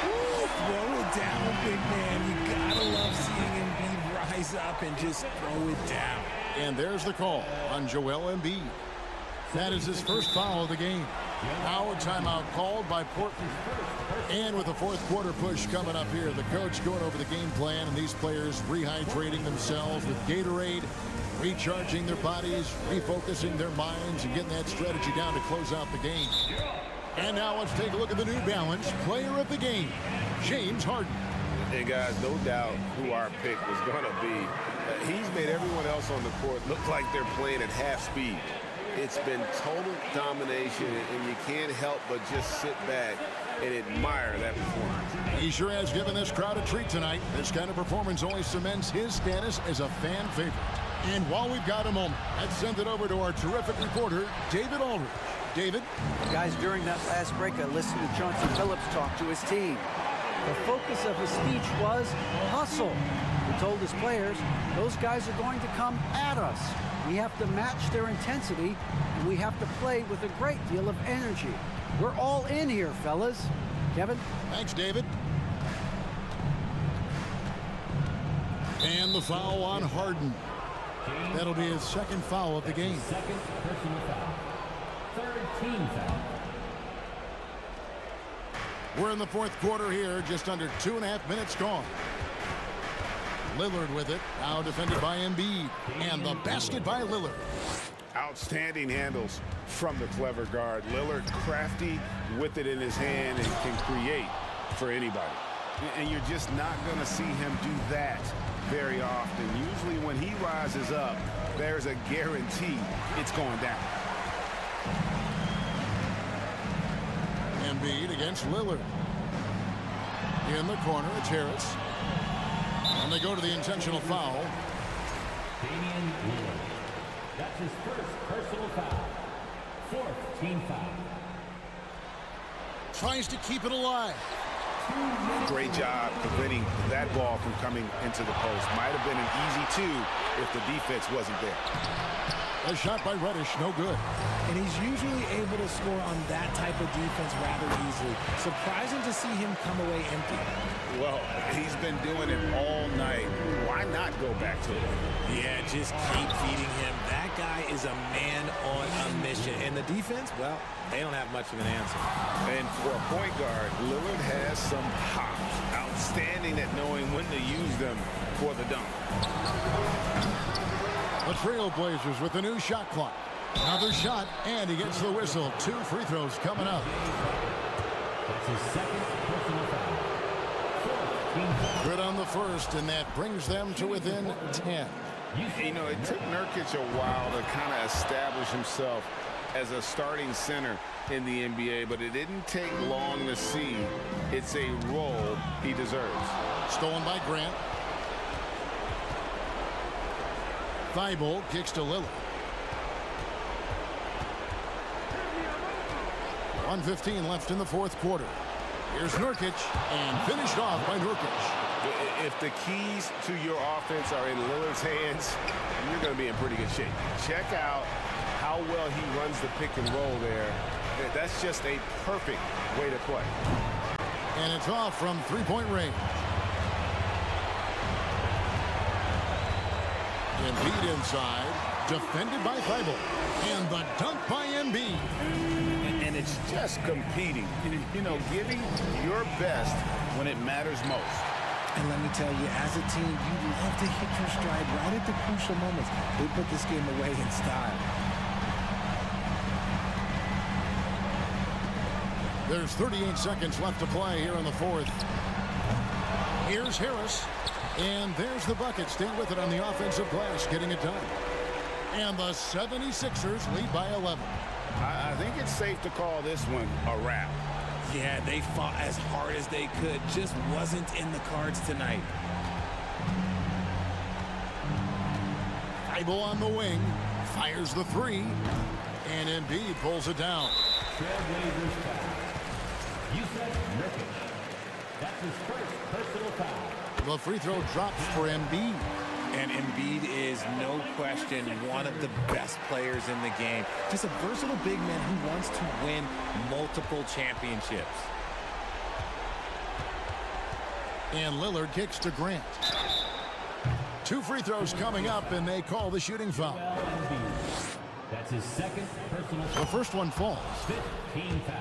Ooh, throw it down, big man. You gotta love seeing Embiid rise up and just throw it down. And there's the call on Joel Embiid. That is his first foul of the game. Now a timeout called by Portland. And with the fourth quarter push coming up here, the coach going over the game plan and these players rehydrating themselves with Gatorade, recharging their bodies, refocusing their minds, and getting that strategy down to close out the game. And now let's take a look at the New Balance player of the game, James Harden. And guys, no doubt who our pick was going to be. He's made everyone else on the court look like they're playing at half speed. It's been total domination, and you can't help but just sit back and admire that performance. He sure has given this crowd a treat tonight. This kind of performance only cements his status as a fan favorite. And while we've got a moment, let's send it over to our terrific reporter, David Aldridge. David? Guys, during that last break, I listened to Chauncey Billups talk to his team. The focus of his speech was hustle. He told his players, those guys are going to come at us. We have to match their intensity, and we have to play with a great deal of energy. We're all in here, fellas. Kevin? Thanks, David. And the foul on Harden. That'll be his second foul of the game. Second personal foul. Third team foul. We're in the fourth quarter here, just under 2.5 minutes gone. Lillard with it, now defended by Embiid, and the basket by Lillard. Outstanding handles from the clever guard. Lillard crafty with it in his hand and can create for anybody. And you're just not going to see him do that very often. Usually when he rises up, there's a guarantee it's going down. Embiid against Lillard. In the corner, it's Harris. And they go to the intentional foul. Damian Lillard. That's his first personal foul. Fourth team foul. Tries to keep it alive. Great job preventing that ball from coming into the post. Might have been an easy two if the defense wasn't there. A shot by Reddish, no good. And he's usually able to score on that type of defense rather easily. Surprising to see him come away empty. Well, he's been doing it all night. Why not go back to it? Yeah, just keep feeding him. That guy is a man on a mission. And the defense, well, they don't have much of an answer. And for a point guard, Lillard has some hops. Outstanding at knowing when to use them for the dunk. The Trailblazers with the new shot clock. Another shot, and he gets the whistle. 2 free throws coming up. That's his second personal foul. Fourth team foul. Good on the first, and that brings them to within 10. You know, it took Nurkic a while to kind of establish himself as a starting center in the NBA, but it didn't take long to see it's a role he deserves. Stolen by Grant. Thibault kicks to Lillard. 1:15 left in the fourth quarter. Here's Nurkic, and finished off by Nurkic. If the keys to your offense are in Lillard's hands, you're going to be in pretty good shape. Check out how well he runs the pick and roll there. That's just a perfect way to play. And it's off from three-point range. Embiid inside, defended by Thibault, and the dunk by Embiid. And it's just competing, you know, giving your best when it matters most. And let me tell you, as a team, you love to hit your stride right at the crucial moments. They put this game away in style. There's 38 seconds left to play here in the fourth. Here's Harris. And there's the bucket. Stay with it on the offensive glass, getting it done. And the 76ers lead by 11. I think it's safe to call this one a wrap. Yeah, they fought as hard as they could. Just wasn't in the cards tonight. Thibault on the wing. Fires the three. And Embiid pulls it down. Trailblazers foul. Nurkic. That's his first personal foul. The free throw drops for Embiid. And Embiid is, no question, one of the best players in the game. Just a versatile big man who wants to win multiple championships. And Lillard kicks to Grant. 2 free throws coming up, and they call the shooting foul. That's his second personal The foul. first one falls. 15 foul.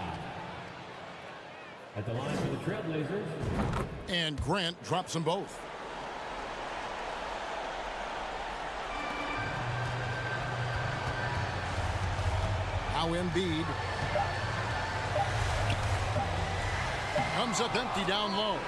At the line for the Trailblazers. And Grant drops them both. Now Embiid. Comes up empty down low.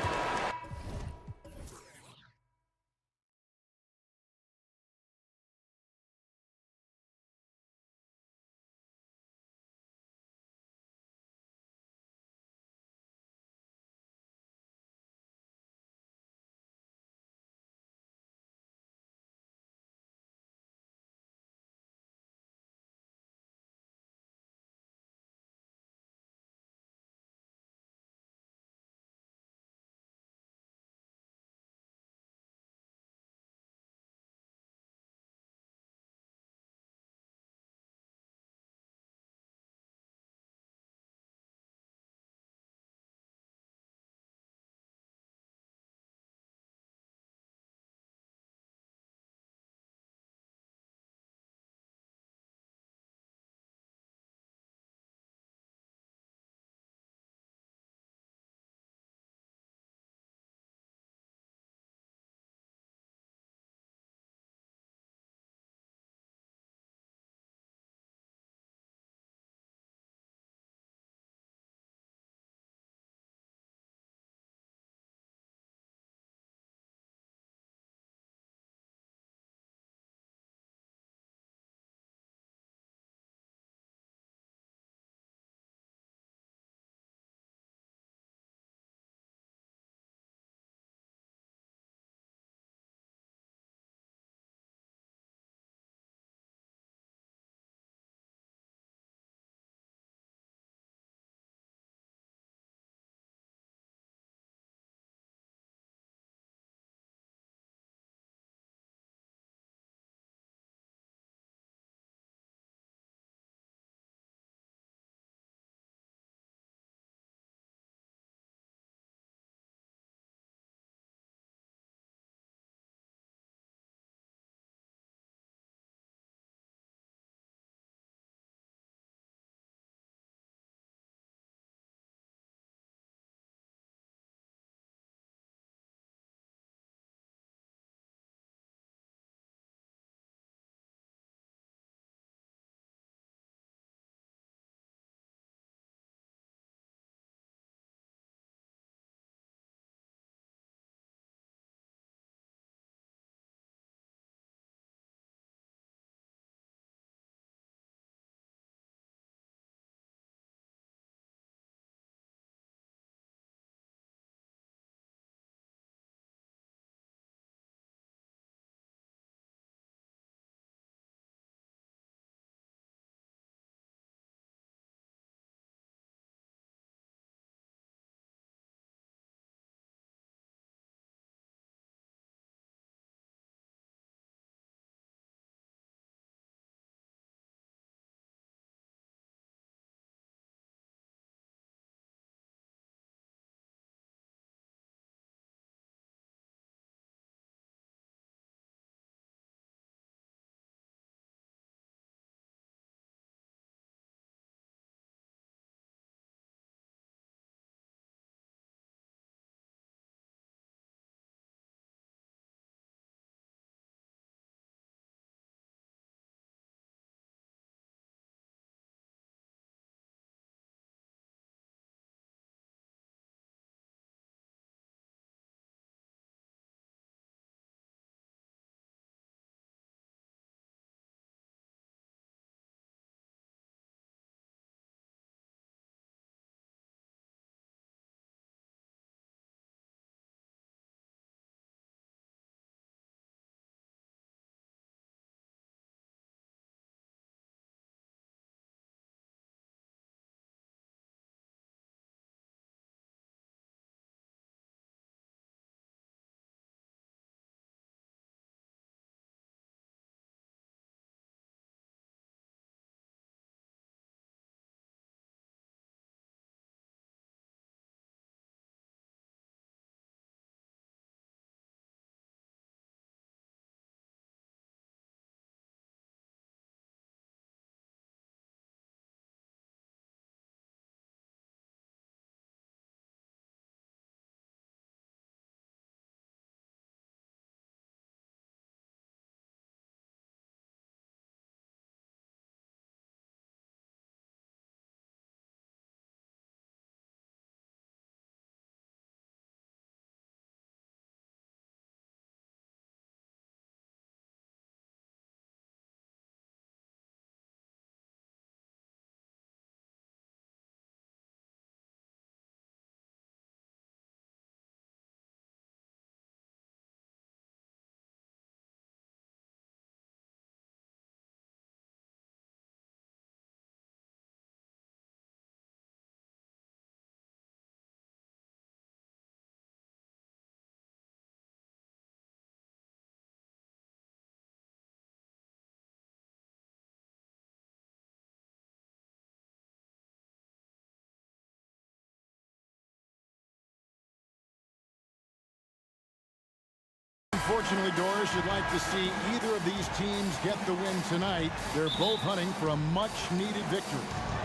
Unfortunately, Doris, you'd like to see either of these teams get the win tonight. They're both hunting for a much-needed victory.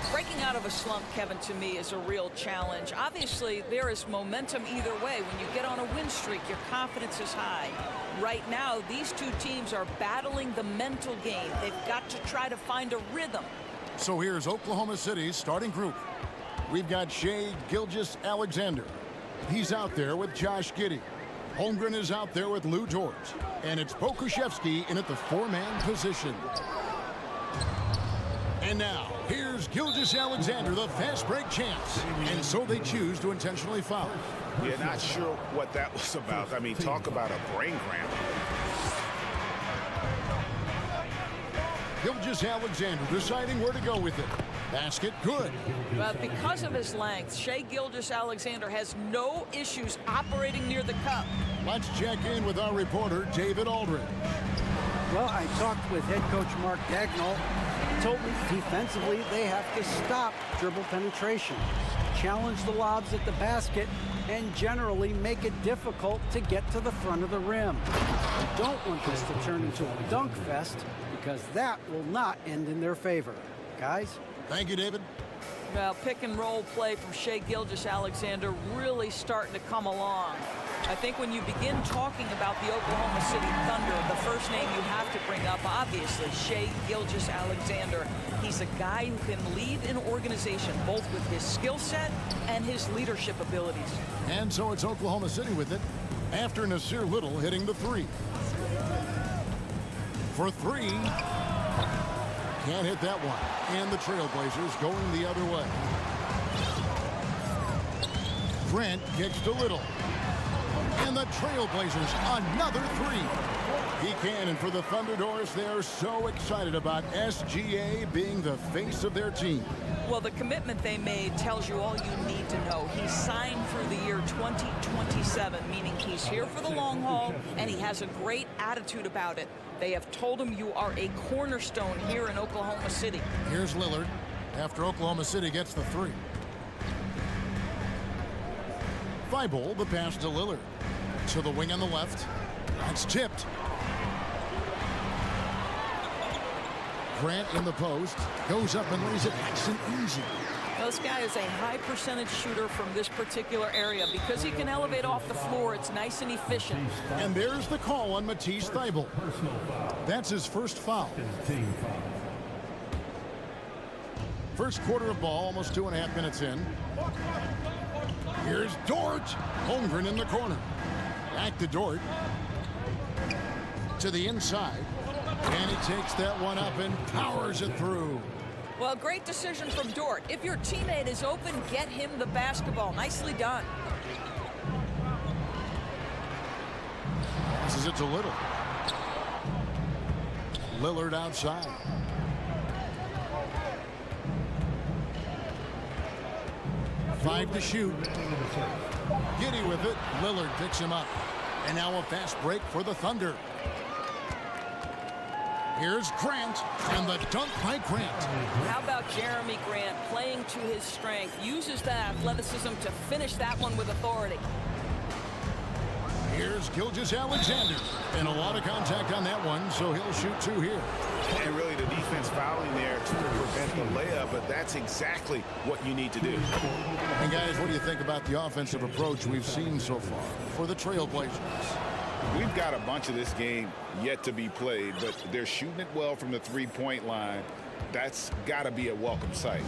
Breaking out of a slump, Kevin, to me is a real challenge. Obviously, there is momentum either way. When you get on a win streak, your confidence is high. Right now, these two teams are battling the mental game. They've got to try to find a rhythm. So here's Oklahoma City's starting group. We've got Shai Gilgeous-Alexander. He's out there with Josh Giddey. Holmgren is out there with Lou Dort. And it's Pokushevsky in at the four-man position. And now, here's Gilgeous-Alexander, the fast break champs. And so they choose to intentionally foul. Yeah, not sure what that was about. I mean, talk about a brain cramp. Gilgeous-Alexander deciding where to go with it. Basket, good. But because of his length, Shai Gilgeous-Alexander has no issues operating near the cup. Let's check in with our reporter, David Aldridge. Well, I talked with head coach Mark Dagnall. He told me defensively they have to stop dribble penetration, challenge the lobs at the basket, and generally make it difficult to get to the front of the rim. We don't want this to turn into a dunk fest because that will not end in their favor. Guys? Thank you, David. Well, pick and roll play from Shai Gilgeous-Alexander really starting to come along. I think when you begin talking about the Oklahoma City Thunder, the first name you have to bring up, obviously, Shai Gilgeous-Alexander. He's a guy who can lead an organization, both with his skill set and his leadership abilities. And so it's Oklahoma City with it, after Nasir Little hitting the three. For three, can't hit that one. And the Trailblazers going the other way. Grant kicks to Little. And the Trailblazers, another three. He can, and for the Thunder, Doris, they are so excited about SGA being the face of their team. Well, the commitment they made tells you all you need to know. He's signed through the year 2027, meaning he's here for the long haul, and he has a great attitude about it. They have told him you are a cornerstone here in Oklahoma City. Here's Lillard after Oklahoma City gets the three. Thibault, the pass to Lillard. To the wing on the left. That's tipped. Grant in the post. Goes up and lays it nice and easy. Well, this guy is a high percentage shooter from this particular area. Because he can elevate off the floor, it's nice and efficient. And there's the call on Matisse Thibault. That's his first foul. First quarter of ball, almost 2.5 minutes in. Here's Dort. Holmgren in the corner. Back to Dort. To the inside. And he takes that one up and powers it through. Well, great decision from Dort. If your teammate is open, get him the basketball. Nicely done. Passes it to Little. Lillard outside. Five to shoot. Giddey with it. Lillard picks him up. And now a fast break for the Thunder. Here's Grant, and the dunk by Grant. How about Jeremy Grant playing to his strength, uses that athleticism to finish that one with authority. Here's Gilgeous-Alexander, and a lot of contact on that one, so he'll shoot two here. And really the defense fouling there to prevent the layup, but that's exactly what you need to do. And guys, what do you think about the offensive approach we've seen so far for the Trailblazers? We've got a bunch of this game yet to be played, but they're shooting it well from the three-point line. That's got to be a welcome sight.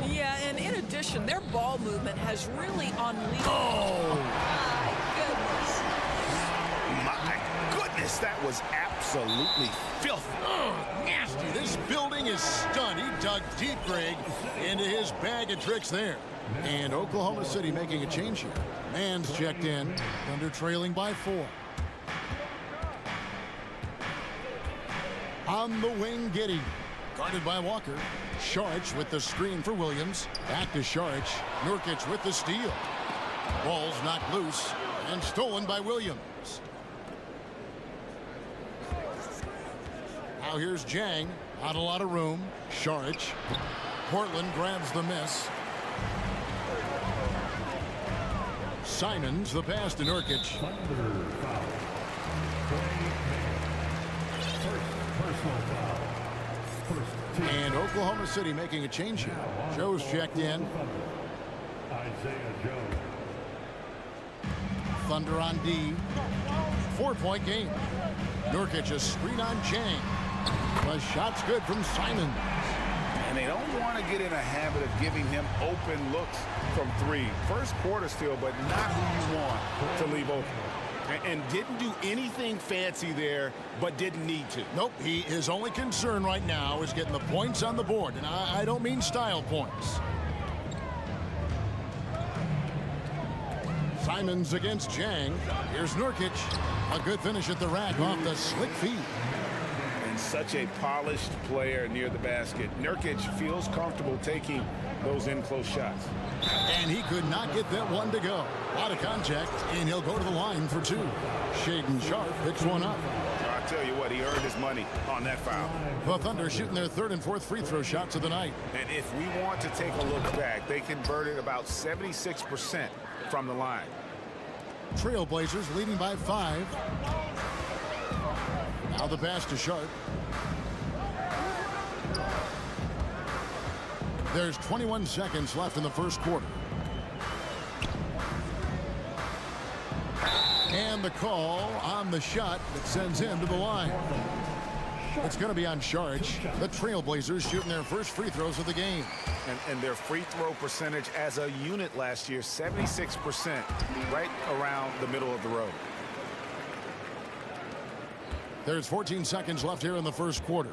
Yeah, and in addition, their ball movement has really unleashed. Oh! My goodness, that was absolutely filthy. Oh, nasty. This building is stunned. He dug deep, Greg, into his bag of tricks there. And Oklahoma City making a change here. Mann's checked in. Thunder trailing by 4. On the wing, Giddey. Guarded by Walker. Šarić with the screen for Williams. Back to Šarić. Nurkic with the steal. Ball's knocked loose and stolen by Williams. Now here's Jang. Not a lot of room. Šarić. Portland grabs the miss. Simons the pass to Nurkic. And Oklahoma City making a change here. Joe's checked in. Isaiah Joe. Thunder on D. 4-point game. Nurkic a screen on Chang. The shot's good from Simon. And they don't want to get in a habit of giving him open looks from three. First quarter still, but not who you want to leave open. And didn't do anything fancy there, but didn't need to. Nope, his only concern right now is getting the points on the board. And I don't mean style points. Simons against Chang. Here's Nurkic. A good finish at the rack off the slick feed. And such a polished player near the basket. Nurkic feels comfortable taking those in-close shots. And he could not get that one to go. A lot of contact, and he'll go to the line for two. Shaden Sharp picks one up. I tell you what, he earned his money on that foul. The Thunder shooting their third and fourth free throw shots of the night. And if we want to take a look back, they converted about 76% from the line. Trailblazers leading by 5. Now the pass to Sharp. There's 21 seconds left in the first quarter. And the call on the shot that sends him to the line. It's going to be on charge. The Trailblazers shooting their first free throws of the game. And their free throw percentage as a unit last year, 76%, right around the middle of the road. There's 14 seconds left here in the first quarter.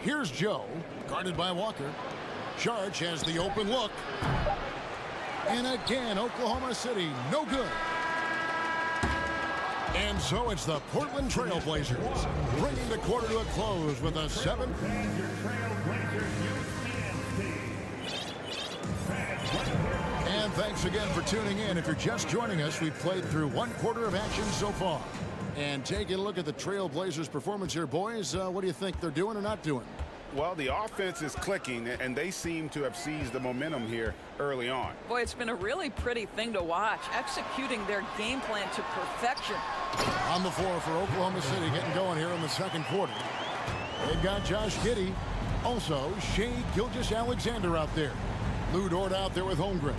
Here's Joe, guarded by Walker. Charge has the open look. And again, Oklahoma City, no good. And so it's the Portland Trailblazers, bringing the quarter to a close with a 7. And thanks again for tuning in. If you're just joining us, we've played through one quarter of action so far. And taking a look at the Trailblazers' performance here, boys, what do you think they're doing or not doing? Well, the offense is clicking, and they seem to have seized the momentum here early on. Boy, it's been a really pretty thing to watch, executing their game plan to perfection. On the floor for Oklahoma City, getting going here in the second quarter. They've got Josh Giddey. Also, Shea Gilgeous-Alexander out there. Lou Dort out there with Holmgren.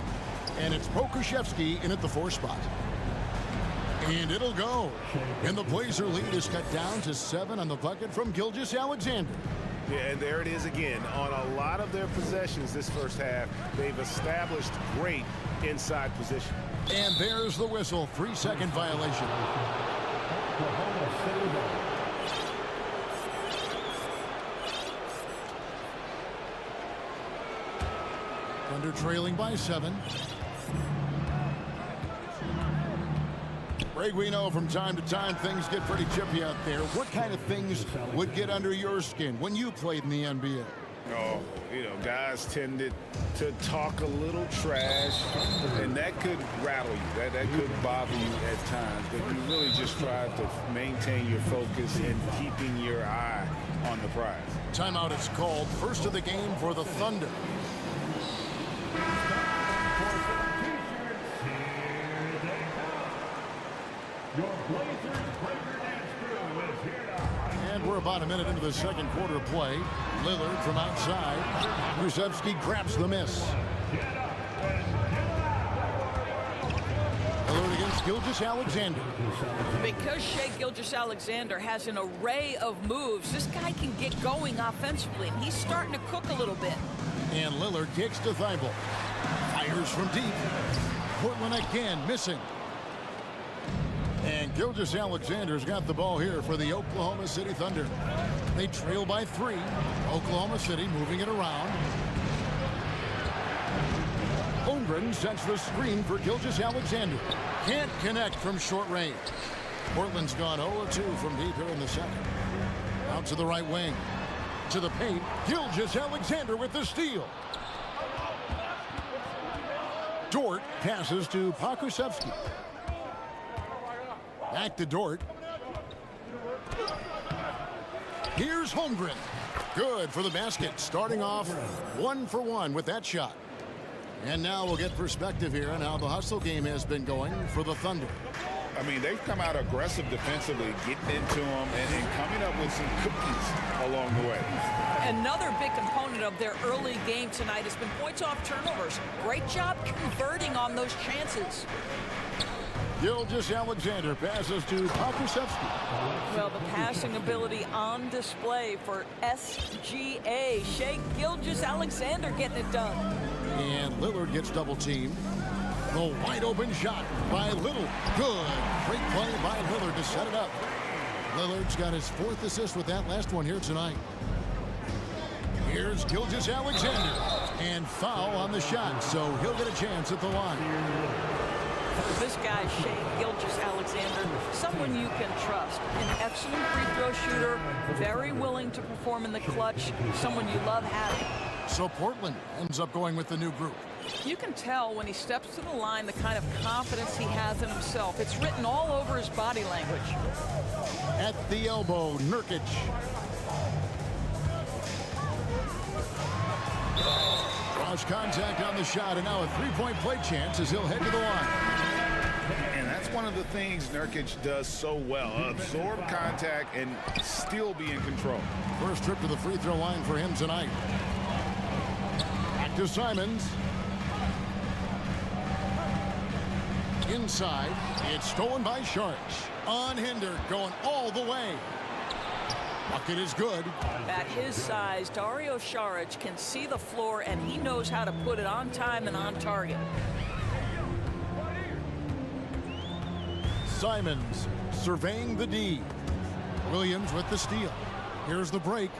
And it's Pokuševski in at the 4 spot. And it'll go. And the Blazer lead is cut down to 7 on the bucket from Gilgeous-Alexander. Yeah, and there it is again. On a lot of their possessions this first half, they've established great inside position. And there's the whistle. 3-second violation. Thunder trailing by 7. Greg, we know from time to time things get pretty chippy out there. What kind of things would get under your skin when you played in the NBA? Oh, you know, guys tended to talk a little trash, and that could rattle you. That could bother you at times. But you really just try to maintain your focus and keeping your eye on the prize. Timeout is called. First of the game for the Thunder. And we're about a minute into the second quarter of play. Lillard from outside. Pokuševski grabs the miss. Lillard against Gilgeous-Alexander. Because Shea Gilgeous-Alexander has an array of moves, this guy can get going offensively, and he's starting to cook a little bit. And Lillard kicks to Thibault. Fires from deep. Portland again missing. And Gilgeous-Alexander's got the ball here for the Oklahoma City Thunder. They trail by 3. Oklahoma City moving it around. Holmgren sets the screen for Gilgeous-Alexander. Can't connect from short range. Portland's gone 0-2 from deep here in the second. Out to the right wing. To the paint. Gilgeous-Alexander with the steal. Dort passes to Pokuševski. Back to Dort. Here's Holmgren. Good for the basket. Starting off 1 for 1 with that shot. And now we'll get perspective here on how the hustle game has been going for the Thunder. I mean, they've come out aggressive defensively, getting into them and coming up with some cookies along the way. Another big component of their early game tonight has been points off turnovers. Great job converting on those chances. Gilgeous-Alexander passes to Pokusevski. Well, the passing ability on display for SGA. Shea Gilgeous-Alexander getting it done. And Lillard gets double teamed. The wide open shot by Little. Good. Great play by Lillard to set it up. Lillard's got his 4th assist with that last one here tonight. Here's Gilgeous-Alexander. And foul on the shot, so he'll get a chance at the line. This guy, Shea Gilgeous-Alexander, someone you can trust. An excellent free throw shooter, very willing to perform in the clutch, someone you love having. So Portland ends up going with the new group. You can tell when he steps to the line the kind of confidence he has in himself. It's written all over his body language. At the elbow, Nurkic. Cross contact on the shot, and now a three-point play chance as he'll head to the line. And that's one of the things Nurkic does so well. Absorb contact and still be in control. First trip to the free throw line for him tonight. Back to Simons. Inside, it's stolen by Sharks. Unhindered, going all the way. Bucket is good. At his size, Dario Saric can see the floor, and he knows how to put it on time and on target. Simons surveying the D. Williams with the steal. Here's the break.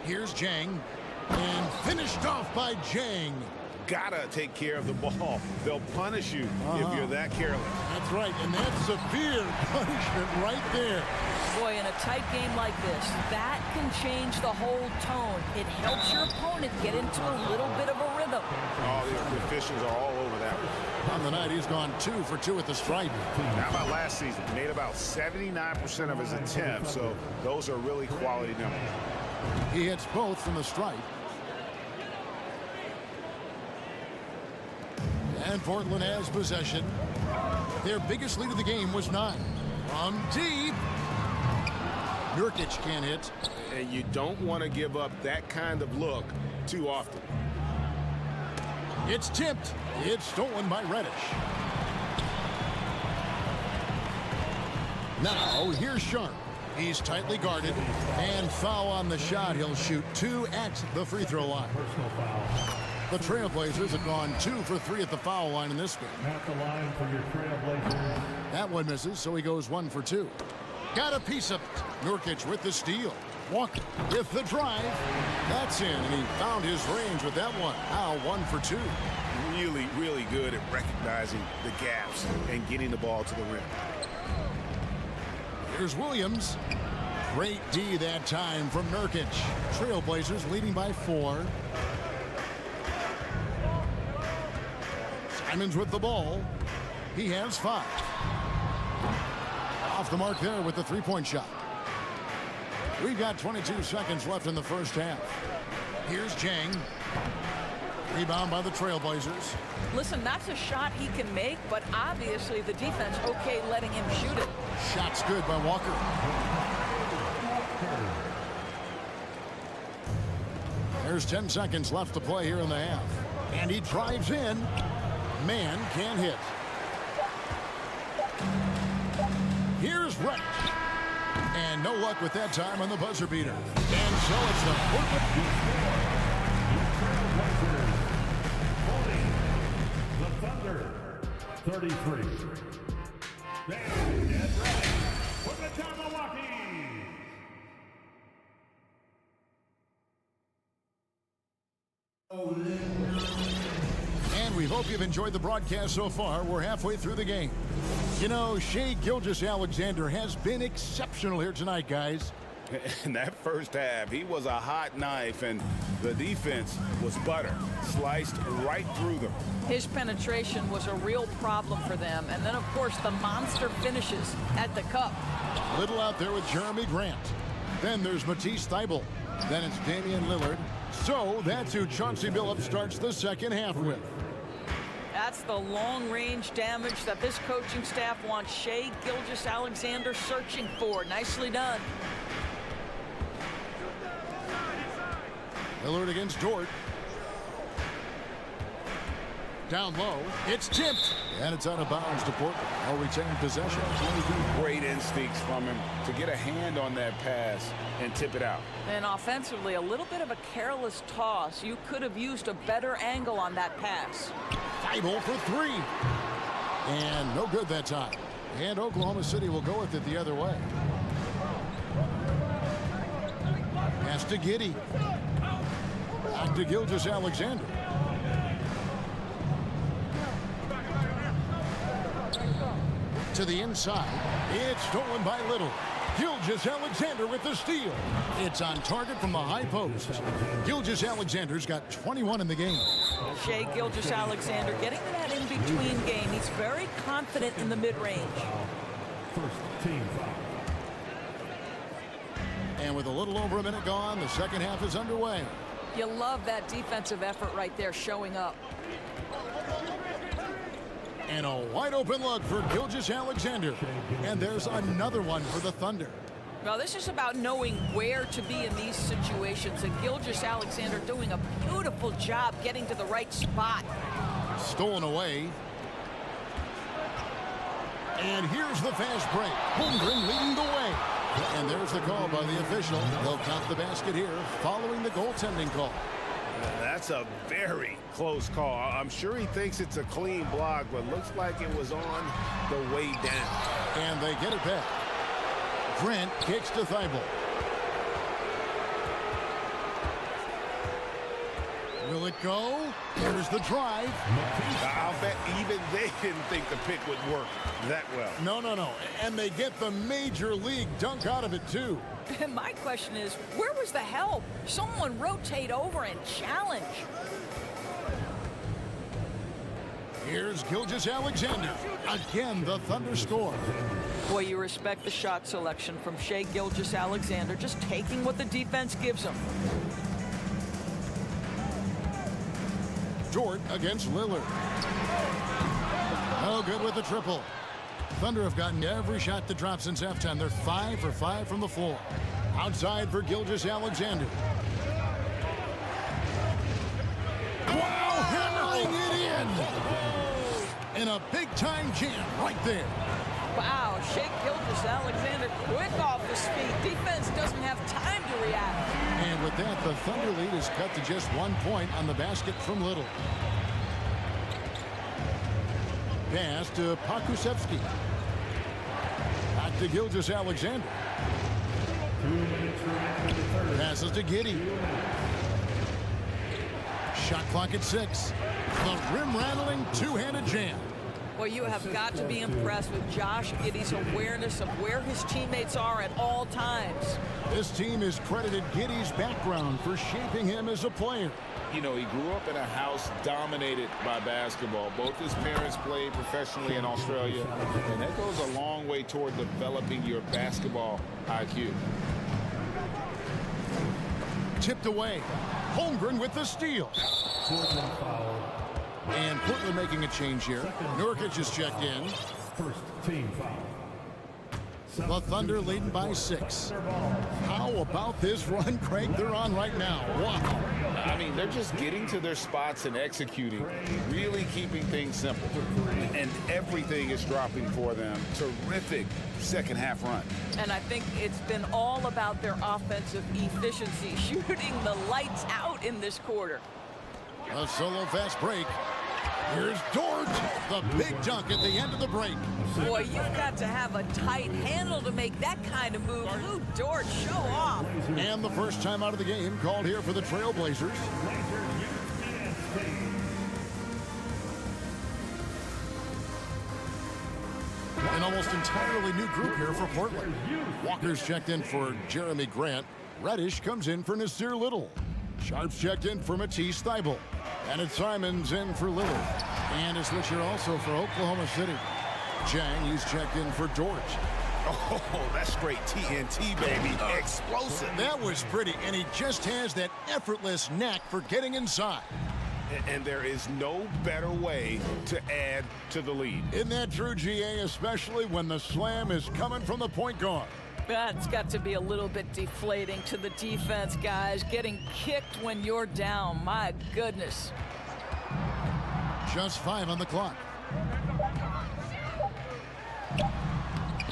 Here's Jang. And finished off by Jang. Gotta take care of the ball. They'll punish you if you're that careless. That's right, and that's severe punishment right there. Boy, in a tight game like this, that can change the whole tone. It helps your opponent get into a little bit of a rhythm. Oh, the officials are all over that one. On the night, he's gone 2 for 2 at the stripe. How about last season? He made about 79% of his attempts, so those are really quality numbers. He hits both from the stripe. And Portland has possession. Their biggest lead of the game was 9. From deep. Nurkic can't hit. And you don't want to give up that kind of look too often. It's tipped. It's stolen by Reddish. Now, here's Sharp. He's tightly guarded. And foul on the shot. He'll shoot 2 at the free throw line. The Trailblazers have gone 2 for 3 at the foul line in this game. At the line for your Trailblazers. That one misses, so he goes 1 for 2. Got a piece of it. Nurkic with the steal. Walker with the drive. That's in, and he found his range with that one. Now 1 for 2. Really, really good at recognizing the gaps and getting the ball to the rim. Here's Williams. Great D that time from Nurkic. Trailblazers leading by 4. Simons with the ball. He has 5. Off the mark there with the three-point shot. We've got 22 seconds left in the first half. Here's Jang. Rebound by the Trailblazers. Listen, that's a shot he can make, but obviously the defense okay letting him shoot it. Shot's good by Walker. There's 10 seconds left to play here in the half. And he drives in. Man can't hit. Here's Reddish. And no luck with that time on the buzzer beater. And so it's the The Thunder, 33. Then get ready for the Milwaukee. And we hope you've enjoyed the broadcast so far. We're halfway through the game. You know, Shea Gilgeous-Alexander has been exceptional here tonight, guys. In that first half, he was a hot knife, and the defense was butter, sliced right through them. His penetration was a real problem for them. And then, of course, the monster finishes at the cup. Little out there with Jeremy Grant. Then there's Matisse Thybulle. Then it's Damian Lillard. So that's who Chauncey Billups starts the second half with. That's the long-range damage that this coaching staff wants Shai Gilgeous-Alexander searching for. Nicely done. Lillard against Dort. Down low, it's tipped, and it's out of bounds to Portland. I'll retain possession. Great instincts from him to get a hand on that pass and tip it out. And offensively, a little bit of a careless toss. You could have used a better angle on that pass. Thibault for three. And no good that time. And Oklahoma City will go with it the other way. Pass to Giddey. Back to Gilgeous-Alexander. To the inside. It's stolen by Little. Gilgeous-Alexander with the steal. It's on target from the high post. Gilgeous-Alexander's got 21 in the game. Shai Gilgeous-Alexander getting to that in-between game. He's very confident in the mid-range. First team foul. And with a little over a minute gone, the second half is underway. You love that defensive effort right there showing up. And a wide open look for Gilgeous-Alexander. And there's another one for the Thunder. Now, this is about knowing where to be in these situations. And Gilgeous-Alexander doing a beautiful job getting to the right spot. Stolen away. And here's the fast break. Holmgren leading the way. And there's the call by the official. They'll count the basket here following the goaltending call. That's a very close call. I'm sure he thinks it's a clean block, but looks like it was on the way down. And they get it back. Grant kicks to Thibault. Will it go? Here's the drive. I'll bet even they didn't think the pick would work that well. No. And they get the major league dunk out of it, too. And my question is, where was the help? Someone rotate over and challenge. Here's Gilgeous-Alexander. Again, the Thunder score. Boy, you respect the shot selection from Shai Gilgeous-Alexander, just taking what the defense gives him. Dort against Lillard. Oh, good with the triple. Thunder have gotten every shot to drop since halftime. They're 5 for 5 from the floor. Outside for Gilgeous-Alexander. Wow, hammering it in! And a big-time jam right there. Wow, Shai Gilgeous-Alexander quick off his feet. Defense doesn't have time to react. And with that, the Thunder lead is cut to just 1 point on the basket from Little. Pass to Pakusevsky. Back to Gilgeous-Alexander. Passes to Giddey. Shot clock at 6. The rim-rattling two-handed jam. Well, you have got to be impressed with Josh Giddey's awareness of where his teammates are at all times. This team has credited Giddey's background for shaping him as a player. You know, he grew up in a house dominated by basketball. Both his parents played professionally in Australia, and that goes a long way toward developing your basketball IQ. Tipped away. Holmgren with the steal. And Portland making a change here. Nurkic is checked in. First team foul. The Thunder leading by 6. How about this run, Craig, they're on right now? Wow. I mean, they're just getting to their spots and executing, really keeping things simple. And everything is dropping for them. Terrific second half run. And I think it's been all about their offensive efficiency, shooting the lights out in this quarter. A solo fast break. Here's Dort, the big dunk at the end of the break. Boy, you've got to have a tight handle to make that kind of move. Lou Dort, show off. And the first time out of the game called here for the Trailblazers. An almost entirely new group here for Portland. Walker's checked in for Jeremy Grant. Reddish comes in for Nasir Little. Sharp's checked in for Matisse Thibault. And it's Simons in for Lillard. And a switcher also for Oklahoma City. Chang, he's checked in for Dort. Oh, that's straight TNT, baby. Explosive. That was pretty, and he just has that effortless knack for getting inside. And there is no better way to add to the lead. Isn't that true, GA, especially when the slam is coming from the point guard? That's got to be a little bit deflating to the defense, guys. Getting kicked when you're down, my goodness. Just 5 on the clock.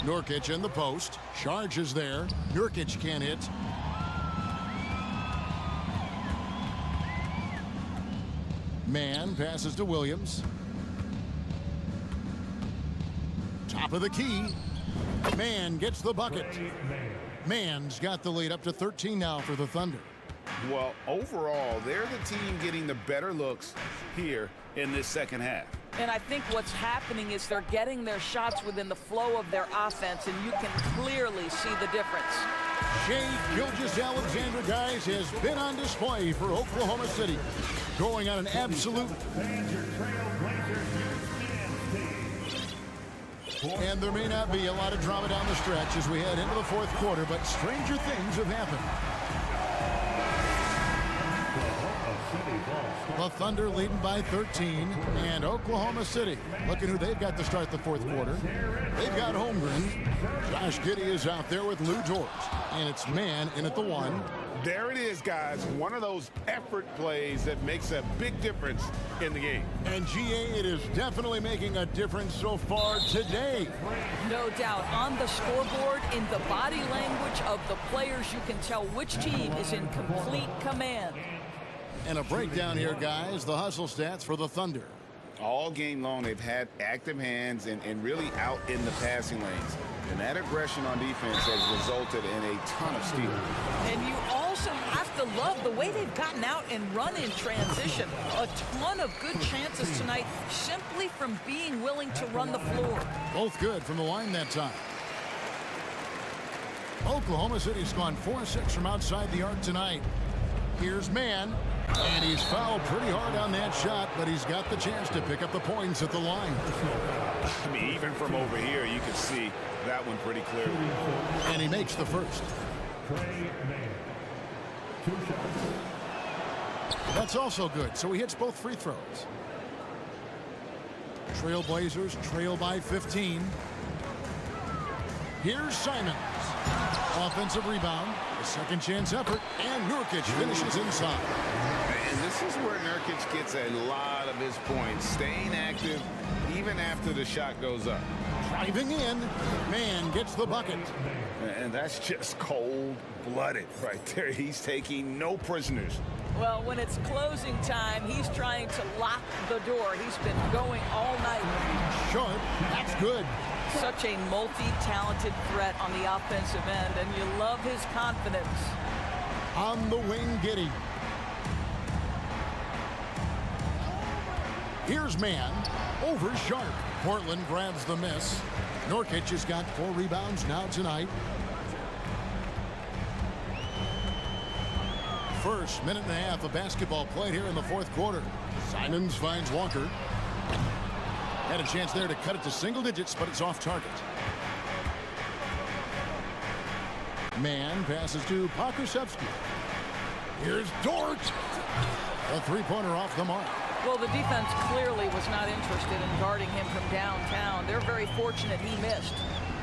Nurkic in the post. Charge is there. Nurkic can't hit. Mann passes to Williams. Top of the key. Mann gets the bucket. Mann's got the lead up to 13 now for the Thunder. Well, overall, they're the team getting the better looks here in this second half. And I think what's happening is they're getting their shots within the flow of their offense, and you can clearly see the difference. Shai Gilgeous-Alexander, guys, has been on display for Oklahoma City, going on an absolute... And there may not be a lot of drama down the stretch as we head into the fourth quarter, but stranger things have happened. The Thunder leading by 13, and Oklahoma City looking who they've got to start the fourth quarter. They've got Holmgren. Josh Giddey is out there with Lou Dort, and it's Mann in at the 1. There it is, guys. One of those effort plays that makes a big difference in the game. And GA, it is definitely making a difference so far today. No doubt. On the scoreboard, in the body language of the players, you can tell which team is in complete command. And a breakdown here, guys. The hustle stats for the Thunder. All game long, they've had active hands and really out in the passing lanes. And that aggression on defense has resulted in a ton of steals. And you also have to love the way they've gotten out and run in transition. A ton of good chances tonight simply from being willing to run the floor. Both good from the line that time. Oklahoma City's gone 4-6 from outside the arc tonight. Here's Mann, and he's fouled pretty hard on that shot, but he's got the chance to pick up the points at the line. I mean, even from over here, you can see that one pretty clearly. And he makes the first. That's also good, so he hits both free throws. Trailblazers trail by 15. Here's Simons. Offensive rebound, a second chance effort, and Nurkic finishes inside. And this is where Nurkic gets a lot of his points, staying active even after the shot goes up. Driving in, Mann gets the bucket. And that's just cold-blooded right there. He's taking no prisoners. Well, when it's closing time, he's trying to lock the door. He's been going all night. Sharp, that's good. Such a multi-talented threat on the offensive end, and you love his confidence. On the wing, Giddey. Here's Mann over Sharp. Portland grabs the miss. Nurkic has got 4 rebounds now tonight. First minute and a half of basketball played here in the fourth quarter. Simons finds Walker. Had a chance there to cut it to single digits, but it's off target. Mann passes to Pokusevski. Here's Dort. A three-pointer off the mark. Well, the defense clearly was not interested in guarding him from downtown. They're very fortunate he missed.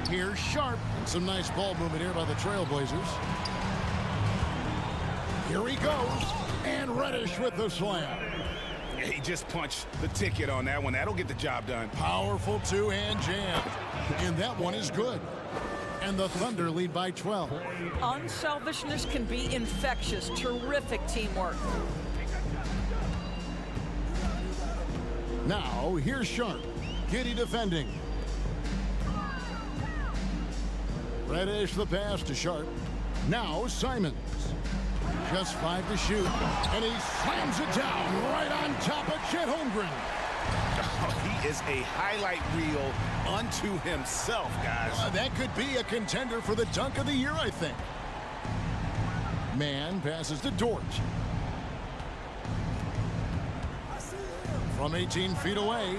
Here's Sharp. And some nice ball movement here by the Trailblazers. Here he goes. And Reddish with the slam. He just punched the ticket on that one. That'll get the job done. Powerful two-hand jam. And that one is good. And the Thunder lead by 12. Unselfishness can be infectious. Terrific teamwork. Now, here's Sharp. Giddey defending. Reddish the pass to Sharp. Now, Simons. Just 5 to shoot. And he slams it down right on top of Chet Holmgren. Oh, he is a highlight reel unto himself, guys. That could be a contender for the dunk of the year, I think. Mann passes to Dort. From 18 feet away.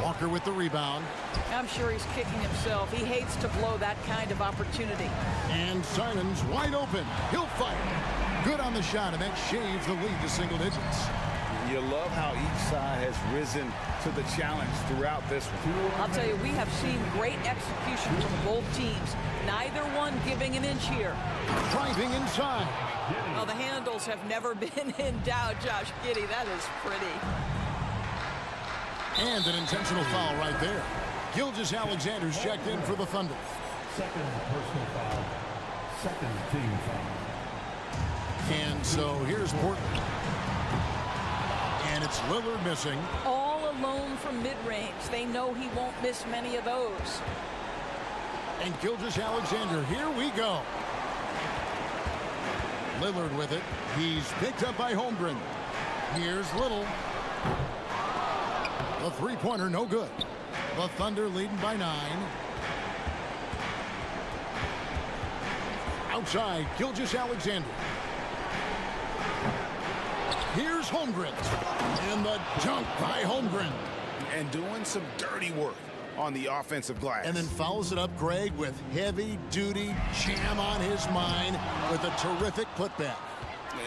Walker with the rebound. I'm sure he's kicking himself. He hates to blow that kind of opportunity. And Simons wide open. He'll fire. Good on the shot, and that shaves the lead to single digits. You love how each side has risen to the challenge throughout this one. I'll tell you, we have seen great execution from both teams. Neither one giving an inch here. Driving inside. Well, the handles have never been in doubt, Josh Giddey. That is pretty. And an intentional foul right there. Gilgeous-Alexander's checked in for the Thunder. Second personal foul. Second team foul. And so here's Portland. And it's Lillard missing. All alone from mid-range. They know he won't miss many of those. And Gilgeous-Alexander, here we go. Lillard with it. He's picked up by Holmgren. Here's Little. The three-pointer, no good. The Thunder leading by 9. Outside, Gilgeous-Alexander. Here's Holmgren. And the jump by Holmgren. And doing some dirty work on the offensive glass. And then follows it up, Greg, with heavy-duty jam on his mind with a terrific putback.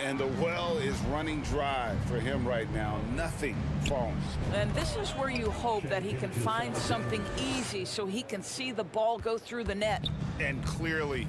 And the well is running dry for him right now. Nothing falls. And this is where you hope that he can find something easy so he can see the ball go through the net. And clearly,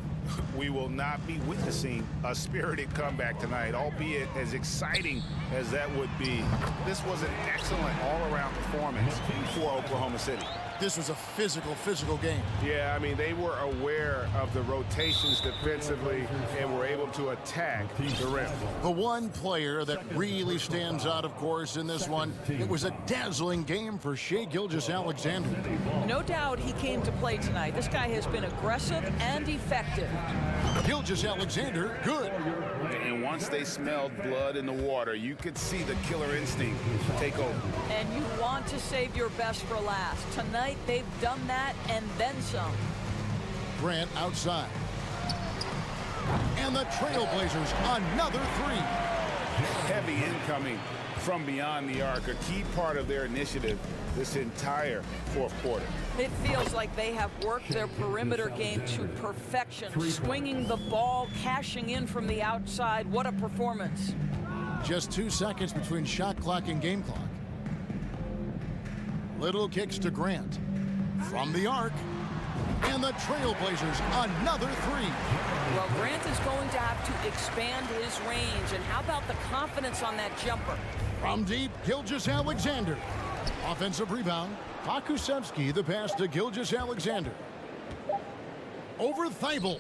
we will not be witnessing a spirited comeback tonight, albeit as exciting as that would be. This was an excellent all-around performance for Oklahoma City. This was a physical game. Yeah, I mean, they were aware of the rotations defensively and were able to attack the rim. The one player that really stands out, of course, in this one, it was a dazzling game for Shai Gilgeous-Alexander. No doubt he came to play tonight. This guy has been aggressive and effective. Gilgeous-Alexander, good. And once they smelled blood in the water, you could see the killer instinct take over. And you want to save your best for last. Tonight, they've done that and then some. Grant outside. And the Trailblazers, another three. Heavy incoming from beyond the arc, a key part of their initiative this entire fourth quarter. It feels like they have worked their perimeter game to perfection, swinging the ball, cashing in from the outside. What a performance. Just 2 seconds between shot clock and game clock. Little kicks to Grant. From the arc. And the Trailblazers, another three. Well, Grant is going to have to expand his range. And how about the confidence on that jumper? From deep, Gilgeous-Alexander. Offensive rebound. Pakusevsky, the pass to Gilgeous-Alexander. Over Thibault.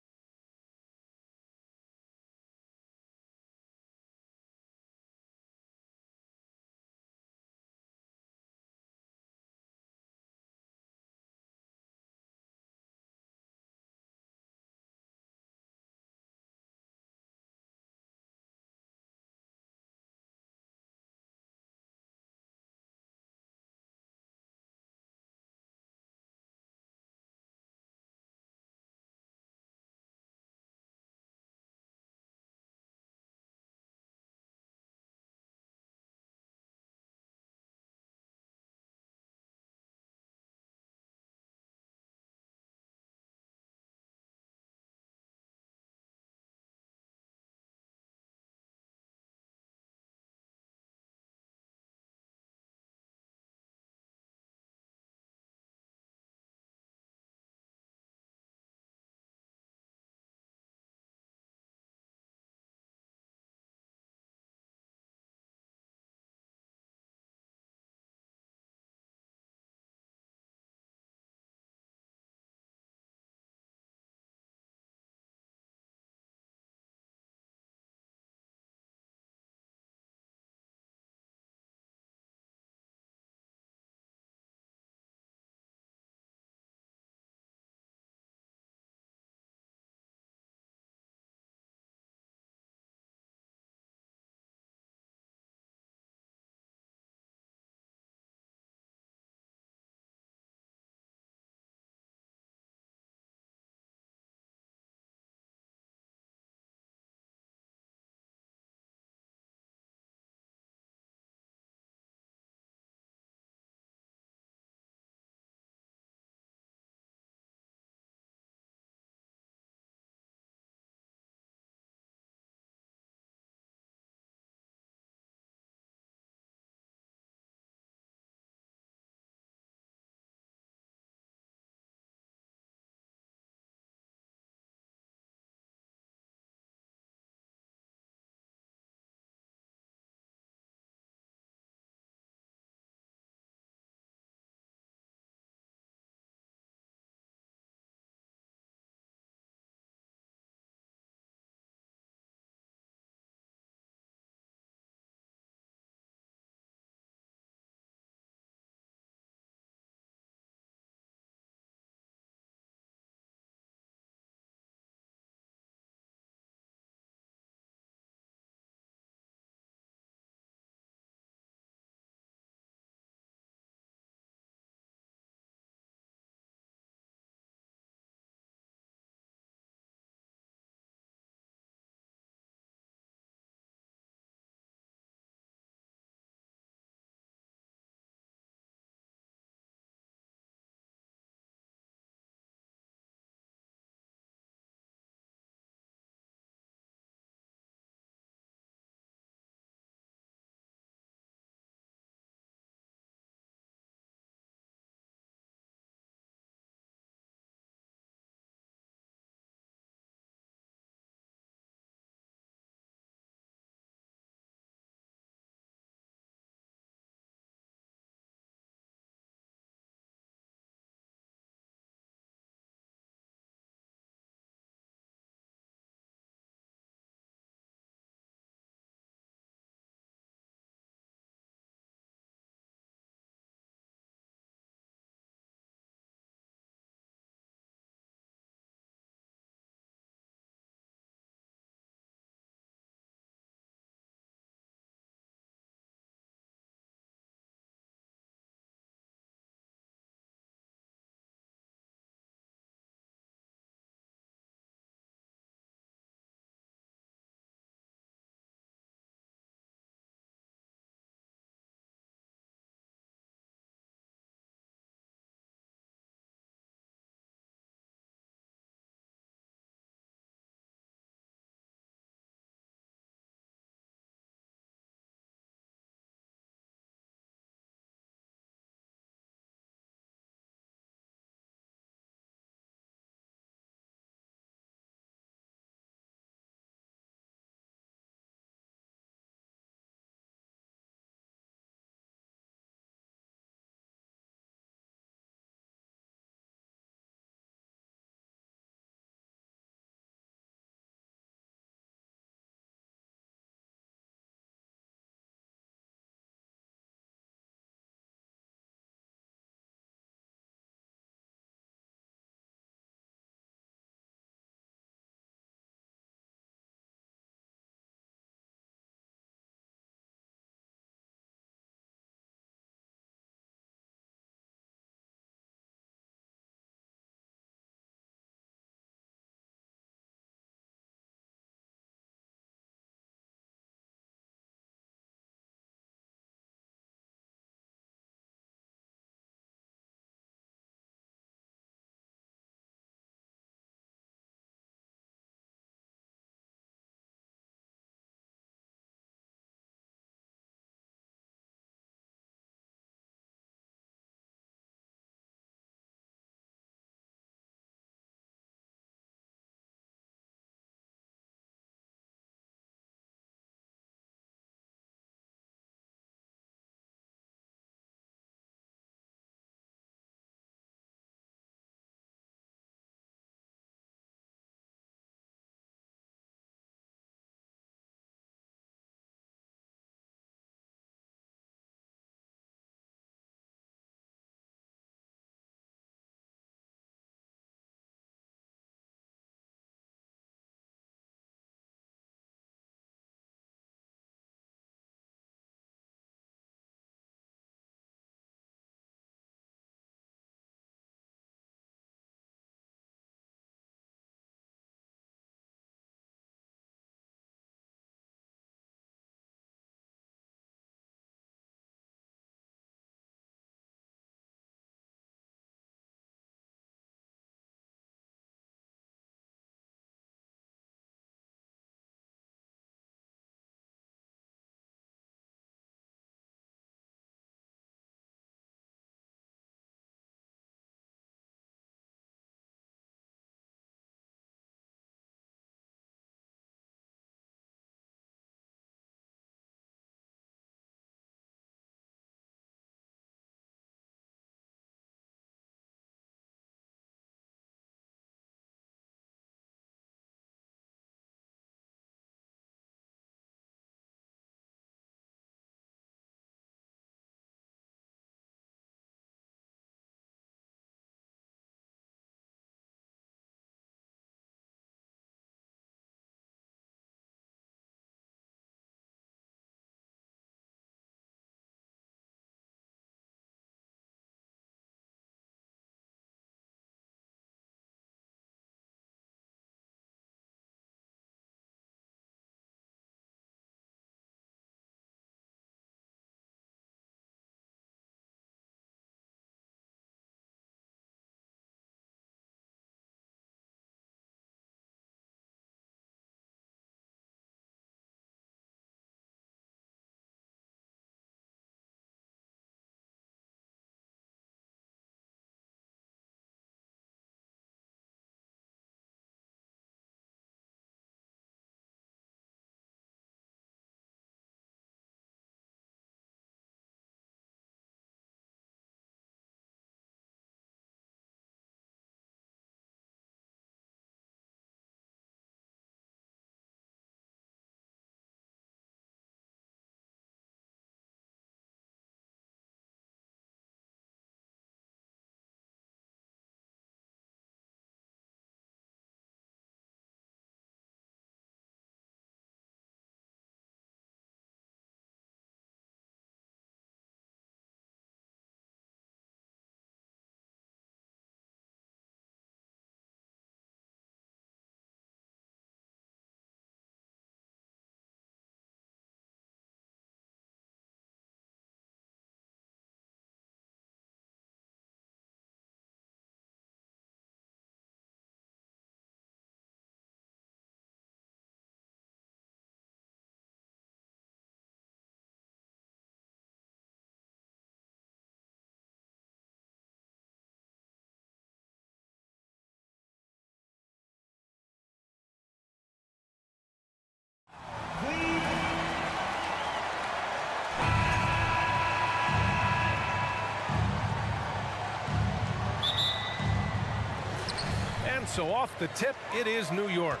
so off the tip, it is New York.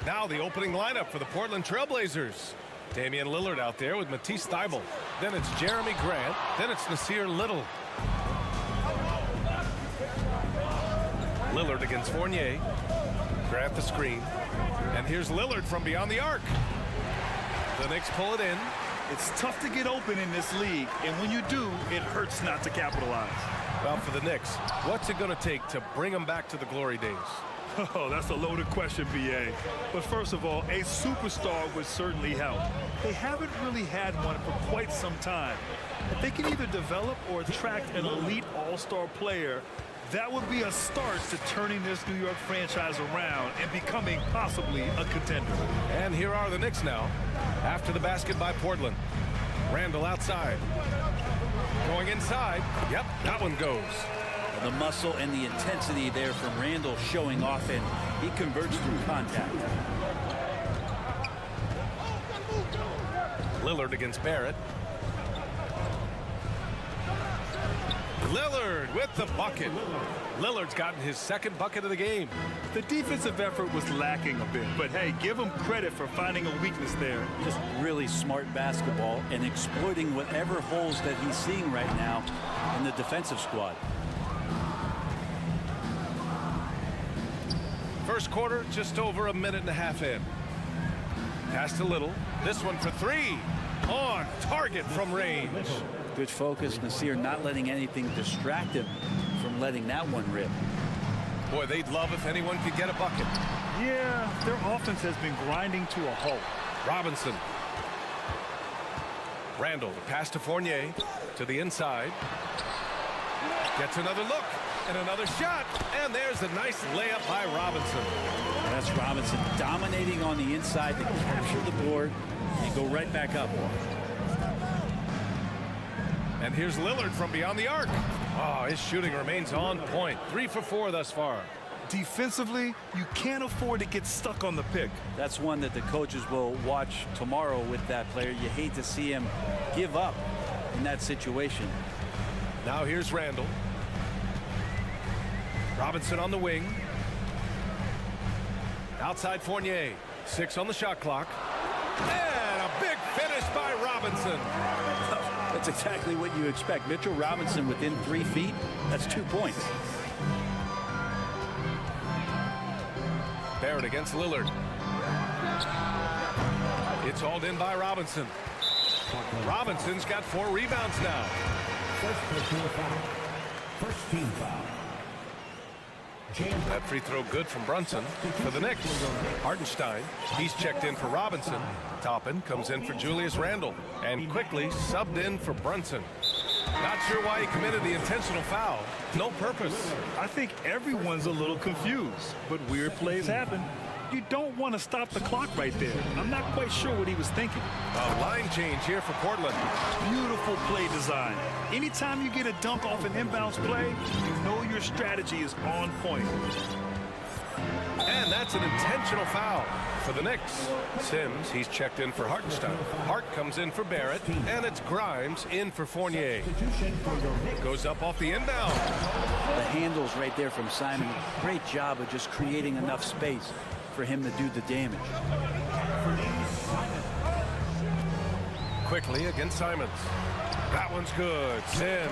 Now the opening lineup for the Portland Trailblazers. Damian Lillard out there with Matisse Thybulle. Then it's Jeremy Grant. Then it's Nasir Little. Lillard against Fournier. Grant the screen. And here's Lillard from beyond the arc. The Knicks pull it in. It's tough to get open in this league, and when you do, it hurts not to capitalize. Well, for the Knicks, what's it going to take to bring them back to the glory days? Oh, that's a loaded question, B.A. But first of all, a superstar would certainly help. They haven't really had one for quite some time. If they can either develop or attract an elite all-star player, that would be a start to turning this New York franchise around and becoming possibly a contender. And here are the Knicks now, after the basket by Portland. Randall outside. Going inside. Yep, that one goes. The muscle and the intensity there from Randall showing off, and he converts through contact. Lillard against Barrett. Lillard with the bucket. Lillard's gotten his second bucket of the game. The defensive effort was lacking a bit, but hey, give him credit for finding a weakness there. Just really smart basketball and exploiting whatever holes that he's seeing right now in the defensive squad. First quarter, just over a minute and a half in. Pass to Little. This one for three. On target from range. Good focus. Nasir not letting anything distract him from letting that one rip. Boy, they'd love if anyone could get a bucket. Yeah, their offense has been grinding to a halt. Robinson. Randall, the pass to Fournier. To the inside. Gets another look. And another shot. And there's a nice layup by Robinson. That's Robinson dominating on the inside to capture the board and go right back up. And here's Lillard from beyond the arc. Oh, his shooting remains on point. 3 for 4 thus far. Defensively, you can't afford to get stuck on the pick. That's one that the coaches will watch tomorrow with that player. You hate to see him give up in that situation. Now here's Randall. Robinson on the wing. Outside Fournier. 6 on the shot clock. And a big finish by Robinson. That's exactly what you expect. Mitchell Robinson within 3 feet. That's 2 points. Barrett against Lillard. It's hauled in by Robinson. Robinson's got 4 rebounds now. First team foul. That free throw good from Brunson for the Knicks. Hartenstein, he's checked in for Robinson. Toppin comes in for Julius Randle and quickly subbed in for Brunson. Not sure why he committed the intentional foul. No purpose. I think everyone's a little confused, but weird plays happen. You don't want to stop the clock right there. I'm not quite sure what he was thinking. A line change here for Portland. Beautiful play design. Anytime you get a dunk off an inbounds play, you know your strategy is on point. And that's an intentional foul for the Knicks. Sims, he's checked in for Hartenstein. Hart comes in for Barrett, and it's Grimes in for Fournier. Goes up off the inbound. The handles right there from Simon. Great job of just creating enough space for him to do the damage. Quickly against Simons. That one's good. Sims.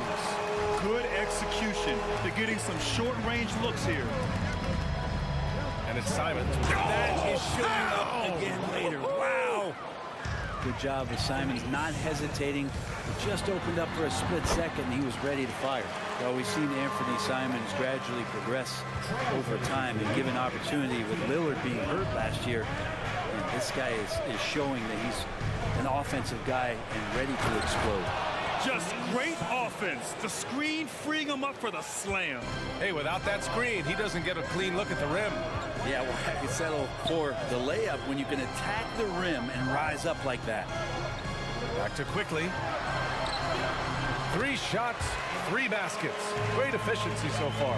Good execution. They're getting some short-range looks here. And it's Simons. That is showing up again later. Wow. Good job of Simons not hesitating. It just opened up for a split second and he was ready to fire. Well, we've seen Anthony Simons gradually progress over time and given opportunity with Lillard being hurt last year. And this guy is showing that he's an offensive guy and ready to explode. Just great offense. The screen freeing him up for the slam. Hey, without that screen, he doesn't get a clean look at the rim. Yeah, well, I could settle for the layup when you can attack the rim and rise up like that. Back to Quickly. 3 shots, 3 baskets. Great efficiency so far.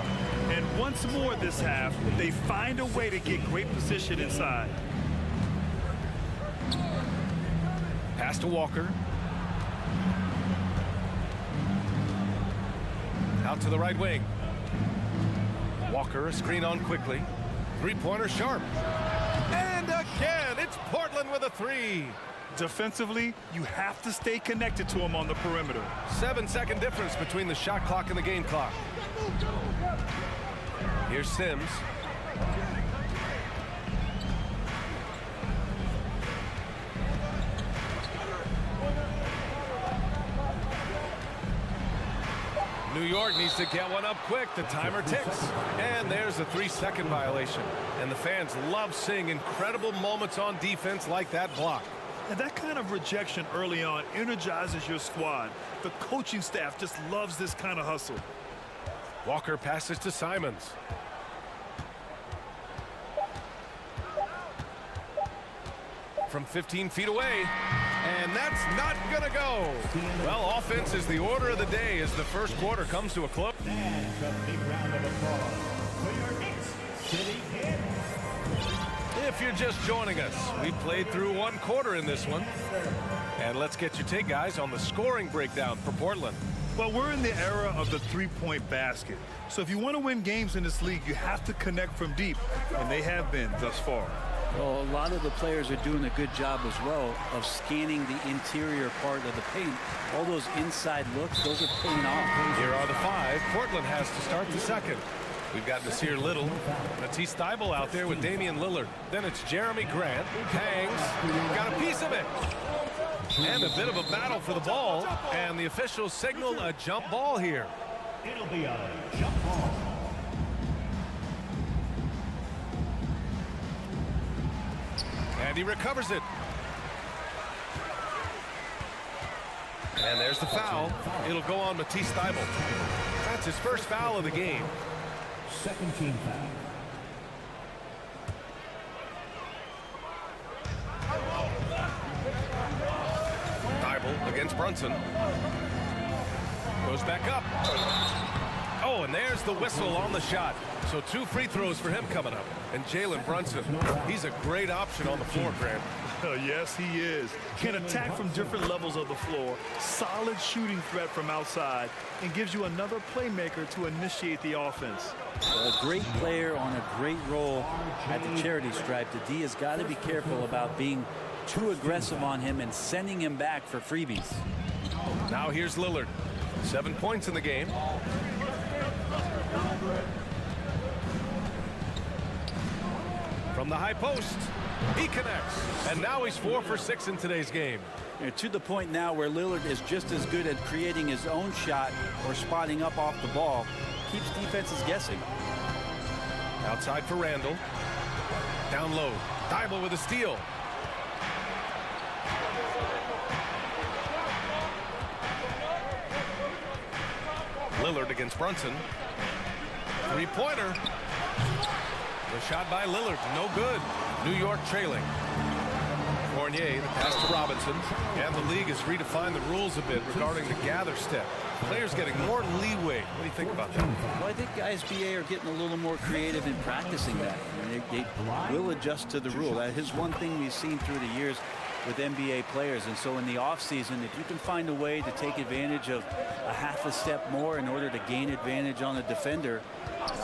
And once more this half, they find a way to get great position inside. Pass to Walker. Out to the right wing. Walker, a screen on quickly. Three-pointer sharp. And again, it's Portland with a three. Defensively, you have to stay connected to him on the perimeter. 7-second difference between the shot clock and the game clock. Here's Sims. New York needs to get one up quick. The timer ticks. And there's a 3-second violation. And the fans love seeing incredible moments on defense like that block. And that kind of rejection early on energizes your squad. The coaching staff just loves this kind of hustle. Walker passes to Simons. From 15 feet away. And that's not going to go. Well, offense is the order of the day as the first quarter comes to a close. And a big round of applause for your next city hit. If you're just joining us, we played through one quarter in this one. And let's get your take, guys, on the scoring breakdown for Portland. Well, we're in the era of the three-point basket. So if you want to win games in this league, you have to connect from deep. And they have been thus far. Well, a lot of the players are doing a good job as well of scanning the interior part of the paint. All those inside looks, those are paying off. Here are the five. Portland has to start the second. We've got Nasir Little, Matisse Thybulle out there with Damian Lillard. Then it's Jeremy Grant. Hangs, got a piece of it. And a bit of a battle for the ball. And the officials signal a jump ball here. It'll be a jump ball. And he recovers it. And there's the foul. It'll go on Matisse Thybulle. That's his first foul of the game. Second team foul. Thybulle against Brunson. Goes back up. Oh, and there's the whistle on the shot. So 2 free throws for him coming up. And Jalen Brunson, he's a great option on the floor, Grant. Yes, he is. Can attack from different levels of the floor. Solid shooting threat from outside. And gives you another playmaker to initiate the offense. A great player on a great role at the charity stripe. The D has got to be careful about being too aggressive on him and sending him back for freebies. Now here's Lillard. 7 points in the game. From the high post, he connects. And now he's 4 for 6 in today's game. To the point now where Lillard is just as good at creating his own shot or spotting up off the ball. Keeps defenses guessing. Outside for Randall. Down low. Thybulle with a steal. Lillard against Brunson. Three-pointer. The shot by Lillard, no good. New York trailing. Fournier, the pass to Robinson. And the league has redefined the rules a bit regarding the gather step. Players getting more leeway. What do you think about that? Well, I think guys BA are getting a little more creative in practicing that. And they will adjust to the rule. That is one thing we've seen through the years with NBA players. And so in the offseason, if you can find a way to take advantage of a half a step more in order to gain advantage on a defender,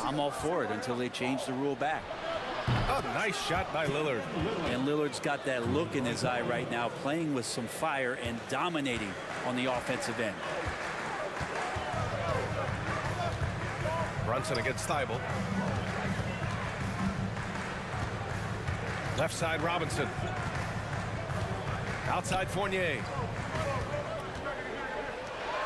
I'm all for it until they change the rule back. A nice shot by Lillard. And Lillard's got that look in his eye right now, playing with some fire and dominating on the offensive end. Brunson against Thybulle. Left side Robinson. Outside Fournier.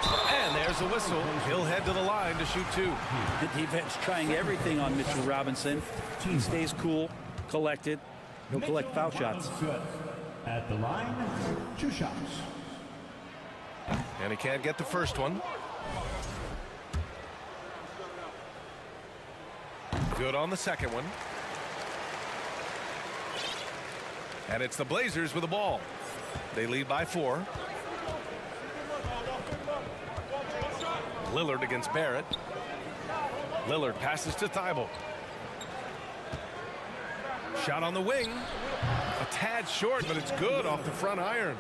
And there's a whistle. He'll head to the line to shoot 2. The defense trying everything on Mitchell Robinson. He stays cool, collected. He'll collect foul shots. At the line, 2 shots. And he can't get the first one. Good on the second one. And it's the Blazers with the ball. They lead by 4. Lillard against Barrett. Lillard passes to Thybulle. Shot on the wing. A tad short, but it's good off the front iron.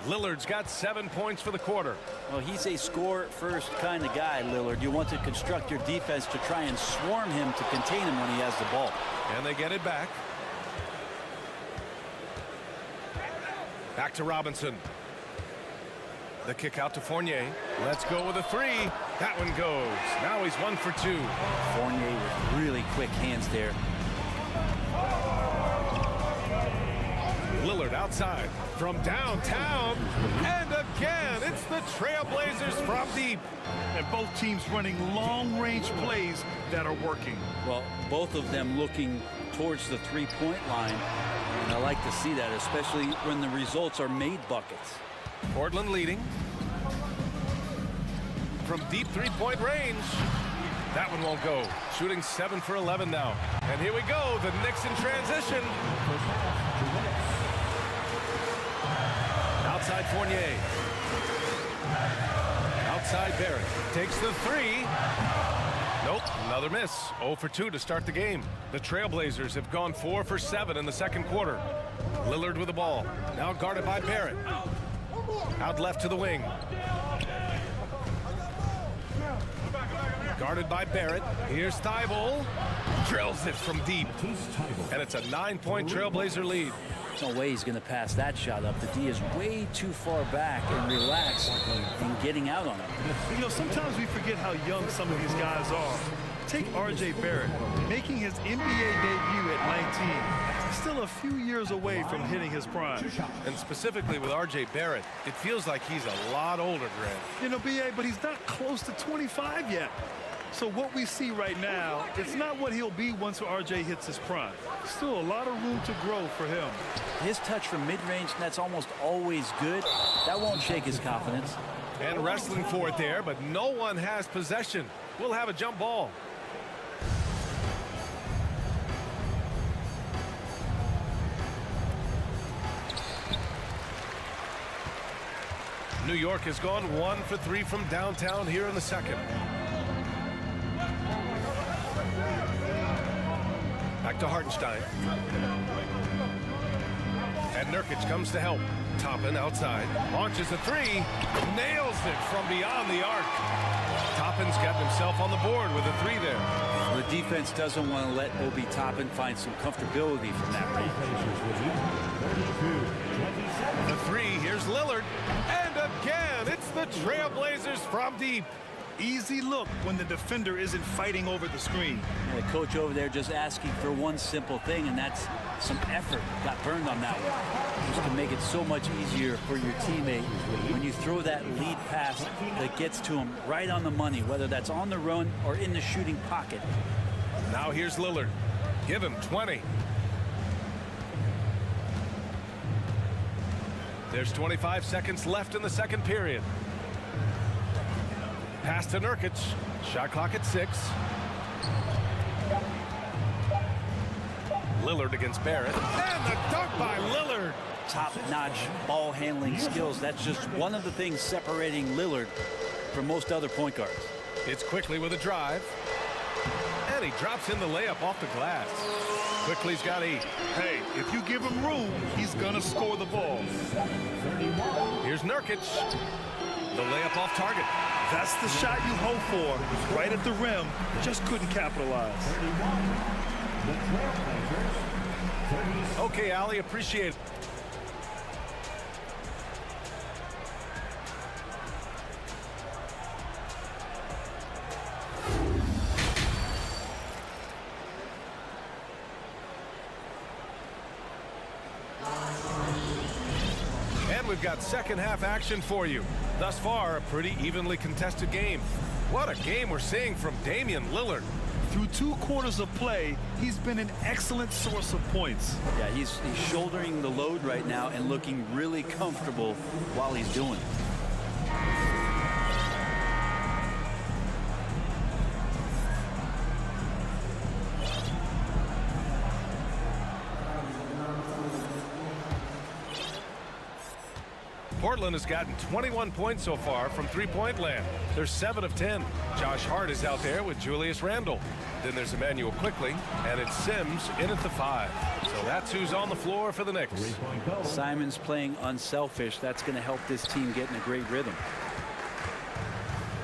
Lillard's got 7 points for the quarter. Well, he's a score-first kind of guy, Lillard. You want to construct your defense to try and swarm him to contain him when he has the ball. And they get it back. Back to Robinson. The kick out to Fournier. Let's go with a three. That one goes. Now he's 1 for 2. Fournier with really quick hands there. Lillard outside from downtown. And again, it's the Trailblazers from deep. And both teams running long-range plays that are working. Well, both of them looking towards the three-point line. And I like to see that, especially when the results are made buckets. Portland leading. From deep three-point range. That one won't go. Shooting 7 for 11 now. And here we go. The Knicks in transition. Outside Fournier. Outside Barrett. Takes the three. Nope, another miss. 0 for 2 to start the game. The Trailblazers have gone 4 for 7 in the second quarter. Lillard with the ball. Now guarded by Barrett. Out left to the wing. Guarded by Barrett. Here's Thibault. Drills it from deep. And it's a 9-point Trailblazer lead. No way he's going to pass that shot up. The D is way too far back and relaxed in getting out on it. You know, sometimes we forget how young some of these guys are. Take R.J. Barrett, making his NBA debut at 19. Still a few years away from hitting his prime. And specifically with R.J. Barrett, it feels like he's a lot older, Grant. You know, B.A., but he's not close to 25 yet. So what we see right now, it's not what he'll be once R.J. hits his prime. Still a lot of room to grow for him. His touch from mid-range, that's almost always good. That won't shake his confidence. And wrestling for it there, but no one has possession. We'll have a jump ball. New York has gone 1 for 3 from downtown here in the second. Back to Hartenstein. And Nurkic comes to help. Toppin outside. Launches a three. Nails it from beyond the arc. Toppin's got himself on the board with a three there. The defense doesn't want to let Obi Toppin find some comfortability from that range. The three. Here's Lillard. And again, it's the Trailblazers from deep. Easy look when the defender isn't fighting over the screen. The coach over there just asking for one simple thing, and that's some effort. Got burned on that one. Just can make it so much easier for your teammate when you throw that lead pass that gets to him right on the money, whether that's on the run or in the shooting pocket. Now here's Lillard. Give him 20. There's 25 seconds left in the second period. Pass to Nurkic. Shot clock at 6. Lillard against Barrett. And the dunk by Lillard. Top-notch ball handling skills. That's just one of the things separating Lillard from most other point guards. It's Quickly with a drive. And he drops in the layup off the glass. Quickly's got 8. Hey, if you give him room, he's gonna score the ball. Here's Nurkic. The layup off target. That's the shot you hope for. Right at the rim. Just couldn't capitalize. Okay, Ali, appreciate it. And we've got second half action for you. Thus far, a pretty evenly contested game. What a game we're seeing from Damian Lillard. Through 2 quarters of play, he's been an excellent source of points. Yeah, he's shouldering the load right now and looking really comfortable while he's doing it. Portland has gotten 21 points so far from three-point land. They're 7 of 10. Josh Hart is out there with Julius Randle. Then there's Emmanuel Quickly, and it's Sims in at the 5. So that's who's on the floor for the Knicks. Simon's playing unselfish. That's going to help this team get in a great rhythm.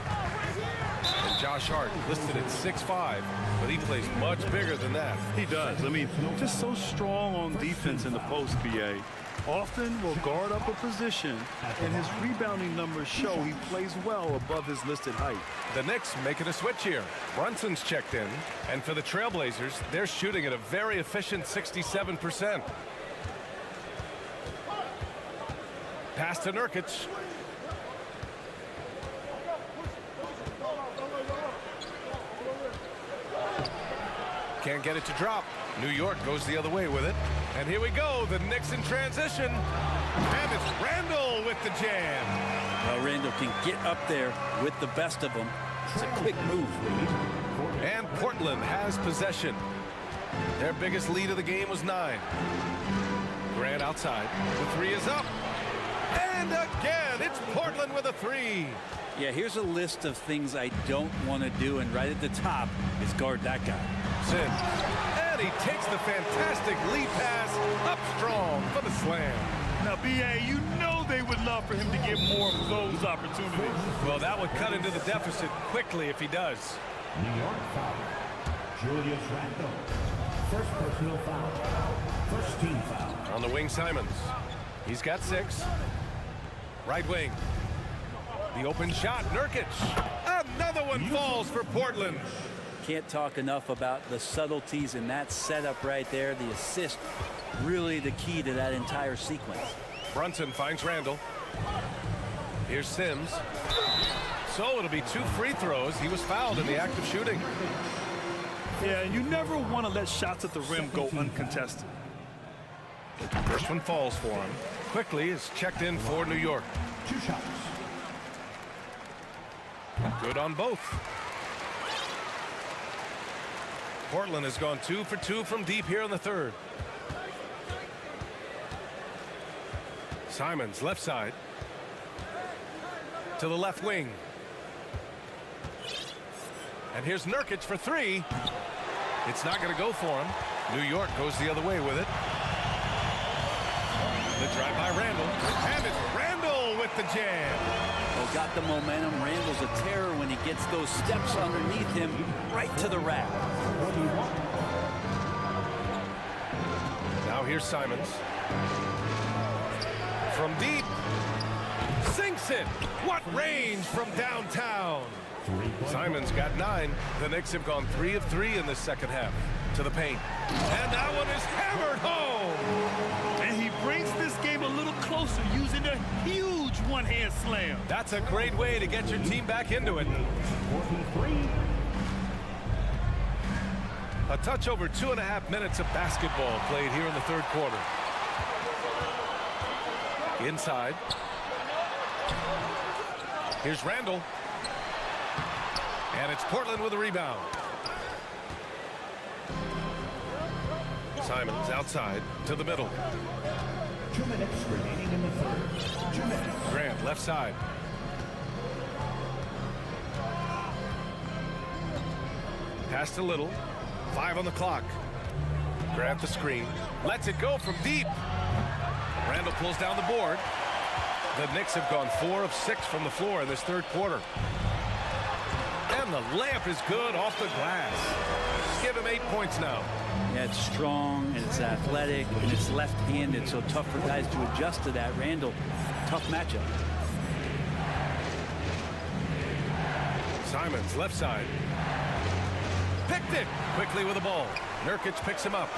And Josh Hart listed at 6'5", but he plays much bigger than that. He does. I mean, just so strong on defense in the post, BA. Often will guard up a position, and his rebounding numbers show he plays well above his listed height. The Knicks making a switch here. Brunson's checked in, and for the Trailblazers, they're shooting at a very efficient 67%. Pass to Nurkic. Can't get it to drop. New York goes the other way with it. And here we go, the Knicks in transition. And it's Randle with the jam. Well, Randle can get up there with the best of them. It's a quick move. And Portland has possession. Their biggest lead of the game was 9. Grant outside. The 3 is up. And again, it's Portland with a 3. Yeah, here's a list of things I don't want to do, and right at the top is guard that guy. Sims. And he takes the fantastic lead pass up strong for the slam. Now, BA, you know they would love for him to get more of those opportunities. Well, that would cut into the deficit quickly if he does. New York foul. Julius Randle. First personal foul. First team foul. On the wing, Simons. He's got 6. Right wing. The open shot, Nurkic. Another one falls for Portland. Can't talk enough about the subtleties in that setup right there. The assist, really the key to that entire sequence. Brunson finds Randle. Here's Sims. So it'll be 2 free throws. He was fouled in the act of shooting. Yeah, and you never want to let shots at the rim go uncontested. First one falls for him. Quickly is checked in for New York. 2 shots. Good on both. Portland has gone 2 for 2 from deep here in the 3rd. Simons left side. To the left wing. And here's Nurkic for 3. It's not going to go for him. New York goes the other way with it. The drive by Randle. And it's Randle with the jam. Well, got the momentum. Randle's a terror when he gets those steps underneath him right to the rack. Now here's Simons. From deep. Sinks it. What range from downtown. Simons got 9. The Knicks have gone 3 of 3 in this second half. To the paint. And that one is hammered home. And he brings this game a little closer using a huge one-hand slam. That's a great way to get your team back into it. A touch over 2.5 minutes of basketball played here in the 3rd quarter. Inside. Here's Randle. And it's Portland with a rebound. Simons outside to the middle. 2 minutes remaining in the 3rd. 2 minutes. Grant left side. Pass to Little. 5 on the clock. Grant the screen. Lets it go from deep. Randle pulls down the board. The Knicks have gone 4 of 6 from the floor in this 3rd quarter. And the layup is good off the glass. Give him 8 points now. Yeah, it's strong, and it's athletic, and it's left-handed, so tough for guys to adjust to that. Randle, tough matchup. Simons left side. Picked it quickly with the ball. Nurkic picks him up.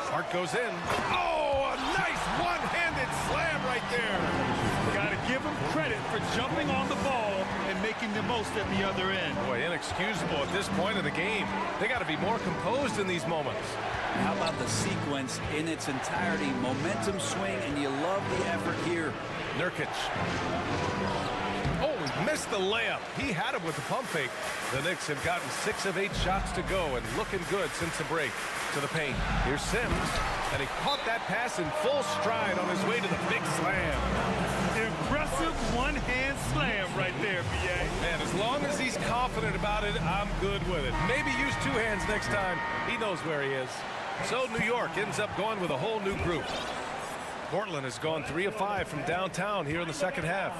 Hart goes in. Oh, a nice one-handed slam right there. Got to give him credit for jumping on the ball and making the most at the other end. Boy, inexcusable at this point of the game. They got to be more composed in these moments. How about the sequence in its entirety? Momentum swing, and you love the effort here. Nurkic. Oh, he Missed the layup. He had him with the pump fake. The Knicks have gotten 6 of 8 shots to go and looking good since the break. To the paint. Here's Sims. And he caught that pass in full stride on his way to the big slam. Impressive one-hand slam right there, B.A. Man, as long as he's confident about it, I'm good with it. Maybe use 2 hands next time. He knows where he is. So New York ends up going with a whole new group. Portland has gone 3 of 5 from downtown here in the second half.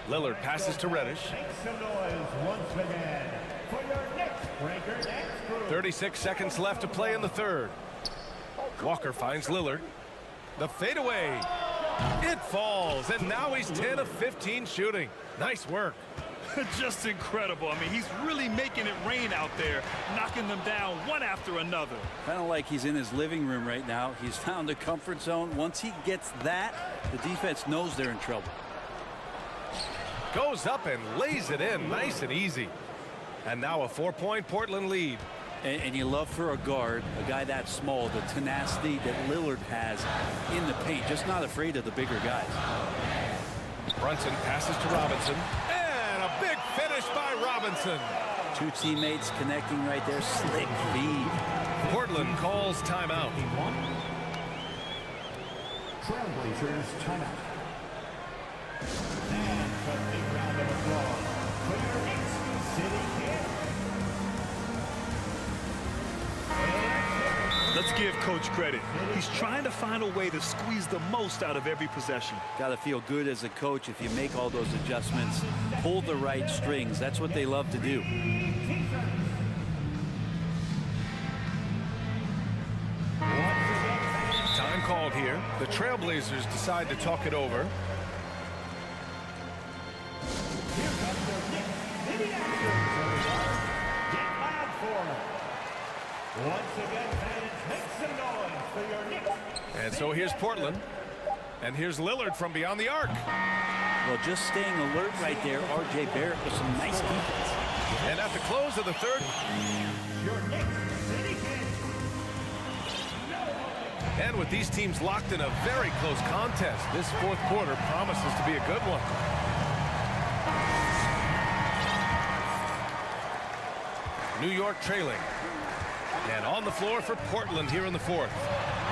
Lillard passes to Reddish. 36 seconds left to play in the third. Walker finds Lillard. The fadeaway. It falls, and now he's 10 of 15 shooting. Nice work. Just incredible. I mean, he's really making it rain out there, knocking them down one after another. Kind of like he's in his living room right now. He's found a comfort zone. Once he gets that, the defense knows they're in trouble. Goes up and lays it in nice and easy. And now a 4-point Portland lead. And you love for a guard, a guy that small, the tenacity that Lillard has in the paint, just not afraid of the bigger guys. Brunson passes to Robinson. And a big finish by Robinson. 2 teammates connecting right there. Slick feed. Portland calls timeout. Trailblazers timeout. And a big round of applause for your next city kid. Let's give Coach credit. He's trying to find a way to squeeze the most out of every possession. Got to feel good as a coach if you make all those adjustments, pull the right strings. That's what they love to do. Time called here. The Trailblazers decide to talk it over. Once again, fans, make some noise for your Knicks. And so here's Portland. And here's Lillard from beyond the arc. Well, just staying alert right there. R.J. Barrett with some nice defense. And at the close of the third. Your Knicks City Kid. And with these teams locked in a very close contest, this fourth quarter promises to be a good one. New York trailing. And on the floor for Portland here in the fourth.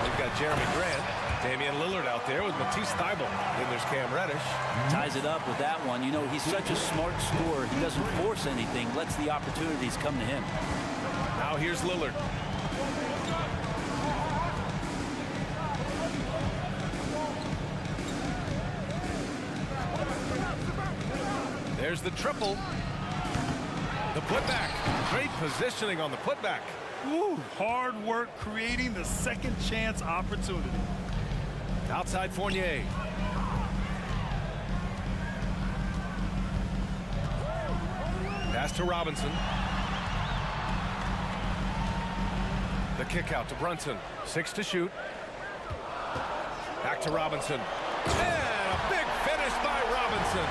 We've got Jeremy Grant, Damian Lillard out there with Matisse Thybulle. Then there's Cam Reddish. Ties it up with that one. You know, he's such a smart scorer. He doesn't force anything, lets the opportunities come to him. Now here's Lillard. There's the triple. The putback. Great positioning on the putback. Woo, hard work creating the second chance opportunity. Outside Fournier. Pass to Robinson. The kick out to Brunson. 6 to shoot. Back to Robinson. And a big finish by Robinson.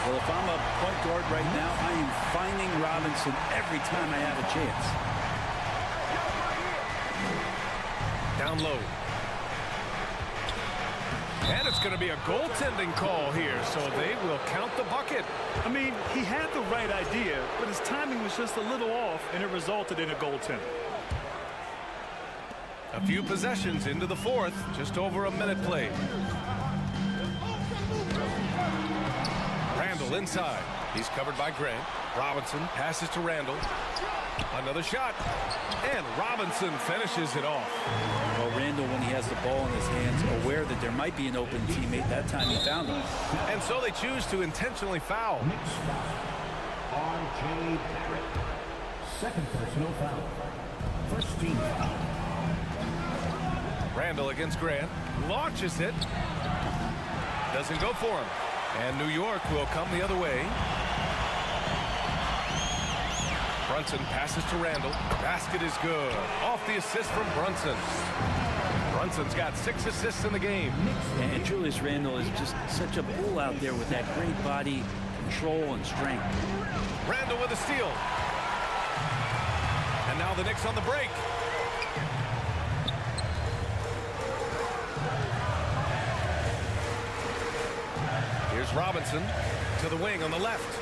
Well, if I'm a point guard right now, I am finding Robinson every time I have a chance. Down low. And it's going to be a goaltending call here, so they will count the bucket. I mean, he had the right idea, but his timing was just a little off, and it resulted in a goaltender. A few possessions into the fourth, just over a minute played. Randall inside. He's covered by Grant. Robinson passes to Randall. Another shot. And Robinson finishes it off. Well, Randall, when he has the ball in his hands, aware that there might be an open teammate, that time he found him. And so they choose to intentionally foul. R.J. Barrett. Second personal foul. First team foul. Randall against Grant. Launches it. Doesn't go for him. And New York will come the other way. Brunson passes to Randall. Basket is good. Off the assist from Brunson. Brunson's got 6 assists in the game. And Julius Randle is just such a bull out there with that great body control and strength. Randall with a steal. And now the Knicks on the break. Here's Robinson to the wing on the left.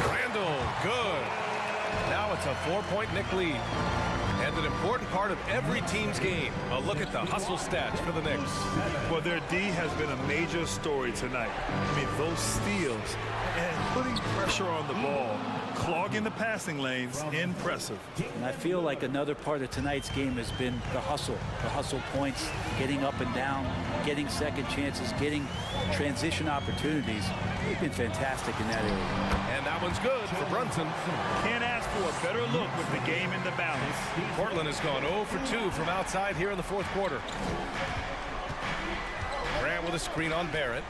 Randall, good. Now it's a 4-point Knick lead. And an important part of every team's game. A look at the hustle stats for the Knicks. Well, their D has been a major story tonight. I mean, those steals and putting pressure on the ball, clogging the passing lanes, impressive. And I feel like another part of tonight's game has been the hustle points, getting up and down, getting second chances, getting transition opportunities. They've been fantastic in that area. And that one's good for Brunson. Can't ask for a better look with the game in the balance. Portland has gone 0 for 2 from outside here in the fourth quarter. Grant with a screen on Barrett.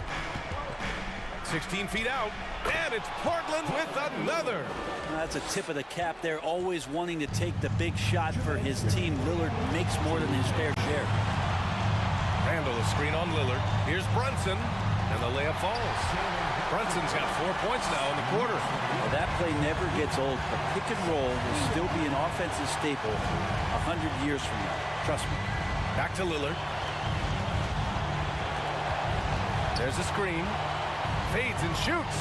16 feet out, and it's Portland with another. That's a tip of the cap there, always wanting to take the big shot for his team. Lillard makes more than his fair share. Randall, a screen on Lillard. Here's Brunson, and the layup falls. Brunson's got 4 points now in the quarter. Well, that play never gets old. The pick and roll will still be an offensive staple 100 years from now. Trust me. Back to Lillard. There's a screen. Fades and shoots.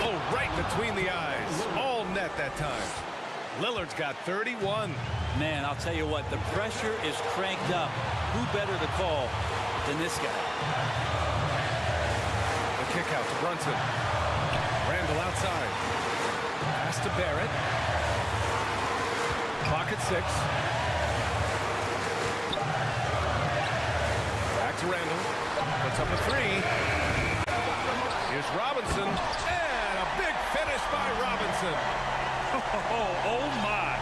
Oh, right between the eyes. All net that time. Lillard's got 31. Man, I'll tell you what, the pressure is cranked up. Who better to call than this guy? The kick out to Brunson. Randall outside. Pass to Barrett. Clock at 6. Back to Randall. Puts up a 3. Here's Robinson, and a big finish by Robinson. Oh my,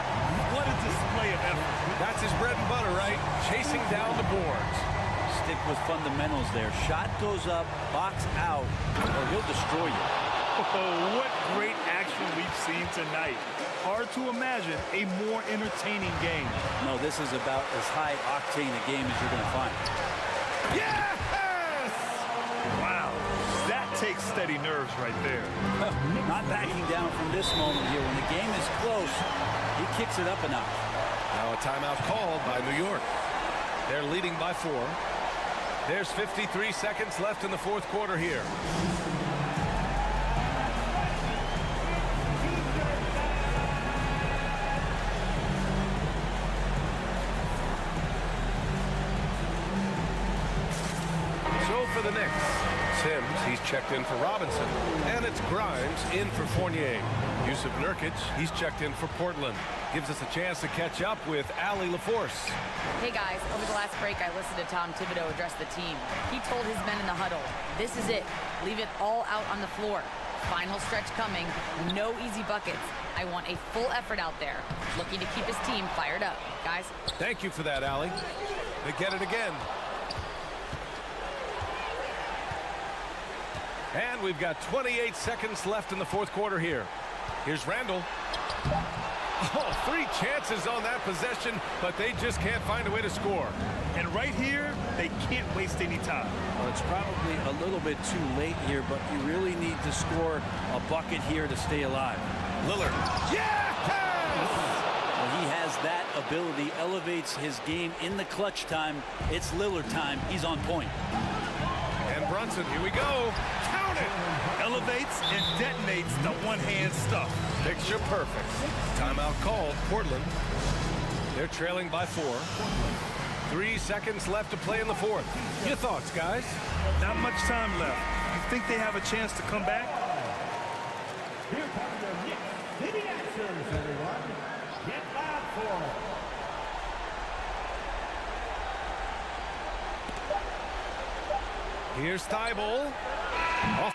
what a display of effort. That's his bread and butter, right? Chasing down the boards. Stick with fundamentals there. Shot goes up, box out, or he'll destroy you. Oh, what great action we've seen tonight. Hard to imagine a more entertaining game. No, this is about as high octane a game as you're going to find. Yes! Wow. That takes steady nerves right there. Not backing down from this moment here. When the game is close, he kicks it up a notch. Now a timeout called by New York. They're leading by 4. There's 53 seconds left in the fourth quarter here. So for the Knicks, Sims, he's checked in for Robinson. And it's Grimes in for Fournier. Yusuf Nurkic, he's checked in for Portland. Gives us a chance to catch up with Ali LaForce. Hey guys, over the last break I listened to Tom Thibodeau address the team. He told his men in the huddle, this is it. Leave it all out on the floor. Final stretch coming, no easy buckets. I want a full effort out there. Looking to keep his team fired up. Guys. Thank you for that, Ali. They get it again. And we've got 28 seconds left in the fourth quarter here. Here's Randall. Oh, 3 chances on that possession, but they just can't find a way to score. And right here, they can't waste any time. Well, it's probably a little bit too late here, but you really need to score a bucket here to stay alive. Lillard. Yes! Well, he has that ability, elevates his game in the clutch time. It's Lillard time. He's on point. And Brunson, here we go. Count it! Elevates and detonates the one-hand stuff. Picture perfect. Timeout called. Portland. They're trailing by 4. 3 seconds left to play in the fourth. Your thoughts, guys? Not much time left. You think they have a chance to come back? Here comes your Knicks City answers, everyone. Get loud for them. Here's Thibault. Off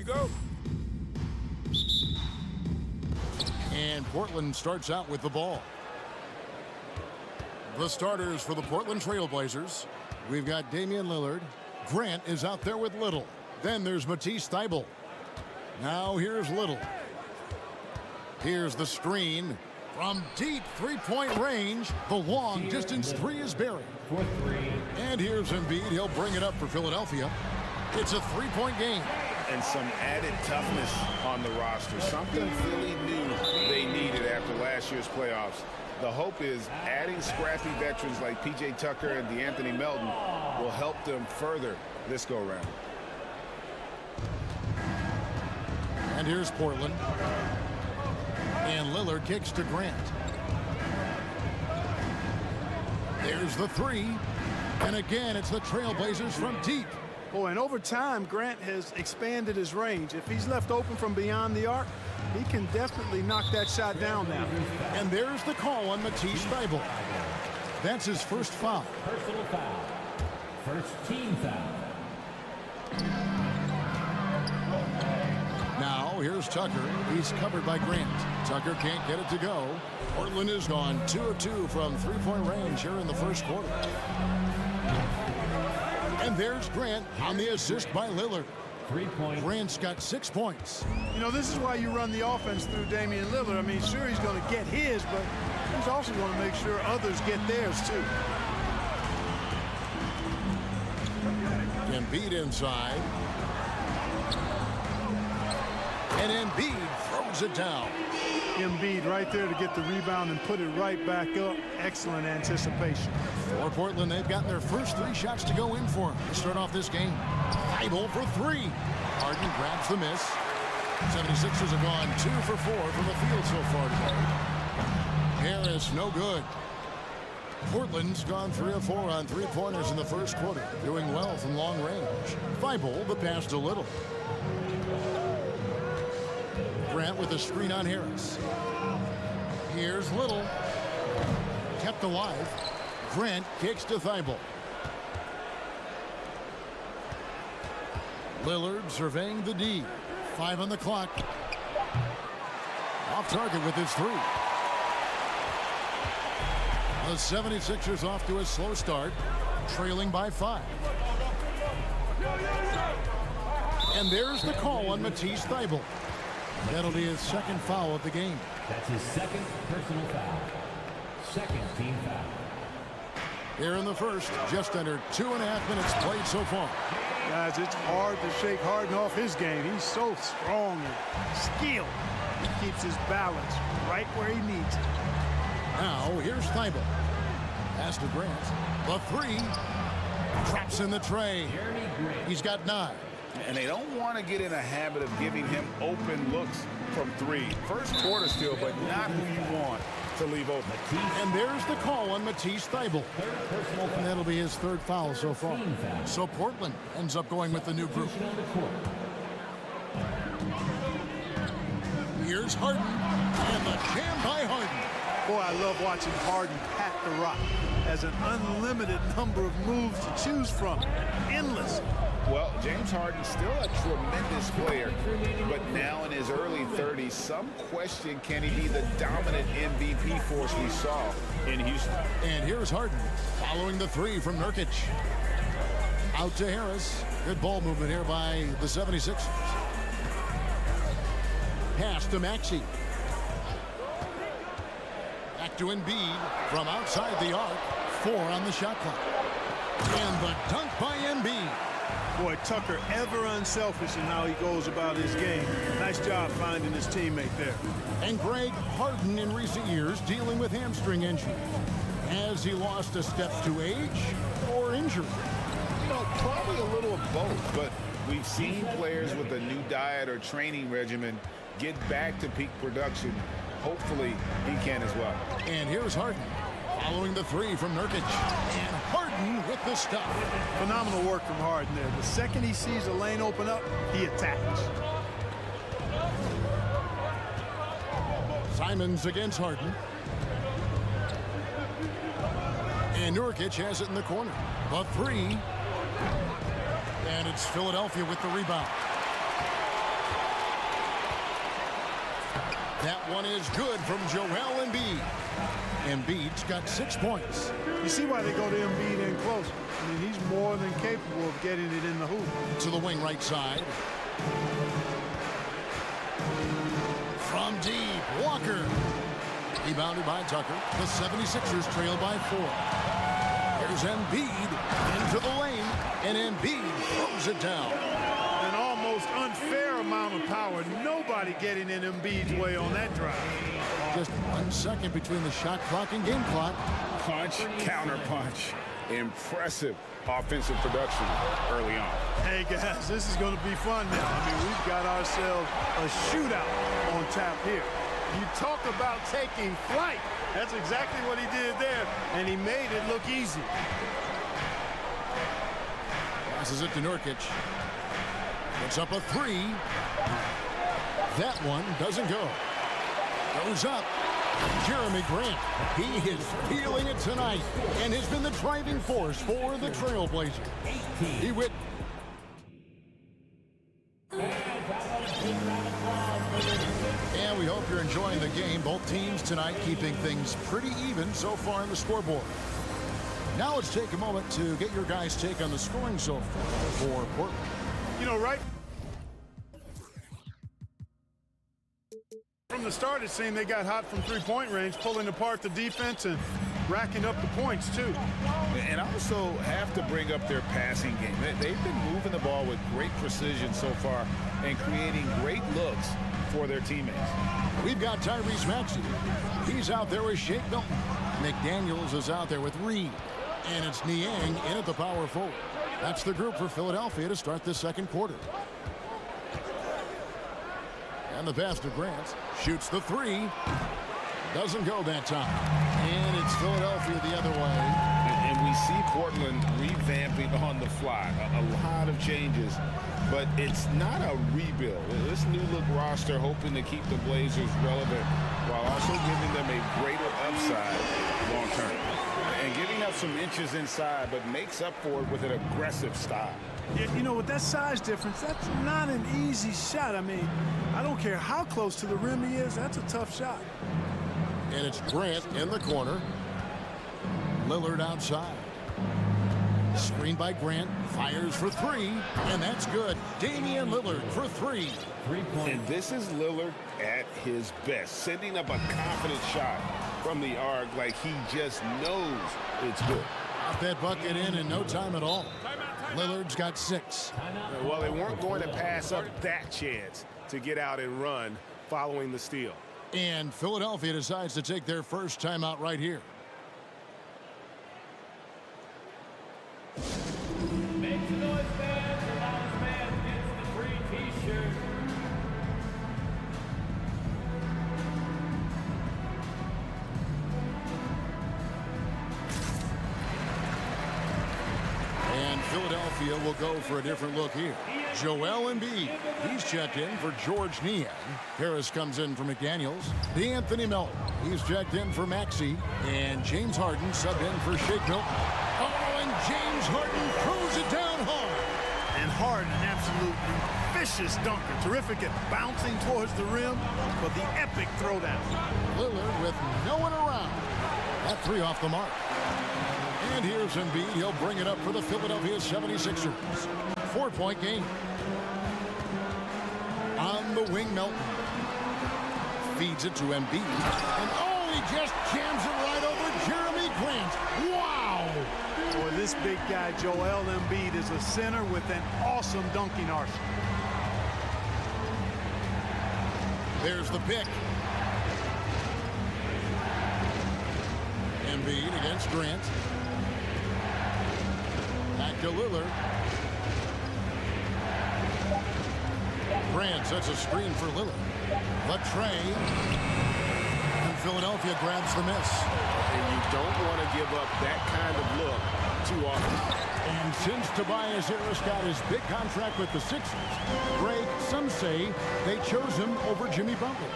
we go. And Portland starts out with the ball. The starters for the Portland Trailblazers. We've got Damian Lillard. Grant is out there with Little. Then there's Matisse Thybulle. Now here's Little. Here's the screen. From deep three-point range, the long distance three is buried. And here's Embiid. He'll bring it up for Philadelphia. It's a three-point game. And some added toughness on the roster. Something Philly knew they needed after last year's playoffs. The hope is adding scrappy veterans like P.J. Tucker and DeAnthony Melton will help them further this go-around. And here's Portland. And Lillard kicks to Grant. There's the three. And again, it's the Trailblazers from deep. Oh, and over time, Grant has expanded his range. If he's left open from beyond the arc, he can definitely knock that shot down now. And there's the call on Matisse Thybulle. That's his first foul. Personal foul. First team foul. Now, here's Tucker. He's covered by Grant. Tucker can't get it to go. Portland has gone 2 of 2 from three-point range here in the first quarter. And there's Grant on the assist by Lillard. 3 points. Grant's got 6 points. You know, this is why you run the offense through Damian Lillard. I mean, sure, he's going to get his, but he's also going to make sure others get theirs, too. Embiid inside. And Embiid throws it down. Embiid right there to get the rebound and put it right back up. Excellent anticipation. For Portland, they've gotten their first 3 shots to go in for them to start off this game. Thybulle for 3. Harden grabs the miss. 76ers have gone 2 for 4 from the field so far today. Harris, no good. Portland's gone 3 of 4 on three-pointers in the first quarter, doing well from long range. Thybulle, the pass to Little. Grant with a screen on Harris. Here's Little. Kept alive. Grant kicks to Thybulle. Lillard surveying the D. 5 on the clock. Off target with his 3. The 76ers off to a slow start, trailing by 5. And there's the call on Matisse Thybulle. That'll be his second foul of the game. That's his second personal foul. Second team foul. Here in the first, just under 2.5 minutes played so far. Guys, it's hard to shake Harden off his game. He's so strong and skilled. He keeps his balance right where he needs it. Now, here's Thybulle. Pass to Grant. The 3. Traps in the tray. He's got 9. And they don't want to get in a habit of giving him open looks from 3. First quarter still, but not who you want to leave open. And there's the call on Matisse Thybulle. And that'll be his 3rd foul so far. So Portland ends up going with the new group. Here's Harden. And the jam by Harden. Boy, I love watching Harden pat the rock. Has an unlimited number of moves to choose from. Endless. Well, James Harden's still a tremendous player, but now in his early 30s, some question, can he be the dominant MVP force we saw in Houston? And here's Harden following the 3 from Nurkic. Out to Harris. Good ball movement here by the 76ers. Pass to Maxey. Back to Embiid from outside the arc. 4 on the shot clock. And the dunk by Embiid. Boy, Tucker ever unselfish in how he goes about his game. Nice job finding his teammate there. And Greg, Harden in recent years dealing with hamstring injuries. Has he lost a step to age or injury? You know, probably a little of both, but we've seen players with a new diet or training regimen get back to peak production. Hopefully, he can as well. And here's Harden following the 3 from Nurkic. And Harden with the stuff. Phenomenal work from Harden there. The second he sees a lane open up, he attacks. Simons against Harden. And Nurkic has it in the corner. The 3. And it's Philadelphia with the rebound. That one is good from Joel Embiid. Embiid's got 6 points. You see why they go to Embiid in close. I mean, he's more than capable of getting it in the hoop. To the wing right side. From deep, Walker. Rebounded by Tucker. The 76ers trail by 4. Here's Embiid into the lane, and Embiid throws it down. An almost unfair amount of power. Nobody getting in Embiid's way on that drive. Just 1 second between the shot clock and game clock. Punch, counter punch. Impressive offensive production early on. Hey, guys, this is going to be fun now. I mean, we've got ourselves a shootout on tap here. You talk about taking flight. That's exactly what he did there, and he made it look easy. Passes it to Nurkic. Puts up a 3. That one doesn't go. Goes up. Jeremy Grant. He is feeling it tonight and has been the driving force for the Trailblazers. He went. And we hope you're enjoying the game. Both teams tonight keeping things pretty even so far on the scoreboard. Now let's take a moment to get your guys' take on the scoring so far for Portland. You know, right from the start, it seemed they got hot from three-point range, pulling apart the defense and racking up the points, too. And I also have to bring up their passing game. They've been moving the ball with great precision so far and creating great looks for their teammates. We've got Tyrese Maxey. He's out there with Shake Milton. McDaniels is out there with Reed. And it's Niang in at the power forward. That's the group for Philadelphia to start this second quarter. And the pass to Grant. Shoots the 3. Doesn't go that time. And it's Philadelphia the other way. And we see Portland revamping on the fly. A lot of changes. But it's not a rebuild. This new look roster hoping to keep the Blazers relevant while also giving them a greater upside long term. And giving up some inches inside, but makes up for it with an aggressive style. Yeah, you know, with that size difference, that's not an easy shot. I mean, I don't care how close to the rim he is, that's a tough shot. And it's Grant in the corner. Lillard outside. Screen by Grant. Fires for 3. And that's good. Damian Lillard for 3. And this is Lillard at his best. Sending up a confident shot from the arc like he just knows it's good. Got that bucket in no time at all. Lillard's got 6. Well, they weren't going to pass up that chance to get out and run following the steal. And Philadelphia decides to take their first timeout right here. Make some noise, fans. The loudest man gets the free T-shirt. And Philadelphia will go for a different look here. Joel Embiid. He's checked in for George Niang. Harris comes in for McDaniels. D'Anthony Melton. He's checked in for Maxey. And James Harden subbed in for Shake Milton. Oh, and James Harden throws it down hard. And Harden, an absolutely vicious dunker. Terrific at bouncing towards the rim, but the epic throwdown. Lillard with no one around. That 3 off the mark. And here's Embiid. He'll bring it up for the Philadelphia 76ers. 4-point game. On the wing, Melton. Feeds it to Embiid. And oh, he just jams it right over Jeremy Grant. Wow! Boy, this big guy, Joel Embiid, is a center with an awesome dunking arsenal. There's the pick. Embiid against Grant. Back to Lillard. Grant sets a screen for Lillard. Latre. And Philadelphia grabs the miss. And you don't want to give up that kind of look too often. And since Tobias Harris got his big contract with the Sixers, Greg, some say they chose him over Jimmy Butler.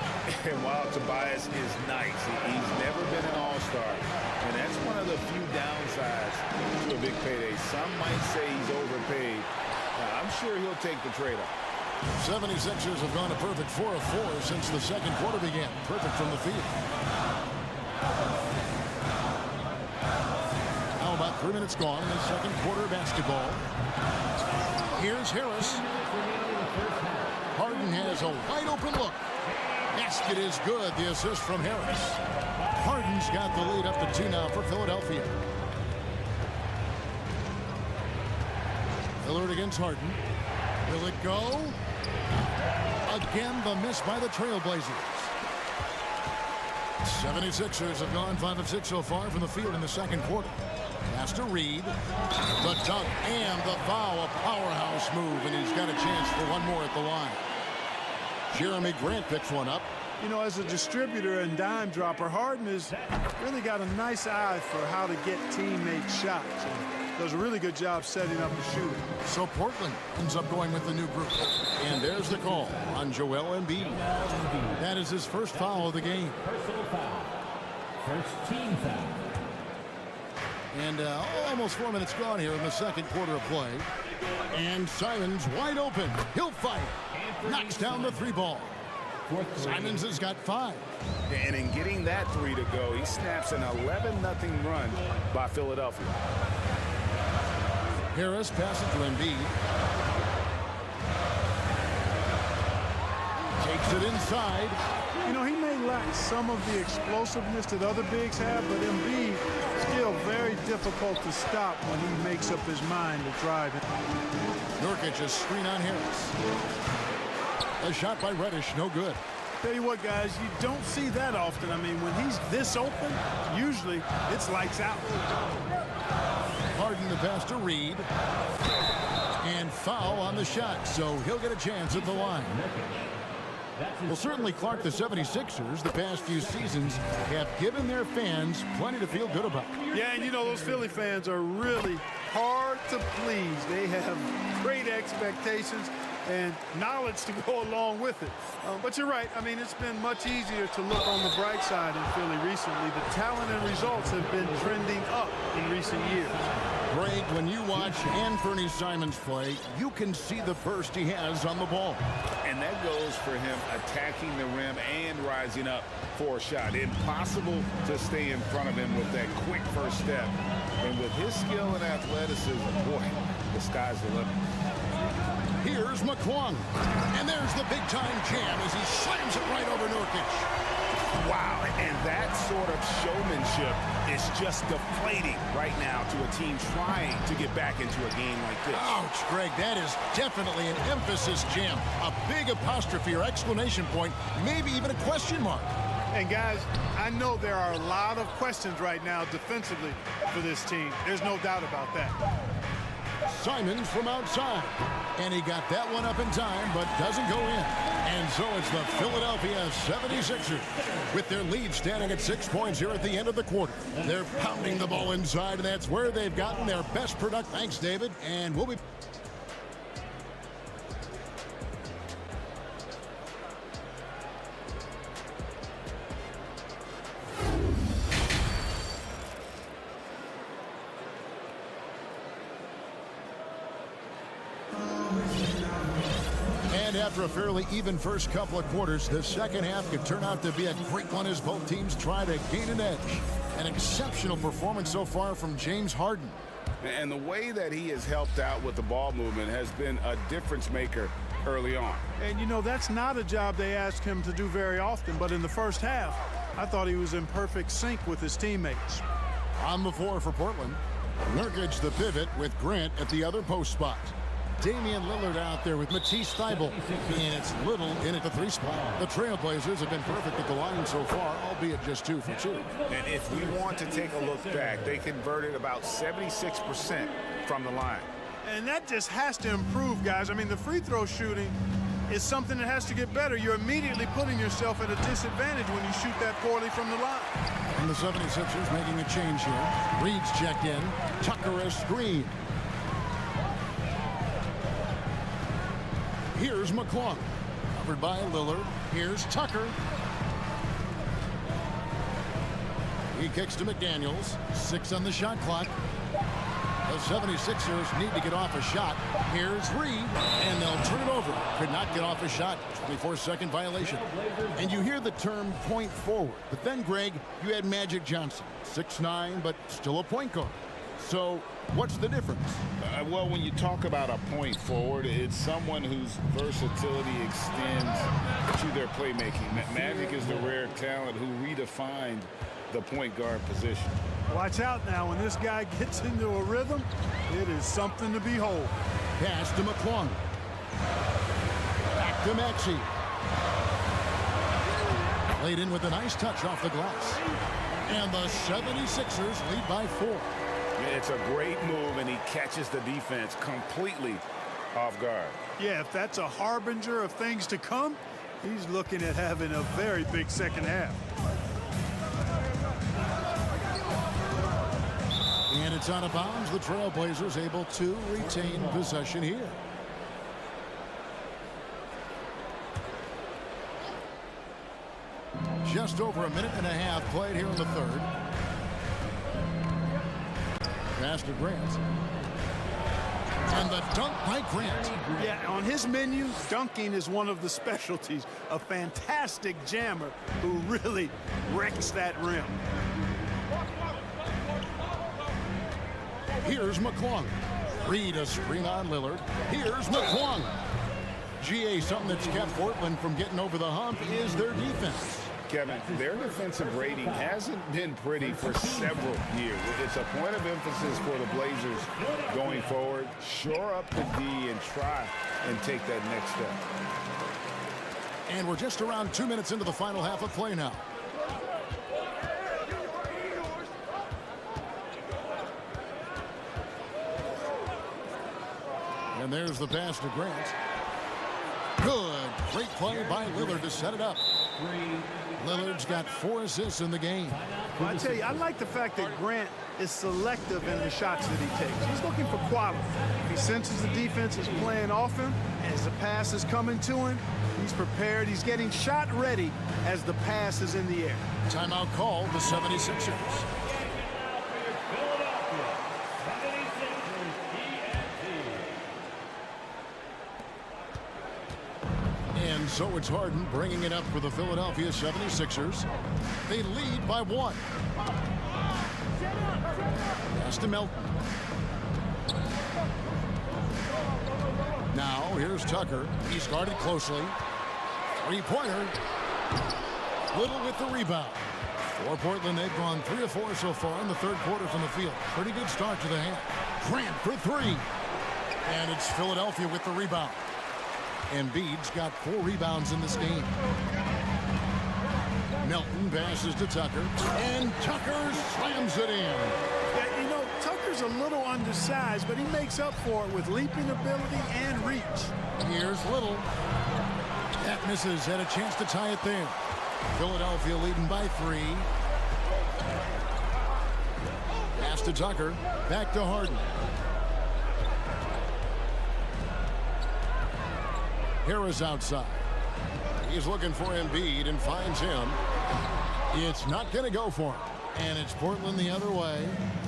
And while Tobias is nice, he's never been an all-star. And that's one of the few downsides to a big payday. Some might say he's overpaid. I'm sure he'll take the trade-off. 76ers have gone a perfect 4 of 4 since the second quarter began. Perfect from the field. Now about 3 minutes gone in the second quarter of basketball. Here's Harris. Harden has a wide open look. Basket is good. The assist from Harris. Harden's got the lead up to 2 now for Philadelphia. Lillard against Harden. Will it go? Again, the miss by the Trailblazers. 76ers have gone 5 of 6 so far from the field in the second quarter. Pass to Reed. The dunk and the foul. A powerhouse move, and he's got a chance for one more at the line. Jeremy Grant picks one up. You know, as a distributor and dime dropper, Harden has really got a nice eye for how to get teammate shots. And does a really good job setting up the shooter. So Portland ends up going with the new group. And there's the call on Joel Embiid. That is his first foul of the game. Personal foul. First team foul. And almost 4 minutes gone here in the second quarter of play. And Simons wide open. He'll fight. Knocks down the 3 ball. Simons has got 5. And in getting that 3 to go, he snaps an 11-0 run by Philadelphia. Harris passes to Embiid. Takes it inside. You know, he may lack some of the explosiveness that other bigs have, but Embiid still very difficult to stop when he makes up his mind to drive it. Nurkic a screen on Harris. A shot by Reddish, no good. Tell you what, guys, you don't see that often. I mean, when he's this open, usually it's lights out. Harden the pass to Reed. And foul on the shot, so he'll get a chance at the line. Well, certainly, Clark, the 76ers the past few seasons have given their fans plenty to feel good about. Yeah, and you know, those Philly fans are really hard to please. They have great expectations and knowledge to go along with it. But you're right. I mean, it's been much easier to look on the bright side in Philly recently. The talent and results have been trending up in recent years. Greg, when you watch Anthony Simons play, you can see the burst he has on the ball. And that goes for him attacking the rim and rising up for a shot. Impossible to stay in front of him with that quick first step. And with his skill and athleticism, boy, the sky's the limit. Here's McClung. And there's the big-time jam as he slams it right over Nurkic. Wow, and that sort of showmanship is just deflating right now to a team trying to get back into a game like this. Ouch, Greg, that is definitely an emphasis jam. A big apostrophe or exclamation point, maybe even a question mark. And guys, I know there are a lot of questions right now defensively for this team. There's no doubt about that. Simons from outside. And he got that one up in time, but doesn't go in. And so it's the Philadelphia 76ers with their lead standing at 6 points here at the end of the quarter. They're pounding the ball inside, and that's where they've gotten their best product. Thanks, David. And we'll be... And after a fairly even first couple of quarters, the second half could turn out to be a great one as both teams try to gain an edge. An exceptional performance so far from James Harden. And the way that he has helped out with the ball movement has been a difference maker early on. And you know, that's not a job they ask him to do very often, but in the first half, I thought he was in perfect sync with his teammates. On the floor for Portland, Nurkic the pivot with Grant at the other post spot. Damian Lillard out there with Matisse Thybulle. And it's Little in at the 3 spot. The Trailblazers have been perfect at the line so far, albeit just 2 for 2. And if we want to take a look back, they converted about 76% from the line. And that just has to improve, guys. I mean, the free throw shooting is something that has to get better. You're immediately putting yourself at a disadvantage when you shoot that poorly from the line. And the 76ers making a change here. Reed's checked in. Tucker a screen. Here's McClung. Covered by Lillard. Here's Tucker. He kicks to McDaniels. 6 on the shot clock. The 76ers need to get off a shot. Here's Reed, and they'll turn it over. Could not get off a shot. 24-second violation. And you hear the term point forward. But then, Greg, you had Magic Johnson. 6'9", but still a point guard. So what's the difference? Well, when you talk about a point forward, it's someone whose versatility extends to their playmaking. Magic is the rare talent who redefined the point guard position. Watch out now. When this guy gets into a rhythm, it is something to behold. Pass to McClung. Back to Maxey. Played in with a nice touch off the glass. And the 76ers lead by 4. It's a great move, and he catches the defense completely off guard. Yeah, if that's a harbinger of things to come, he's looking at having a very big second half. And it's out of bounds. The Trailblazers able to retain possession here. Just over a minute and a half played here in the third. Pass to Grant. And the dunk by Grant. Yeah, on his menu, dunking is one of the specialties. A fantastic jammer who really wrecks that rim. Here's McClung. Reed a screen on Lillard. Here's McClung. GA, something that's kept Portland from getting over the hump is their defense. Kevin, their defensive rating hasn't been pretty for several years. It's a point of emphasis for the Blazers going forward. Shore up the D and try and take that next step. And we're just around 2 minutes into the final half of play now. And there's the pass to Grant. Good. Great play by Lillard to set it up. Lillard's got 4 assists in the game. Well, I tell you, I like the fact that Grant is selective in the shots that he takes. He's looking for quality. He senses the defense is playing off him, and as the pass is coming to him, he's prepared. He's getting shot ready as the pass is in the air. Timeout called the 76ers. And so it's Harden bringing it up for the Philadelphia 76ers. They lead by 1. Pass to Melton. Now here's Tucker. He's guarded closely. 3-pointer. Little with the rebound. For Portland, they've gone 3 of 4 so far in the third quarter from the field. Pretty good start to the half. Grant for 3. And it's Philadelphia with the rebound. Embiid's got 4 rebounds in this game. Melton passes to Tucker, and Tucker slams it in. Yeah, you know, Tucker's a little undersized, but he makes up for it with leaping ability and reach. Here's Little. That misses. Had a chance to tie it there. Philadelphia leading by 3. Pass to Tucker. Back to Harden. Harris outside. He's looking for Embiid and finds him. It's not going to go for him. And it's Portland the other way.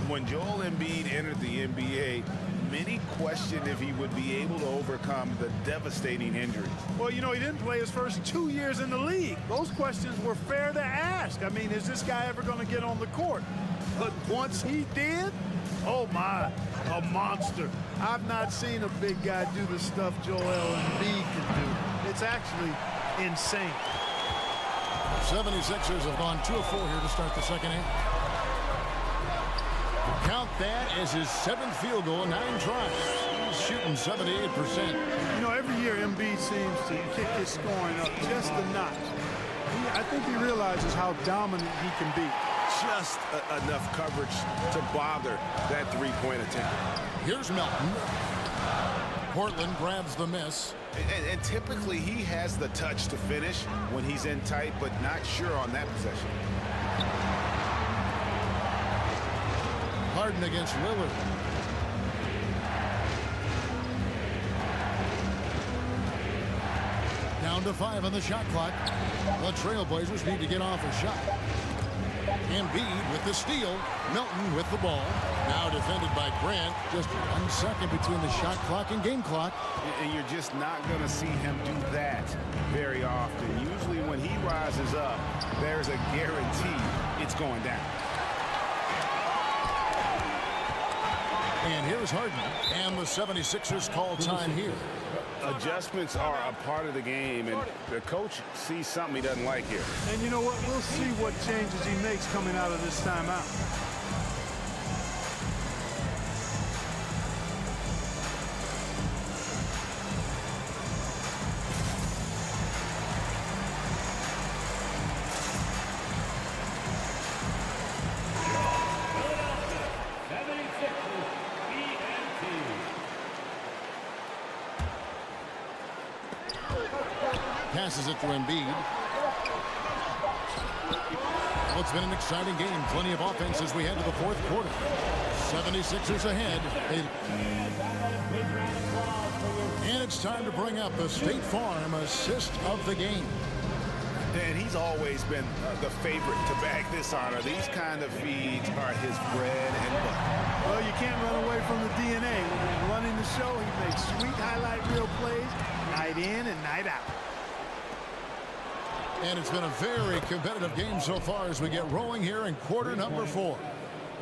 When Joel Embiid entered the NBA, many questioned if he would be able to overcome the devastating injuries. Well, you know, he didn't play his first 2 years in the league. Those questions were fair to ask. I mean, is this guy ever going to get on the court? But once he did, oh my, a monster. I've not seen a big guy do the stuff Joel Embiid can do. It's actually insane. 76ers have gone 2 of 4 here to start the second half. Count that as his 7th field goal in 9 tries. He's shooting 78%. You know, every year Embiid seems to kick his scoring up just a notch. I think he realizes how dominant he can be. Just enough coverage to bother that 3-point attempt. Here's Melton. Portland grabs the miss. And typically he has the touch to finish when he's in tight, but not sure on that possession. Harden against Lillard. Down to 5 on the shot clock. The Trailblazers need to get off a shot. Embiid with the steal. Milton with the ball. Now defended by Grant. Just 1 second between the shot clock and game clock. And you're just not going to see him do that very often. Usually when he rises up, there's a guarantee it's going down. And here's Harden. And the 76ers call time here. Adjustments are a part of the game, and the coach sees something he doesn't like here. And you know what? We'll see what changes he makes coming out of this timeout. Passes it to Embiid. Well, it's been an exciting game. Plenty of offense as we head to the fourth quarter. 76ers ahead. And it's time to bring up the State Farm assist of the game. And he's always been the favorite to bag this honor. These kind of feeds are his bread and butter. Well, you can't run away from the DNA. When he's running the show, he makes sweet highlight reel plays night in and night out. And it's been a very competitive game so far as we get rolling here in quarter number 4.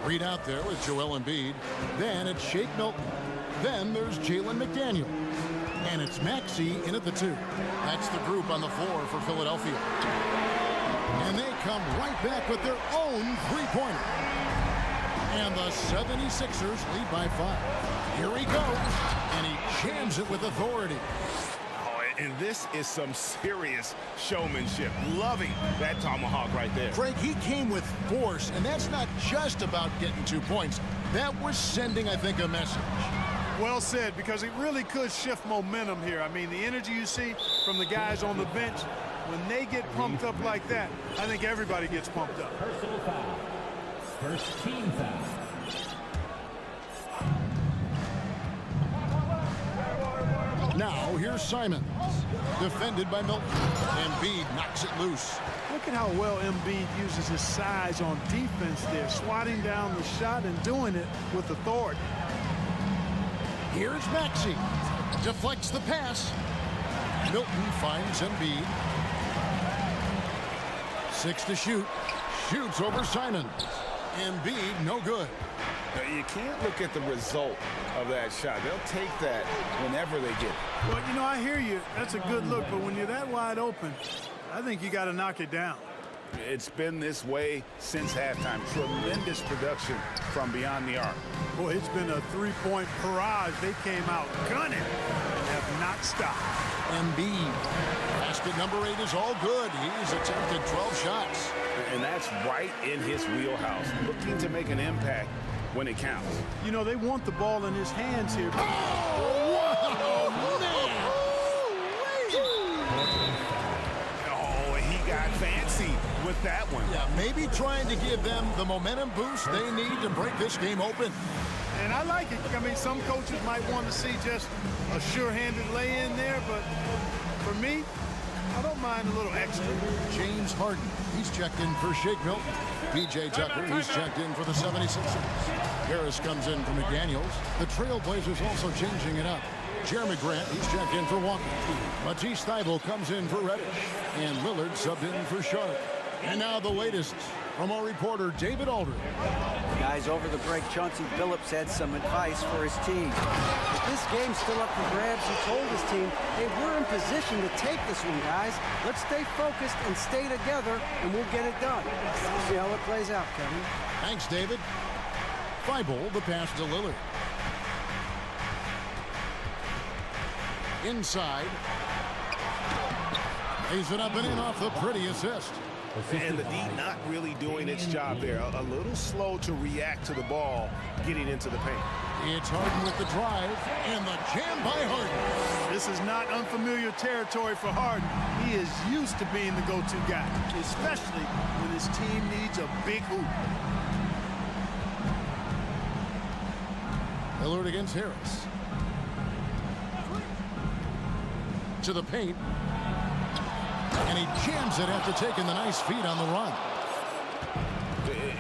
Reed out there with Joel Embiid. Then it's Shake Milton. Then there's Jalen McDaniel. And it's Maxey in at the 2. That's the group on the floor for Philadelphia. And they come right back with their own three-pointer. And the 76ers lead by 5. Here he goes. And he jams it with authority. And this is some serious showmanship. Loving that tomahawk right there. Frank, he came with force, and that's not just about getting 2 points. That was sending, I think, a message. Well said, because it really could shift momentum here. I mean, the energy you see from the guys on the bench, when they get pumped up like that, I think everybody gets pumped up. Personal foul. First team foul. Now, here's Simons. Defended by Milton. Embiid knocks it loose. Look at how well Embiid uses his size on defense there, swatting down the shot and doing it with authority. Here's Maxey. Deflects the pass. Milton finds Embiid. 6 to shoot. Shoots over Simons. Embiid, no good. You can't look at the result of that shot. They'll take that whenever they get it. Well, you know, I hear you. That's a good look, but when you're that wide open, I think you got to knock it down. It's been this way since halftime. Tremendous production from beyond the arc. Boy, it's been a three-point barrage. They came out gunning and have not stopped. Embiid. Basket number 8 is all good. He's attempted 12 shots. And that's right in his wheelhouse. Looking to make an impact when it counts. You know, they want the ball in his hands here. Oh, he got fancy with that one. Yeah, maybe trying to give them the momentum boost they need to break this game open. And I like it. I mean, some coaches might want to see just a sure-handed lay-in there, but for me, I don't mind a little extra. James Harden, he's checked in for Shake Milton. P.J. Tucker, he's checked in for the 76ers. Harris comes in for McDaniels. The Trailblazers also changing it up. Jeremy Grant, he's checked in for Walker. Matisse Thybulle comes in for Reddish. And Lillard subbed in for Sharp. And now the latest from our reporter, David Aldridge. Guys, over the break, Chauncey Billups had some advice for his team. With this game's still up for grabs, he told his team, hey, we're in position to take this one, guys. Let's stay focused and stay together, and we'll get it done. We'll see how it plays out, Kevin. Thanks, David. Thybulle, the pass to Lillard. Inside. Lays it up and in off the pretty assist. And the D not really doing its job there. A little slow to react to the ball getting into the paint. It's Harden with the drive and the jam by Harden. This is not unfamiliar territory for Harden. He is used to being the go-to guy, especially when his team needs a big hoop. Lillard against Harris. To the paint. And he jams it after taking the nice feed on the run.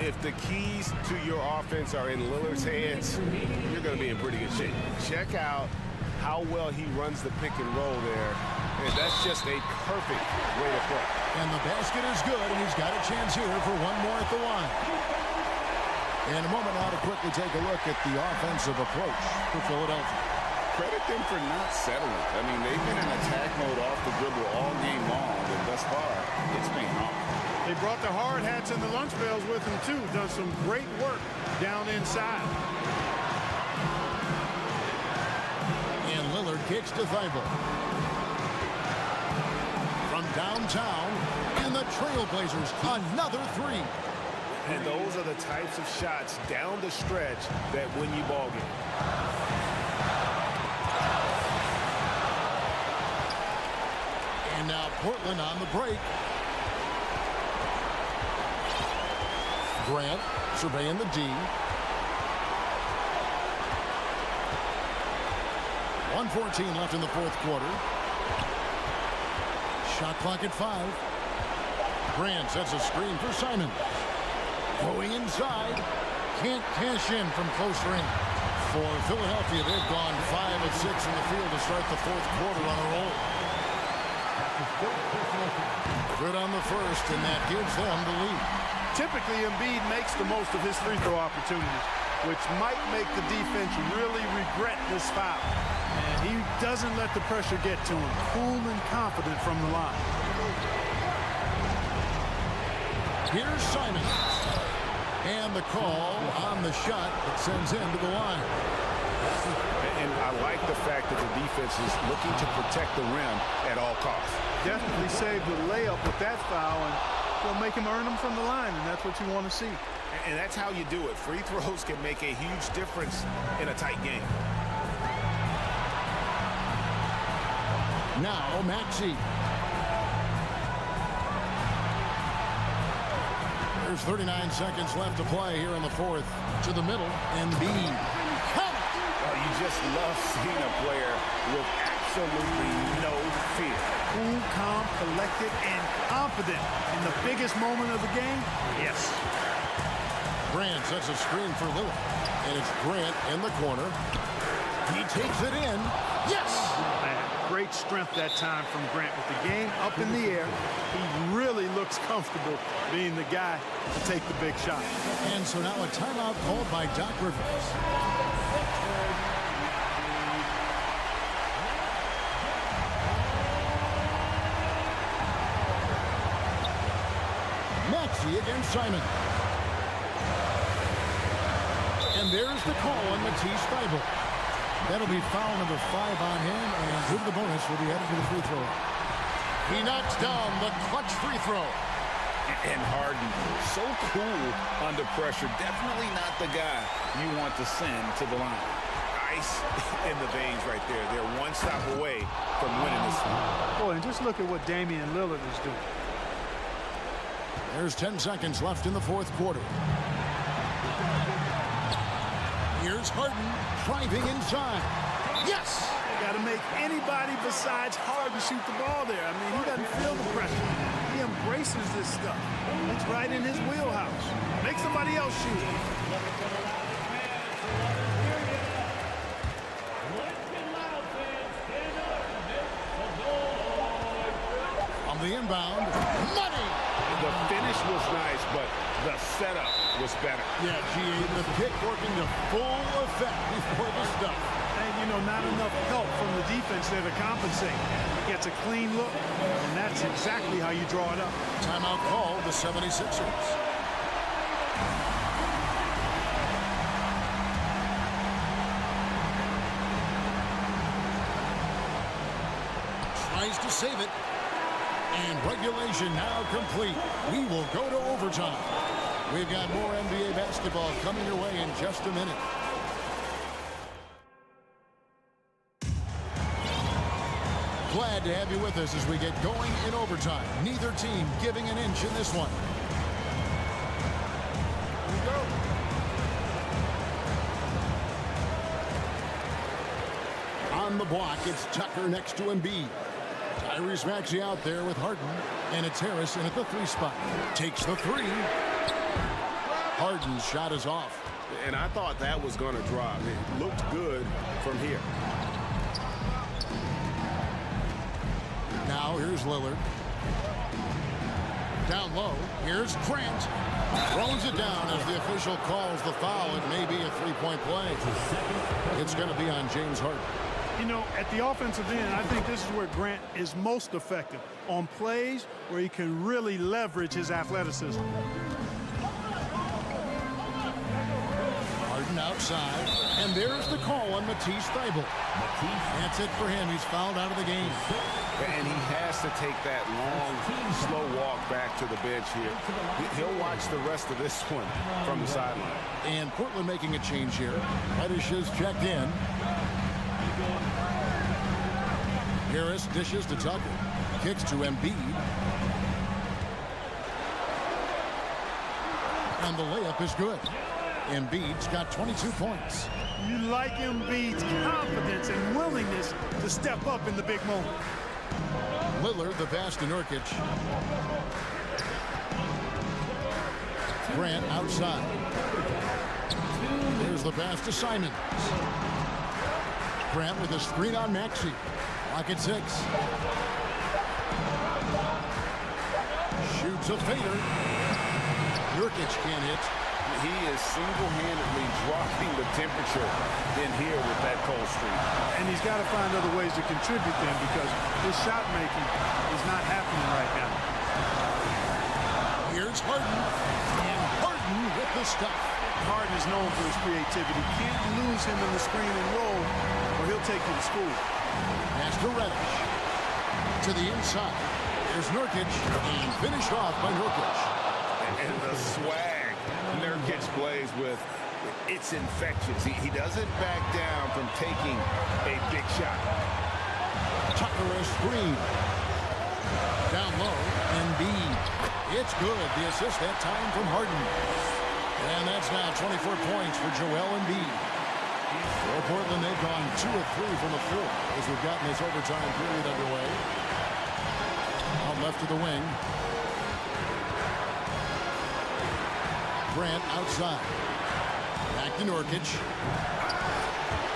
If the keys to your offense are in Lillard's hands, you're going to be in pretty good shape. Check out how well he runs the pick and roll there. And that's just a perfect way to play. And the basket is good, and he's got a chance here for one more at the line. In a moment now to quickly take a look at the offensive approach for Philadelphia. Credit them for not settling. I mean, they've been in attack mode off the dribble all game long, and thus far, it's been off. They brought the hard hats and the lunch bells with them, too. Done some great work down inside. And Lillard kicks to Thibault. From downtown, and the Trailblazers, another three. And those are the types of shots down the stretch that win you ball game. And now Portland on the break. Grant surveying the D. 1:14 left in the fourth quarter. Shot clock at 5. Grant sets a screen for Simon. Going inside. Can't cash in from close range. For Philadelphia, they've gone 5 of 6 in the field to start the fourth quarter on a roll. Good on the first, and that gives them the lead. Typically, Embiid makes the most of his free throw opportunities, which might make the defense really regret this foul. And he doesn't let the pressure get to him. Cool and confident from the line. Here's Simon. And the call on the shot that sends him to the line. And I like the fact that the defense is looking to protect the rim at all costs. Definitely saved the layup with that foul, and will make him earn them from the line, and that's what you want to see. And that's how you do it. Free throws can make a huge difference in a tight game. Now Maxey. There's 39 seconds left to play here in the fourth. To the middle, Embiid. You just love seeing a player with absolutely no fear. Cool, calm, collected, and confident in the biggest moment of the game. Yes. Grant sets a screen for Lillard. And it's Grant in the corner. He takes it in. Yes! Man, great strength that time from Grant with the game up in the air. He really looks comfortable being the guy to take the big shot. And so now a timeout called by Doc Rivers. Maxey against Simon. And there's the call on Matisse Thybulle. That'll be foul number 5 on him, and with the bonus will be headed to the free throw. He knocks down the clutch free throw. And Harden, so cool under pressure. Definitely not the guy you want to send to the line. Ice in the veins right there. They're one stop away from winning this one. Boy, and just look at what Damian Lillard is doing. There's 10 seconds left in the fourth quarter. Here's Harden driving inside. Yes! Got to make anybody besides Harden shoot the ball there. I mean, he doesn't feel the pressure. He embraces this stuff. It's right in his wheelhouse. Make somebody else shoot. On the inbound, money! The finish was nice, but the setup was better. Yeah, the pick working to full effect before the stuff. And, you know, not enough help from the defense there to compensate. He gets a clean look, and that's exactly how you draw it up. Timeout called the 76ers. Tries to save it. And regulation now complete. We will go to overtime. We've got more NBA basketball coming your way in just a minute. Glad to have you with us as we get going in overtime. Neither team giving an inch in this one. Here we go. On the block, it's Tucker next to Embiid. Tyrese Maxey out there with Harden, and it's Harris in at the 3 spot. Takes the 3. Harden's shot is off. And I thought that was going to drop. It looked good from here. Now here's Lillard. Down low, here's Grant. Throws it down as the official calls the foul. It may be a three-point play. It's going to be on James Harden. You know, at the offensive end, I think this is where Grant is most effective, on plays where he can really leverage his athleticism. Harden outside, and there's the call on Matisse Thybulle. That's it for him. He's fouled out of the game. And he has to take that long, slow walk back to the bench here. He'll watch the rest of this one from the sideline. And Portland making a change here. Reddish is checked in. Harris dishes to Tucker. Kicks to Embiid. And the layup is good. Embiid's got 22 points. You like Embiid's confidence and willingness to step up in the big moment. Lillard, the pass to Nurkic. Grant outside. Here's the pass to Simons. Grant with a screen on Maxey. Lock at 6. Shoots a fader. Nurkic can't hit. He is single-handedly dropping the temperature in here with that cold streak. And he's got to find other ways to contribute then, because his shot making is not happening right now. Here's Harden. And Harden with the stuff. Harden is known for his creativity. Can't lose him in the screen and roll, or he'll take you to school. Pass to Reddish. To the inside. There's Nurkic. And finished off by Nurkic. And the swag Nurkic plays with, it's infectious. He doesn't back down from taking a big shot. Tucker a screen. Down low, Embiid. It's good. The assist that time from Harden. And that's now 24 points for Joel Embiid. For Portland, they've gone 2 of 3 from the floor as we've gotten this overtime period underway. On left to the wing. Grant outside. Back to Nurkic.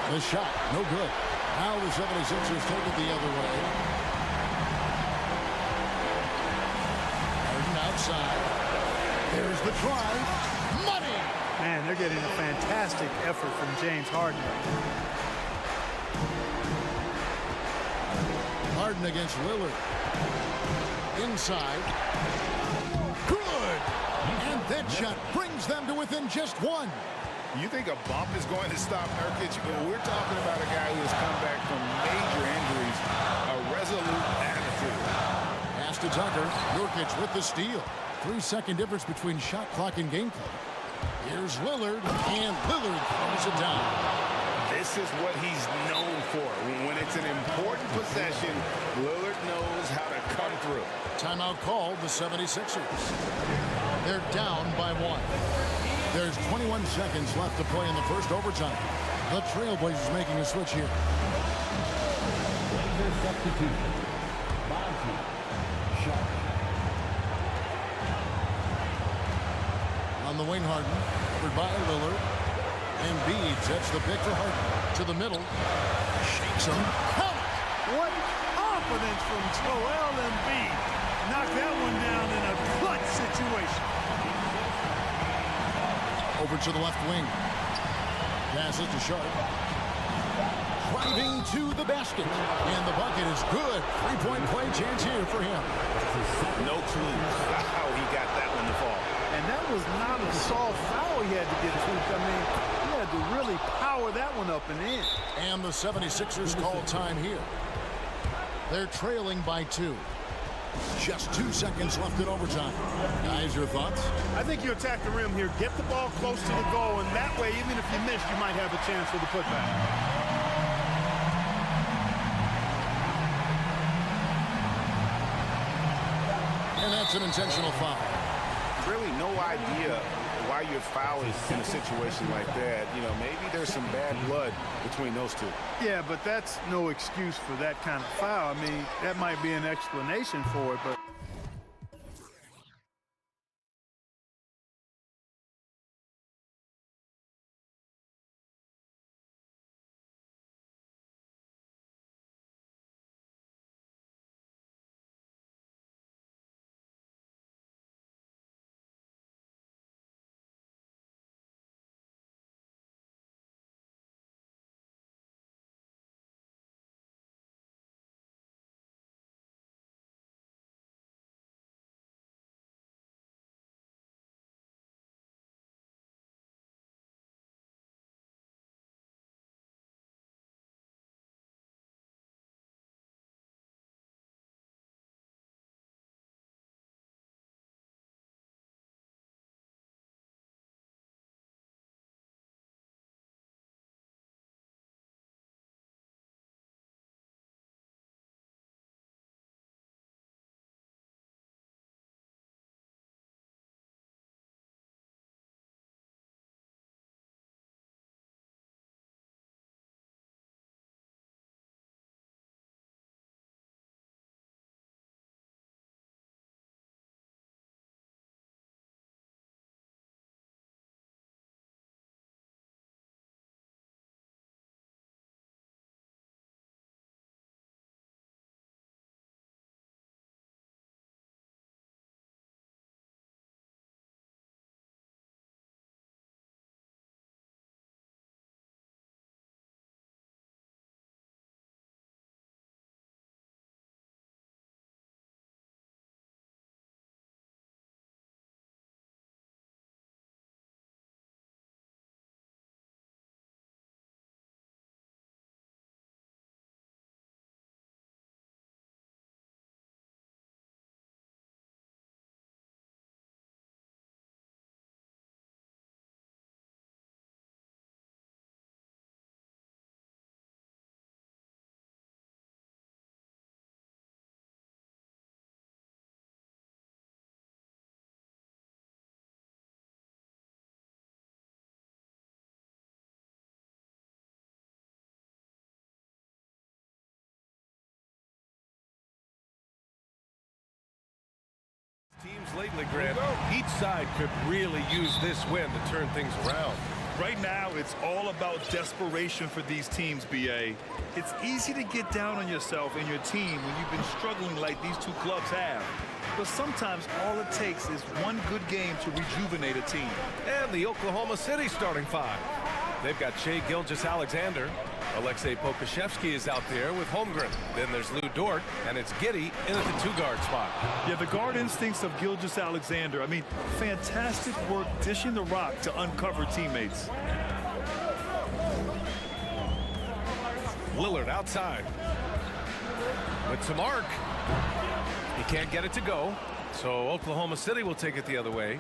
The shot, no good. Now the 76ers take it the other way. Harden outside. There's the drive. Money! Man, they're getting a fantastic effort from James Harden. Harden against Lillard. Inside. Good! And that shot brings them to within just 1. You think a bump is going to stop Nurkic? We're talking about a guy who has come back from major injuries. A resolute attitude. Pass to Tucker. Nurkic with the steal. 3-second difference between shot clock and game clock. Here's Lillard, and Lillard throws it down. This is what he's known for. When it's an important possession, Lillard knows how to come through. Timeout called the 76ers. They're down by 1. There's 21 seconds left to play in the first overtime. The Trailblazers making a switch here. Blazer substitution. Bonzi. Sharp. On the wing, Harden. Covered by Lillard. Embiid sets the pick for Harden. To the middle. Shakes him. Count it! What confidence from Joel Embiid. Knocked that one down in a clutch situation. Over to the left wing. Passes to Sharp. Driving to the basket. And the bucket is good. 3-point play chance here for him. No clue how he got that one to fall. And that was not a soft foul he had to get to. I mean, he had to really power that one up and in. And the 76ers call time here. They're trailing by 2. Just 2 seconds left in overtime. Guys, your thoughts? I think you attack the rim here. Get the ball close to the goal, and that way, even if you miss, you might have a chance for the putback. And that's an intentional foul. Really no idea why you're fouling in a situation like that. You know, maybe there's some bad blood between those two. Yeah, but that's no excuse for that kind of foul. I mean, that might be an explanation for it, but games lately, Grant. Each side could really use this win to turn things around. Right now, it's all about desperation for these teams, BA. It's easy to get down on yourself and your team when you've been struggling like these two clubs have. But sometimes all it takes is one good game to rejuvenate a team. And the Oklahoma City starting five. They've got Shai Gilgeous-Alexander. Alexei Pokashevsky is out there with Holmgren. Then there's Lou Dort, and it's Giddey in at the two-guard spot. Yeah, the guard instincts of Gilgeous-Alexander. I mean, fantastic work dishing the rock to uncover teammates. Lillard outside. With some arc. He can't get it to go, so Oklahoma City will take it the other way.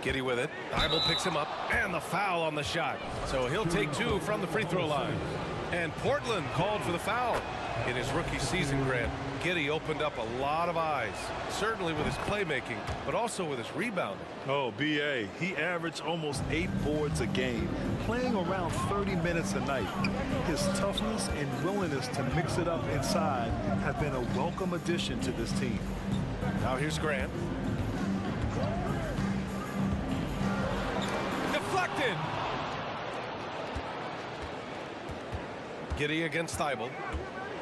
Giddey with it. Thibault picks him up, and the foul on the shot. So he'll take two from the free throw line. And Portland called for the foul. In his rookie season, Grant, Giddey opened up a lot of eyes, certainly with his playmaking, but also with his rebounding. Oh, BA, he averaged almost 8 boards a game, playing around 30 minutes a night. His toughness and willingness to mix it up inside have been a welcome addition to this team. Now here's Grant. Deflected. Giddey against Thibault.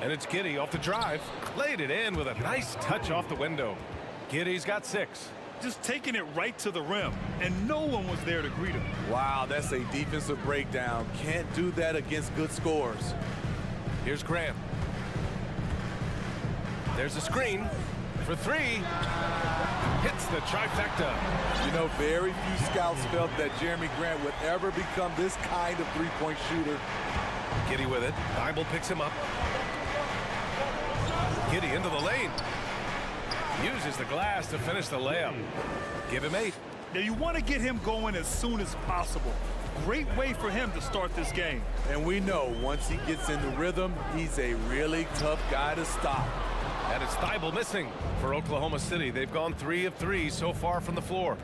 And it's Giddey off the drive. Laid it in with a nice touch off the window. Giddey's got 6. Just taking it right to the rim, and no one was there to greet him. Wow, that's a defensive breakdown. Can't do that against good scores. Here's Grant. There's a screen for 3. Hits the trifecta. You know, very few scouts felt that Jeremy Grant would ever become this kind of three-point shooter. Giddey with it. Thibault picks him up. Giddey into the lane. Uses the glass to finish the layup. Give him 8. Now you want to get him going as soon as possible. Great way for him to start this game. And we know once he gets in the rhythm, he's a really tough guy to stop. And it's Thibault missing for Oklahoma City. They've gone 3 of 3 so far from the floor.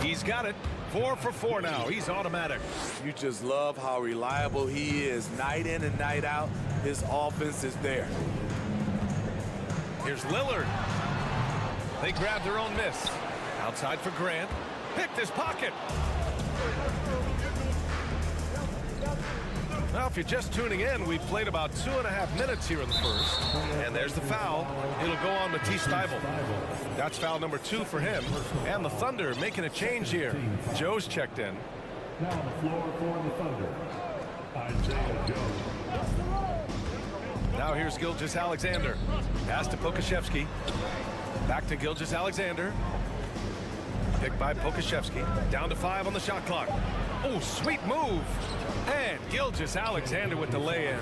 He's got it. 4 for 4 now. He's automatic. You just love how reliable he is. Night in and night out, his offense is there. Here's Lillard. They grab their own miss. Outside for Grant. Picked his pocket. Now, if you're just tuning in, we've played about 2.5 minutes here in the first. And there's the foul. It'll go on Matisse Thibault. That's foul number 2 for him. And the Thunder making a change here. Joe's checked in. Now on the floor for the Thunder, Isaiah Joe. Now here's Gilgeous-Alexander. Pass to Pokashevsky. Back to Gilgeous-Alexander. Picked by Pokashevsky. Down to 5 on the shot clock. Oh, sweet move. And Gilgeous-Alexander with the lay-in.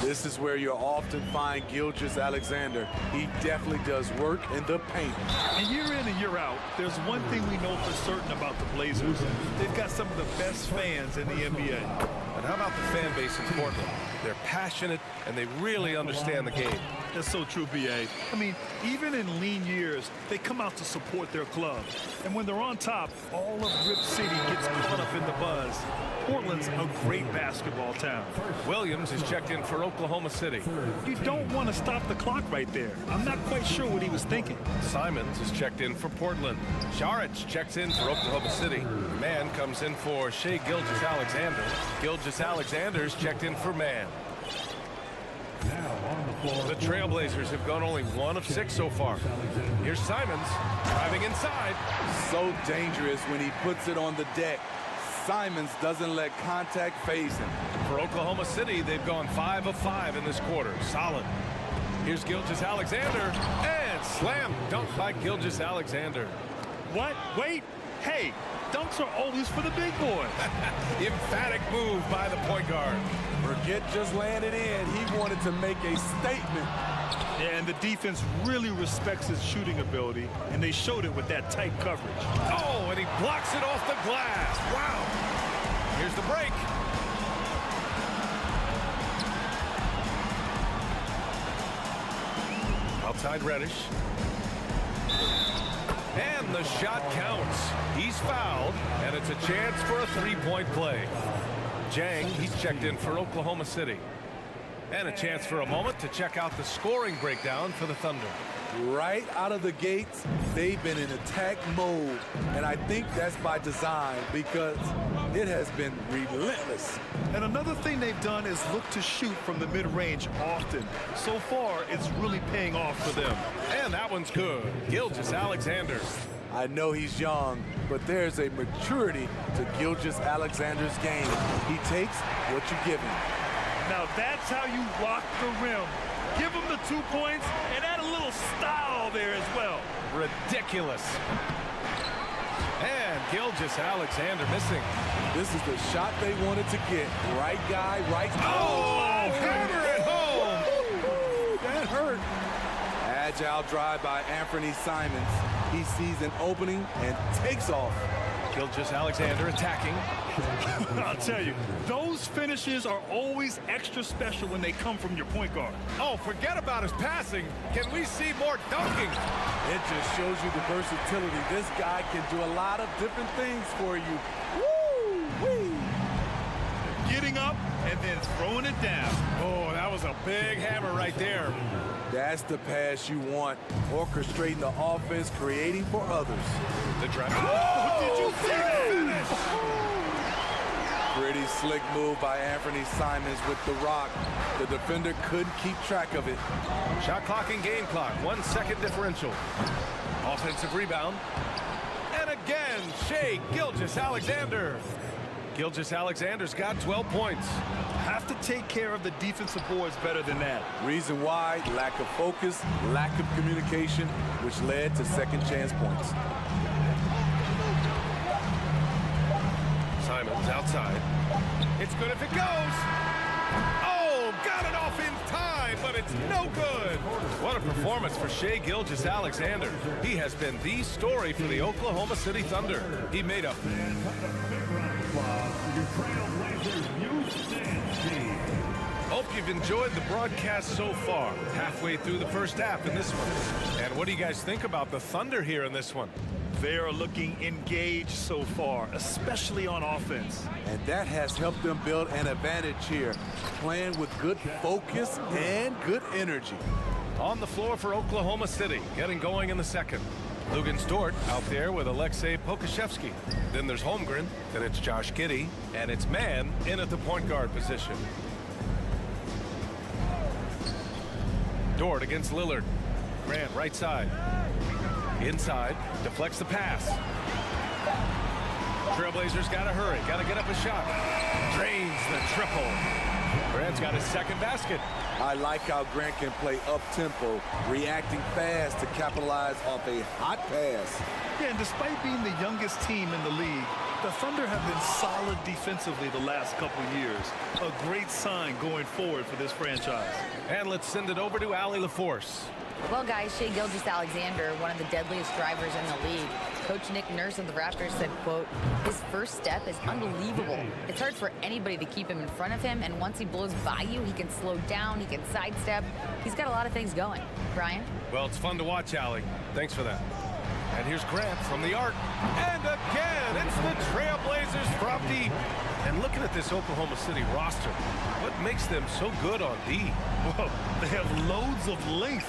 This is where you'll often find Gilgeous-Alexander. He definitely does work in the paint. And year in and year out, there's one thing we know for certain about the Blazers. They've got some of the best fans in the NBA. And how about the fan base in Portland? They're passionate, and they really understand the game. That's so true, BA. I mean, even in lean years, they come out to support their club. And when they're on top, all of Rip City gets caught up in the buzz. Portland's a great basketball town. Williams is checked in for Oklahoma City. You don't want to stop the clock right there. I'm not quite sure what he was thinking. Simons is checked in for Portland. Šarić checks in for Oklahoma City. Mann comes in for Shai Gilgeous-Alexander. Gilgeous-Alexander's checked in for Mann. The Trailblazers have gone only 1 of 6 so far. Here's Simons driving inside. So dangerous when he puts it on the deck. Simons doesn't let contact phase him. For Oklahoma City, they've gone 5 of 5 in this quarter. Solid. Here's Gilgeous-Alexander, and slam dunk by Gilgeous-Alexander. What? Wait. Hey, dunks are always for the big boys. Emphatic move by the point guard. Forget just laying it in. He wanted to make a statement. And the defense really respects his shooting ability, and they showed it with that tight coverage. Oh, and he blocks it off the glass. Wow. Here's the break. Outside Reddish. And the shot counts. He's fouled, and it's a chance for a three-point play. Jang, he's checked in for Oklahoma City. And a chance for a moment to check out the scoring breakdown for the Thunder. Right out of the gates, they've been in attack mode. And I think that's by design because it has been relentless. And another thing they've done is look to shoot from the mid-range often. So far, it's really paying off for them. And that one's good. Gilgeous-Alexander. I know he's young, but there's a maturity to Gilgeous-Alexander's game. He takes what you give him. Now that's how you rock the rim. Give him the 2 points and add a little style there as well. Ridiculous. And Gilgeous-Alexander missing. This is the shot they wanted to get. Right guy, right... Oh, hammer it home! That hurt. Agile drive by Anthony Simons. He sees an opening and takes off. Gilgeous-Alexander attacking. I'll tell you, those finishes are always extra special when they come from your point guard. Oh, forget about his passing. Can we see more dunking? It just shows you the versatility. This guy can do a lot of different things for you. Woo-wee! Getting up and then throwing it down. Oh, that was a big hammer right there. That's the pass you want. Orchestrating the offense, creating for others. The drive. Oh, did you see that? Pretty slick move by Anthony Simons with the rock. The defender couldn't keep track of it. Shot clock and game clock. 1 second differential. Offensive rebound. And again, Shai Gilgeous-Alexander. Gilgeous-Alexander's got 12 points. Have to take care of the defensive boards better than that. Reason why, lack of focus, lack of communication, which led to second chance points. Simons outside. It's good if it goes. Oh, got it off in time, but it's no good. What a performance for Shai Gilgeous-Alexander. He has been the story for the Oklahoma City Thunder. He made a... Hope you've enjoyed the broadcast so far. Halfway through the first half in this one. And what do you guys think about the Thunder here in this one? They are looking engaged so far, especially on offense. And that has helped them build an advantage here, playing with good focus and good energy. On the floor for Oklahoma City, getting going in the second. Lugan Dort out there with Alexei Pokashevsky. Then there's Holmgren, then it's Josh Giddey, and it's Mann in at the point guard position. Dort against Lillard. Grant right side. Inside, deflects the pass. Trailblazers gotta hurry, gotta get up a shot. Drains the triple. Grant's got his second basket. I like how Grant can play up-tempo, reacting fast to capitalize off a hot pass. Yeah, and despite being the youngest team in the league, the Thunder have been solid defensively the last couple years. A great sign going forward for this franchise. And let's send it over to Allie LaForce. Well, guys, Shai Gilgeous-Alexander, one of the deadliest drivers in the league. Coach Nick Nurse of the Raptors said, quote, his first step is unbelievable. It's hard for anybody to keep him in front of him, and once he blows by you, he can slow down, he can sidestep. He's got a lot of things going. Brian? Well, it's fun to watch, Allie. Thanks for that. And here's Grant from the arc. And again, it's the Trailblazers from deep. And looking at this Oklahoma City roster, what makes them so good on D? Well, they have loads of length.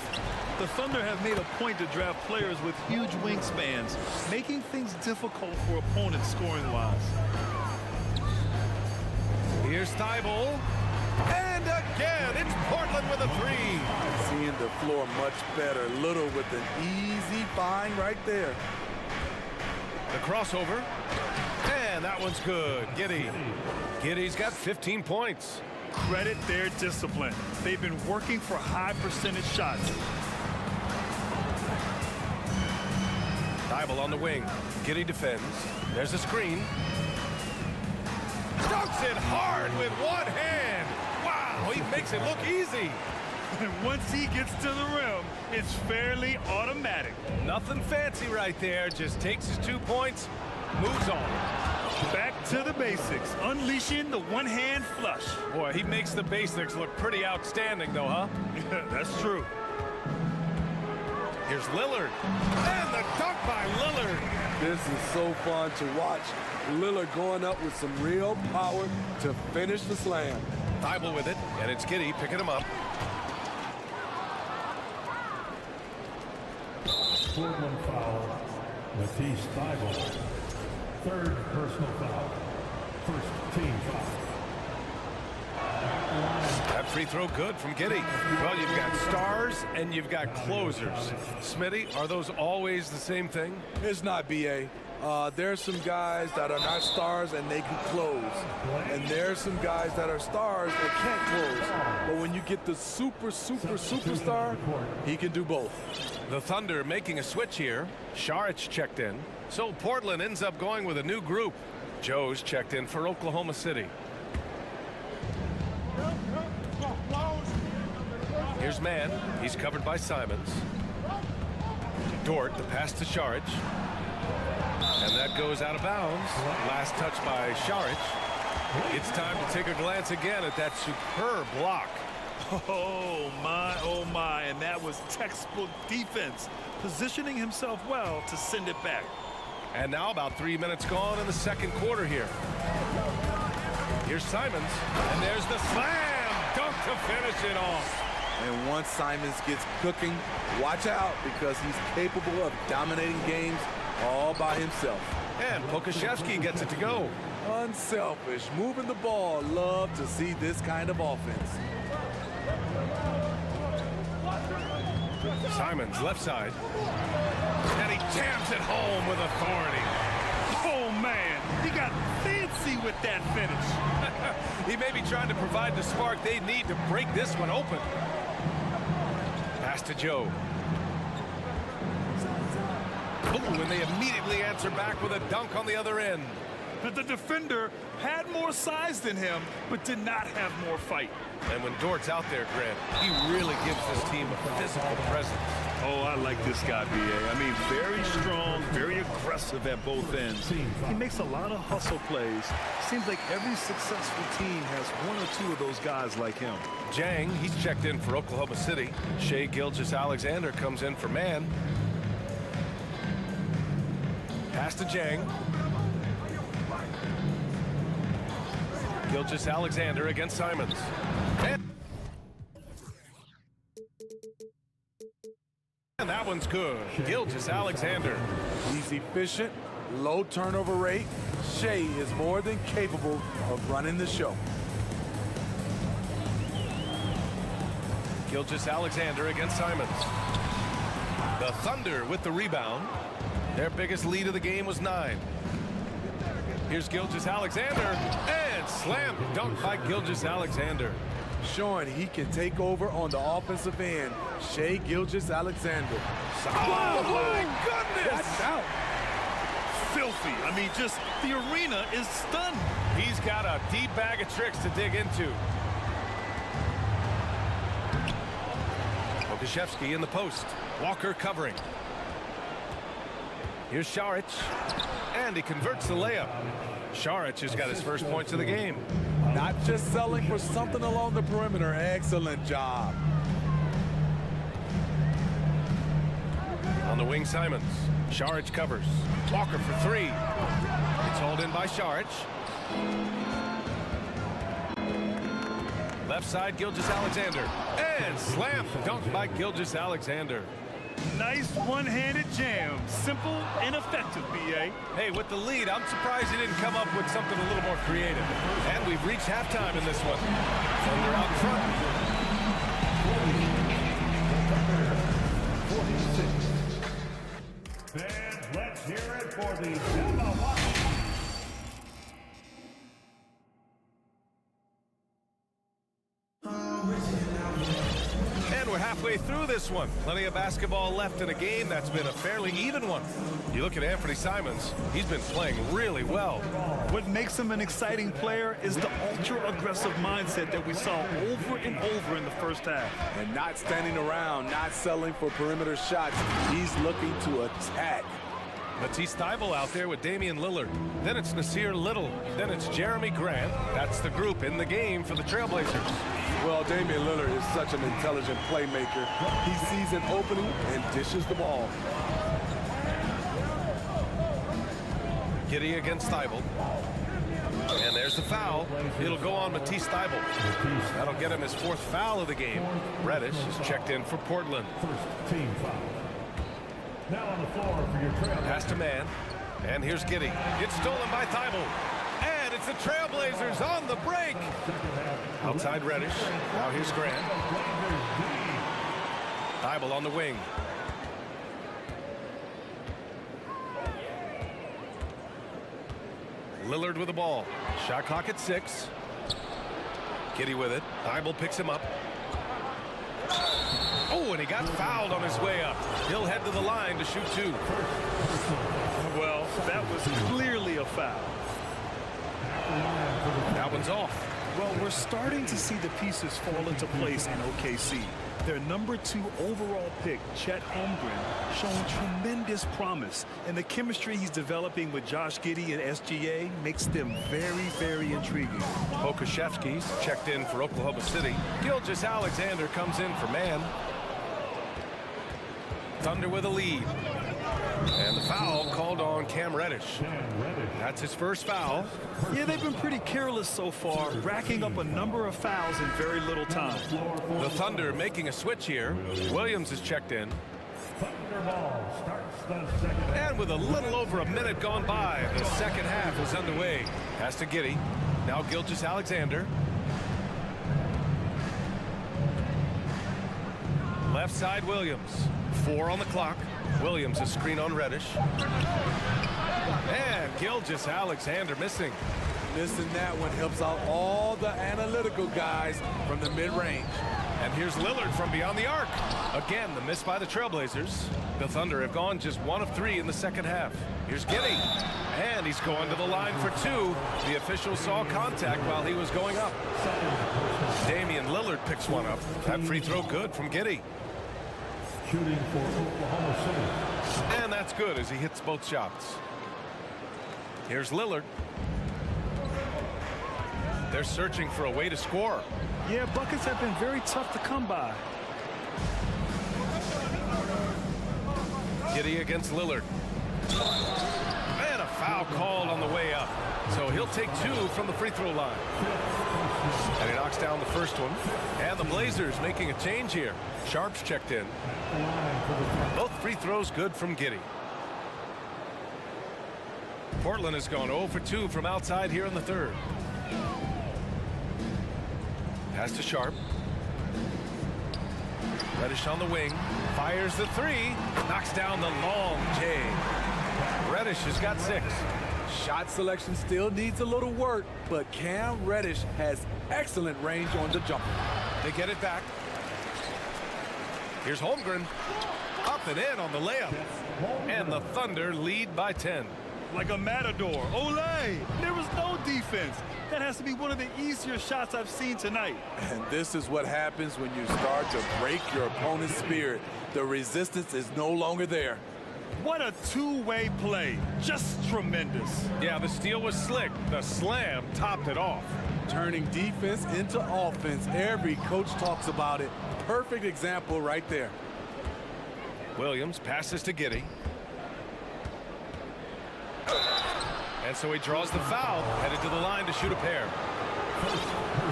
The Thunder have made a point to draft players with huge wingspans, making things difficult for opponents scoring-wise. Here's Thibault. And again, it's Portland with a three. Seeing the floor much better. Little with an easy find right there. The crossover. And that one's good. Giddey. Giddey's got 15 points. Credit their discipline. They've been working for high percentage shots. Thibault on the wing. Giddey defends. There's a screen. Dunks it hard with one hand. Wow, he makes it look easy. And once he gets to the rim, it's fairly automatic. Nothing fancy right there. Just takes his 2 points, moves on. Back to the basics, unleashing the one-hand flush. Boy, he makes the basics look pretty outstanding, though, huh? That's true. Here's Lillard. And the dunk by Lillard. This is so fun to watch. Lillard going up with some real power to finish the slam. Thibault with it, and it's Giddy picking him up. Portland foul, Matisse Thibault. Third personal foul. First team foul. That free throw good from Giddy. Well, you've got stars and you've got closers. Smitty, are those always the same thing? It's not, B.A. There's some guys that are not stars and they can close. And there's some guys that are stars that can't close. But when you get the superstar, he can do both. The Thunder making a switch here. Šarić checked in. So Portland ends up going with a new group. Joe's checked in for Oklahoma City. Here's Mann. He's covered by Simons. Dort, the pass to Šarić. And that goes out of bounds. Last touch by Šarić. It's time to take a glance again at that superb block. Oh my, and that was textbook defense, positioning himself well to send it back. And now about 3 minutes gone in the second quarter here. Here's Simons, and there's the slam dunk to finish it off. And once Simons gets cooking, watch out, because he's capable of dominating games all by himself. And Pokusevski gets it to go. Unselfish, moving the ball. Love to see this kind of offense. Simons left side. And he jams it home with authority. Oh man, he got fancy with that finish. He may be trying to provide the spark they need to break this one open. Pass to Joe. Oh, and they immediately answer back with a dunk on the other end. But the defender had more size than him, but did not have more fight. And when Dort's out there, Grant, he really gives this team a physical presence. Oh, I like this guy, B.A. I mean, very strong, very aggressive at both ends. He makes a lot of hustle plays. Seems like every successful team has one or two of those guys like him. Jang, he's checked in for Oklahoma City. Shai Gilgeous-Alexander comes in for Mann. Pass to Jang. Gilgeous-Alexander against Simons. And that one's good. Gilgeous-Alexander. He's efficient, low turnover rate. Shai is more than capable of running the show. Gilgeous-Alexander against Simons. The Thunder with the rebound. Their biggest lead of the game was 9. Here's Gilgeous-Alexander, and slam dunk by Gilgeous-Alexander. Showing he can take over on the offensive end. Shai Gilgeous-Alexander. Oh, my goodness! Watch out. Filthy. I mean, just the arena is stunned. He's got a deep bag of tricks to dig into. Pokusevski in the post. Walker covering. Here's Šarić, and he converts the layup. Šarić has got his first points of the game. Not just selling for something along the perimeter. Excellent job. On the wing, Simons. Šarić covers. Walker for 3. It's hauled in by Šarić. Left side, Gilgeous-Alexander. And slam dunk by Gilgeous-Alexander. Nice one-handed jam. Simple and effective, B.A. Hey, with the lead, I'm surprised he didn't come up with something a little more creative. And we've reached halftime in this one. Thunder out front. 46. Fans, let's hear it for the Milwaukee. And we're halfway through this one. Plenty of basketball left in a game that's been a fairly even one. You look at Anthony Simons, he's been playing really well. What makes him an exciting player is the ultra-aggressive mindset that we saw over and over in the first half. And not standing around, not settling for perimeter shots. He's looking to attack. Matisse Thibault out there with Damian Lillard. Then it's Nasir Little. Then it's Jeremy Grant. That's the group in the game for the Trailblazers. Well, Damian Lillard is such an intelligent playmaker. He sees an opening and dishes the ball. Giddy against Thibault. And there's the foul. It'll go on Matisse Steibel. That'll get him his 4th foul of the game. Reddish is checked in for Portland. First team foul. Now on the floor for your trail. Pass to man. And here's Giddey. It's stolen by Steibel. And it's the Trailblazers on the break. Outside Reddish. Now here's Grant. Steibel on the wing. Lillard with the ball. Shot clock at 6. Giddey with it. Steibel picks him up. Oh, and he got fouled on his way up. He'll head to the line to shoot 2. Well, that was clearly a foul. That one's off. Well, we're starting to see the pieces fall into place in OKC. Their number 2 overall pick, Chet Holmgren, showing tremendous promise. And the chemistry he's developing with Josh Giddey and SGA makes them very, very intriguing. Pokusevski's checked in for Oklahoma City. Gilgeous-Alexander comes in for man. Thunder with a lead. And the foul called on Cam Reddish. That's his first foul. Yeah, they've been pretty careless so far, racking up a number of fouls in very little time. The Thunder making a switch here. Williams is checked in. And with a little over a minute gone by, the second half is underway. Pass to Giddey. Now Gilgeous-Alexander. Left side Williams. 4 on the clock. Williams is screen on Reddish. And Gilgeous-Alexander missing. Missing that one helps out all the analytical guys from the mid-range. And here's Lillard from beyond the arc. Again, the miss by the Trailblazers. The Thunder have gone just 1 of 3 in the second half. Here's Giddey. And he's going to the line for 2. The official saw contact while he was going up. Damian Lillard picks one up. That free throw good from Giddey. Shooting for Oklahoma City. And that's good as he hits both shots. Here's Lillard. They're searching for a way to score. Yeah, buckets have been very tough to come by. Giddey against Lillard. And a foul called on the way up. So he'll take 2 from the free throw line. And he knocks down the first one. And the Blazers making a change here. Sharp's checked in. Both free throws good from Giddey. Portland has gone 0 for 2 from outside here in the third. Pass to Sharp. Reddish on the wing. Fires the 3. Knocks down the long J. Reddish has got 6. Shot selection still needs a little work, but Cam Reddish has excellent range on the jumper. They get it back. Here's Holmgren. Up and in on the layup. And the Thunder lead by 10. Like a matador. Olay! There was no defense. That has to be one of the easier shots I've seen tonight. And this is what happens when you start to break your opponent's spirit. The resistance is no longer there. What a two-way play. Just tremendous. Yeah, the steal was slick. The slam topped it off. Turning defense into offense. Every coach talks about it. Perfect example right there. Williams passes to Giddey. And so he draws the foul, headed to the line to shoot a pair.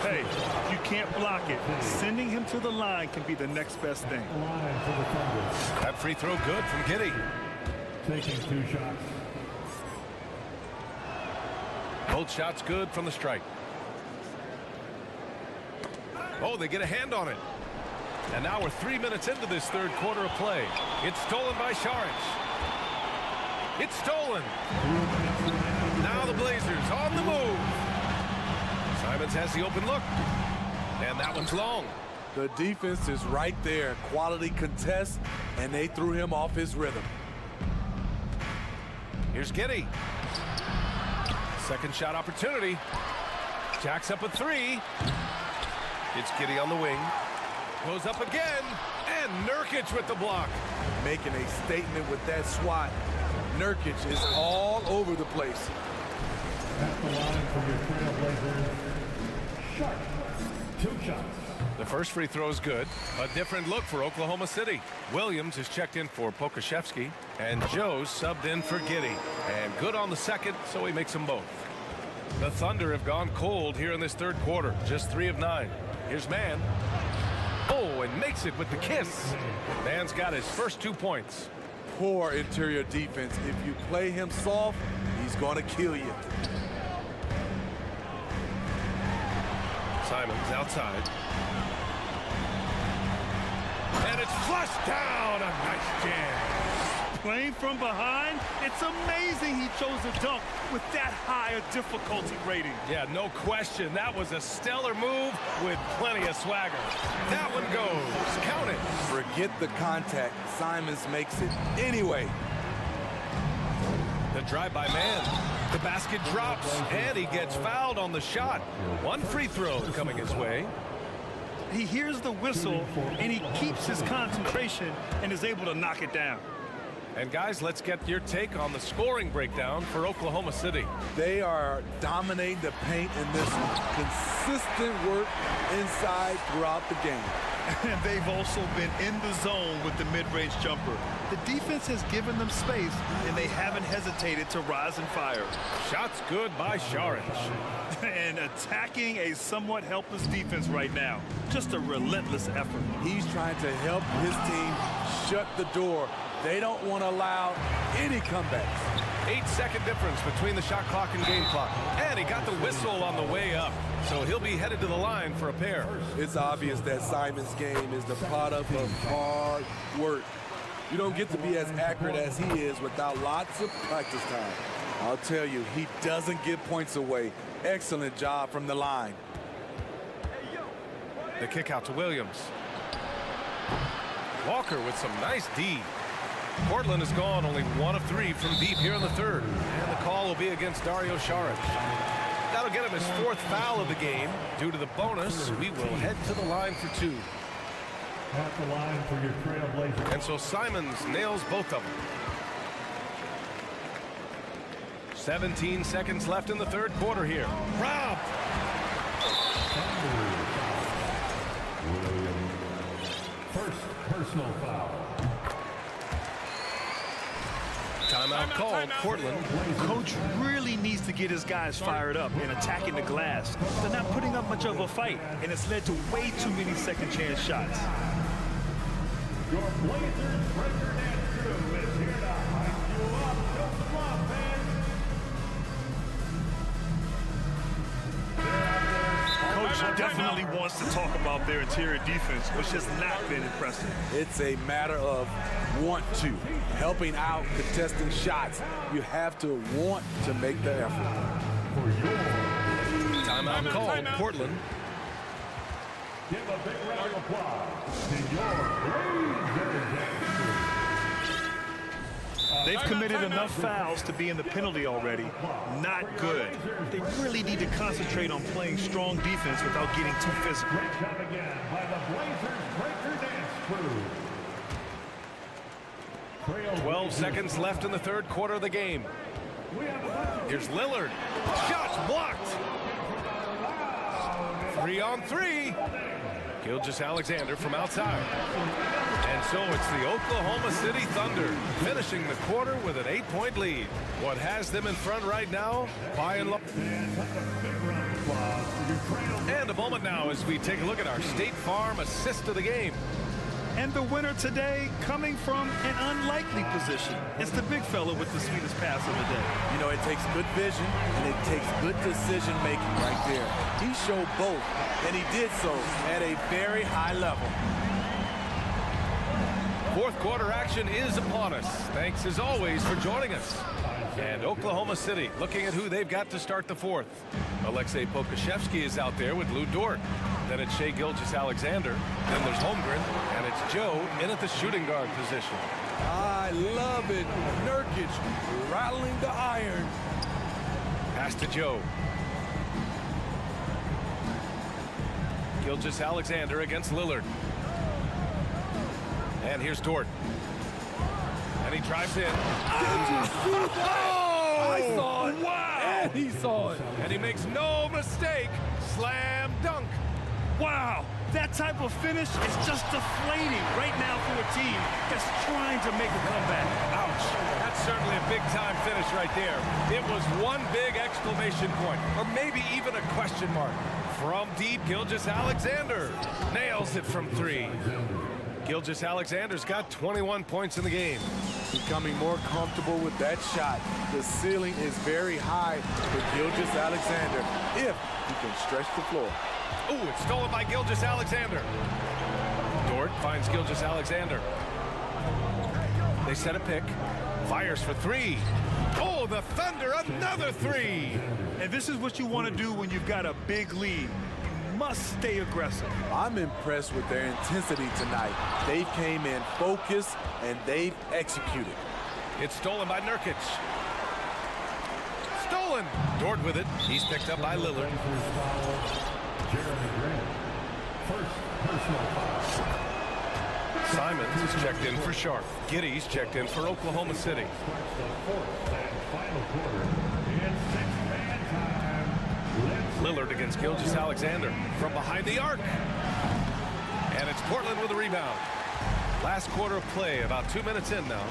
Hey, you can't block it. Sending him to the line can be the next best thing. That free throw good from Giddey. Taking 2 shots. Both shots good from the strike. Oh, they get a hand on it. And now we're 3 minutes into this third quarter of play. It's stolen by Saric. It's stolen. Now the Blazers on the move. Simons has the open look. And that one's long. The defense is right there. Quality contest, and they threw him off his rhythm. Here's Giddey. Second shot opportunity. Jacks up a 3. It's Giddey on the wing. Goes up again. And Nurkic with the block. Making a statement with that swat. Nurkic is all over the place. At the line for your Trailblazers, Sharp. 2 shots. The first free throw is good. A different look for Oklahoma City. Williams is checked in for Pokusevski. And Joe's subbed in for Giddey. And good on the second, so he makes them both. The Thunder have gone cold here in this third quarter. Just 3 of 9. Here's Mann. Oh, and makes it with the kiss. Mann's got his first 2 points. Poor interior defense. If you play him soft, he's going to kill you. Simons outside. And it's flushed down. A nice jam. Playing from behind, it's amazing he chose a dunk with that high a difficulty rating. Yeah, no question. That was a stellar move with plenty of swagger. That one goes. Count it. Forget the contact. Simons makes it anyway. The drive by man. The basket drops, and he gets fouled on the shot. 1 free throw coming his way. He hears the whistle, and he keeps his concentration and is able to knock it down. And guys, let's get your take on the scoring breakdown for Oklahoma City. They are dominating the paint in this consistent work inside throughout the game. And they've also been in the zone with the mid-range jumper. The defense has given them space, and they haven't hesitated to rise and fire. Shots good by Šarić. And attacking a somewhat helpless defense right now. Just a relentless effort. He's trying to help his team shut the door. They don't want to allow any comebacks. 8-second difference between the shot clock and game clock. And he got the whistle on the way up. So he'll be headed to the line for a pair. It's obvious that Simons' game is the product of hard work. You don't get to be as accurate as he is without lots of practice time. I'll tell you, he doesn't give points away. Excellent job from the line. The kick out to Williams. Walker with some nice D. Portland has gone only 1 of 3 from deep here in the third. And the call will be against Dario Šarić. That'll get him his 4th foul of the game. Due to the bonus, we will head to the line for 2. At the line for your Trailblazers. And so Simons nails both of them. 17 seconds left in the third quarter here. Robbed! First personal foul. Timeout called, Portland. Coach really needs to get his guys fired up and attacking the glass. They're not putting up much of a fight, and it's led to way too many second chance shots. Your Blazers record and crew is here to hype you up. Show some love, fans. Coach definitely wants to talk about their interior defense, which has not been impressive. It's a matter of want to. Helping out, contesting shots. You have to want to make the effort. Timeout called, Portland. Give a big round of applause to your Blazers. They've committed enough fouls to be in the penalty already. Not good. They really need to concentrate on playing strong defense without getting too physical. Great job again by the Blazers Breaker Dance Crew. 12 seconds left in the third quarter of the game. Here's Lillard. Shots blocked. 3 on 3. Gilgeous-Alexander from outside. And so it's the Oklahoma City Thunder finishing the quarter with an 8-point lead. What has them in front right now, by and large. And a moment now as we take a look at our State Farm assist of the game. And the winner today coming from an unlikely position. It's the big fella with the sweetest pass of the day. You know, it takes good vision and it takes good decision making right there. He showed both, and he did so at a very high level. Fourth quarter action is upon us. Thanks as always for joining us. And Oklahoma City looking at who they've got to start the fourth. Alexei Pokashevsky is out there with Lou Dort. Then it's Shai Gilgeous-Alexander. Then there's Holmgren. And it's Joe in at the shooting guard position. I love it. Nurkic rattling the iron. Pass to Joe. Gilgeous-Alexander against Lillard. And here's Dort. And he drives in. Did you see that? I saw it. Wow! And he saw it. And he makes no mistake. Slam dunk. Wow, that type of finish is just deflating right now for a team that's trying to make a comeback. Ouch. That's certainly a big-time finish right there. It was one big exclamation point, or maybe even a question mark. From deep, Gilgeous-Alexander nails it from three. Gilgeous-Alexander's got 21 points in the game. Becoming more comfortable with that shot. The ceiling is very high for Gilgeous-Alexander if he can stretch the floor. Ooh, it's stolen by Gilgeous-Alexander. Dort finds Gilgeous-Alexander. They set a pick. Fires for three. Oh, the Thunder, another three. And this is what you want to do when you've got a big lead. You must stay aggressive. I'm impressed with their intensity tonight. They came in focused and they've executed. It's stolen by Nurkic. Stolen. Dort with it. He's picked up by Lillard. Simons is checked in for Sharp. Giddey's checked in for Oklahoma City. Lillard against Gilgeous-Alexander from behind the arc. And it's Portland with a rebound. Last quarter of play, about 2 minutes in now.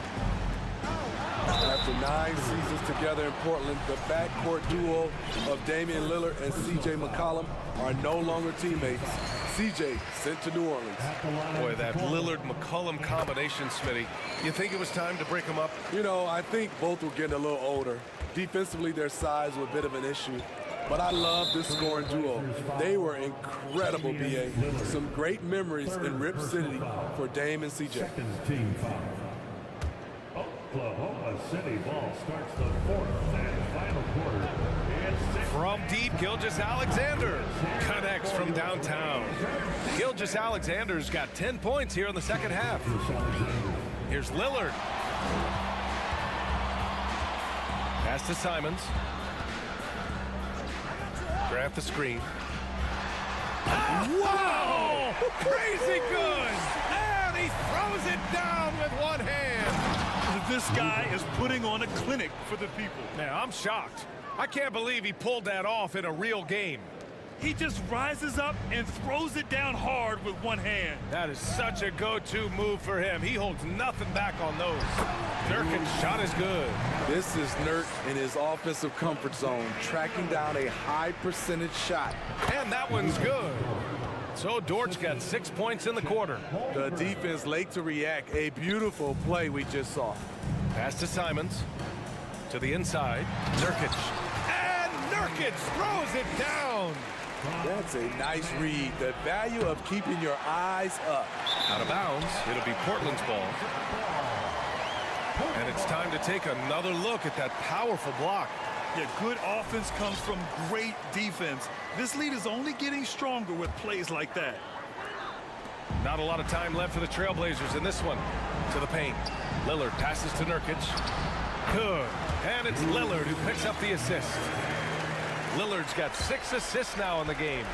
After 9 seasons together in Portland, the backcourt duo of Damian Lillard and C.J. McCollum are no longer teammates. C.J. sent to New Orleans. Boy, that Lillard-McCollum combination, Smitty. You think it was time to break them up? You know, I think both were getting a little older. Defensively, their size was a bit of an issue. But I love this scoring duo. They were incredible, B.A. Some great memories in Rip City for Dame and C.J. Oklahoma City ball starts the fourth and final quarter. From deep, Gilgeous-Alexander connects from downtown. Gilgeous-Alexander's got 10 points here in the second half. Here's Lillard. Pass to Simons. Grant the screen. Wow! Crazy good! And he throws it down with one hand. This guy is putting on a clinic for the people. Man, I'm shocked. I can't believe he pulled that off in a real game. He just rises up and throws it down hard with one hand. That is such a go-to move for him. He holds nothing back on those. Nurkic's shot is good. This is Nurk in his offensive comfort zone, tracking down a high percentage shot. And that one's good. So Dort's got 6 points in the quarter. The defense late to react. A beautiful play we just saw. Pass to Simons. To the inside. Nurkic. And Nurkic throws it down. That's a nice read. The value of keeping your eyes up. Out of bounds. It'll be Portland's ball. And it's time to take another look at that powerful block. Yeah, good offense comes from great defense. This lead is only getting stronger with plays like that. Not a lot of time left for the Trailblazers in this one. To the paint. Lillard passes to Nurkic. Good. And it's Lillard who picks up the assist. Lillard's got 6 assists now in the game.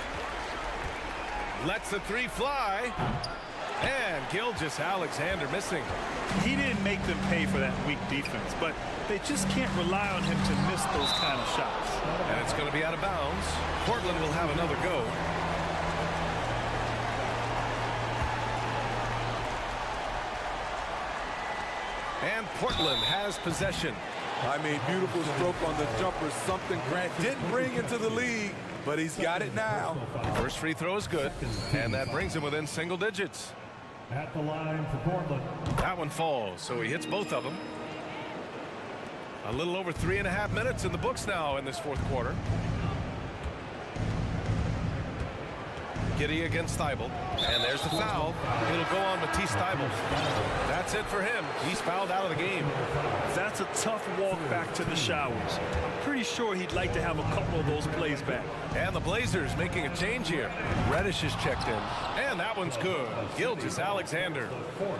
Lets the three fly. And Gilgeous-Alexander missing. He didn't make them pay for that weak defense, but they just can't rely on him to miss those kind of shots. And it's going to be out of bounds. Portland will have another go. And Portland has possession. I mean, beautiful stroke on the jumper, something Grant didn't bring into the league, but he's got it now. First free throw is good, and that brings him within single digits. At the line for Portland. That one falls, so he hits both of them. A little over 3.5 minutes in the books now in this fourth quarter. Giddey against Thibault, and there's the foul. It'll go on Matisse Thibault. That's it for him. He's fouled out of the game. That's a tough walk back to the showers. I'm pretty sure he'd like to have a couple of those plays back. And the Blazers making a change here. Reddish is checked in, and that one's good. Gilgeous-Alexander.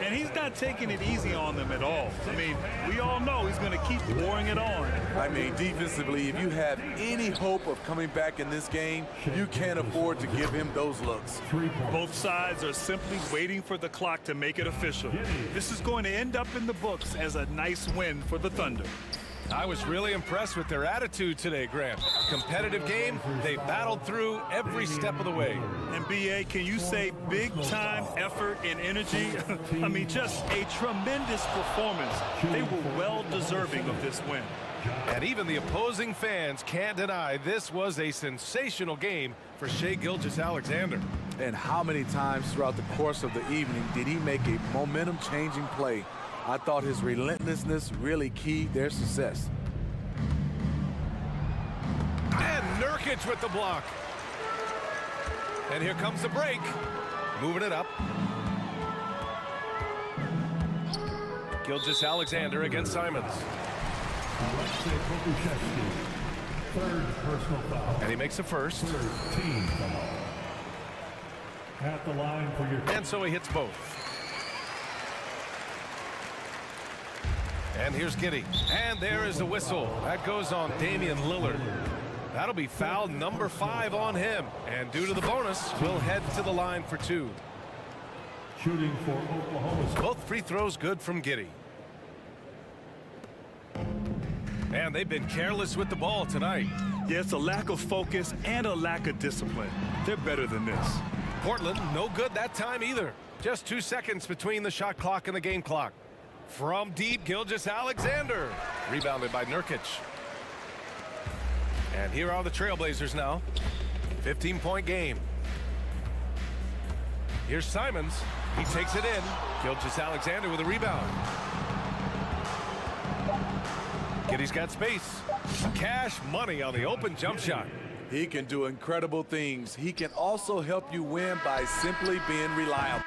And he's not taking it easy on them at all. I mean, we all know he's going to keep pouring it on. I mean, defensively, if you have any hope of coming back in this game, you can't afford to give him those looks. Both sides are simply waiting for the clock to make it official. This is going to end up in the books as a nice win for the Thunder. I was really impressed with their attitude today, Grant. Competitive game, they battled through every step of the way. And BA, can you say big time effort and energy? I mean, just a tremendous performance. They were well deserving of this win. And even the opposing fans can't deny this was a sensational game for Shai Gilgeous-Alexander. And how many times throughout the course of the evening did he make a momentum-changing play? I thought his relentlessness really keyed their success. And Nurkic with the block. And here comes the break. Moving it up. Gilgeous-Alexander against Simons. Third personal foul. And he makes the first. Team foul. At the line for your... And so he hits both. And here's Giddey. And there is the whistle. That goes on Damian Lillard. That'll be foul number 5 on him. And due to the bonus, we'll head to the line for 2. Shooting for Oklahoma. Both free throws good from Giddey. And they've been careless with the ball tonight. Yeah, it's a lack of focus and a lack of discipline. They're better than this. Portland, no good that time either. Just 2 seconds between the shot clock and the game clock. From deep, Gilgeous-Alexander. Rebounded by Nurkic. And here are the Trailblazers now. 15-point game. Here's Simons. He takes it in. Gilgeous-Alexander with a rebound. Giddey's got space. Cash money on the open jump shot. He can do incredible things. He can also help you win by simply being reliable.